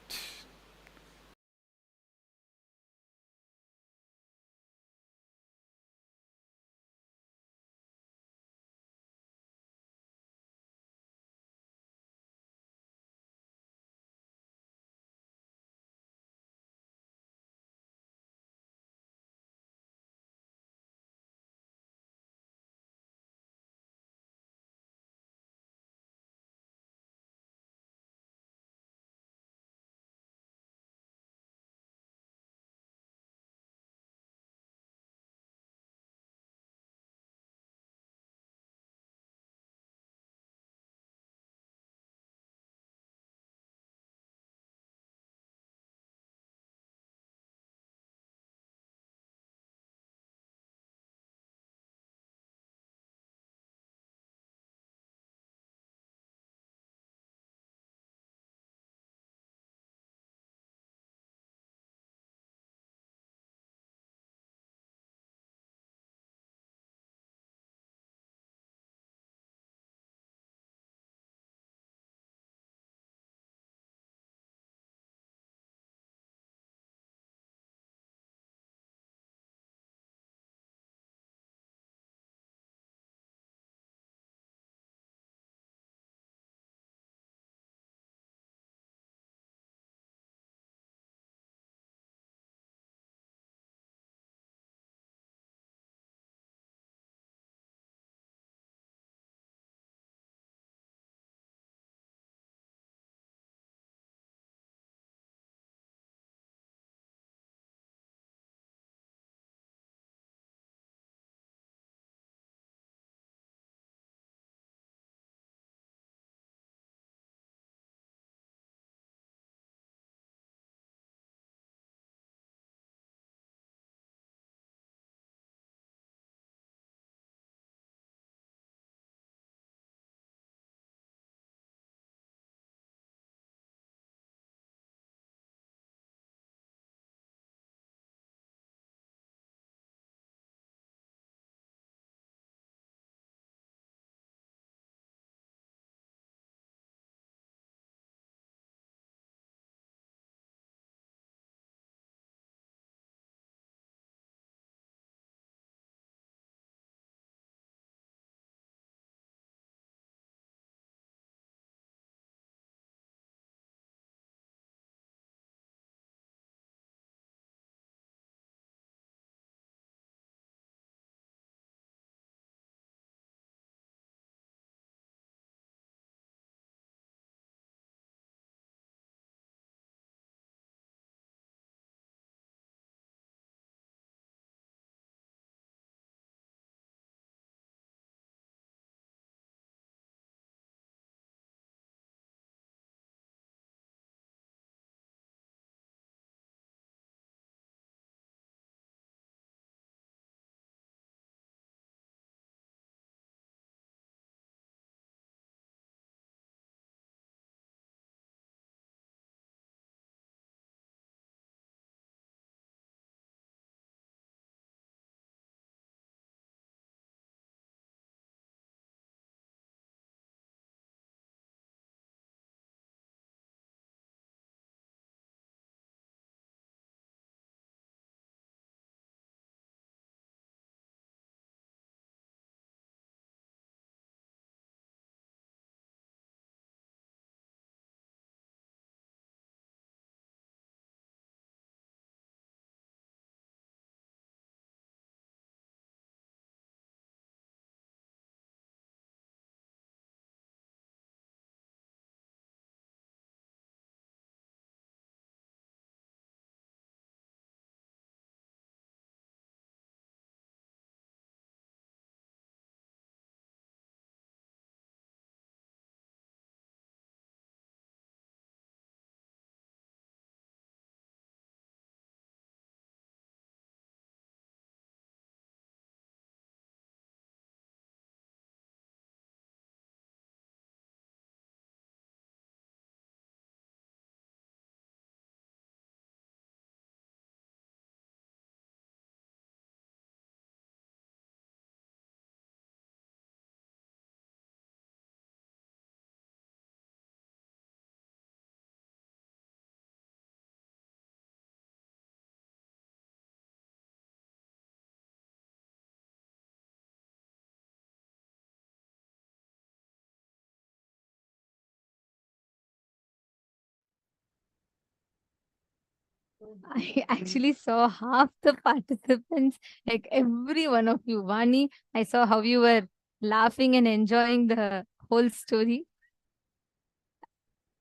I actually saw half the participants, like every one of you. Vani, I saw how you were laughing and enjoying the whole story.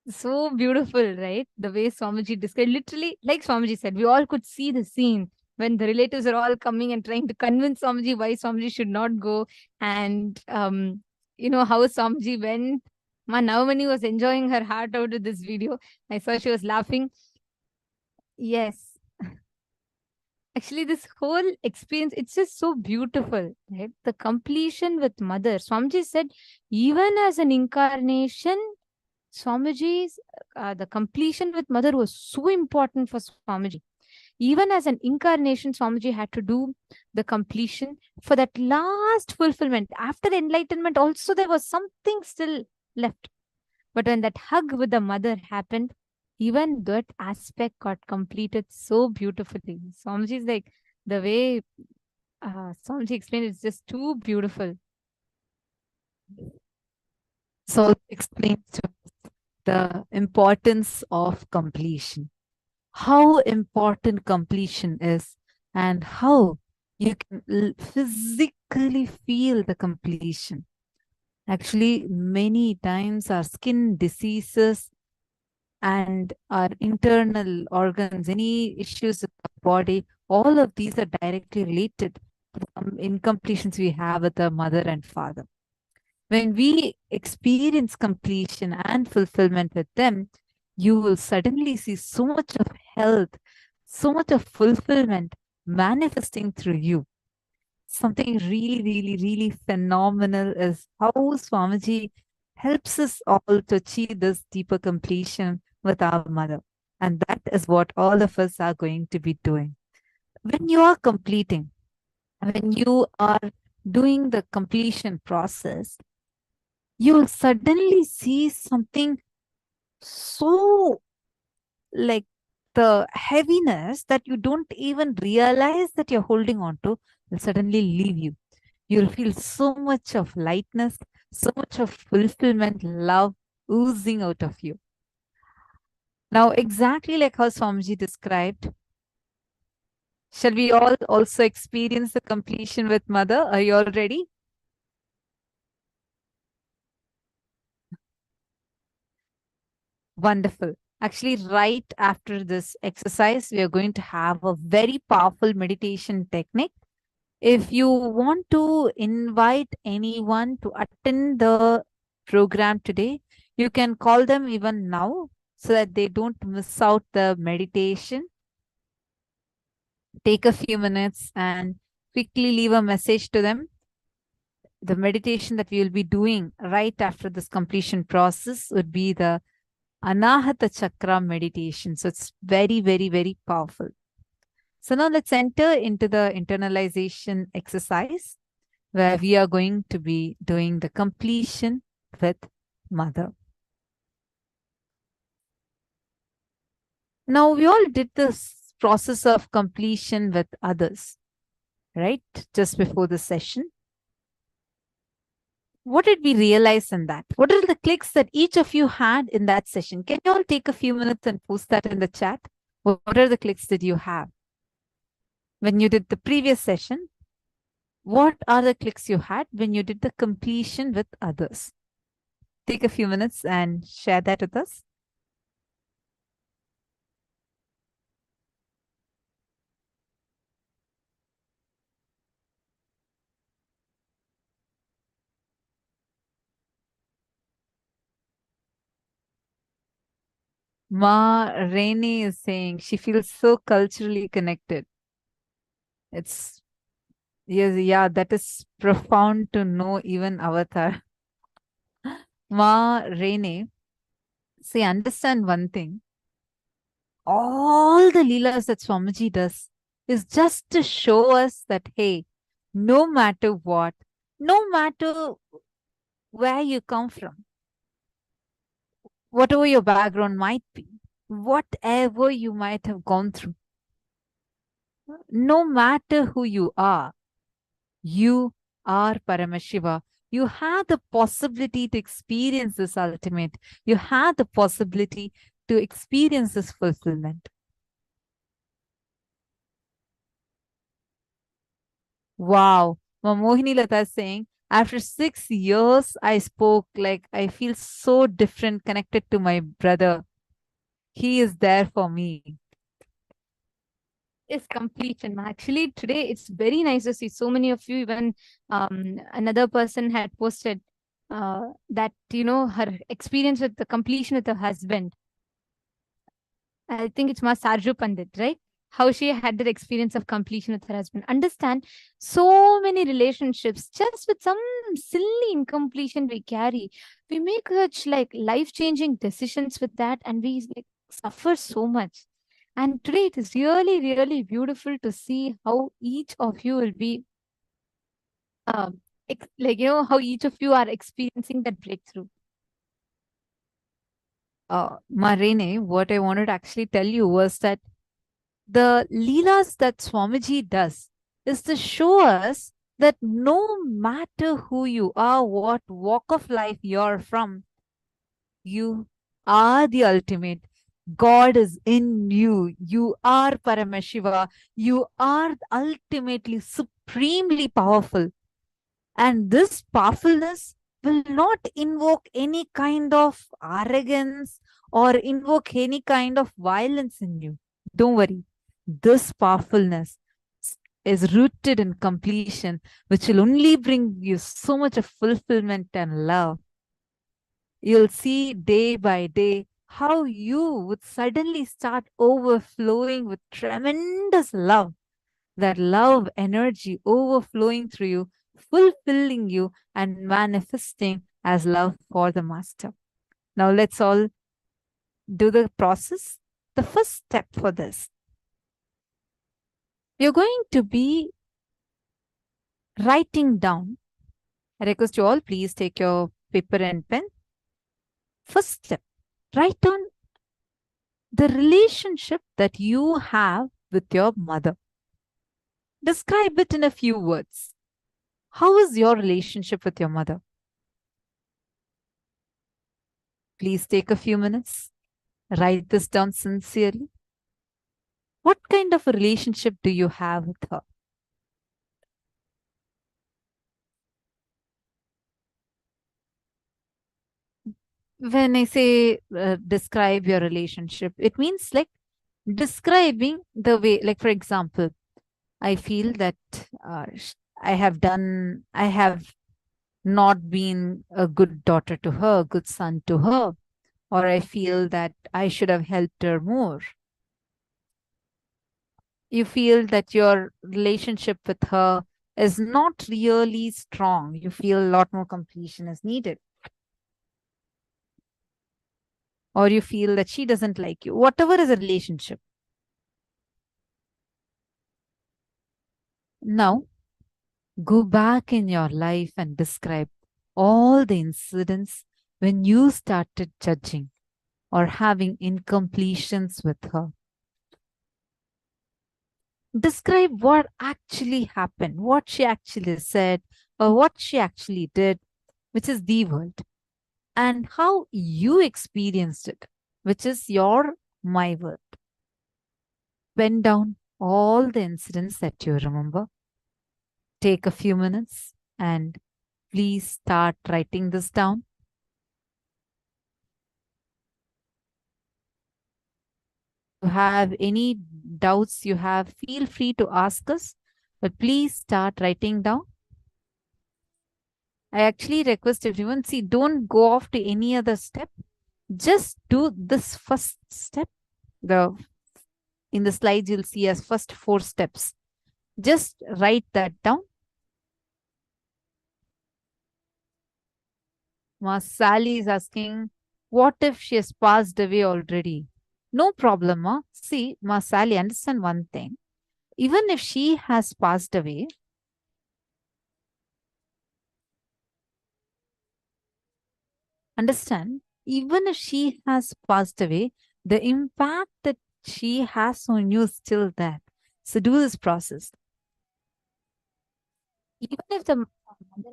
So beautiful, right? The way Swamiji described, literally, like Swamiji said, we all could see the scene when the relatives are all coming and trying to convince Swamiji why Swamiji should not go. And, how Swamiji went. Ma Navamani was enjoying her heart out of this video. I saw she was laughing. Yes. Actually, this whole experience, it's just so beautiful, right? The completion with mother. Swamiji said, even as an incarnation, Swamiji's, the completion with mother was so important for Swamiji. Even as an incarnation, Swamiji had to do the completion for that last fulfillment. After enlightenment, also there was something still left. But when that hug with the mother happened, even that aspect got completed so beautifully. Swamiji's like, the way Swamiji explained, it's just too beautiful. So it explains to us the importance of completion. How important completion is and how you can physically feel the completion. Actually, many times our skin diseases and our internal organs, any issues with the body, all of these are directly related to the incompletions we have with our mother and father. When we experience completion and fulfillment with them, you will suddenly see so much of health, so much of fulfillment manifesting through you. Something really, really, really phenomenal is how Swamiji helps us all to achieve this deeper completion with our mother. And that is what all of us are going to be doing. When you are completing, when you are doing the completion process, you will suddenly see something so like the heaviness that you don't even realize that you're holding on to will suddenly leave you. You'll feel so much of lightness, so much of fulfillment, love oozing out of you. Now, exactly like how Swamiji described, shall we all also experience the completion with Mother? Are you all ready? Wonderful. Actually, right after this exercise, we are going to have a very powerful meditation technique. If you want to invite anyone to attend the program today, you can call them even now so that they don't miss out the meditation. Take a few minutes and quickly leave a message to them. The meditation that we will be doing right after this completion process would be the Anahata Chakra meditation. So it's very, very, very powerful. So now let's enter into the internalization exercise where we are going to be doing the completion with Mother. Now we all did this process of completion with others, right? Just before the session. What did we realize in that? What are the clicks that each of you had in that session? Can you all take a few minutes and post that in the chat? What are the clicks that you have? When you did the previous session, what are the clicks you had when you did the completion with others? Take a few minutes and share that with us. Ma Rainey is saying she feels so culturally connected. It's, yes, yeah, that is profound to know even Avatar. Ma Rainey, see, understand one thing. All the Leelas that Swamiji does is just to show us that, hey, no matter what, no matter where you come from, whatever your background might be, whatever you might have gone through, no matter who you are Paramashiva. You have the possibility to experience this ultimate. You have the possibility to experience this fulfillment. Wow. Mohini Lata is saying, after 6 years, I spoke like I feel so different connected to my brother. He is there for me. Is completion. Actually, today it's very nice to see so many of you. Even another person had posted that, her experience with the completion with her husband. I think it's Ma Sarju Pandit, right? How she had that experience of completion with her husband. Understand, so many relationships, just with some silly incompletion we carry. We make such like life-changing decisions with that, and we like suffer so much. And today it is really, really beautiful to see how each of you will be, how each of you are experiencing that breakthrough. Marine, what I wanted to actually tell you was that the Leelas that Swamiji does is to show us that no matter who you are, what walk of life you're from, you are the ultimate. God is in you. You are Paramashiva. You are ultimately supremely powerful. And this powerfulness will not invoke any kind of arrogance or invoke any kind of violence in you. Don't worry. This powerfulness is rooted in completion, which will only bring you so much of fulfillment and love. You'll see day by day how you would suddenly start overflowing with tremendous love. That love energy overflowing through you, fulfilling you, and manifesting as love for the Master. Now, let's all do the process. The first step for this, you're going to be writing down. I request you all, please take your paper and pen. First step, write down the relationship that you have with your mother. Describe it in a few words. How is your relationship with your mother? Please take a few minutes. Write this down sincerely. What kind of a relationship do you have with her? When I say describe your relationship, it means like describing the way, like for example, I feel that I have not been a good daughter to her, good son to her, or I feel that I should have helped her more. You feel that your relationship with her is not really strong. You feel a lot more completion is needed. Or you feel that she doesn't like you. Whatever is a relationship. Now, go back in your life and describe all the incidents when you started judging or having incompletions with her. Describe what actually happened, what she actually said, or what she actually did, which is the world, and how you experienced it, which is your my world. Pen down all the incidents that you remember. Take a few minutes and please start writing this down. If you have any doubts you have, feel free to ask us, but please start writing down. I actually request everyone, see, don't go off to any other step. Just do this first step. In the slides, you'll see as first 4 steps. Just write that down. Ma Sally is asking, what if she has passed away already? No problem, Ma. See, Ma Sally, understand one thing. Even if she has passed away, understand, even if she has passed away, the impact that she has on you is still there. So do this process. Even if the mother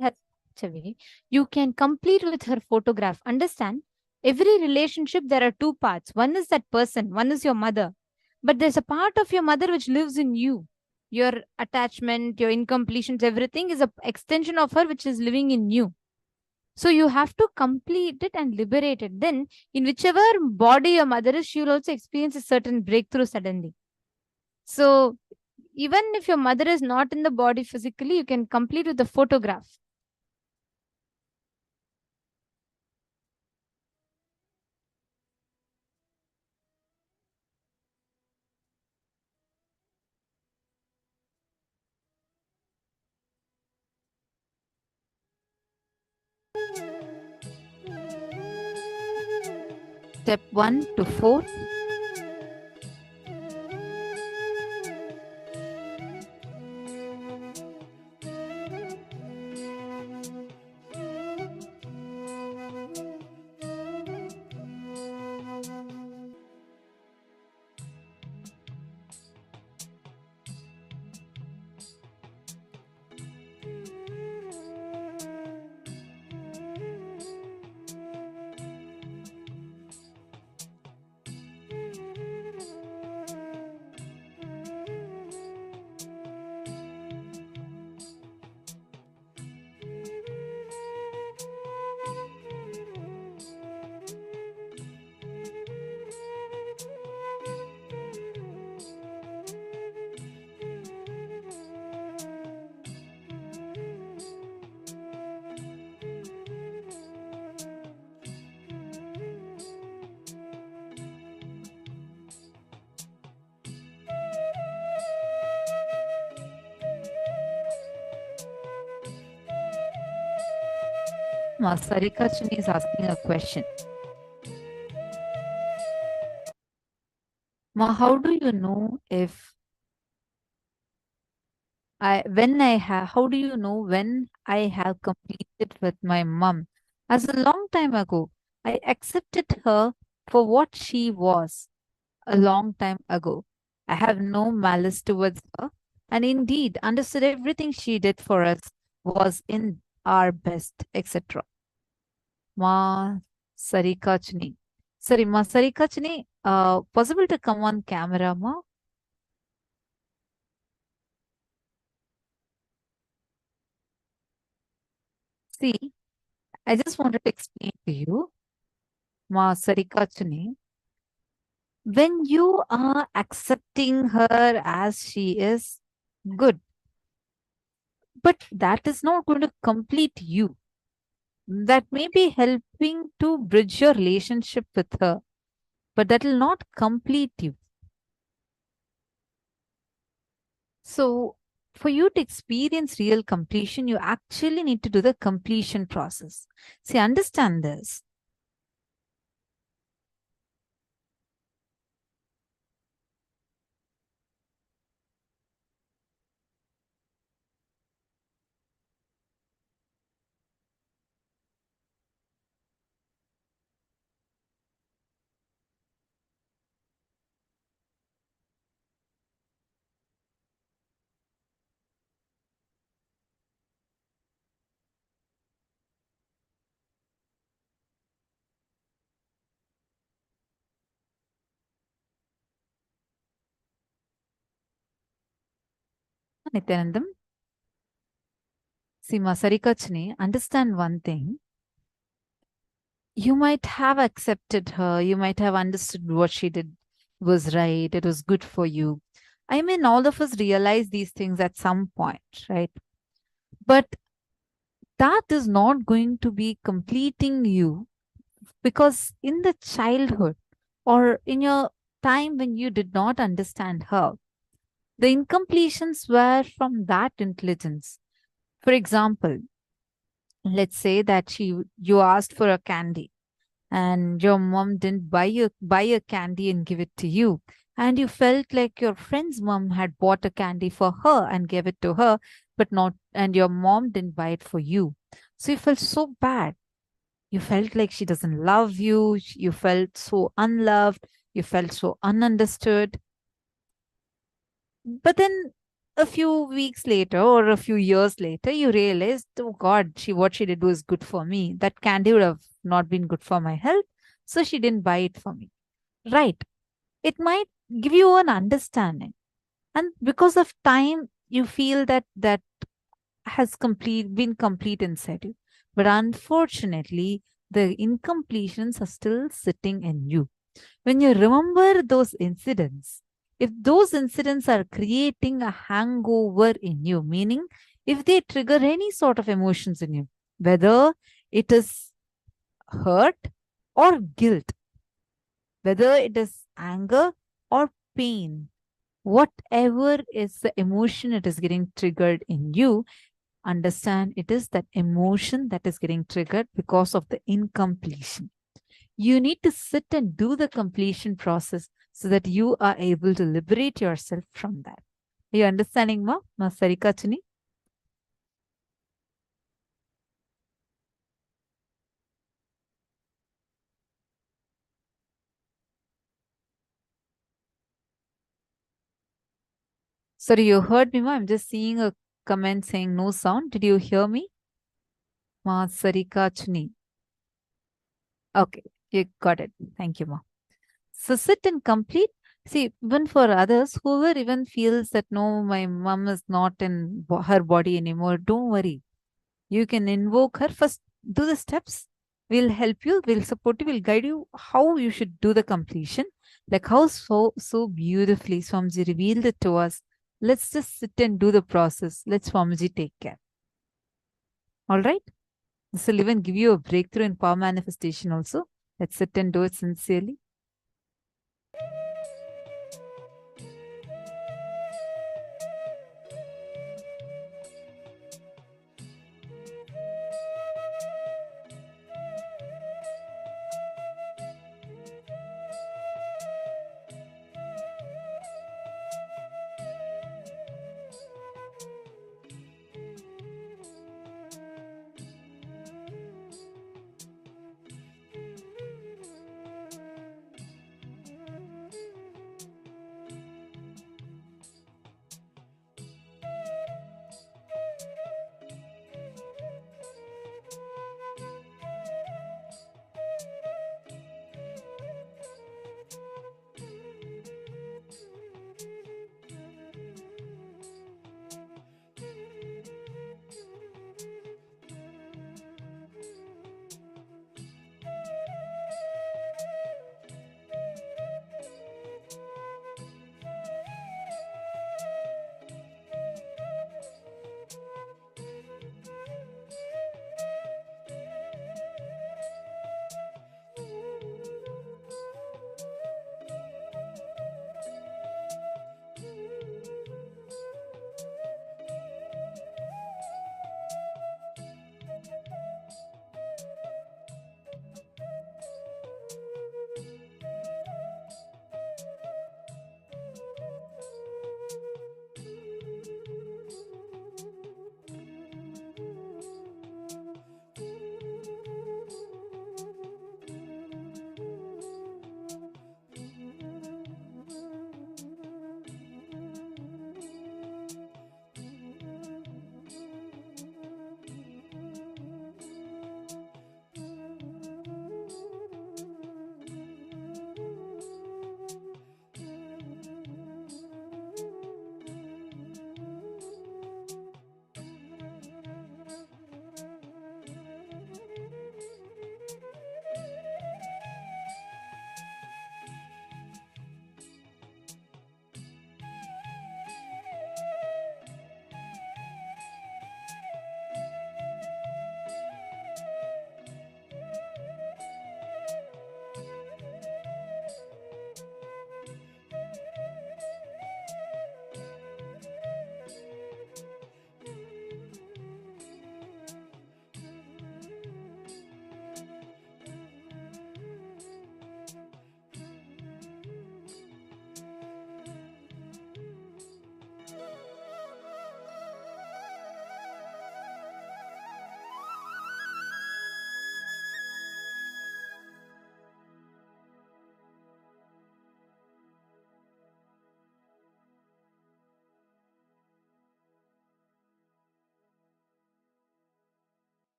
has passed away, you can complete with her photograph. Understand, every relationship, there are 2 parts. One is that person, one is your mother. But there's a part of your mother which lives in you. your attachment, your incompletions, everything is an extension of her which is living in you. So you have to complete it and liberate it. Then in whichever body your mother is, she will also experience a certain breakthrough suddenly. So even if your mother is not in the body physically, you can complete with the photograph. Step 1 to 4. Sarika Chini is asking a question. Ma, how do you know if how do you know when I have completed with my mom? As a long time ago, I accepted her for what she was a long time ago. I have no malice towards her, and indeed understood everything she did for us was in our best, etc. Ma Sarika Chini. Sorry, Ma Sarika Chini, possible to come on camera, Ma? See, I just wanted to explain to you, Ma Sarika Chini, when you are accepting her as she is, good. But that is not going to complete you. That may be helping to bridge your relationship with her, but that will not complete you. So, for you to experience real completion, you actually need to do the completion process. See, understand this. Nithyanandam. See, Masarika Chini, understand one thing. You might have accepted her, you might have understood what she did was right, it was good for you. I mean, all of us realize these things at some point, right? But that is not going to be completing you, because in the childhood or in your time when you did not understand her, the incompletions were from that intelligence. For example, let's say that you asked for a candy and your mom didn't buy a candy and give it to you, and you felt like your friend's mom had bought a candy for her and gave it to her, but not, and your mom didn't buy it for you. So you felt so bad. You felt like she doesn't love you. You felt so unloved. You felt so ununderstood. But then a few weeks later or a few years later, you realized, oh God, what she did was good for me. That candy would have not been good for my health, so she didn't buy it for me. Right. It might give you an understanding. And because of time, you feel that has been complete inside you. But unfortunately, the incompletions are still sitting in you. When you remember those incidents, if those incidents are creating a hangover in you, meaning if they trigger any sort of emotions in you, whether it is hurt or guilt, whether it is anger or pain, whatever is the emotion it is getting triggered in you, understand it is that emotion that is getting triggered because of the incompletion. You need to sit and do the completion process so that you are able to liberate yourself from that. Are you understanding, Ma? Ma Sarika Chuni? Sorry, you heard me, Ma? I'm just seeing a comment saying no sound. Did you hear me? Ma Sarika Chuni. Okay, you got it. Thank you, Ma. So sit and complete. See, even for others, whoever even feels that no, my mom is not in her body anymore, don't worry. You can invoke her. First, do the steps. We'll help you, we'll support you, we'll guide you how you should do the completion. Like how so beautifully Swamiji revealed it to us. Let's just sit and do the process. Let Swamiji take care. All right? This will even give you a breakthrough in power manifestation also. Let's sit and do it sincerely.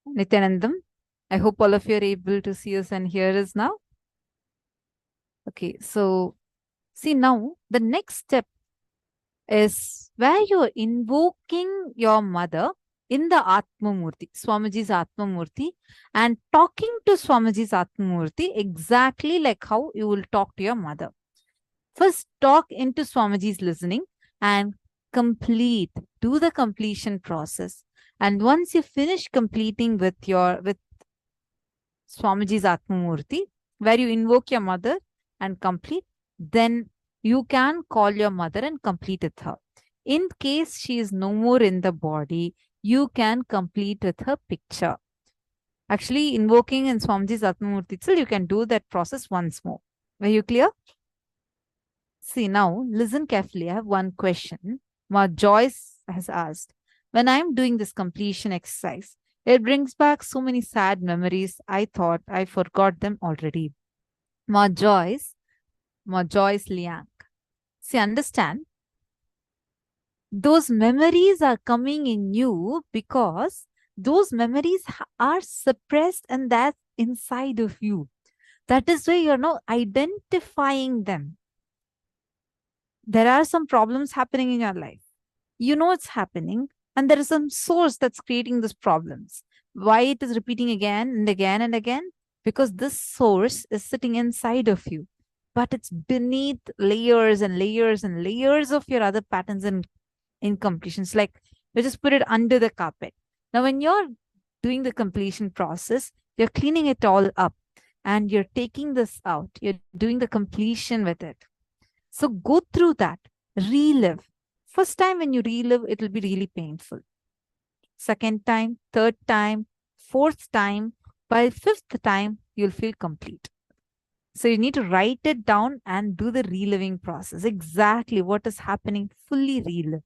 Nithyanandam, I hope all of you are able to see us and hear us now. Okay, so see now the next step is where you're invoking your mother in the Atma Murti, Swamiji's Atma Murti, and talking to Swamiji's Atma Murti exactly like how you will talk to your mother. First, talk into Swamiji's listening and do the completion process. And once you finish completing with Swamiji's Atma Murti, where you invoke your mother and complete, then you can call your mother and complete with her. In case she is no more in the body, you can complete with her picture. Actually, invoking in Swamiji's Atma Murti itself, you can do that process once more. Were you clear? See, now listen carefully. I have one question. Ma Joyce has asked, when I'm doing this completion exercise, it brings back so many sad memories. I thought I forgot them already. Ma Joyce Liang. See, understand, those memories are coming in you because those memories are suppressed and that's inside of you. That is why you're not identifying them. There are some problems happening in your life. You know it's happening, and there is some source that's creating these problems. Why it is repeating again and again and again? Because this source is sitting inside of you, but it's beneath layers and layers and layers of your other patterns and incompletions. Like we just put it under the carpet. Now, when you're doing the completion process, you're cleaning it all up and you're taking this out. You're doing the completion with it. So go through that, relive. First time when you relive, it will be really painful. Second time, third time, fourth time, by fifth time, you'll feel complete. So you need to write it down and do the reliving process. Exactly what is happening, fully relive.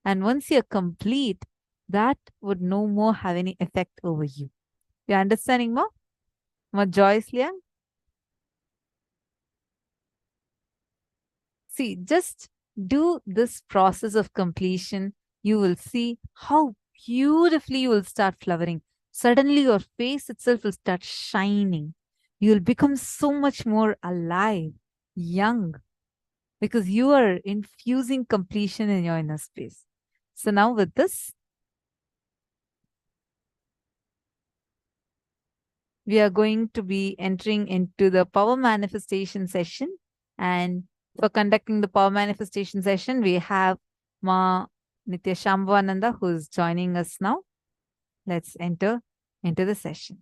And once you're complete, that would no more have any effect over you. You understanding more? More Joyce Liang? See, just do this process of completion. You will see how beautifully you will start flowering. Suddenly your face itself will start shining. You will become so much more alive, young, because you are infusing completion in your inner space. So now with this, we are going to be entering into the power manifestation session. And for conducting the power manifestation session, we have Ma Nitya Shambhavananda who is joining us now. Let's enter into the session.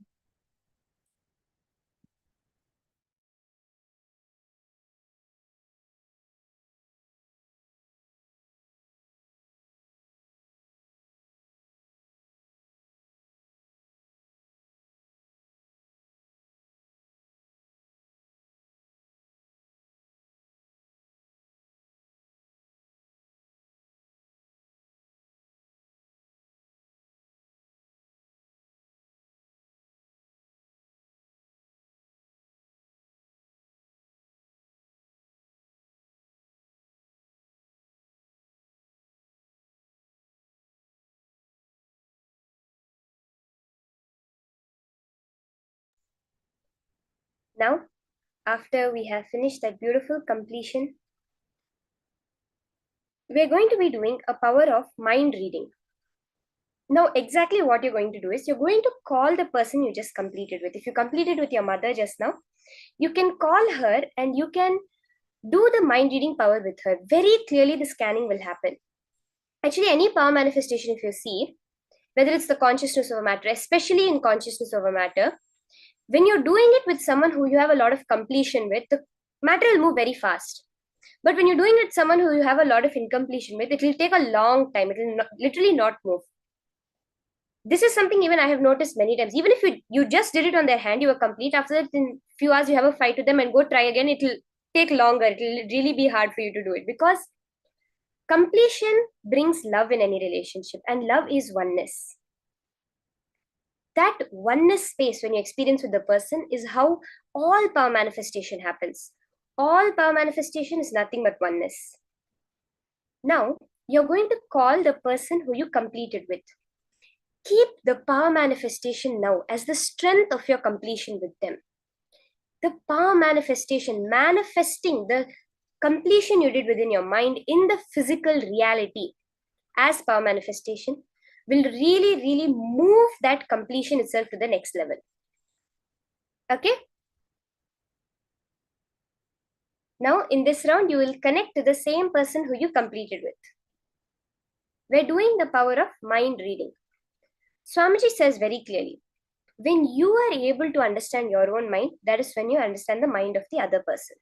Now, after we have finished that beautiful completion, we're going to be doing a power of mind reading. Now, exactly what you're going to do is you're going to call the person you just completed with. If you completed with your mother just now, you can call her and you can do the mind reading power with her. Very clearly, the scanning will happen. Actually, any power manifestation, if you see, whether it's the consciousness of a matter, especially in consciousness of a matter, when you're doing it with someone who you have a lot of completion with, the matter will move very fast. But when you're doing it with someone who you have a lot of incompletion with, it will take a long time. It will literally not move. This is something even I have noticed many times. Even if you just did it on their hand, you were complete. After that, in few hours, you have a fight with them and go try again. It will take longer. It will really be hard for you to do it because completion brings love in any relationship, and love is oneness. That oneness space when you experience with the person is how all power manifestation happens. All power manifestation is nothing but oneness. Now, you're going to call the person who you completed with. Keep the power manifestation now as the strength of your completion with them. The power manifestation, manifesting the completion you did within your mind in the physical reality as power manifestation, will really move that completion itself to the next level. Okay? Now, in this round, you will connect to the same person who you completed with. We're doing the power of mind reading. Swamiji says very clearly, when you are able to understand your own mind, that is when you understand the mind of the other person.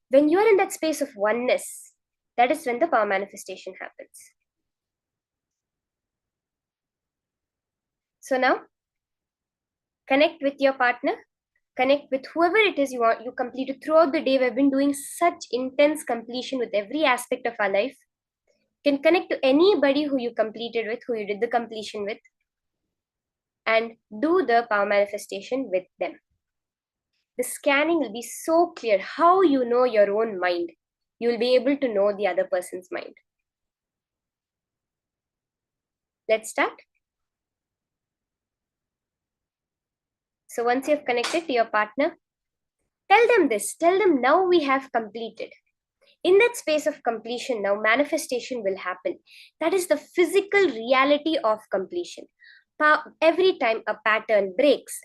When you are in that space of oneness, that is when the power manifestation happens. So now, connect with your partner, connect with whoever it is you completed throughout the day. We've been doing such intense completion with every aspect of our life. You can connect to anybody who you completed with, who you did the completion with, and do the power manifestation with them. The scanning will be so clear. How you know your own mind, you will be able to know the other person's mind. Let's start. So once you have connected to your partner, tell them this. Tell them now we have completed. In that space of completion, now manifestation will happen. That is the physical reality of completion. Every time a pattern breaks,